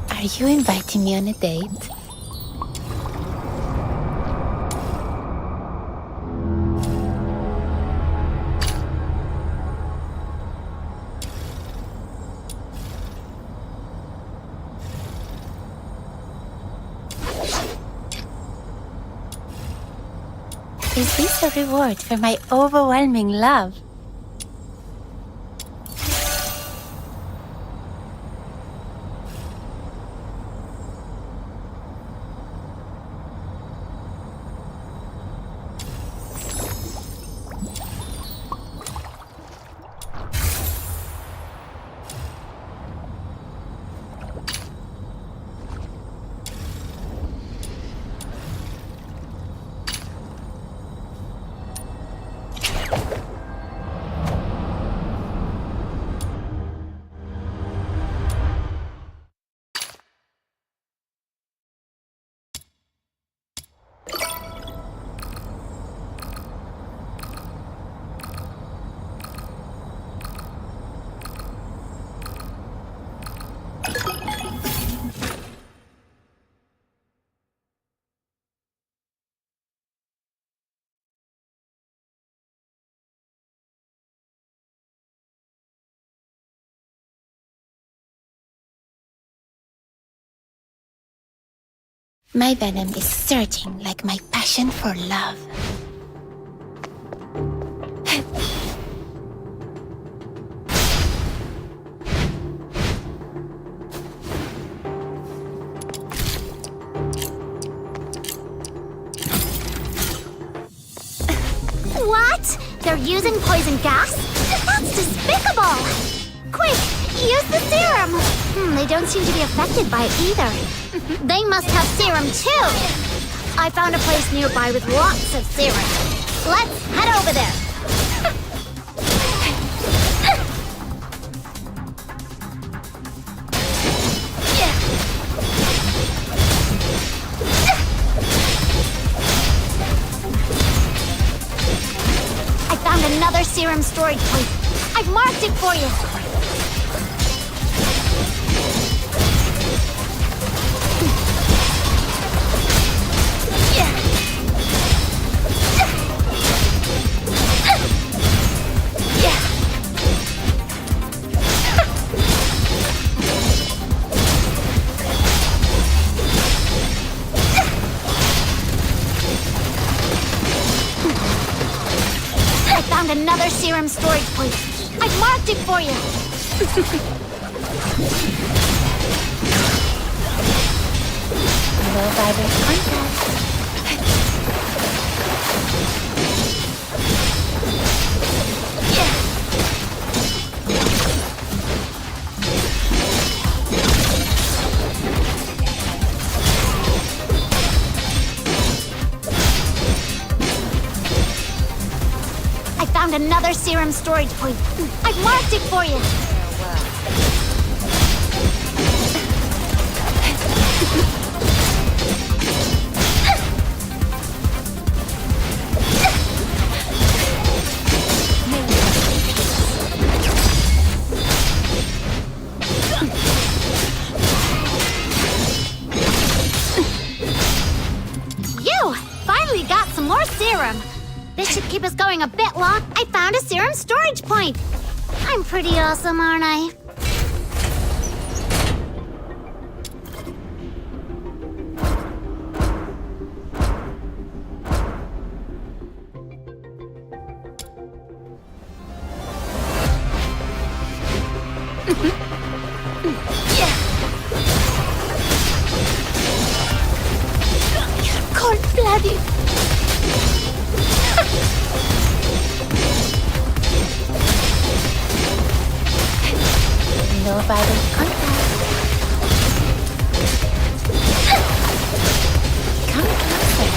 Are you inviting me on a date? Is this a reward for my overwhelming love? My venom is surging like my passion for love.
What? They're using poison gas? That's despicable! Quick, use the serum! They don't seem to be affected by it either. They must have serum too! I found a place nearby with lots of serum. Let's head over there! I found another serum storage point. I've marked it for you. Another serum storage point. I've marked it for you.
Low vibrant contact.
Another serum storage point. I've marked it for you. keep us going a bit long, I found a serum storage point. I'm pretty awesome, aren't I? Cold-blooded.
No violent contact. Come closer.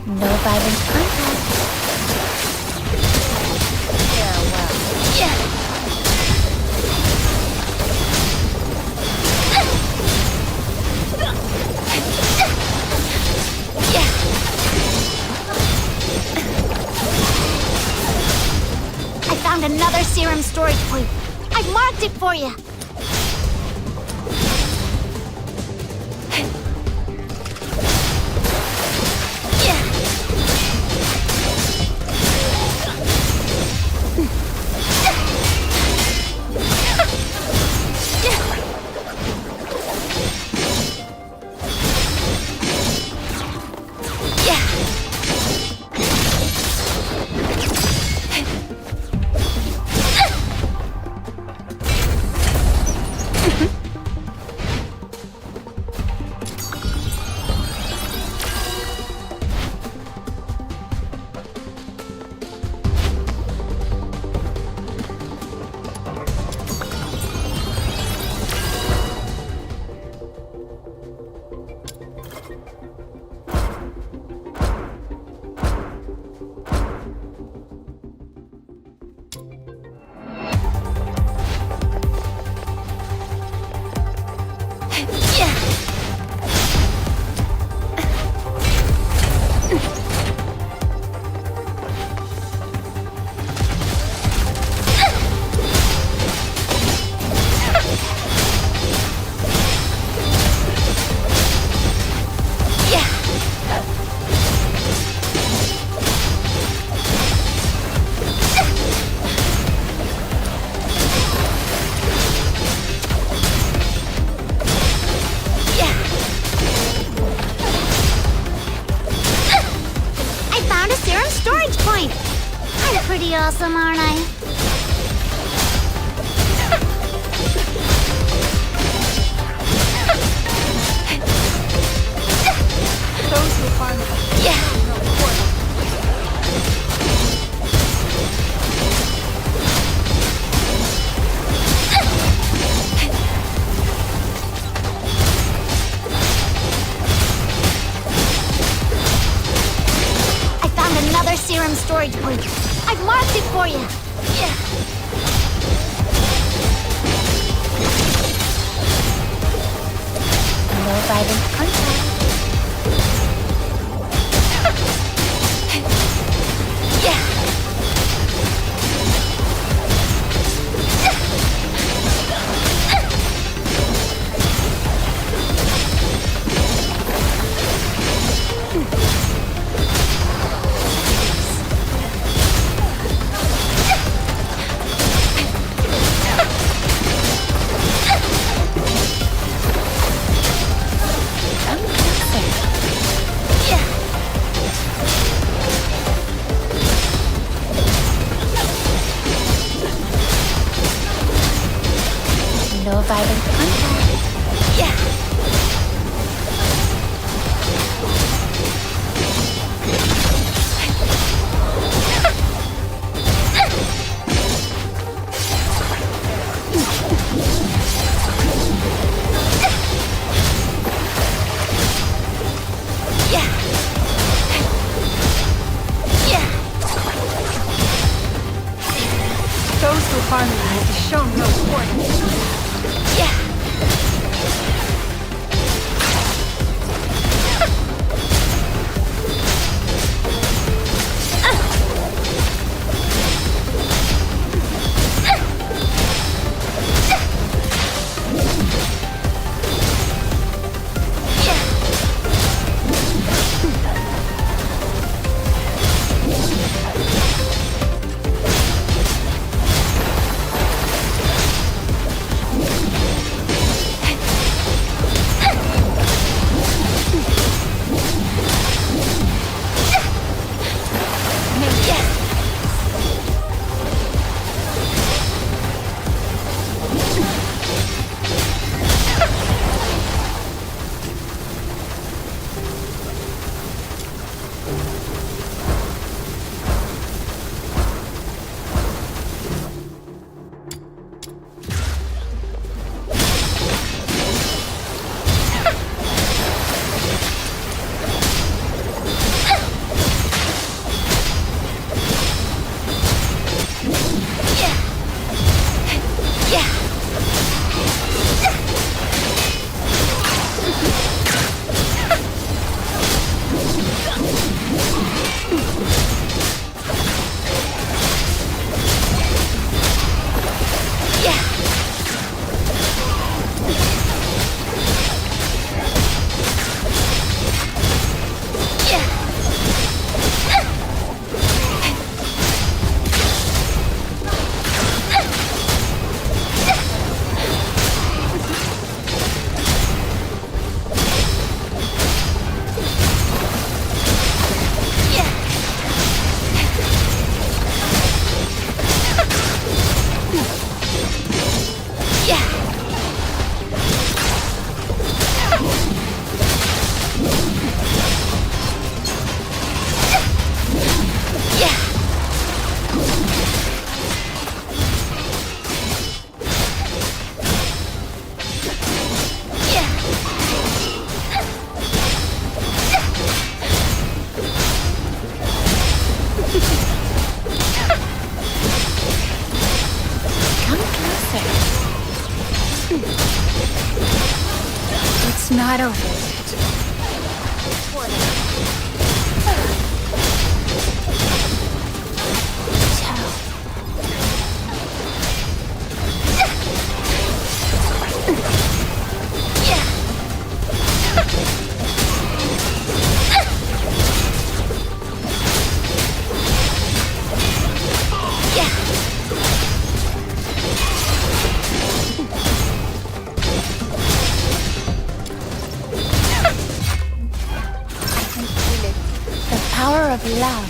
No violent contact. Farewell.
I found another serum storage point. I've marked it for you. Pretty awesome, aren't I?
Those who harm me. Yeah.
storage booth. I've marked it for you. Yeah. No violent contact. Yeah. No violent contact. Yeah. Yeah. Yeah.
Those who harm me will be shown no quarter.
Yeah.
It's not over yet.
Power of love.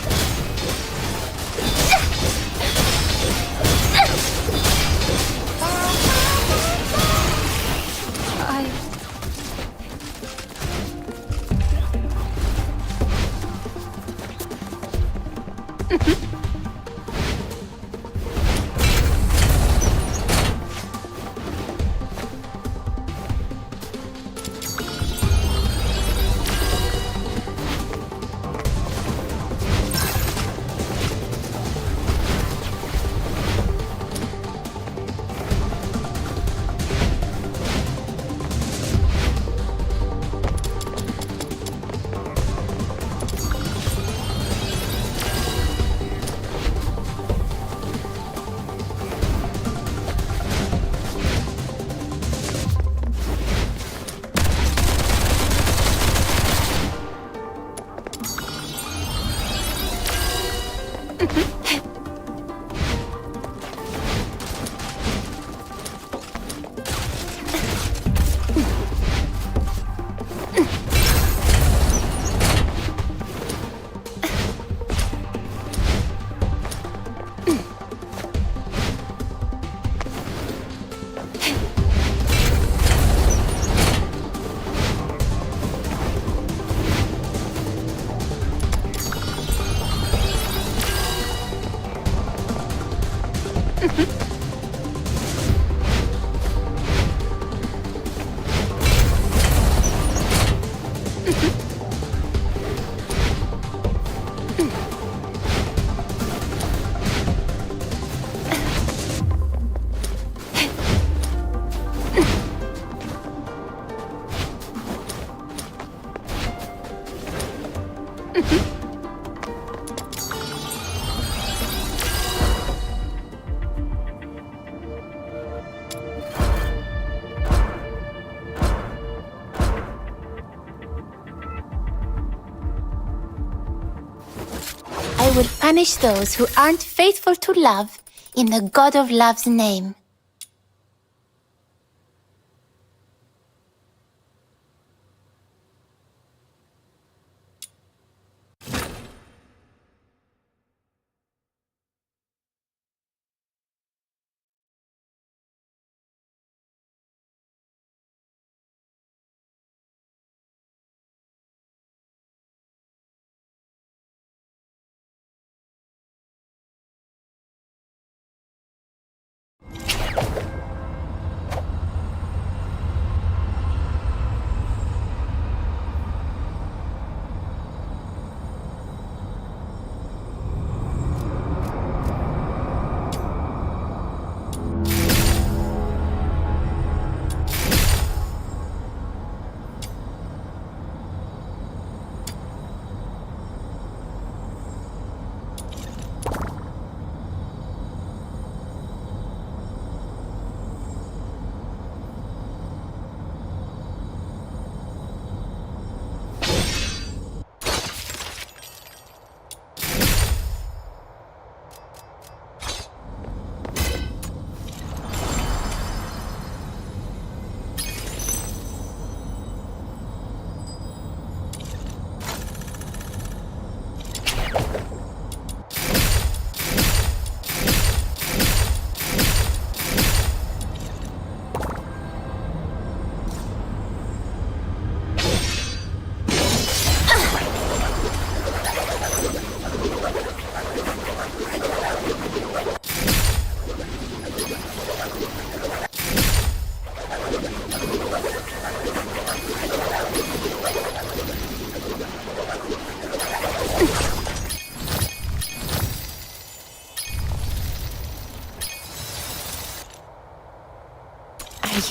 I will punish those who aren't faithful to love in the God of Love's name.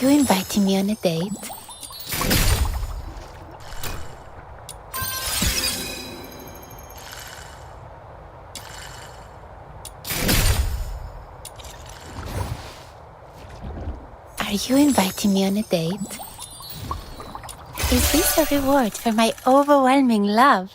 Are you inviting me on a date? Are you inviting me on a date? Is this a reward for my overwhelming love?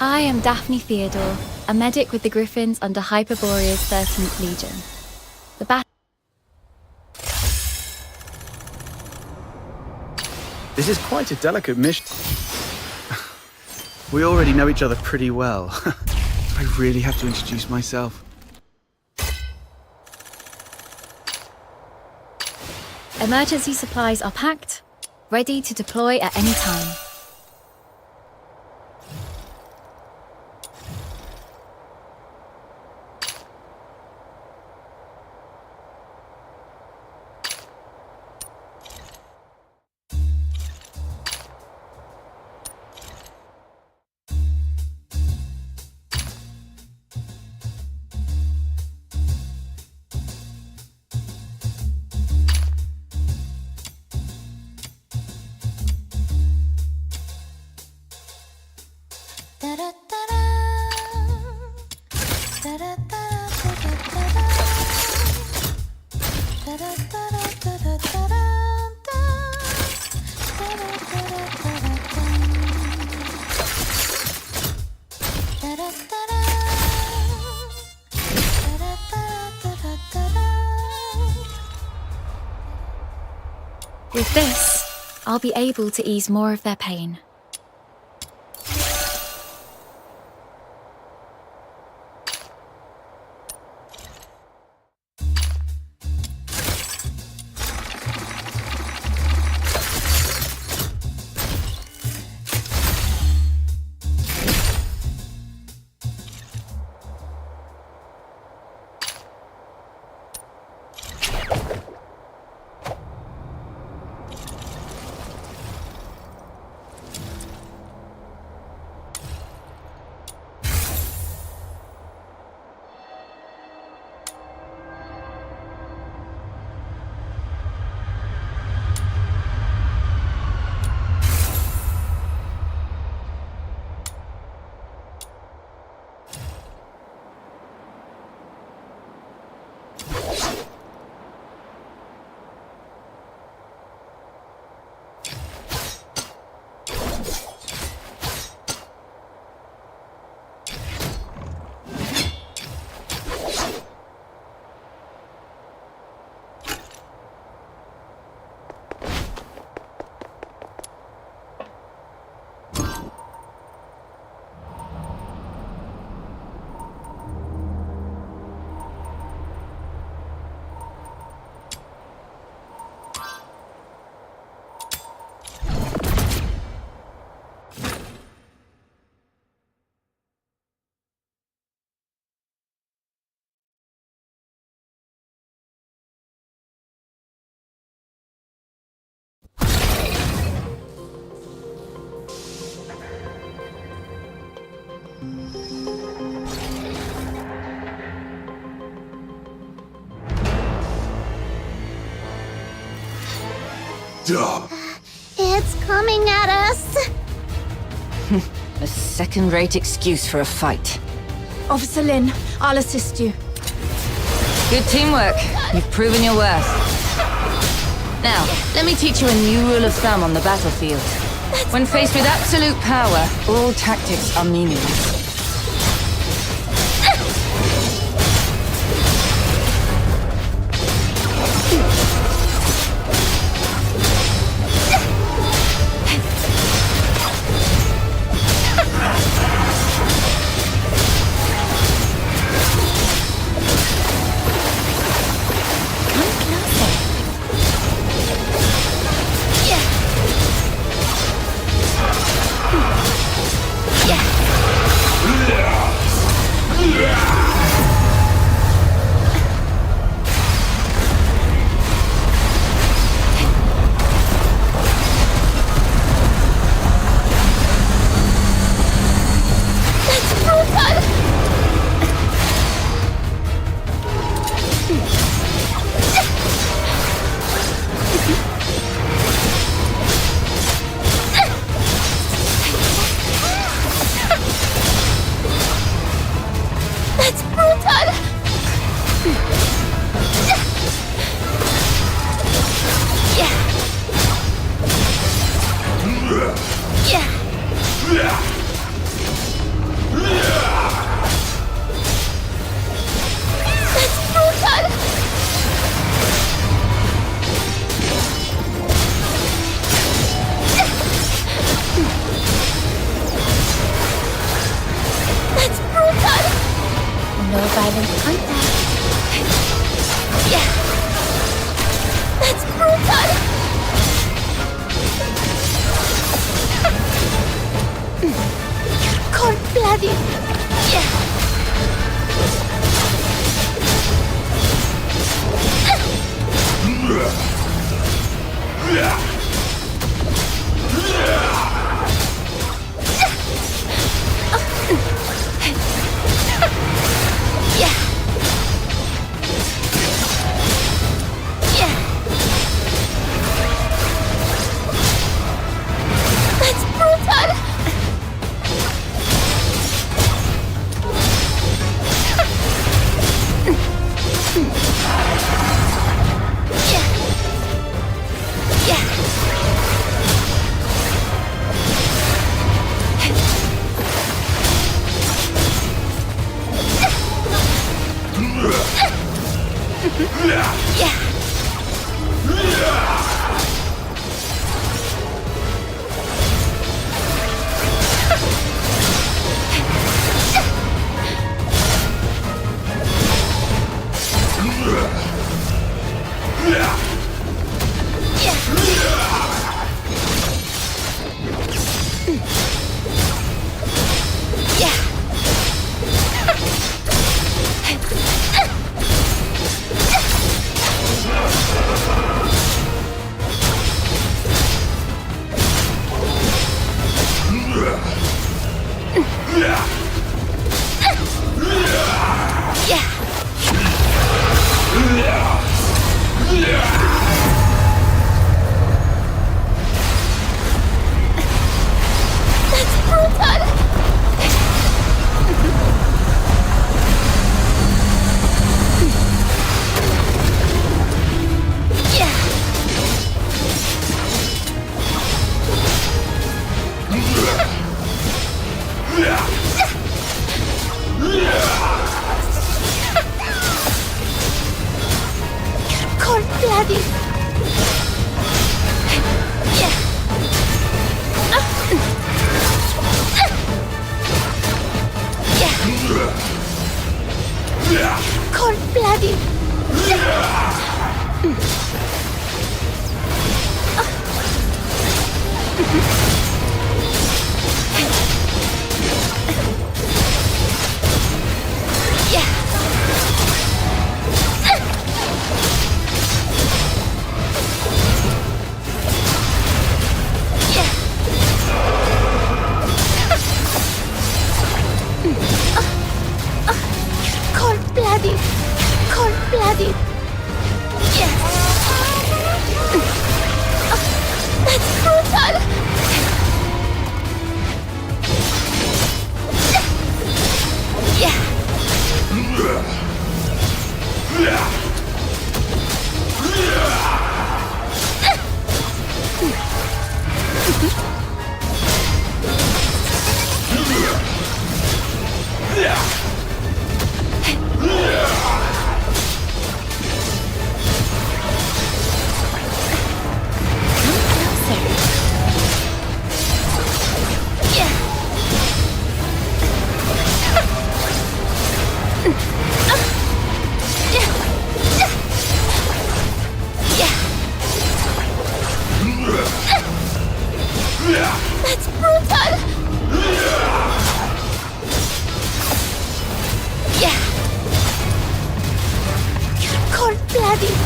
I am Daphne Theodore, a medic with the Griffins under Hyperborea's 13th Legion. The battle.
This is quite a delicate mission. We already know each other pretty well. I really have to introduce myself.
Emergency supplies are packed, ready to deploy at any time. With this, I'll be able to ease more of their pain.
It's coming at us.
A second-rate excuse for a fight.
Officer Lin, I'll assist you.
Good teamwork. You've proven your worth. Now, let me teach you a new rule of thumb on the battlefield. When faced with absolute power, all tactics are meaningless.
Cold blooded. Cold blooded. Cold blooded. Cold blooded. That's brutal. That's brutal. Cold blooded.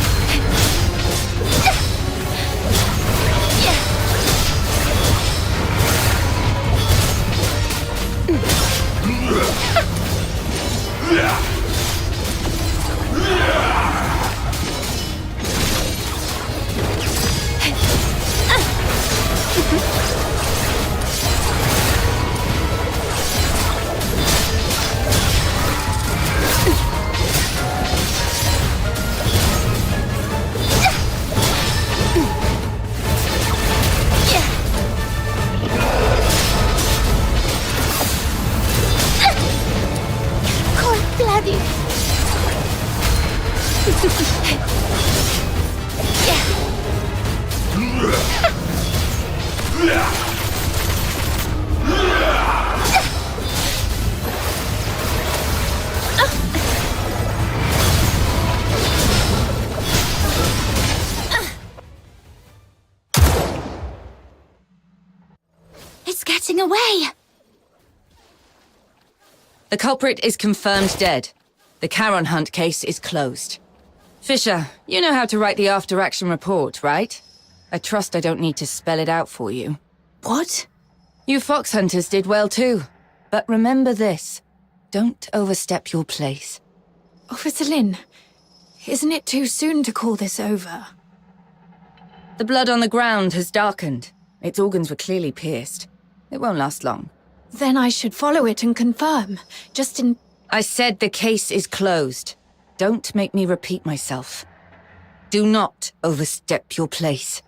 Cold blooded. It's getting away.
The culprit is confirmed dead. The Charon Hunt case is closed. Fisher, you know how to write the after-action report, right? I trust I don't need to spell it out for you.
What?
You fox hunters did well too. But remember this. Don't overstep your place.
Officer Lin, isn't it too soon to call this over?
The blood on the ground has darkened. Its organs were clearly pierced. It won't last long.
Then I should follow it and confirm, just in...
I said the case is closed. Don't make me repeat myself. Do not overstep your place.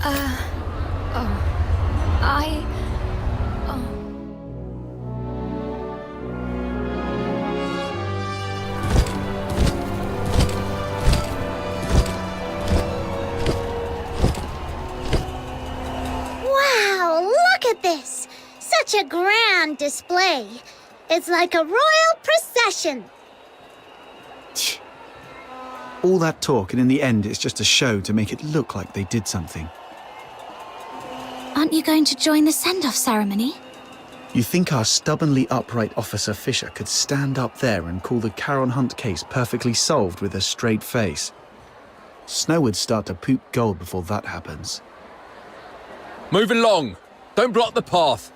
Wow, look at this! Such a grand display. It's like a royal procession.
All that talk, and in the end, it's just a show to make it look like they did something.
Aren't you going to join the send-off ceremony?
You think our stubbornly upright Officer Fisher could stand up there and call the Charon Hunt case perfectly solved with a straight face? Snow would start to poop gold before that happens.
Move along. Don't block the path.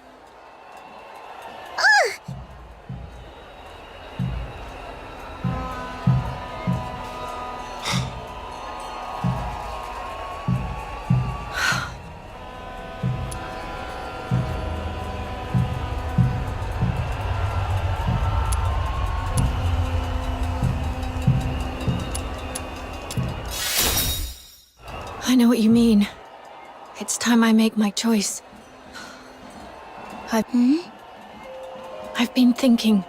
I know what you mean. It's time I make my choice. I've been thinking,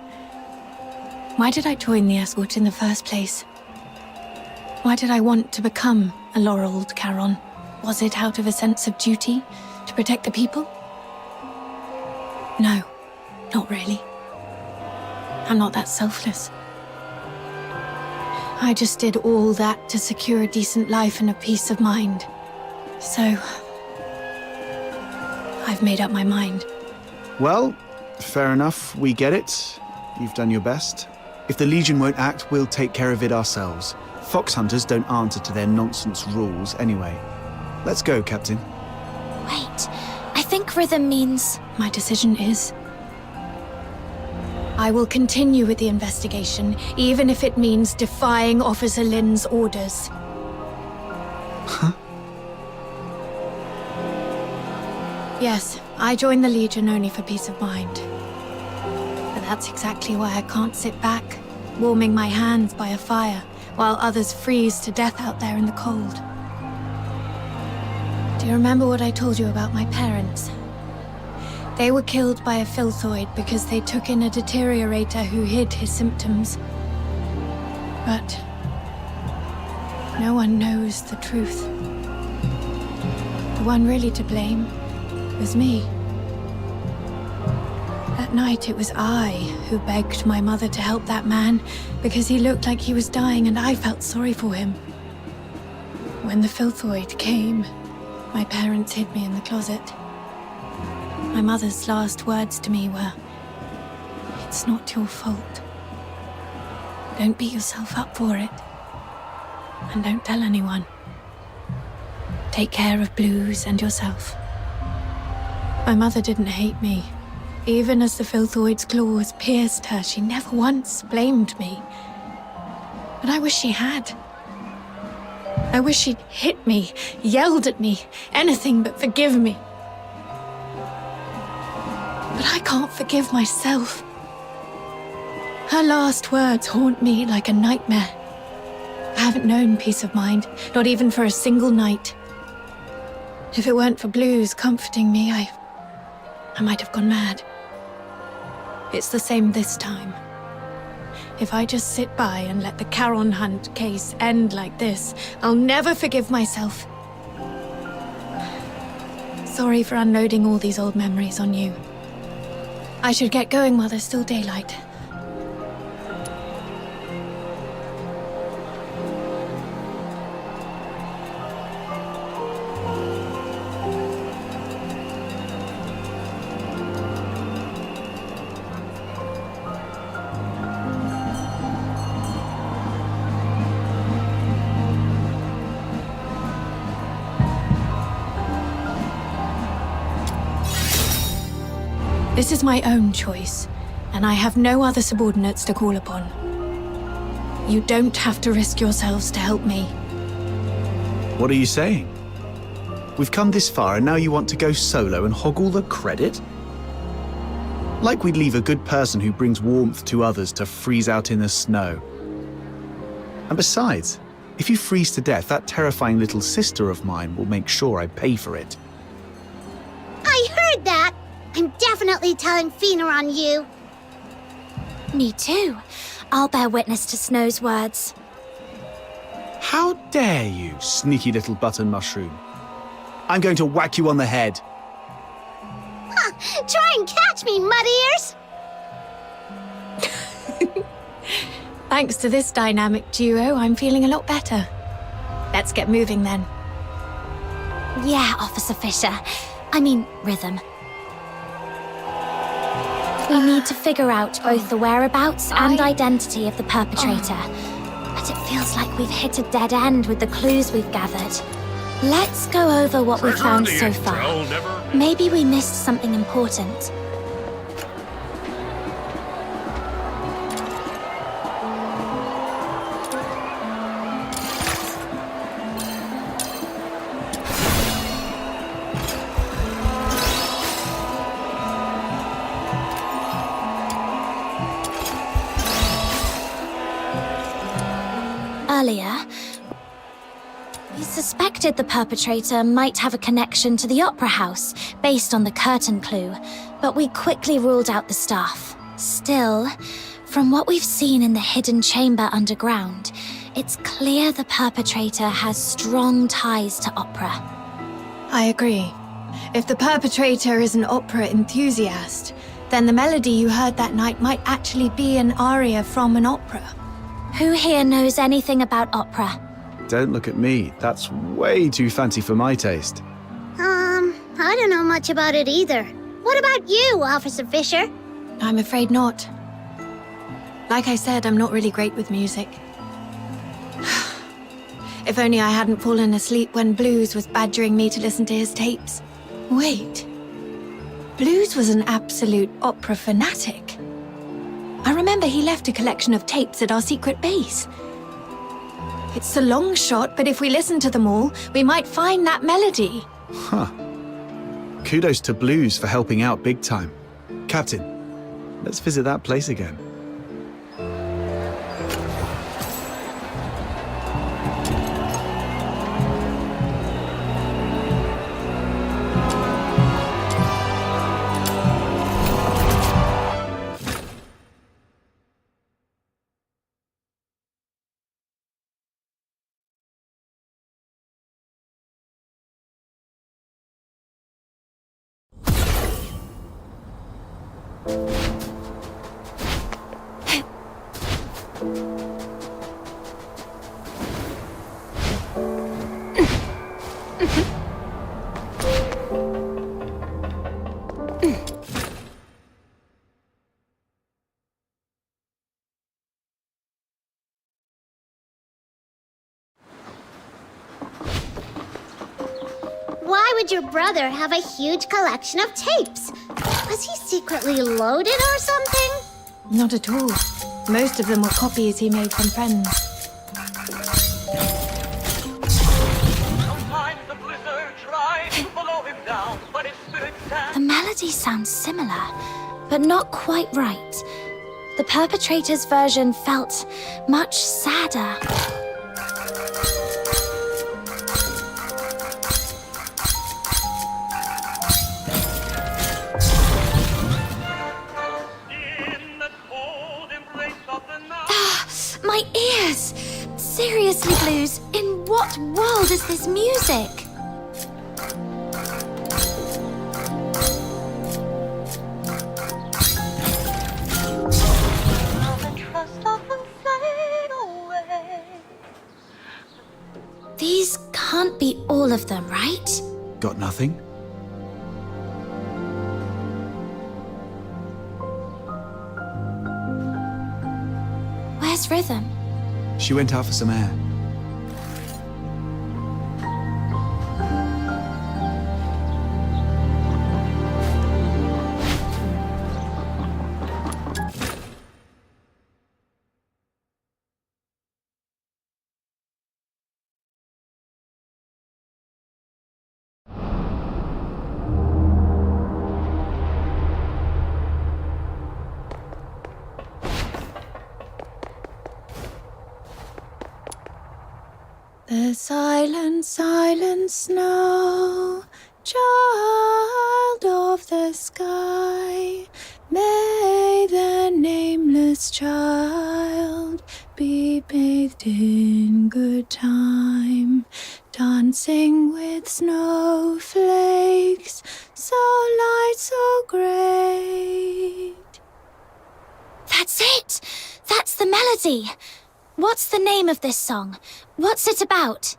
why did I join the escort in the first place? Why did I want to become a laureled Charon? Was it out of a sense of duty to protect the people? No, not really. I'm not that selfless. I just did all that to secure a decent life and a peace of mind. So, I've made up my mind.
Well, fair enough, we get it. You've done your best. If the Legion won't act, we'll take care of it ourselves. Fox hunters don't answer to their nonsense rules anyway. Let's go, Captain.
Wait, I think rhythm means...
My decision is... I will continue with the investigation, even if it means defying Officer Lin's orders.
Huh?
Yes, I joined the Legion only for peace of mind. But that's exactly why I can't sit back, warming my hands by a fire, while others freeze to death out there in the cold. Do you remember what I told you about my parents? They were killed by a filthoid because they took in a deteriorator who hid his symptoms. But no one knows the truth. The one really to blame was me. That night it was I who begged my mother to help that man because he looked like he was dying and I felt sorry for him. When the filthoid came, my parents hid me in the closet. My mother's last words to me were, "It's not your fault. Don't beat yourself up for it. And don't tell anyone. Take care of Blues and yourself." My mother didn't hate me. Even as the filthoid's claws pierced her, she never once blamed me. But I wish she had. I wish she'd hit me, yelled at me, anything but forgive me. But I can't forgive myself. Her last words haunt me like a nightmare. I haven't known peace of mind, not even for a single night. If it weren't for Blues comforting me, I might have gone mad. It's the same this time. If I just sit by and let the Charon Hunt case end like this, I'll never forgive myself. Sorry for unloading all these old memories on you. I should get going while there's still daylight. This is my own choice, and I have no other subordinates to call upon. You don't have to risk yourselves to help me.
What are you saying? We've come this far and now you want to go solo and hog all the credit? Like we'd leave a good person who brings warmth to others to freeze out in the snow. And besides, If you freeze to death, that terrifying little sister of mine will make sure I pay for it.
I heard that! I'm definitely telling Fina on you.
Me too. I'll bear witness to Snow's words.
How dare you, sneaky little button mushroom? I'm going to whack you on the head.
Ha! Try and catch me, mud ears!
Thanks to this dynamic duo, I'm feeling a lot better. Let's get moving then.
Yeah, Officer Fisher. I mean, Rhythm. We need to figure out both the whereabouts and identity of the perpetrator. But it feels like we've hit a dead end with the clues we've gathered. Let's go over what we've found so far. Maybe we missed something important. Earlier, we suspected the perpetrator might have a connection to the Opera House based on the curtain clue, but we quickly ruled out the staff. Still, from what we've seen in the hidden chamber underground, it's clear the perpetrator has strong ties to opera.
I agree. If the perpetrator is an opera enthusiast, then the melody you heard that night might actually be an aria from an opera.
Who here knows anything about opera?
Don't look at me. That's way too fancy for my taste.
I don't know much about it either. What about you, Officer Fisher?
I'm afraid not. Like I said, I'm not really great with music. If only I hadn't fallen asleep when Blues was badgering me to listen to his tapes. Wait. Blues was an absolute opera fanatic. I remember he left a collection of tapes at our secret base. It's a long shot, but if we listen to them all, we might find that melody.
Huh. Kudos to Blues for helping out big time. Captain, let's visit that place again.
Why would your brother have a huge collection of tapes? Was he secretly loaded or something?
Not at all. Most of them were copies he made from friends.
The melody sounds similar, but not quite right. The perpetrator's version felt much sadder. My ears! Seriously, Blues, in what world is this music? These can't be all of them, right?
Got nothing?
Where's Rhythm?
She went out for some air.
The silent, silent snow, child of the sky, may the nameless child be bathed in good time, dancing with snowflakes, so light, so great.
That's it! That's the melody! What's the name of this song? What's it about?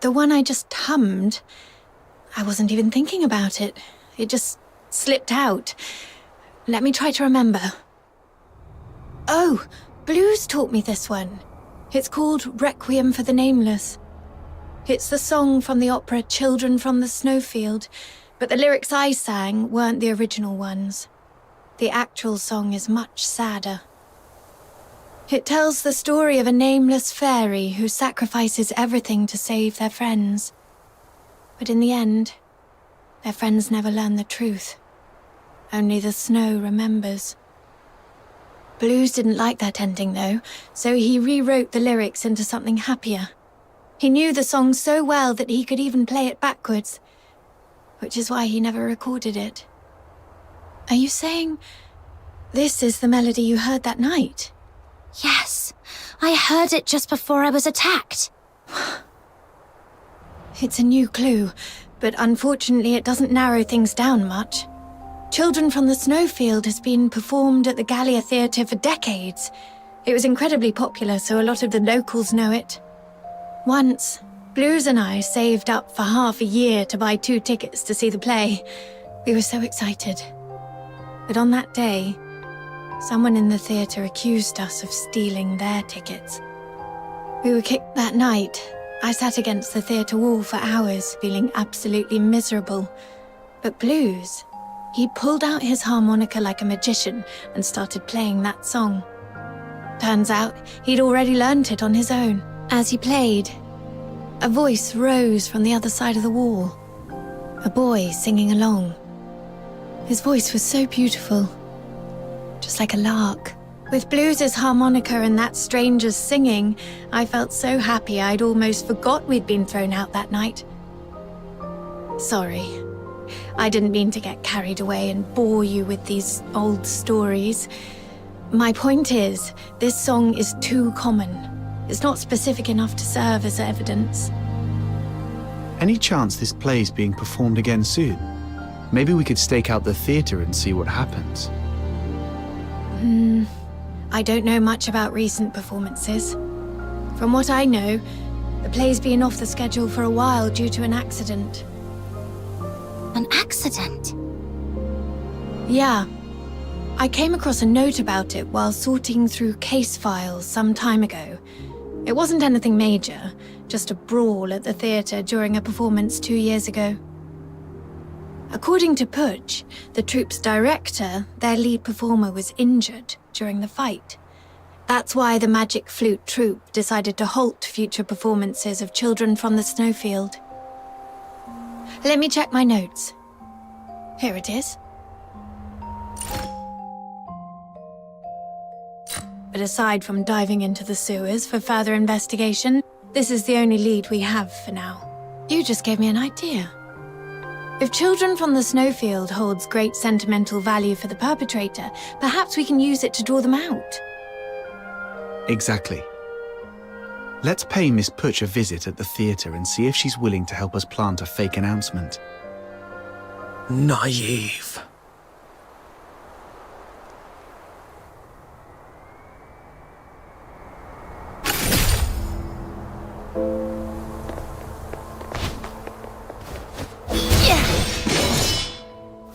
The one I just hummed, I wasn't even thinking about it. It just slipped out. Let me try to remember. Oh, Blues taught me this one. It's called Requiem for the Nameless. It's the song from the opera Children from the Snowfield, but the lyrics I sang weren't the original ones. The actual song is much sadder. It tells the story of a nameless fairy who sacrifices everything to save their friends. But in the end, their friends never learn the truth. Only the snow remembers. Blues didn't like that ending, though, so he rewrote the lyrics into something happier. He knew the song so well that he could even play it backwards, which is why he never recorded it. Are you saying this is the melody you heard that night?
Yes, I heard it just before I was attacked.
It's a new clue, but unfortunately it doesn't narrow things down much. Children from the Snowfield has been performed at the Gallia Theatre for decades. It was incredibly popular, so a lot of the locals know it. Once, Blues and I saved up for half a year to buy 2 tickets to see the play. We were so excited. But on that day, someone in the theatre accused us of stealing their tickets. We were kicked that night. I sat against the theatre wall for hours, feeling absolutely miserable. But Blues, he pulled out his harmonica like a magician and started playing that song. Turns out, he'd already learnt it on his own. As he played, a voice rose from the other side of the wall. A boy singing along. His voice was so beautiful, just like a lark. With Blues' harmonica and that stranger's singing, I felt so happy I'd almost forgot we'd been thrown out that night. Sorry. I didn't mean to get carried away and bore you with these old stories. My point is, this song is too common. It's not specific enough to serve as evidence.
Any chance this play's being performed again soon? Maybe we could stake out the theatre and see what happens.
I don't know much about recent performances. From what I know, the play's been off the schedule for a while due to an accident.
An accident?
Yeah. I came across a note about it while sorting through case files some time ago. It wasn't anything major, just a brawl at the theatre during a performance 2 years ago. According to Putsch, the troupe's director, their lead performer was injured during the fight. That's why the Magic Flute troupe decided to halt future performances of Children from the Snowfield. Let me check my notes. Here it is. But aside from diving into the sewers for further investigation, this is the only lead we have for now. You just gave me an idea. If Children from the Snowfield holds great sentimental value for the perpetrator, perhaps we can use it to draw them out.
Exactly. Let's pay Miss Putsch a visit at the theatre and see if she's willing to help us plant a fake announcement.
Naive.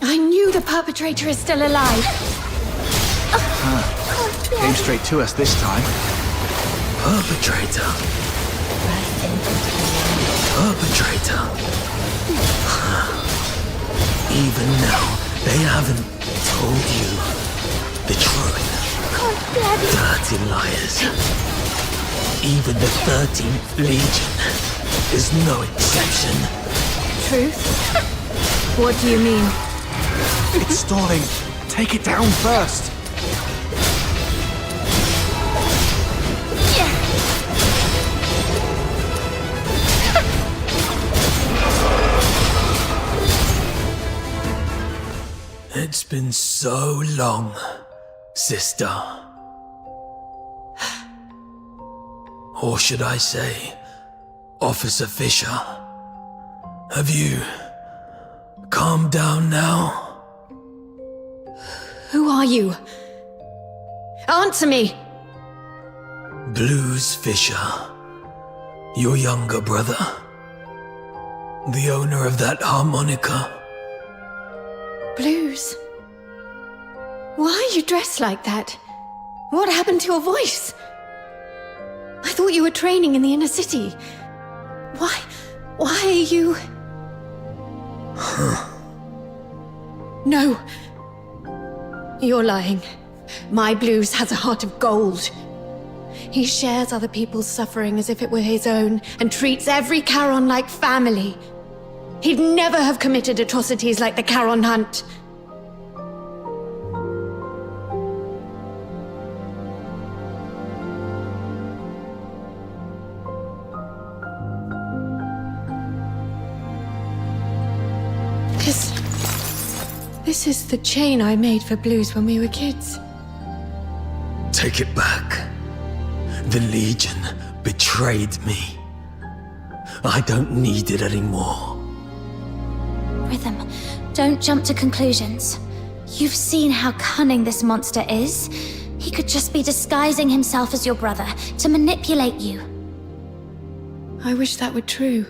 I knew the perpetrator is still alive.
Came straight to us this time.
Perpetrator. Perpetrator. Even now, they haven't told you the truth. Dirty liars. Even the 13th Legion is no exception.
Truth? What do you mean?
It's stalling. Take it down first.
It's been so long, sister. Or should I say, Officer Fisher? Have you calmed down now?
Who are you? Answer me!
Blues Fisher, your younger brother. The owner of that harmonica.
Blues? Why are you dressed like that? What happened to your voice? I thought you were training in the inner city. Why are you... No. You're lying. My Blues has a heart of gold. He shares other people's suffering as if it were his own, and treats every Charon like family. He'd never have committed atrocities like the Charon Hunt. This is the chain I made for Blues when we were kids.
Take it back. The Legion betrayed me. I don't need it anymore.
Rhythm, don't jump to conclusions. You've seen how cunning this monster is. He could just be disguising himself as your brother to manipulate you.
I wish that were true.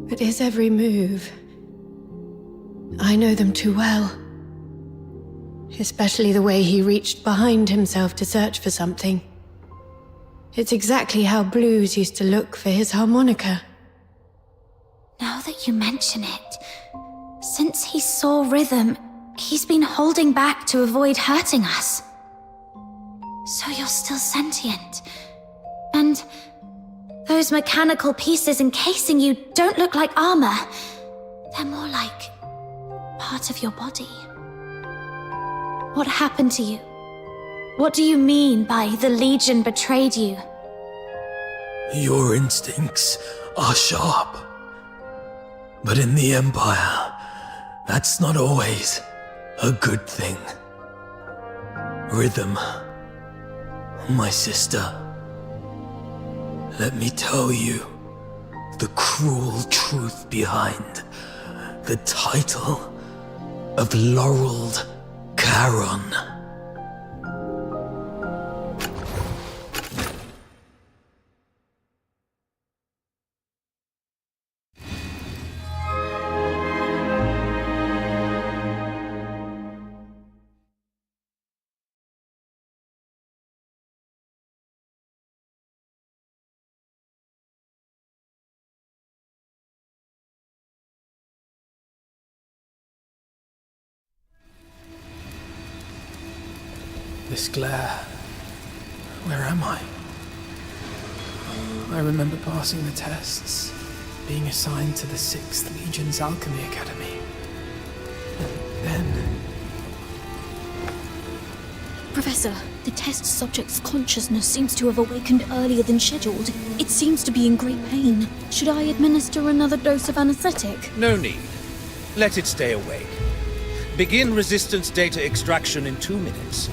But his every move... I know them too well. Especially the way he reached behind himself to search for something. It's exactly how Blues used to look for his harmonica.
Now that you mention it, since he saw Rhythm, he's been holding back to avoid hurting us. So you're still sentient. And those mechanical pieces encasing you don't look like armor. They're more like part of your body. What happened to you? What do you mean by the Legion betrayed you?
Your instincts are sharp. But in the Empire, that's not always a good thing. Rhythm, my sister, let me tell you the cruel truth behind the title of Laureled Charon. This glare. Where am I? I remember passing the tests, being assigned to the 6th Legion's Alchemy Academy. And then...
Professor, the test subject's consciousness seems to have awakened earlier than scheduled. It seems to be in great pain. Should I administer another dose of anesthetic?
No need. Let it stay awake. Begin resistance data extraction in 2 minutes.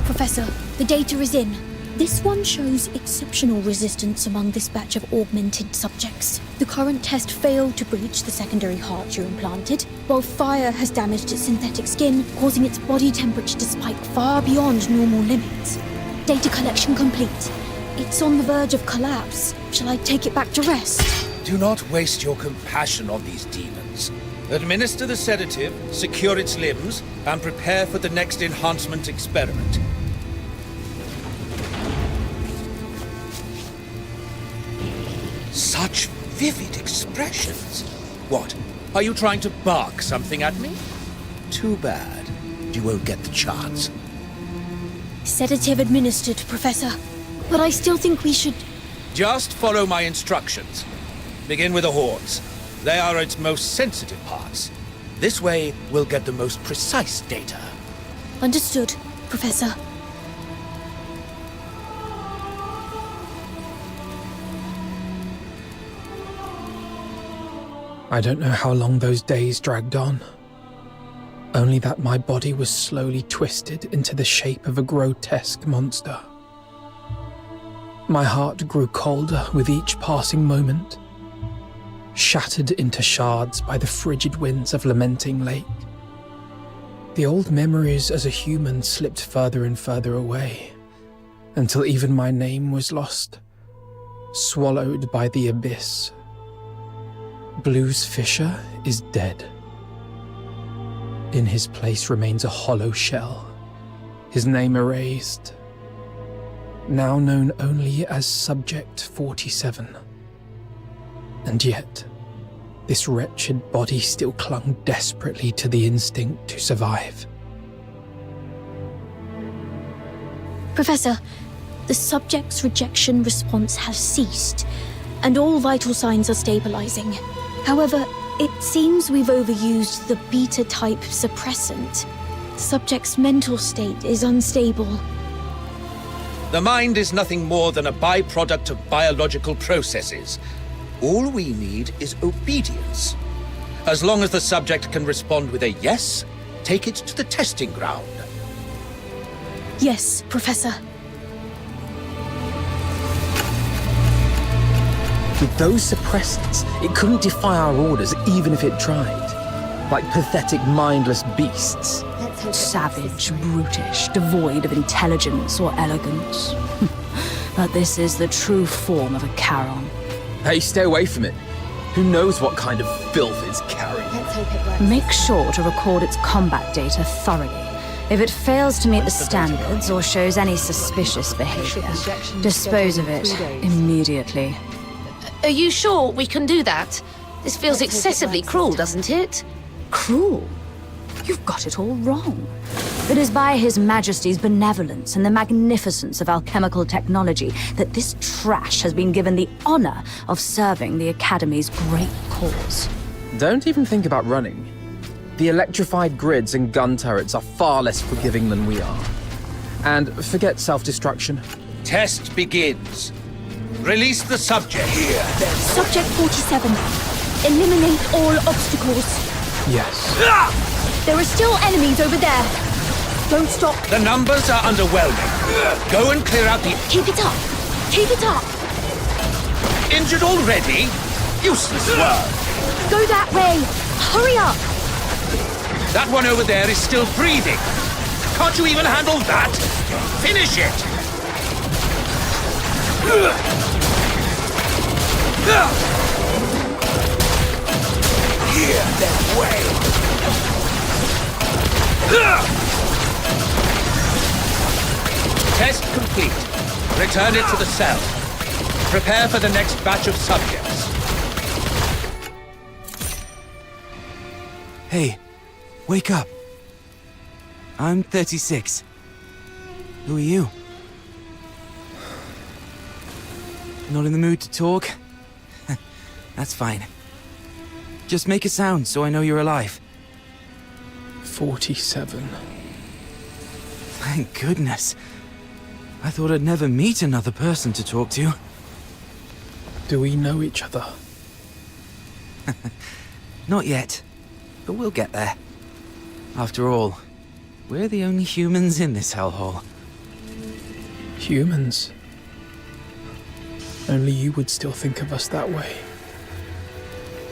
Professor, the data is in. This one shows exceptional resistance among this batch of augmented subjects. The current test failed to breach the secondary heart you implanted, while fire has damaged its synthetic skin, causing its body temperature to spike far beyond normal limits. Data collection complete. It's on the verge of collapse. Shall I take it back to rest?
Do not waste your compassion on these demons. Administer the sedative, secure its limbs, and prepare for the next enhancement experiment. Such vivid expressions. What? Are you trying to bark something at me? Too bad. You won't get the chance.
Sedative administered, Professor. But I still think we should...
Just follow my instructions. Begin with the horns. They are its most sensitive parts. This way, we'll get the most precise data.
Understood, Professor.
I don't know how long those days dragged on. Only that my body was slowly twisted into the shape of a grotesque monster. My heart grew colder with each passing moment, shattered into shards by the frigid winds of Lamenting Lake. The old memories as a human slipped further and further away, until even my name was lost, swallowed by the abyss. Blues Fisher is dead. In his place remains a hollow shell, his name erased, now known only as Subject 47. And yet, this wretched body still clung desperately to the instinct to survive.
Professor, the subject's rejection response has ceased, and all vital signs are stabilizing. However, it seems we've overused the beta-type suppressant. The subject's mental state is unstable.
The mind is nothing more than a byproduct of biological processes. All we need is obedience. As long as the subject can respond with a yes, take it to the testing ground.
Yes, Professor.
With those suppressants, it couldn't defy our orders even if it tried. Like pathetic, mindless beasts.
Savage, brutish, devoid of intelligence or elegance. But this is the true form of a Charon.
Hey, stay away from it. Who knows what kind of filth it's carrying?
Let's hope it works. Make sure to record its combat data thoroughly. If it fails to meet the standards or shows any suspicious behavior, dispose of it immediately.
Are you sure we can do that? This feels excessively cruel, doesn't it?
Cruel? You've got it all wrong. It is by His Majesty's benevolence and the magnificence of alchemical technology that this trash has been given the honor of serving the Academy's great cause.
Don't even think about running. The electrified grids and gun turrets are far less forgiving than we are. And forget self-destruction.
Test begins. Release the subject. Here.
Subject 47. Eliminate all obstacles.
Yes.
There are still enemies over there. Don't stop.
The numbers are underwhelming. Go and clear out the...
Keep it up. Keep it up.
Injured already? Useless work.
Go that way. Hurry up.
That one over there is still breathing. Can't you even handle that? Finish it. Here, that way. Test complete. Return it to the cell. Prepare for the next batch of subjects.
Hey, wake up. I'm 36. Who are you? Not in the mood to talk? That's fine. Just make a sound so I know you're alive.
47.
Thank goodness. I thought I'd never meet another person to talk to.
Do we know each other?
Not yet, but we'll get there. After all, we're the only humans in this hellhole.
Humans? Only you would still think of us that way.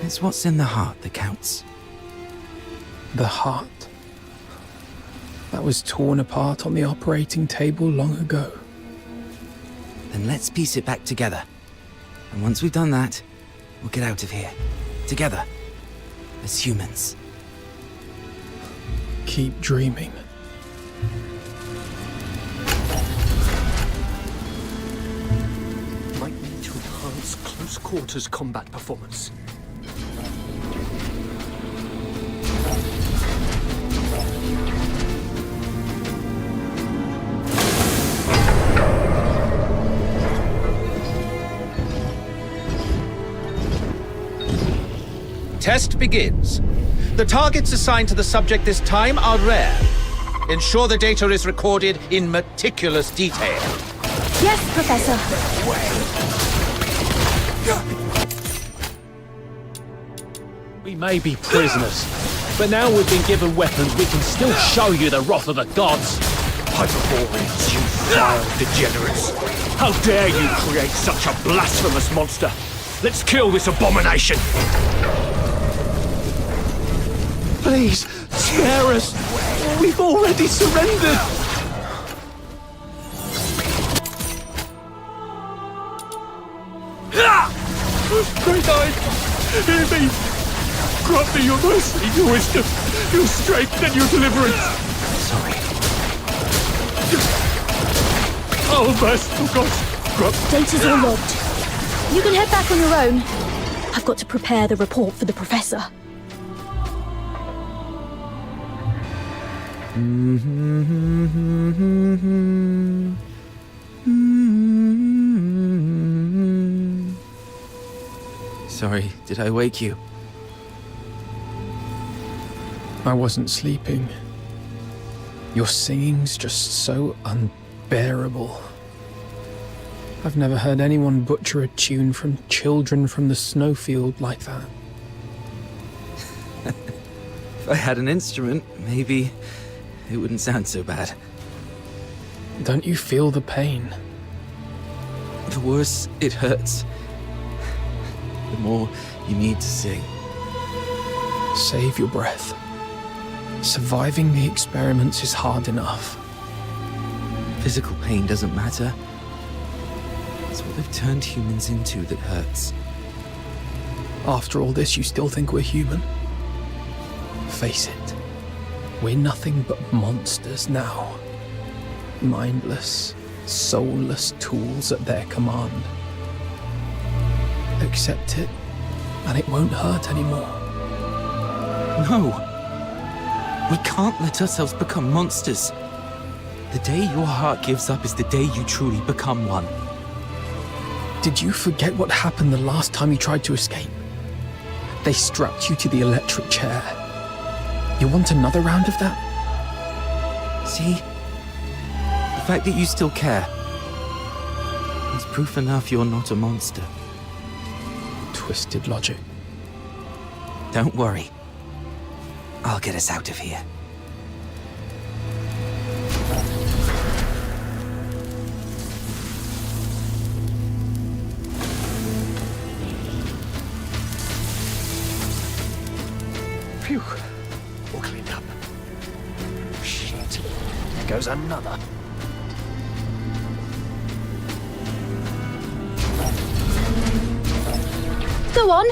It's what's in the heart that counts.
The heart? That was torn apart on the operating table long ago.
Then let's piece it back together. And once we've done that, we'll get out of here. Together. As humans.
Keep dreaming.
Might need to enhance close quarters combat performance.
Test begins. The targets assigned to the subject this time are rare. Ensure the data is recorded in meticulous detail.
Yes, Professor.
We may be prisoners, but now we've been given weapons, we can still show you the wrath of the gods.
Hyperboreans, you vile degenerates! How dare you create such a blasphemous monster! Let's kill this abomination!
Please, spare us! We've already surrendered!
Great Knight, hear me! Grant me your mercy, your wisdom, your strength, and your deliverance!
Sorry.
Oh, merciful God!
Data's all logged. You can head back on your own. I've got to prepare the report for the Professor.
Sorry, did I wake you?
I wasn't sleeping. Your singing's just so unbearable. I've never heard anyone butcher a tune from Children from the Snowfield like that.
If I had an instrument, maybe it wouldn't sound so bad.
Don't you feel the pain?
The worse it hurts, the more you need to sing.
Save your breath. Surviving the experiments is hard enough.
Physical pain doesn't matter. It's what they've turned humans into that hurts.
After all this, you still think we're human? Face it, we're nothing but monsters now. Mindless, soulless tools at their command. Accept it, and it won't hurt anymore.
No! We can't let ourselves become monsters. The day your heart gives up is the day you truly become one.
Did you forget what happened the last time you tried to escape? They strapped you to the electric chair. You want another round of that?
See? The fact that you still care is proof enough you're not a monster.
Twisted logic.
Don't worry. I'll get us out of here.
Phew. All cleaned up. Shit. There goes another.
Go on.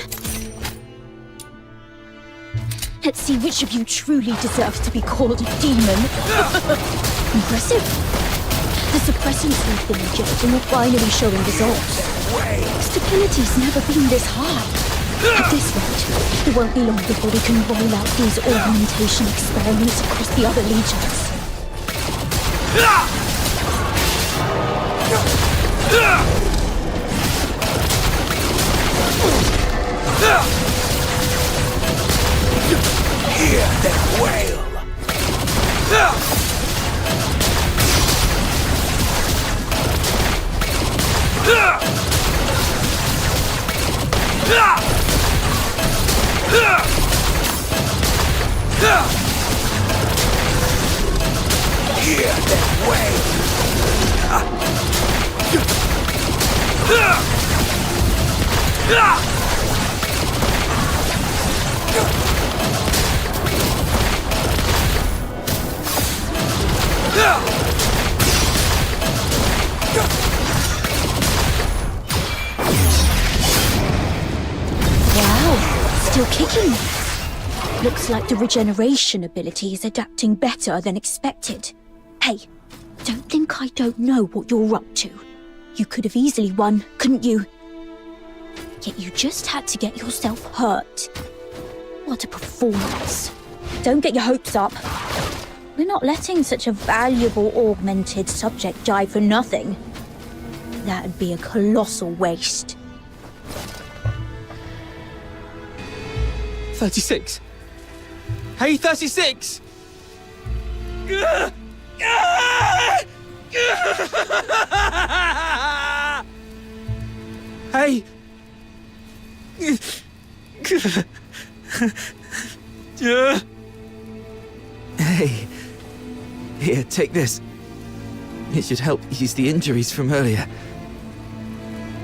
Let's see which of you truly deserves to be called a demon. Impressive. The suppressants we've been injecting are finally showing results. Stability's never been this high. At this rate, it won't be long before we can roll out these augmentation experiments across the other legions.
Hear them wail! Hear them wail!
Wow, still kicking. Looks like the regeneration ability is adapting better than expected. Hey, don't think I don't know what you're up to. You could have easily won, couldn't you? Yet you just had to get yourself hurt. What a performance. Don't get your hopes up. We're not letting such a valuable augmented subject die for nothing. That'd be a colossal waste.
36. Hey, 36! Hey! Hey. Here, take this. It should help ease the injuries from earlier.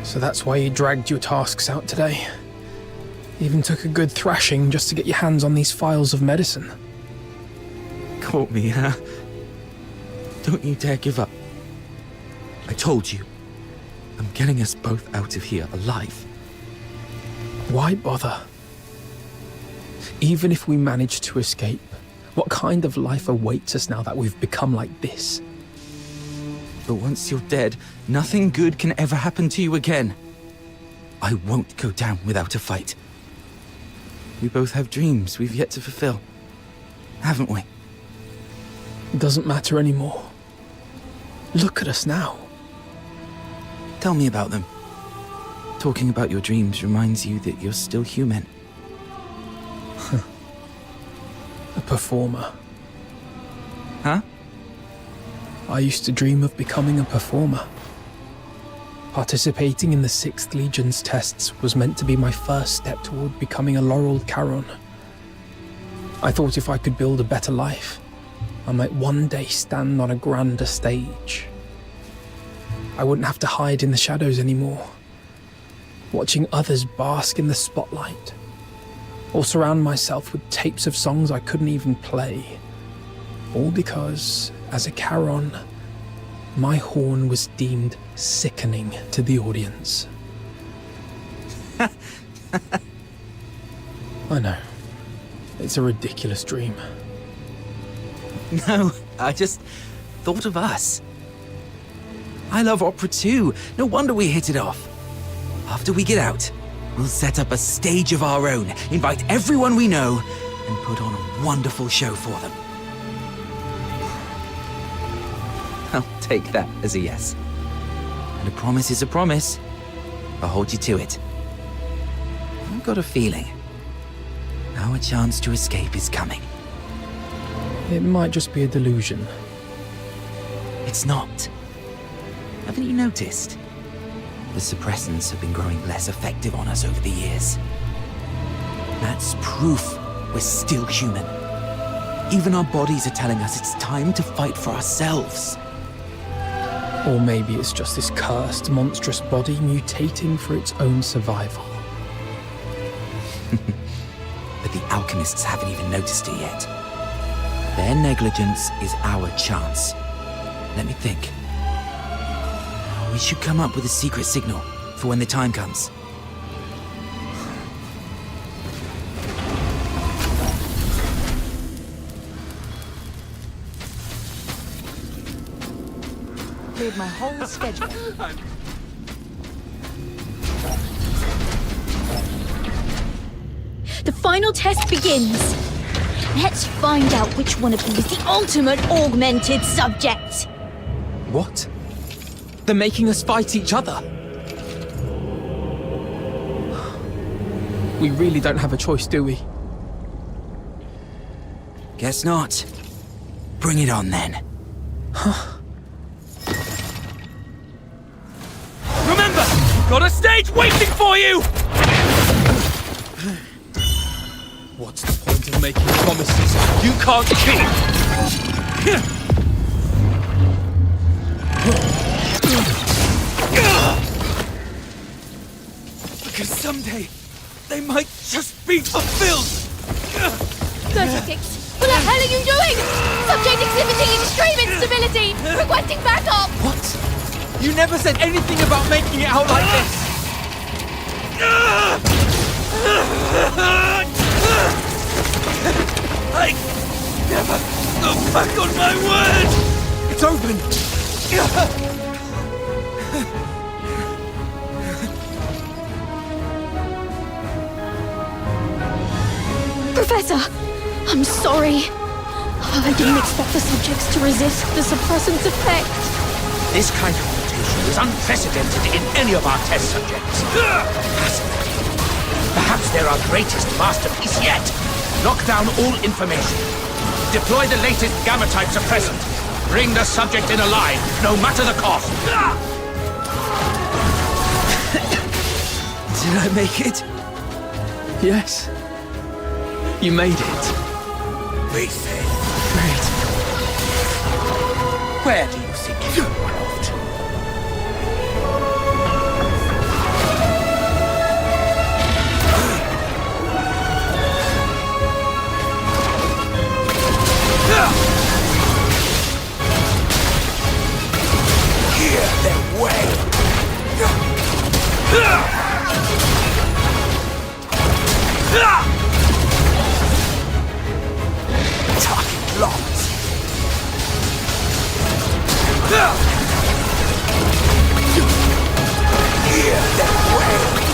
So that's why you dragged your tasks out today. Even took a good thrashing just to get your hands on these files of medicine.
Caught me, huh? Don't you dare give up. I told you. I'm getting us both out of here alive.
Why bother? Even if we manage to escape, what kind of life awaits us now that we've become like this?
But once you're dead, nothing good can ever happen to you again. I won't go down without a fight. We both have dreams we've yet to fulfill, haven't we?
It doesn't matter anymore. Look at us now.
Tell me about them. Talking about your dreams reminds you that you're still human.
A performer.
Huh?
I used to dream of becoming a performer. Participating in the 6th Legion's tests was meant to be my first step toward becoming a laureled Charon. I thought if I could build a better life, I might one day stand on a grander stage. I wouldn't have to hide in the shadows anymore, watching others bask in the spotlight, or surround myself with tapes of songs I couldn't even play, all because, as a Charon, my horn was deemed sickening to the audience. I know. It's a ridiculous dream.
No, I just thought of us. I love opera too. No wonder we hit it off. After we get out, we'll set up a stage of our own, invite everyone we know, and put on a wonderful show for them. I'll take that as a yes. And a promise is a promise. I'll hold you to it. I've got a feeling our chance to escape is coming.
It might just be a delusion.
It's not. Haven't you noticed? The suppressants have been growing less effective on us over the years. That's proof we're still human. Even our bodies are telling us it's time to fight for ourselves.
Or maybe it's just this cursed, monstrous body mutating for its own survival.
But the alchemists haven't even noticed it yet. Their negligence is our chance. Let me think. We should come up with a secret signal for when the time comes.
Cleared my whole schedule.
The final test begins. Let's find out which one of them is the ultimate augmented subject.
What? They're making us fight each other. We really don't have a choice, do we?
Guess not. Bring it on then.
Remember, got a stage waiting for you!
What's the point of making promises you can't keep?
Because someday, they might just be fulfilled!
36! What the hell are you doing? Subject exhibiting extreme instability! Requesting backup!
What? You never said anything about making it out like this!
I never go back on my word!
It's open!
Professor, I'm sorry. I didn't expect the subjects to resist the suppressant's effect.
This kind of mutation is unprecedented in any of our test subjects. Fascinating. Perhaps they're our greatest masterpiece yet. Lock down all information. Deploy the latest gamma-type suppressant. Bring the subject in alive, no matter the cost.
Did I make it?
Yes.
You made it.
We failed.
Great.
Where do you think you run off to? Hear them wail. Talking lots. Hear them wail. Hear them wail. Hear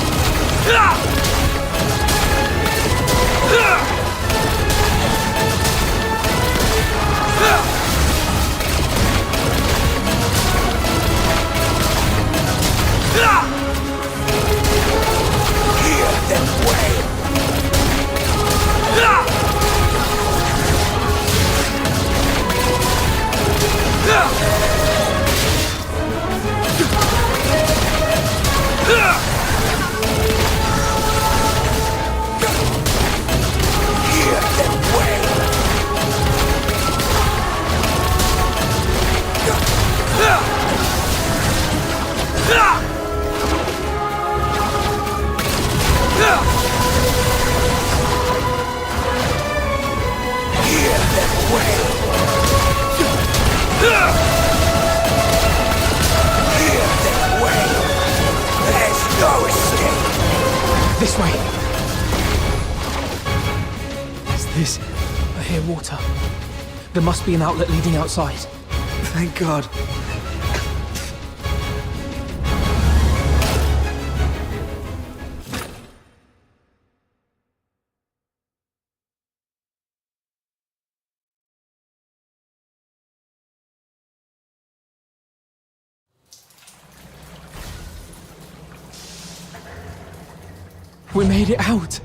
them wail. Hear them wail. Hear them wail. There's no escape.
This way. What's this? I hear water. There must be an outlet leading outside.
Thank God.
We made it out.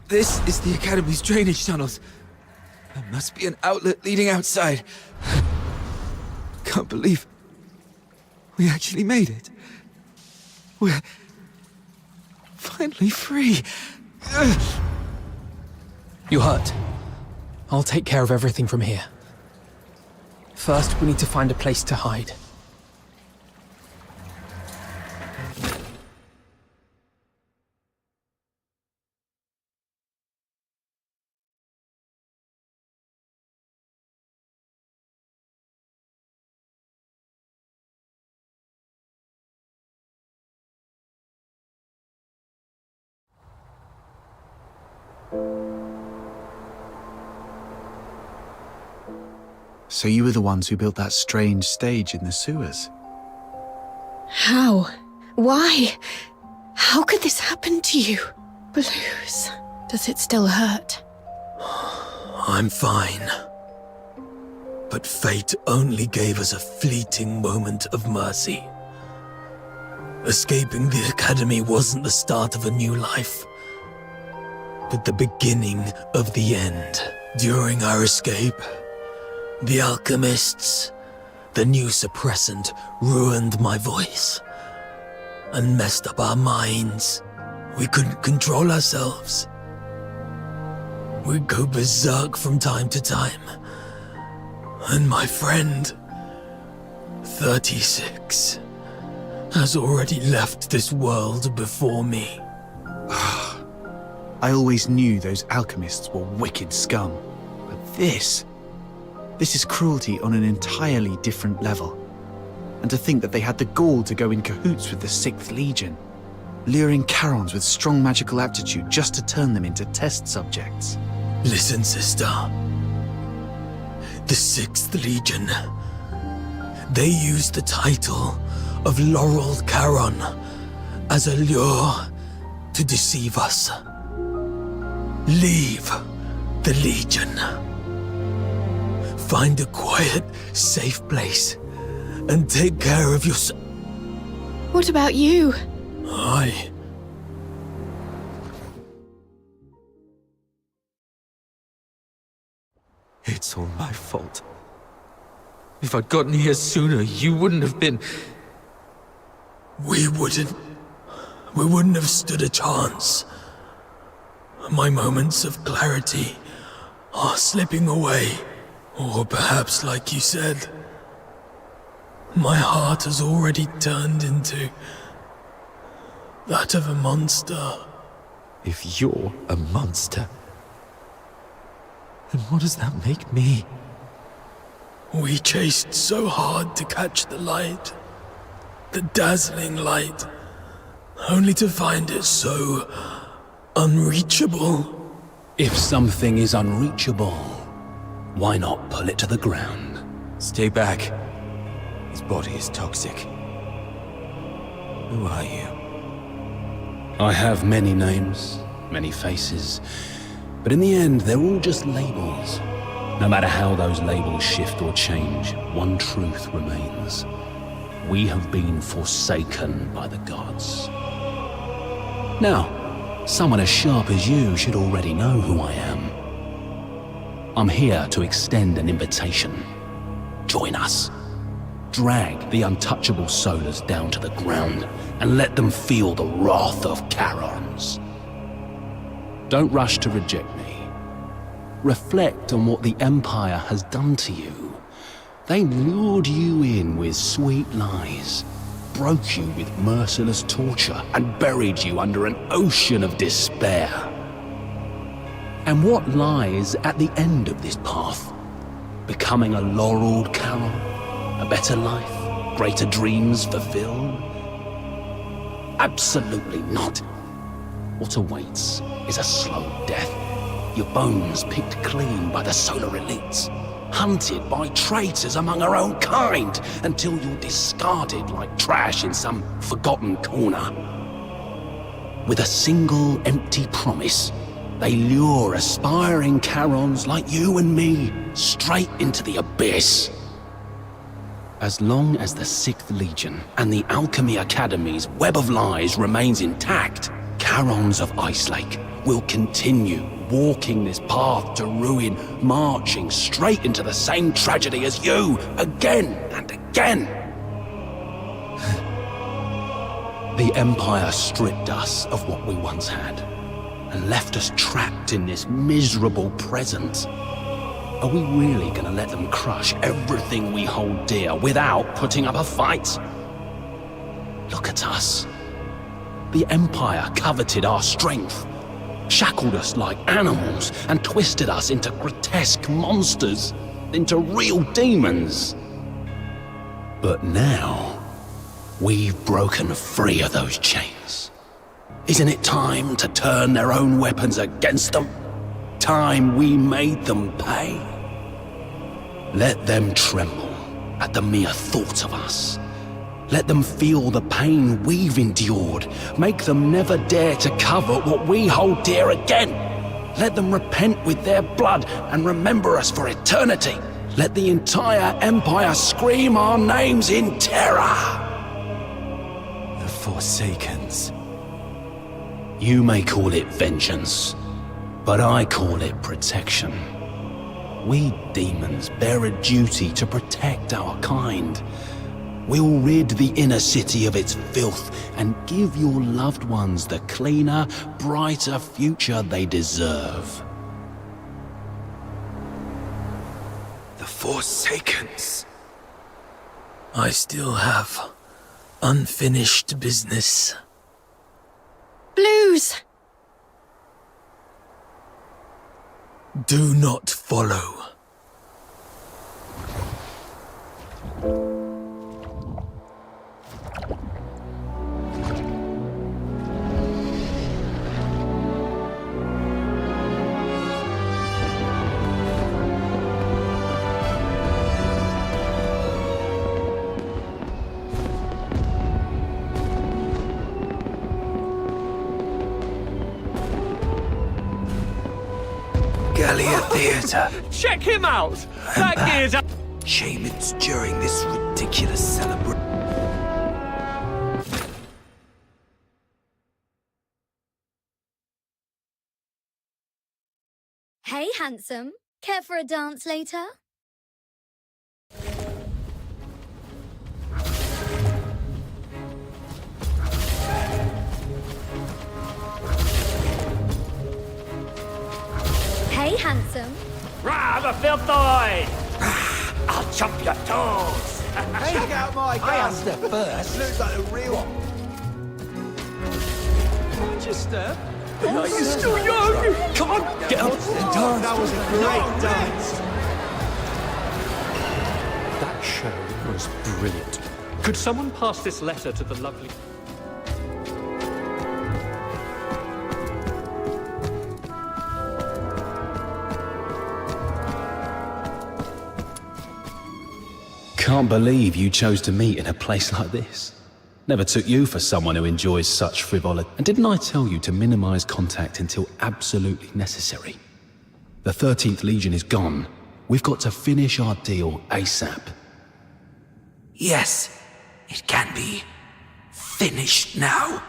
This is the Academy's drainage tunnels. There must be an outlet leading outside. Can't believe we actually made it. We're finally free.
You hurt. I'll take care of everything from here. First, we need to find a place to hide.
So you were the ones who built that strange stage in the sewers?
How? Why? How could this happen to you? Blues. Does it still hurt?
I'm fine. But fate only gave us a fleeting moment of mercy. Escaping the Academy wasn't the start of a new life, but the beginning of the end. During our escape, the alchemists, the new suppressant, ruined my voice and messed up our minds. We couldn't control ourselves. We'd go berserk from time to time. And my friend, 36, has already left this world before me.
I always knew those alchemists were wicked scum. But this is cruelty on an entirely different level. And to think that they had the gall to go in cahoots with the 6th Legion, luring Charons with strong magical aptitude just to turn them into test subjects.
Listen, sister. The 6th Legion. They used the title of Laurel Charon as a lure to deceive us. Leave the Legion. Find a quiet, safe place and take care of yourself.
What about you?
It's all my fault. If I'd gotten here sooner, you wouldn't have been...
We wouldn't have stood a chance. My moments of clarity are slipping away. Or perhaps, like you said, my heart has already turned into that of a monster.
If you're a monster, then what does that make me?
We chased so hard to catch the light, the dazzling light, only to find it so unreachable.
If something is unreachable, why not pull it to the ground?
Stay back. His body is toxic. Who are you?
I have many names, many faces, but in the end, they're all just labels. No matter how those labels shift or change, one truth remains. We have been forsaken by the gods. Now, someone as sharp as you should already know who I am. I'm here to extend an invitation. Join us. Drag the untouchable Solars down to the ground and let them feel the wrath of Charons. Don't rush to reject me. Reflect on what the Empire has done to you. They lured you in with sweet lies, broke you with merciless torture, and buried you under an ocean of despair. And what lies at the end of this path? Becoming a laureled Charon? A better life? Greater dreams fulfilled? Absolutely not. What awaits is a slow death. Your bones picked clean by the solar elites, hunted by traitors among our own kind, until you're discarded like trash in some forgotten corner. With a single empty promise, they lure aspiring Charons like you and me straight into the abyss. As long as the 6th Legion and the Alchemy Academy's web of lies remains intact, Charons of Icelake will continue walking this path to ruin, marching straight into the same tragedy as you, again and again. The Empire stripped us of what we once had, and left us trapped in this miserable present. Are we really gonna let them crush everything we hold dear without putting up a fight? Look at us. The Empire coveted our strength, shackled us like animals, and twisted us into grotesque monsters, into real demons. But now, we've broken free of those chains. Isn't it time to turn their own weapons against them? Time we made them pay? Let them tremble at the mere thought of us. Let them feel the pain we've endured. Make them never dare to covet what we hold dear again. Let them repent with their blood and remember us for eternity. Let the entire Empire scream our names in terror.
The Forsakens.
You may call it vengeance, but I call it protection. We demons bear a duty to protect our kind. We'll rid the inner city of its filth and give your loved ones the cleaner, brighter future they deserve.
The Forsakens.
I still have unfinished business.
Blues!
Do not follow.
Theater.
Check him out! That gear's up!
Shamans during this ridiculous celebration.
Hey, handsome. Care for a dance later? handsome.
Rah, the filthoid! I'll chop your toes!
Check out my gun. I asked her first. Looks like a real one.
Manchester? Are you still young? Come on, get up.
That was a great dance.
That show was brilliant. Could someone pass this letter to the lovely...
Can't believe you chose to meet in a place like this. Never took you for someone who enjoys such frivolity. And didn't I tell you to minimize contact until absolutely necessary? The 13th Legion is gone. We've got to finish our deal ASAP.
Yes, it can be finished now,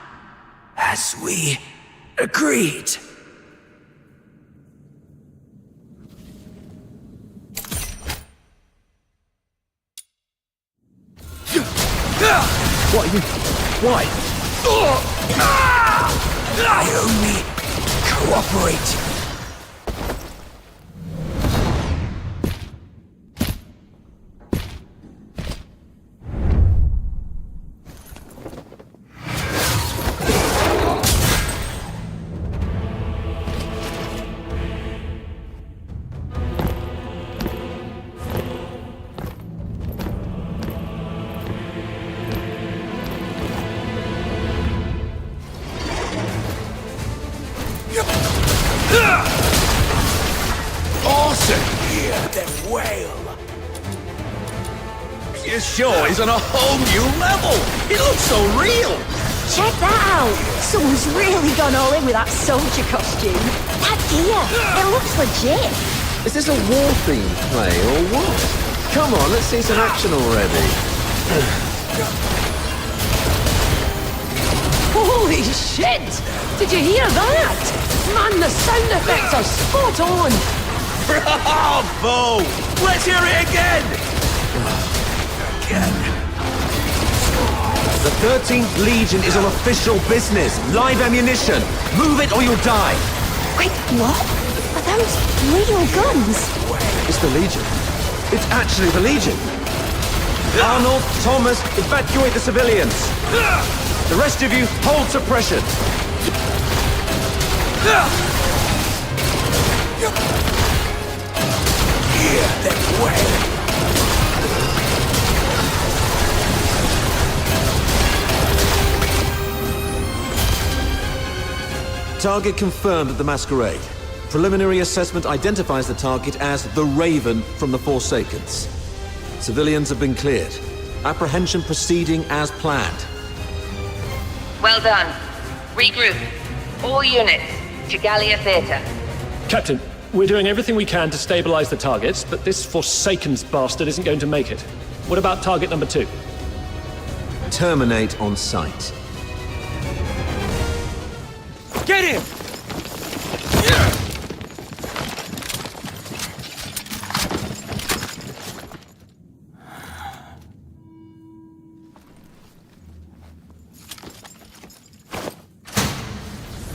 as we agreed.
What are you... Why?
I only cooperate.
Sure, he's on a whole new level. It looks so real.
Check that out! Someone's really gone all in with that soldier costume. That gear, it looks legit.
Is this a WARFRAME play or what? Come on, let's see some action already.
Holy shit! Did you hear that? Man, the sound effects are spot on!
Bravo! Let's hear it again!
The 13th Legion is on official business. Live ammunition. Move it or you'll die.
Wait, what? Are those real guns?
It's the Legion. It's actually the Legion. Arnold, Thomas, evacuate the civilians. The rest of you, hold suppression.
Hear them well.
Target confirmed at the Masquerade. Preliminary assessment identifies the target as the Raven from the Forsakens. Civilians have been cleared. Apprehension proceeding as planned.
Well done. Regroup. All units to Gallia Theatre.
Captain, we're doing everything we can to stabilize the targets, but this Forsakens bastard isn't going to make it. What about target number 2?
Terminate on sight.
Get him!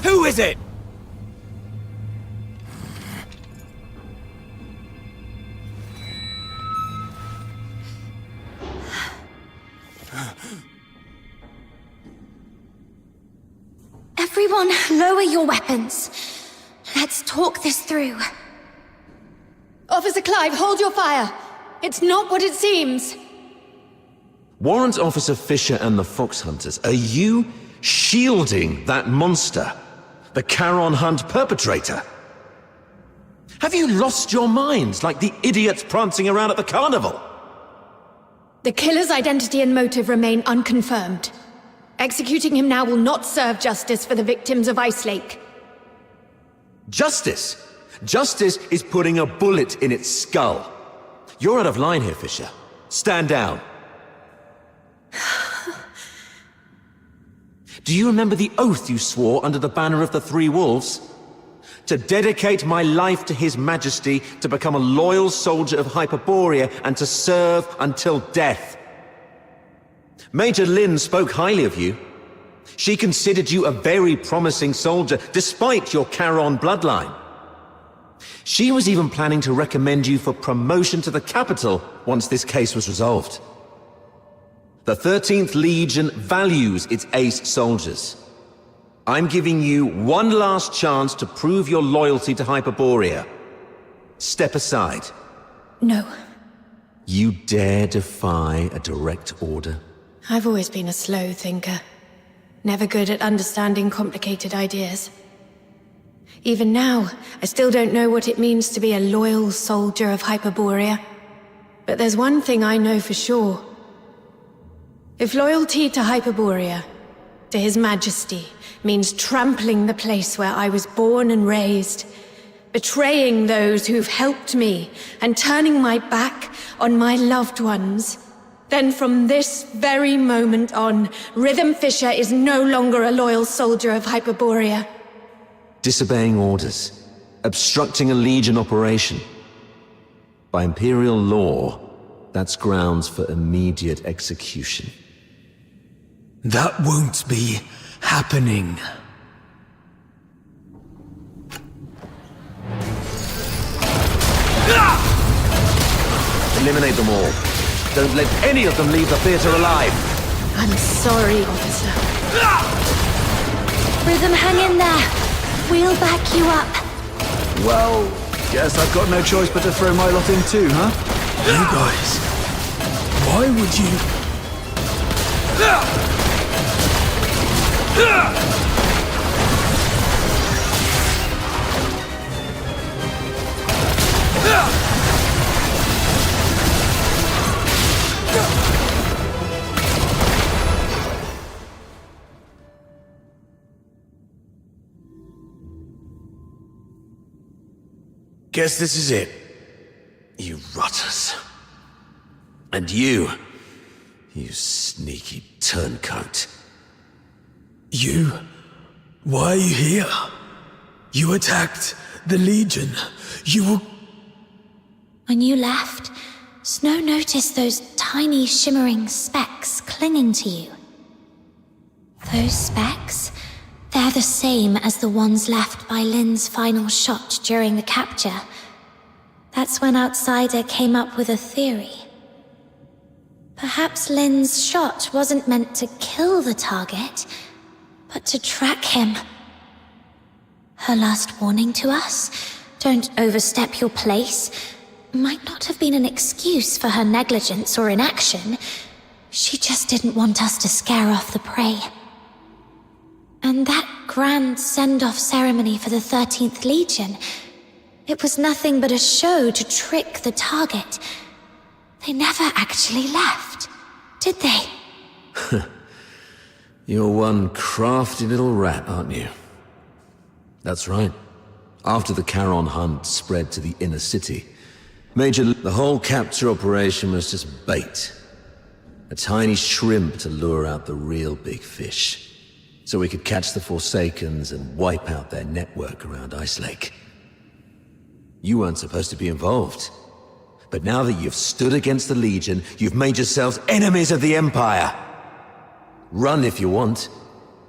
Who is it?
Everyone, lower your weapons. Let's talk this through.
Officer Clive, hold your fire. It's not what it seems.
Warrant Officer Fisher and the Fox Hunters, are you shielding that monster? The Charon Hunt perpetrator? Have you lost your minds like the idiots prancing around at the carnival?
The killer's identity and motive remain unconfirmed. Executing him now will not serve justice for the victims of Ice Lake.
Justice? Justice is putting a bullet in its skull. You're out of line here, Fisher. Stand down. Do you remember the oath you swore under the banner of the Three Wolves? To dedicate my life to His Majesty, to become a loyal soldier of Hyperborea, and to serve until death. Major Lynn spoke highly of you. She considered you a very promising soldier, despite your Charon bloodline. She was even planning to recommend you for promotion to the capital once this case was resolved. The 13th Legion values its ace soldiers. I'm giving you one last chance to prove your loyalty to Hyperborea. Step aside.
No.
You dare defy a direct order?
I've always been a slow thinker. Never good at understanding complicated ideas. Even now, I still don't know what it means to be a loyal soldier of Hyperborea. But there's one thing I know for sure. If loyalty to Hyperborea, to His Majesty, means trampling the place where I was born and raised, betraying those who've helped me, and turning my back on my loved ones, then from this very moment on, Rhythm Fisher is no longer a loyal soldier of Hyperborea.
Disobeying orders, obstructing a Legion operation. By Imperial law, that's grounds for immediate execution.
That won't be happening.
Eliminate them all. Don't let any of them leave the theater alive.
I'm sorry, officer.
Rhythm, hang in there. We'll back you up.
Well, guess I've got no choice but to throw my lot in too, huh?
You guys, why would you...
Guess this is it. You rotters. And you sneaky turncoat.
You? Why are you here? You attacked the Legion. You were...
When you left, Snow noticed those tiny shimmering specks clinging to you. Those specks? They're the same as the ones left by Lynn's final shot during the capture. That's when Outsider came up with a theory. Perhaps Lynn's shot wasn't meant to kill the target, but to track him. Her last warning to us, don't overstep your place, might not have been an excuse for her negligence or inaction. She just didn't want us to scare off the prey. And that grand send-off ceremony for the 13th Legion, it was nothing but a show to trick the target. They never actually left, did they?
You're one crafty little rat, aren't you? That's right. After the Charon hunt spread to the inner city, the whole capture operation was just bait. A tiny shrimp to lure out the real big fish. So we could catch the Forsakens and wipe out their network around Ice Lake. You weren't supposed to be involved. But now that you've stood against the Legion, you've made yourselves enemies of the Empire. Run if you want.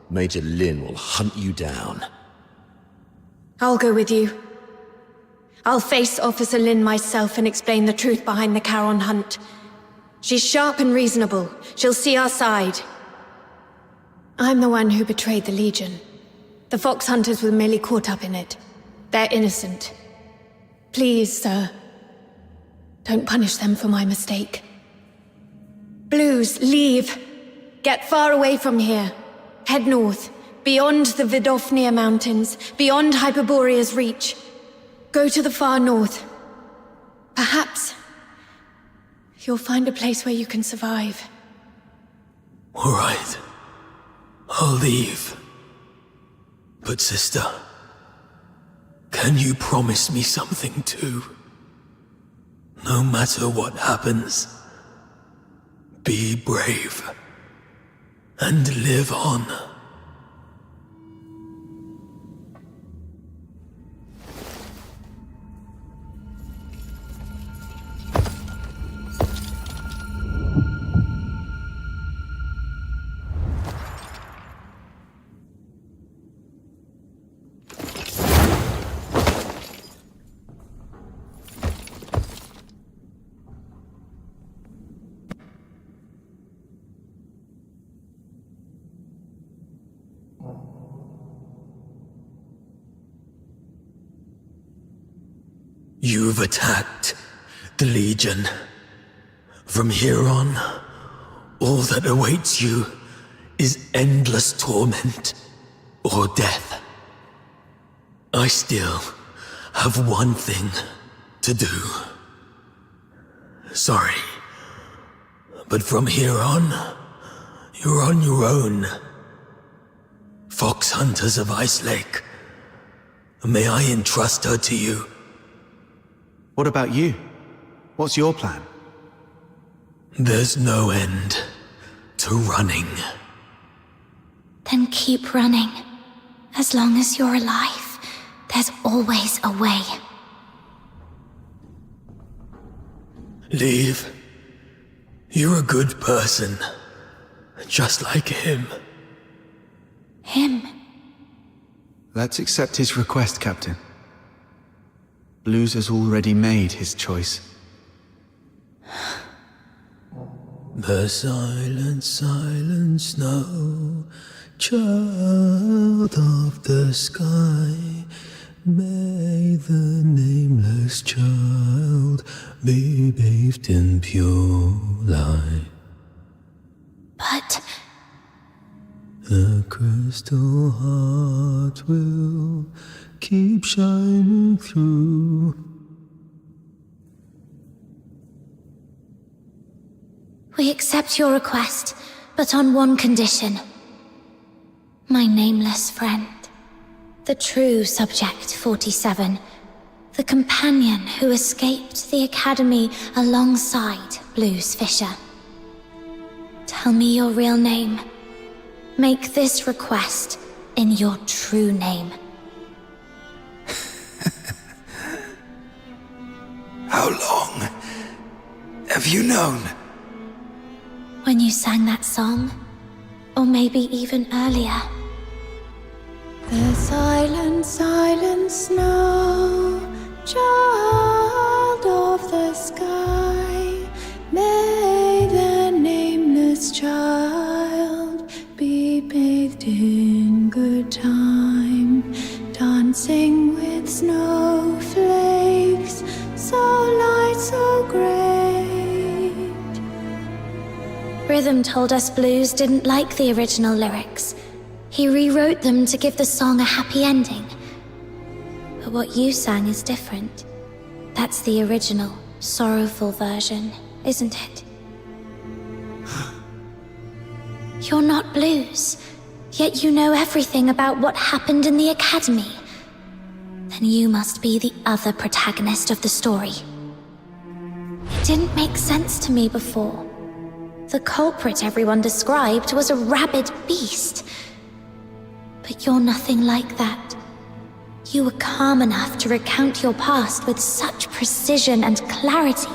Major Lin will hunt you down.
I'll go with you. I'll face Officer Lin myself and explain the truth behind the Charon hunt. She's sharp and reasonable. She'll see our side. I'm the one who betrayed the Legion. The Fox Hunters were merely caught up in it. They're innocent. Please, sir, don't punish them for my mistake. Blues, leave. Get far away from here. Head north, beyond the Vidofnia Mountains, beyond Hyperborea's reach. Go to the far north. Perhaps you'll find a place where you can survive.
All right. I'll leave. But sister, can you promise me something too? No matter what happens, be brave and live on. You've attacked the Legion. From here on, all that awaits you is endless torment or death. I still have one thing to do. Sorry, but from here on, you're on your own. Fox Hunters of Ice Lake. May I entrust her to you?
What about you? What's your plan?
There's no end to running.
Then keep running. As long as you're alive, there's always a way.
Leave. You're a good person. Just like him.
Him?
Let's accept his request, Captain. Blues has already made his choice.
The silent, silent snow, child of the sky, may the nameless child be bathed in pure light.
But
the crystal heart will keep shining through.
we accept your request, but on one condition. My nameless friend. The true Subject 47. The companion who escaped the Academy alongside Blues Fisher. Tell me your real name. Make this request in your true name.
How long have you known?
When you sang that song, or maybe even earlier.
The silent, silent snow, child of the sky, may the nameless child be bathed in good time, dancing with snowflakes, so light, so great.
Rhythm told us Blues didn't like the original lyrics. He rewrote them to give the song a happy ending. But what you sang is different. That's the original, sorrowful version, isn't it? You're not Blues, yet you know everything about what happened in the Academy. Then you must be the other protagonist of the story. It didn't make sense to me before. The culprit everyone described was a rabid beast. But you're nothing like that. You were calm enough to recount your past with such precision and clarity.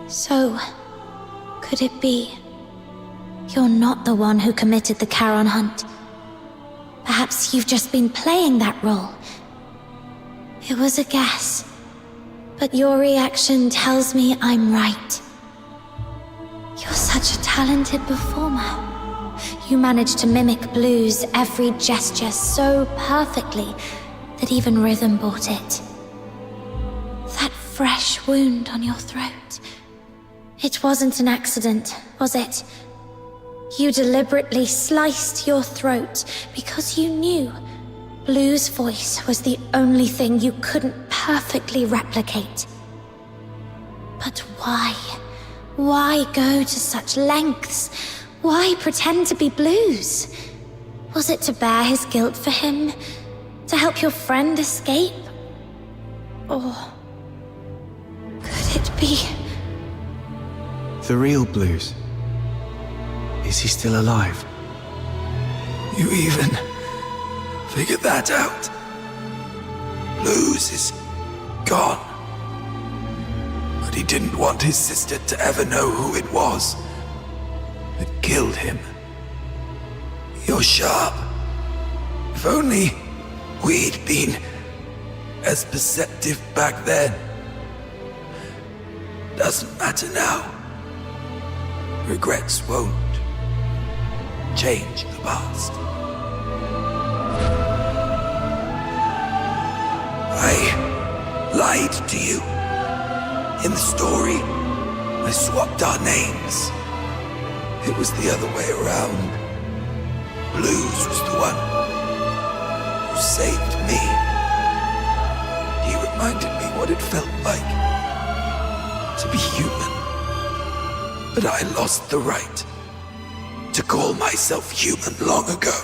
So, could it be you're not the one who committed the Charon hunt? Perhaps you've just been playing that role. It was a guess, but your reaction tells me I'm right. You're such a talented performer. You managed to mimic Blues' every gesture so perfectly that even Rhythm bought it. That fresh wound on your throat. It wasn't an accident, was it? You deliberately sliced your throat because you knew Blues' voice was the only thing you couldn't perfectly replicate. But why? Why go to such lengths? Why pretend to be Blues? Was it to bear his guilt for him? To help your friend escape? Or could it be
the real Blues? Is he still alive?
You even figured that out? Blues is gone. But he didn't want his sister to ever know who it was that killed him. You're sharp. If only we'd been as perceptive back then. Doesn't matter now. Regrets won't change the past. I
lied to you. In the story, I swapped our names. It was the other way around. Blues was the one who saved me. He reminded me what it felt like to be human. But I lost the right to call myself human long ago.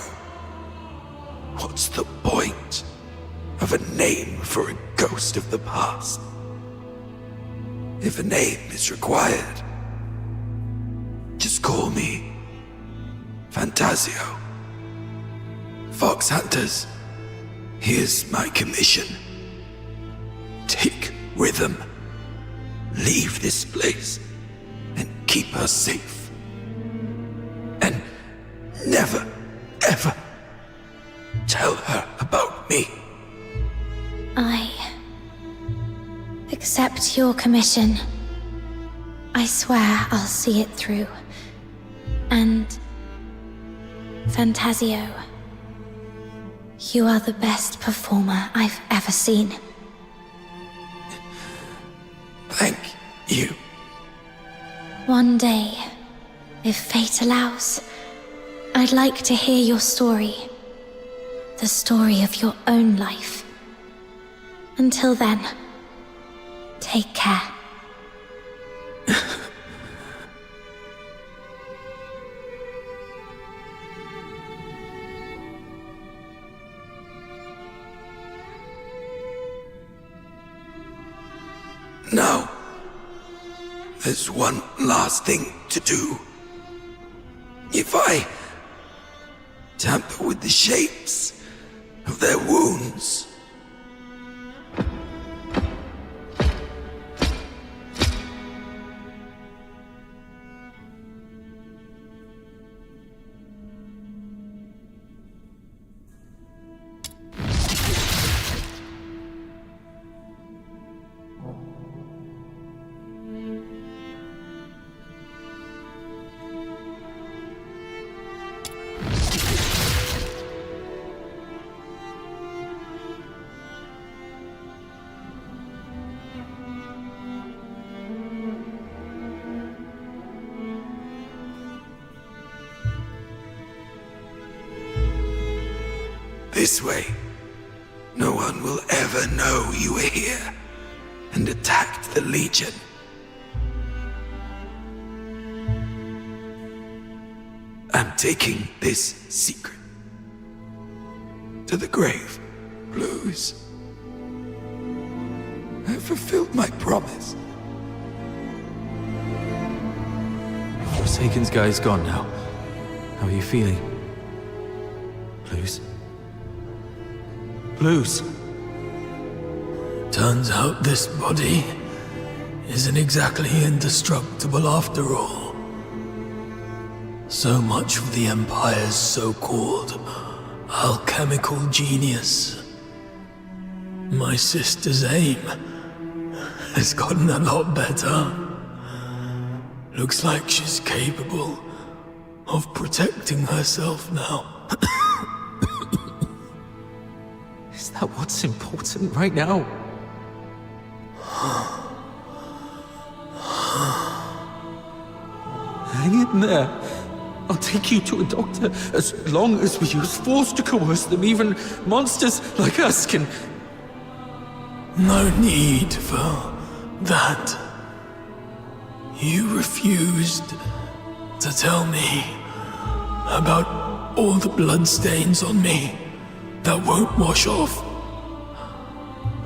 What's the point of a name for a ghost of the past? If a name is required, just call me Fantasio. Fox Hunters, here's my commission. Take Rhythm, leave this place, and keep her safe. And never, ever tell her about me.
I accept your commission. I swear I'll see it through. And Fantasio, you are the best performer I've ever seen.
Thank you.
One day, if fate allows, I'd like to hear your story. The story of your own life. Until then, take care.
Now, there's one last thing to do. If I tamper with the shapes of their wounds, this way, no one will ever know you were here and attacked the Legion. I'm taking this secret to the grave, Blues. I fulfilled my promise.
Forsaken's guy's gone now. How are you feeling? Blues? Blues?
Turns out this body isn't exactly indestructible after all. So much for the Empire's so-called alchemical genius. My sister's aim has gotten a lot better. Looks like she's capable of protecting herself now.
Is that what's important right now? Hang in there. I'll take you to a doctor as long as we use force to coerce them. Even monsters like us can...
No need for that. You refused to tell me about all the bloodstains on me that won't wash off.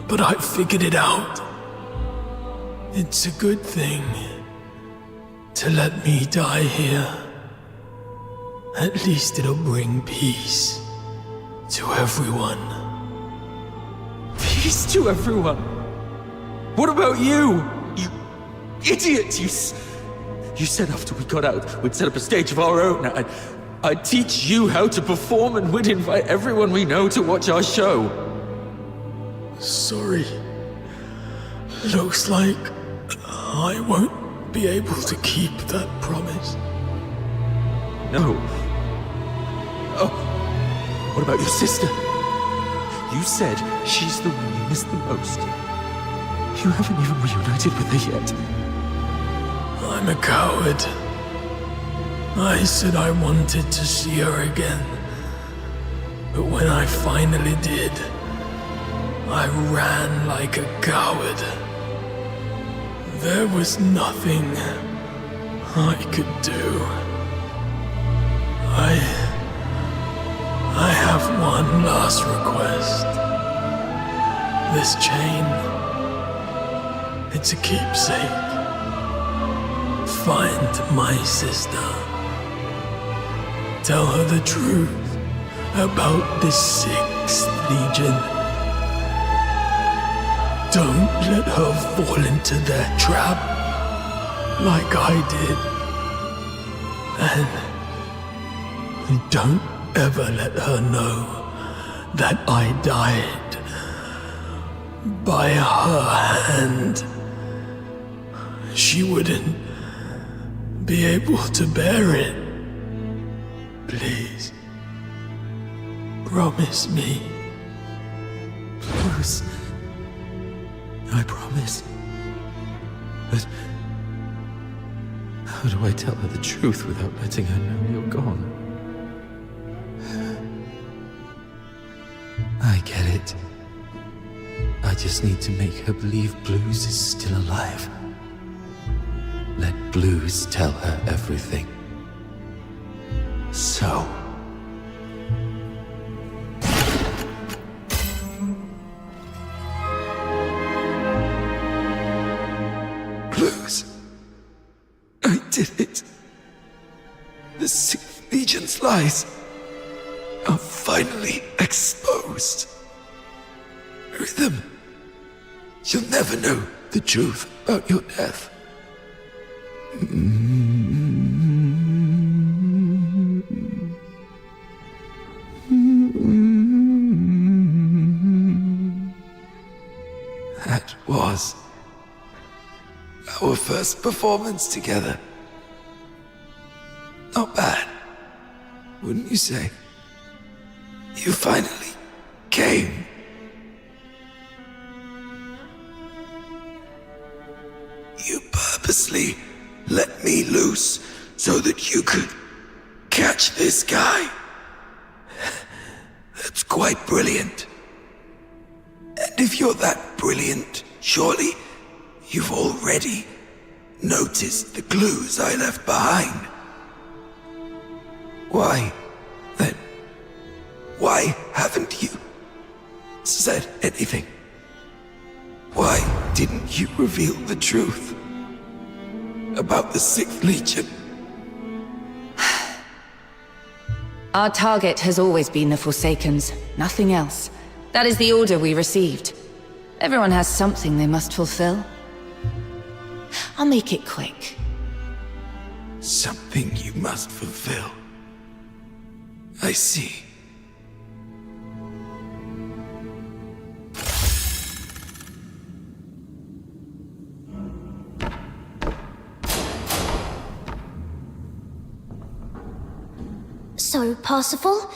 But I figured it out. It's a good thing to let me die here. At least it'll bring peace to everyone.
Peace to everyone? What about you? You idiot! You said after we got out, we'd set up a stage of our own. I'd teach you how to perform and we'd invite everyone we know to watch our show.
Sorry. Looks like I won't be able to keep that promise.
No. Oh, what about your sister? You said she's the one you miss the most.
You haven't even reunited with her yet. I'm a coward. I said I wanted to see her again. But when I finally did, I ran like a coward. There was nothing I could do. I have one last request. This chain, it's a keepsake. Find my sister. Tell her the truth about the 6th Legion. Don't let her fall into their trap like I did. And don't ever let her know that I died by her hand. She wouldn't be able to bear it. Please, promise me.
Bruce, I promise. But how do I tell her the truth without letting her know you're gone? I get it. I just need to make her believe Blues is still alive. Let Blues tell her everything. So... Blues. I did it. The 6th Legion's lies are finally exposed. Rhythm, you'll never know the truth about your death. That was our first performance together. Not bad, wouldn't you say? You finally came. You purposely let me loose so that you could catch this guy. That's quite brilliant. And if you're that brilliant, surely you've already noticed the clues I left behind. Why, then, why haven't you said anything? Why didn't you reveal the truth about the 6th Legion?
Our target has always been the Forsakens, nothing else. That is the order we received. Everyone has something they must fulfill. I'll make it quick.
Something you must fulfill. I see.
So, Parsifal,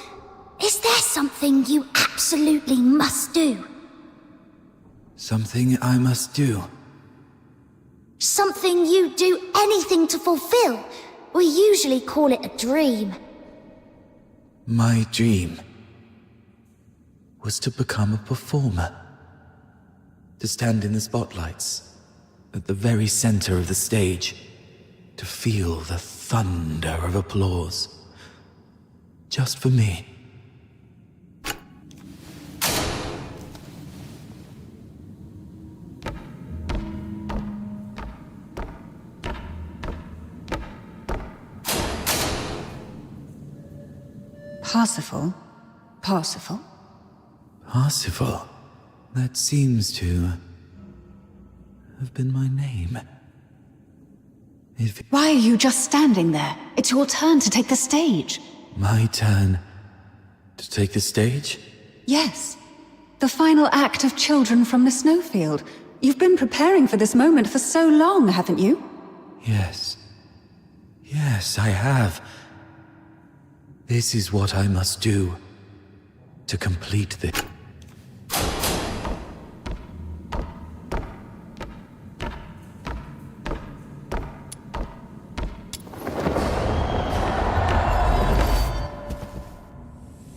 is there something you absolutely must do?
Something I must do.
Something you do anything to fulfill? We usually call it a dream.
My dream was to become a performer. To stand in the spotlights, at the very center of the stage. To feel the thunder of applause. Just for me.
Parsifal? Parsifal?
Parsifal? That seems to have been my name.
Why are you just standing there? It's your turn to take the stage.
My turn to take the stage?
Yes. The final act of Children from the Snowfield. You've been preparing for this moment for so long, haven't you?
Yes. Yes, I have. This is what I must do to complete the...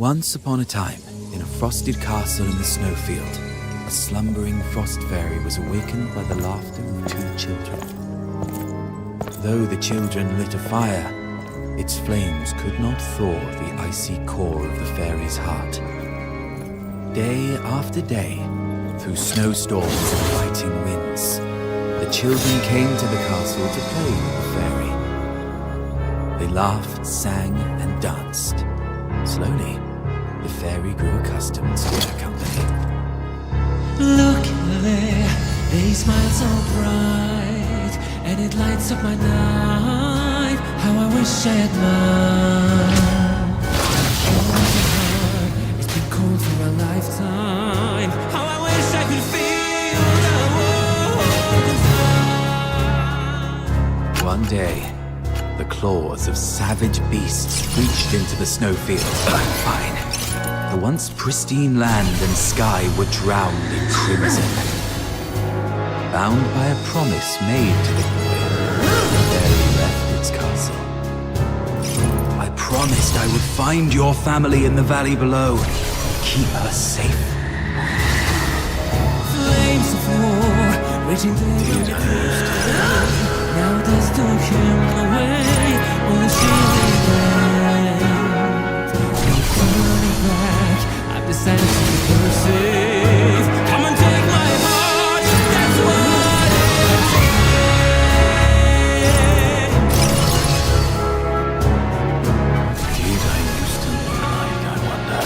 Once upon a time, in a frosted castle in the snowfield, a slumbering frost fairy was awakened by the laughter of 2 children. Though the children lit a fire, its flames could not thaw the icy core of the fairy's heart. Day after day, through snowstorms and biting winds, the children came to the castle to play with the fairy. They laughed, sang, and danced. Slowly, the fairy grew accustomed to their company.
Look there, they smile so bright, and it lights up my night. How I wish I had mine. It's been cold for a lifetime. How I wish I could feel the world.
One day, the claws of savage beasts reached into the snowfield. Fine. The once pristine land and sky were drowned in crimson. Bound by a promise made to the boy, the fairy left its castle. I promised I would find your family in the valley below, keep her safe.
Flames of war, raging through the now there's took him away on the shielding land. No turning back, I've decided to be safe. Come and take my heart, that's what
Did I used to look like, I wonder?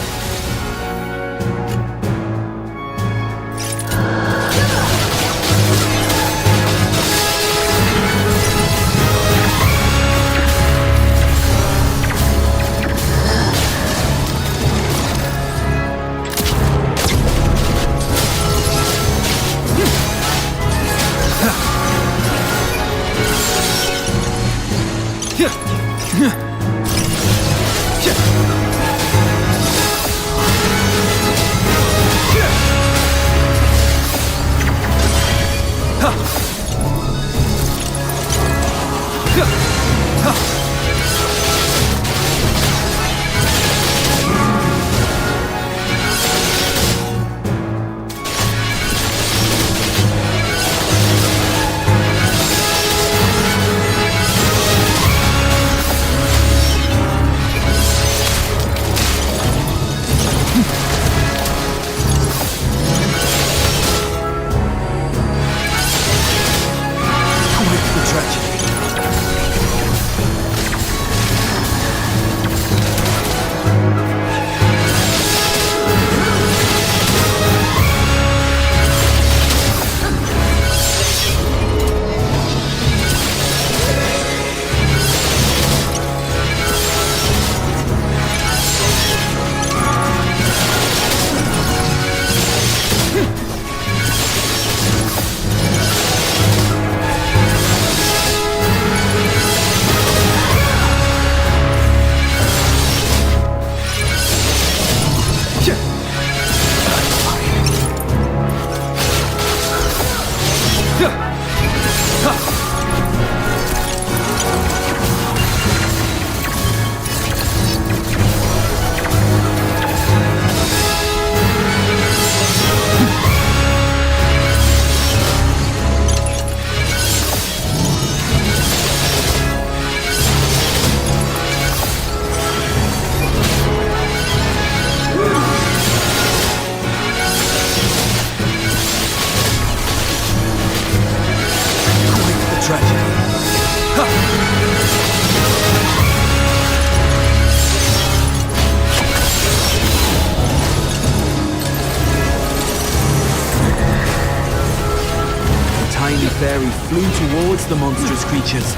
Fairy flew towards the monstrous creatures,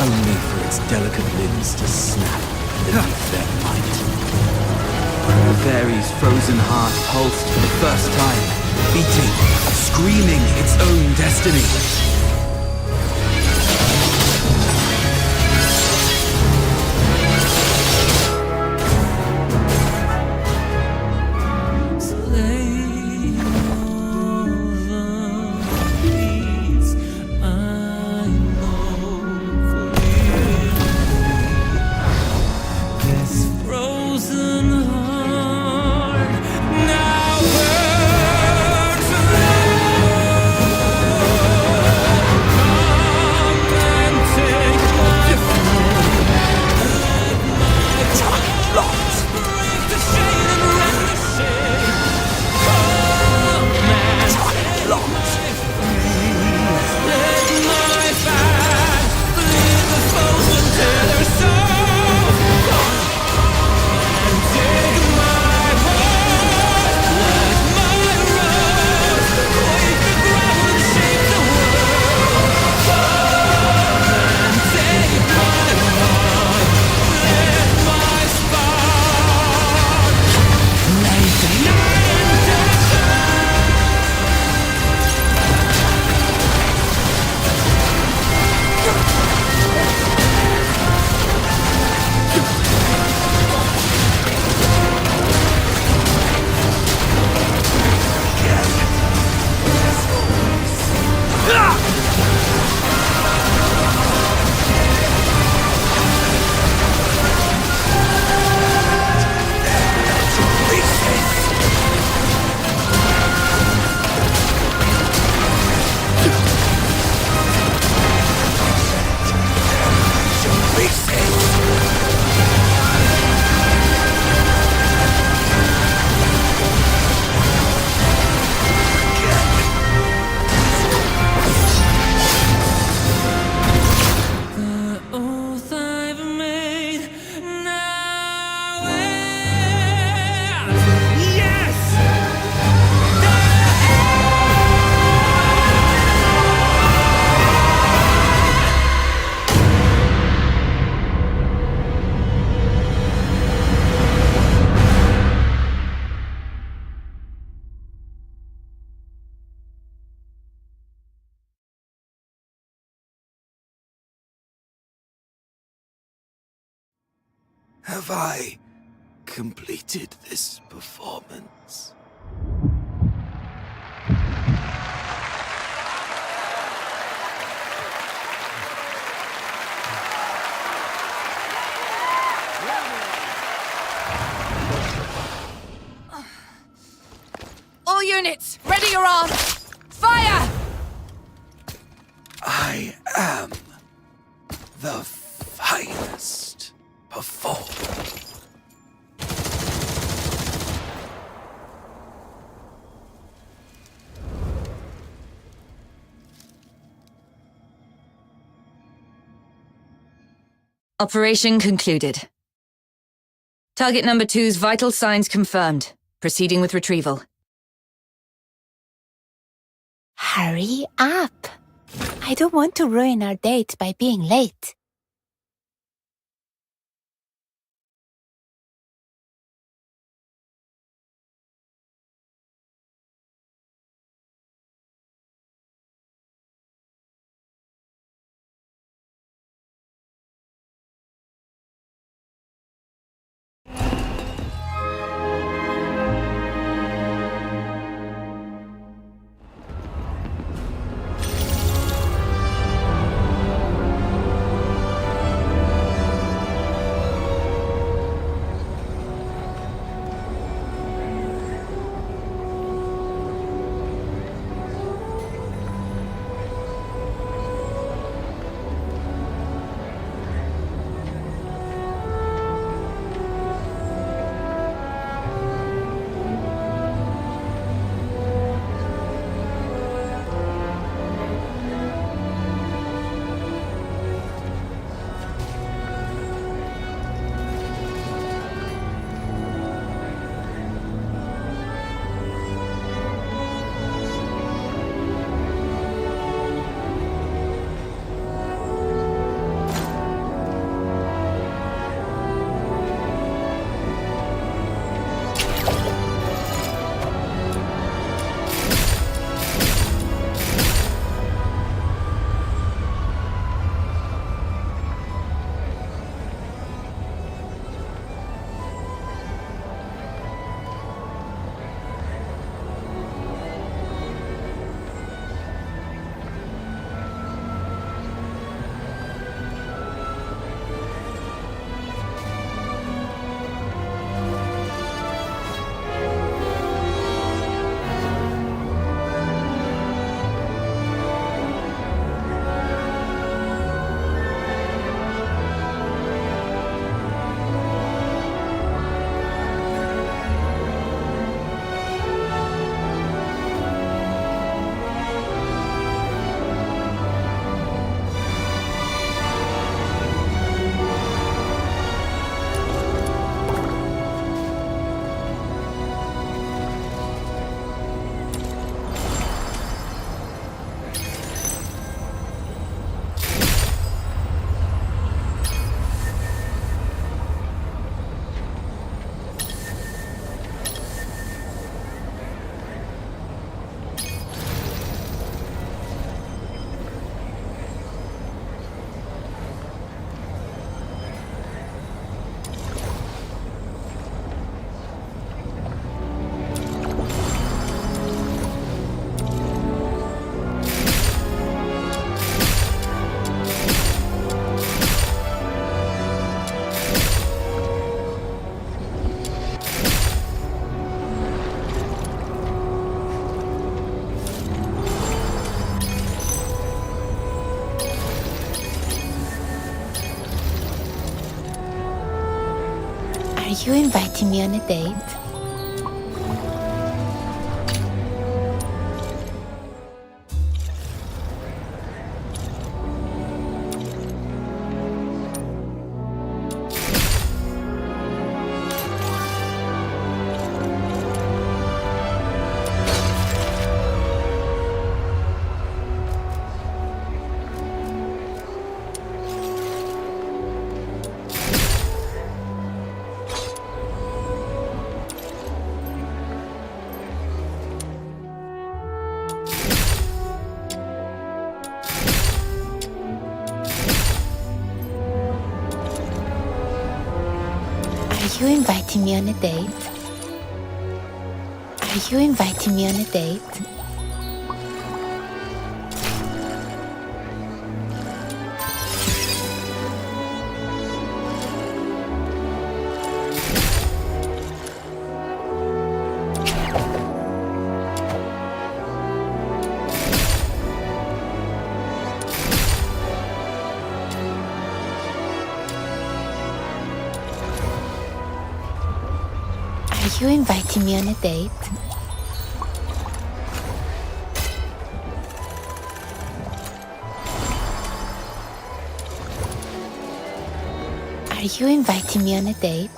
only for its delicate limbs to snap beneath their might. The fairy's frozen heart pulsed for the first time, beating, screaming its own destiny.
frozen heart.
Have I completed this performance?
All units, ready your arms! Fire!
I am the finest performer.
Operation concluded. Target number 2's vital signs confirmed. Proceeding with retrieval.
Hurry up. I don't want to ruin our date by being late. Are you inviting me on a date? you inviting me on a date? Are you inviting me on a date? Are you inviting me on a date? Are you inviting me on a date?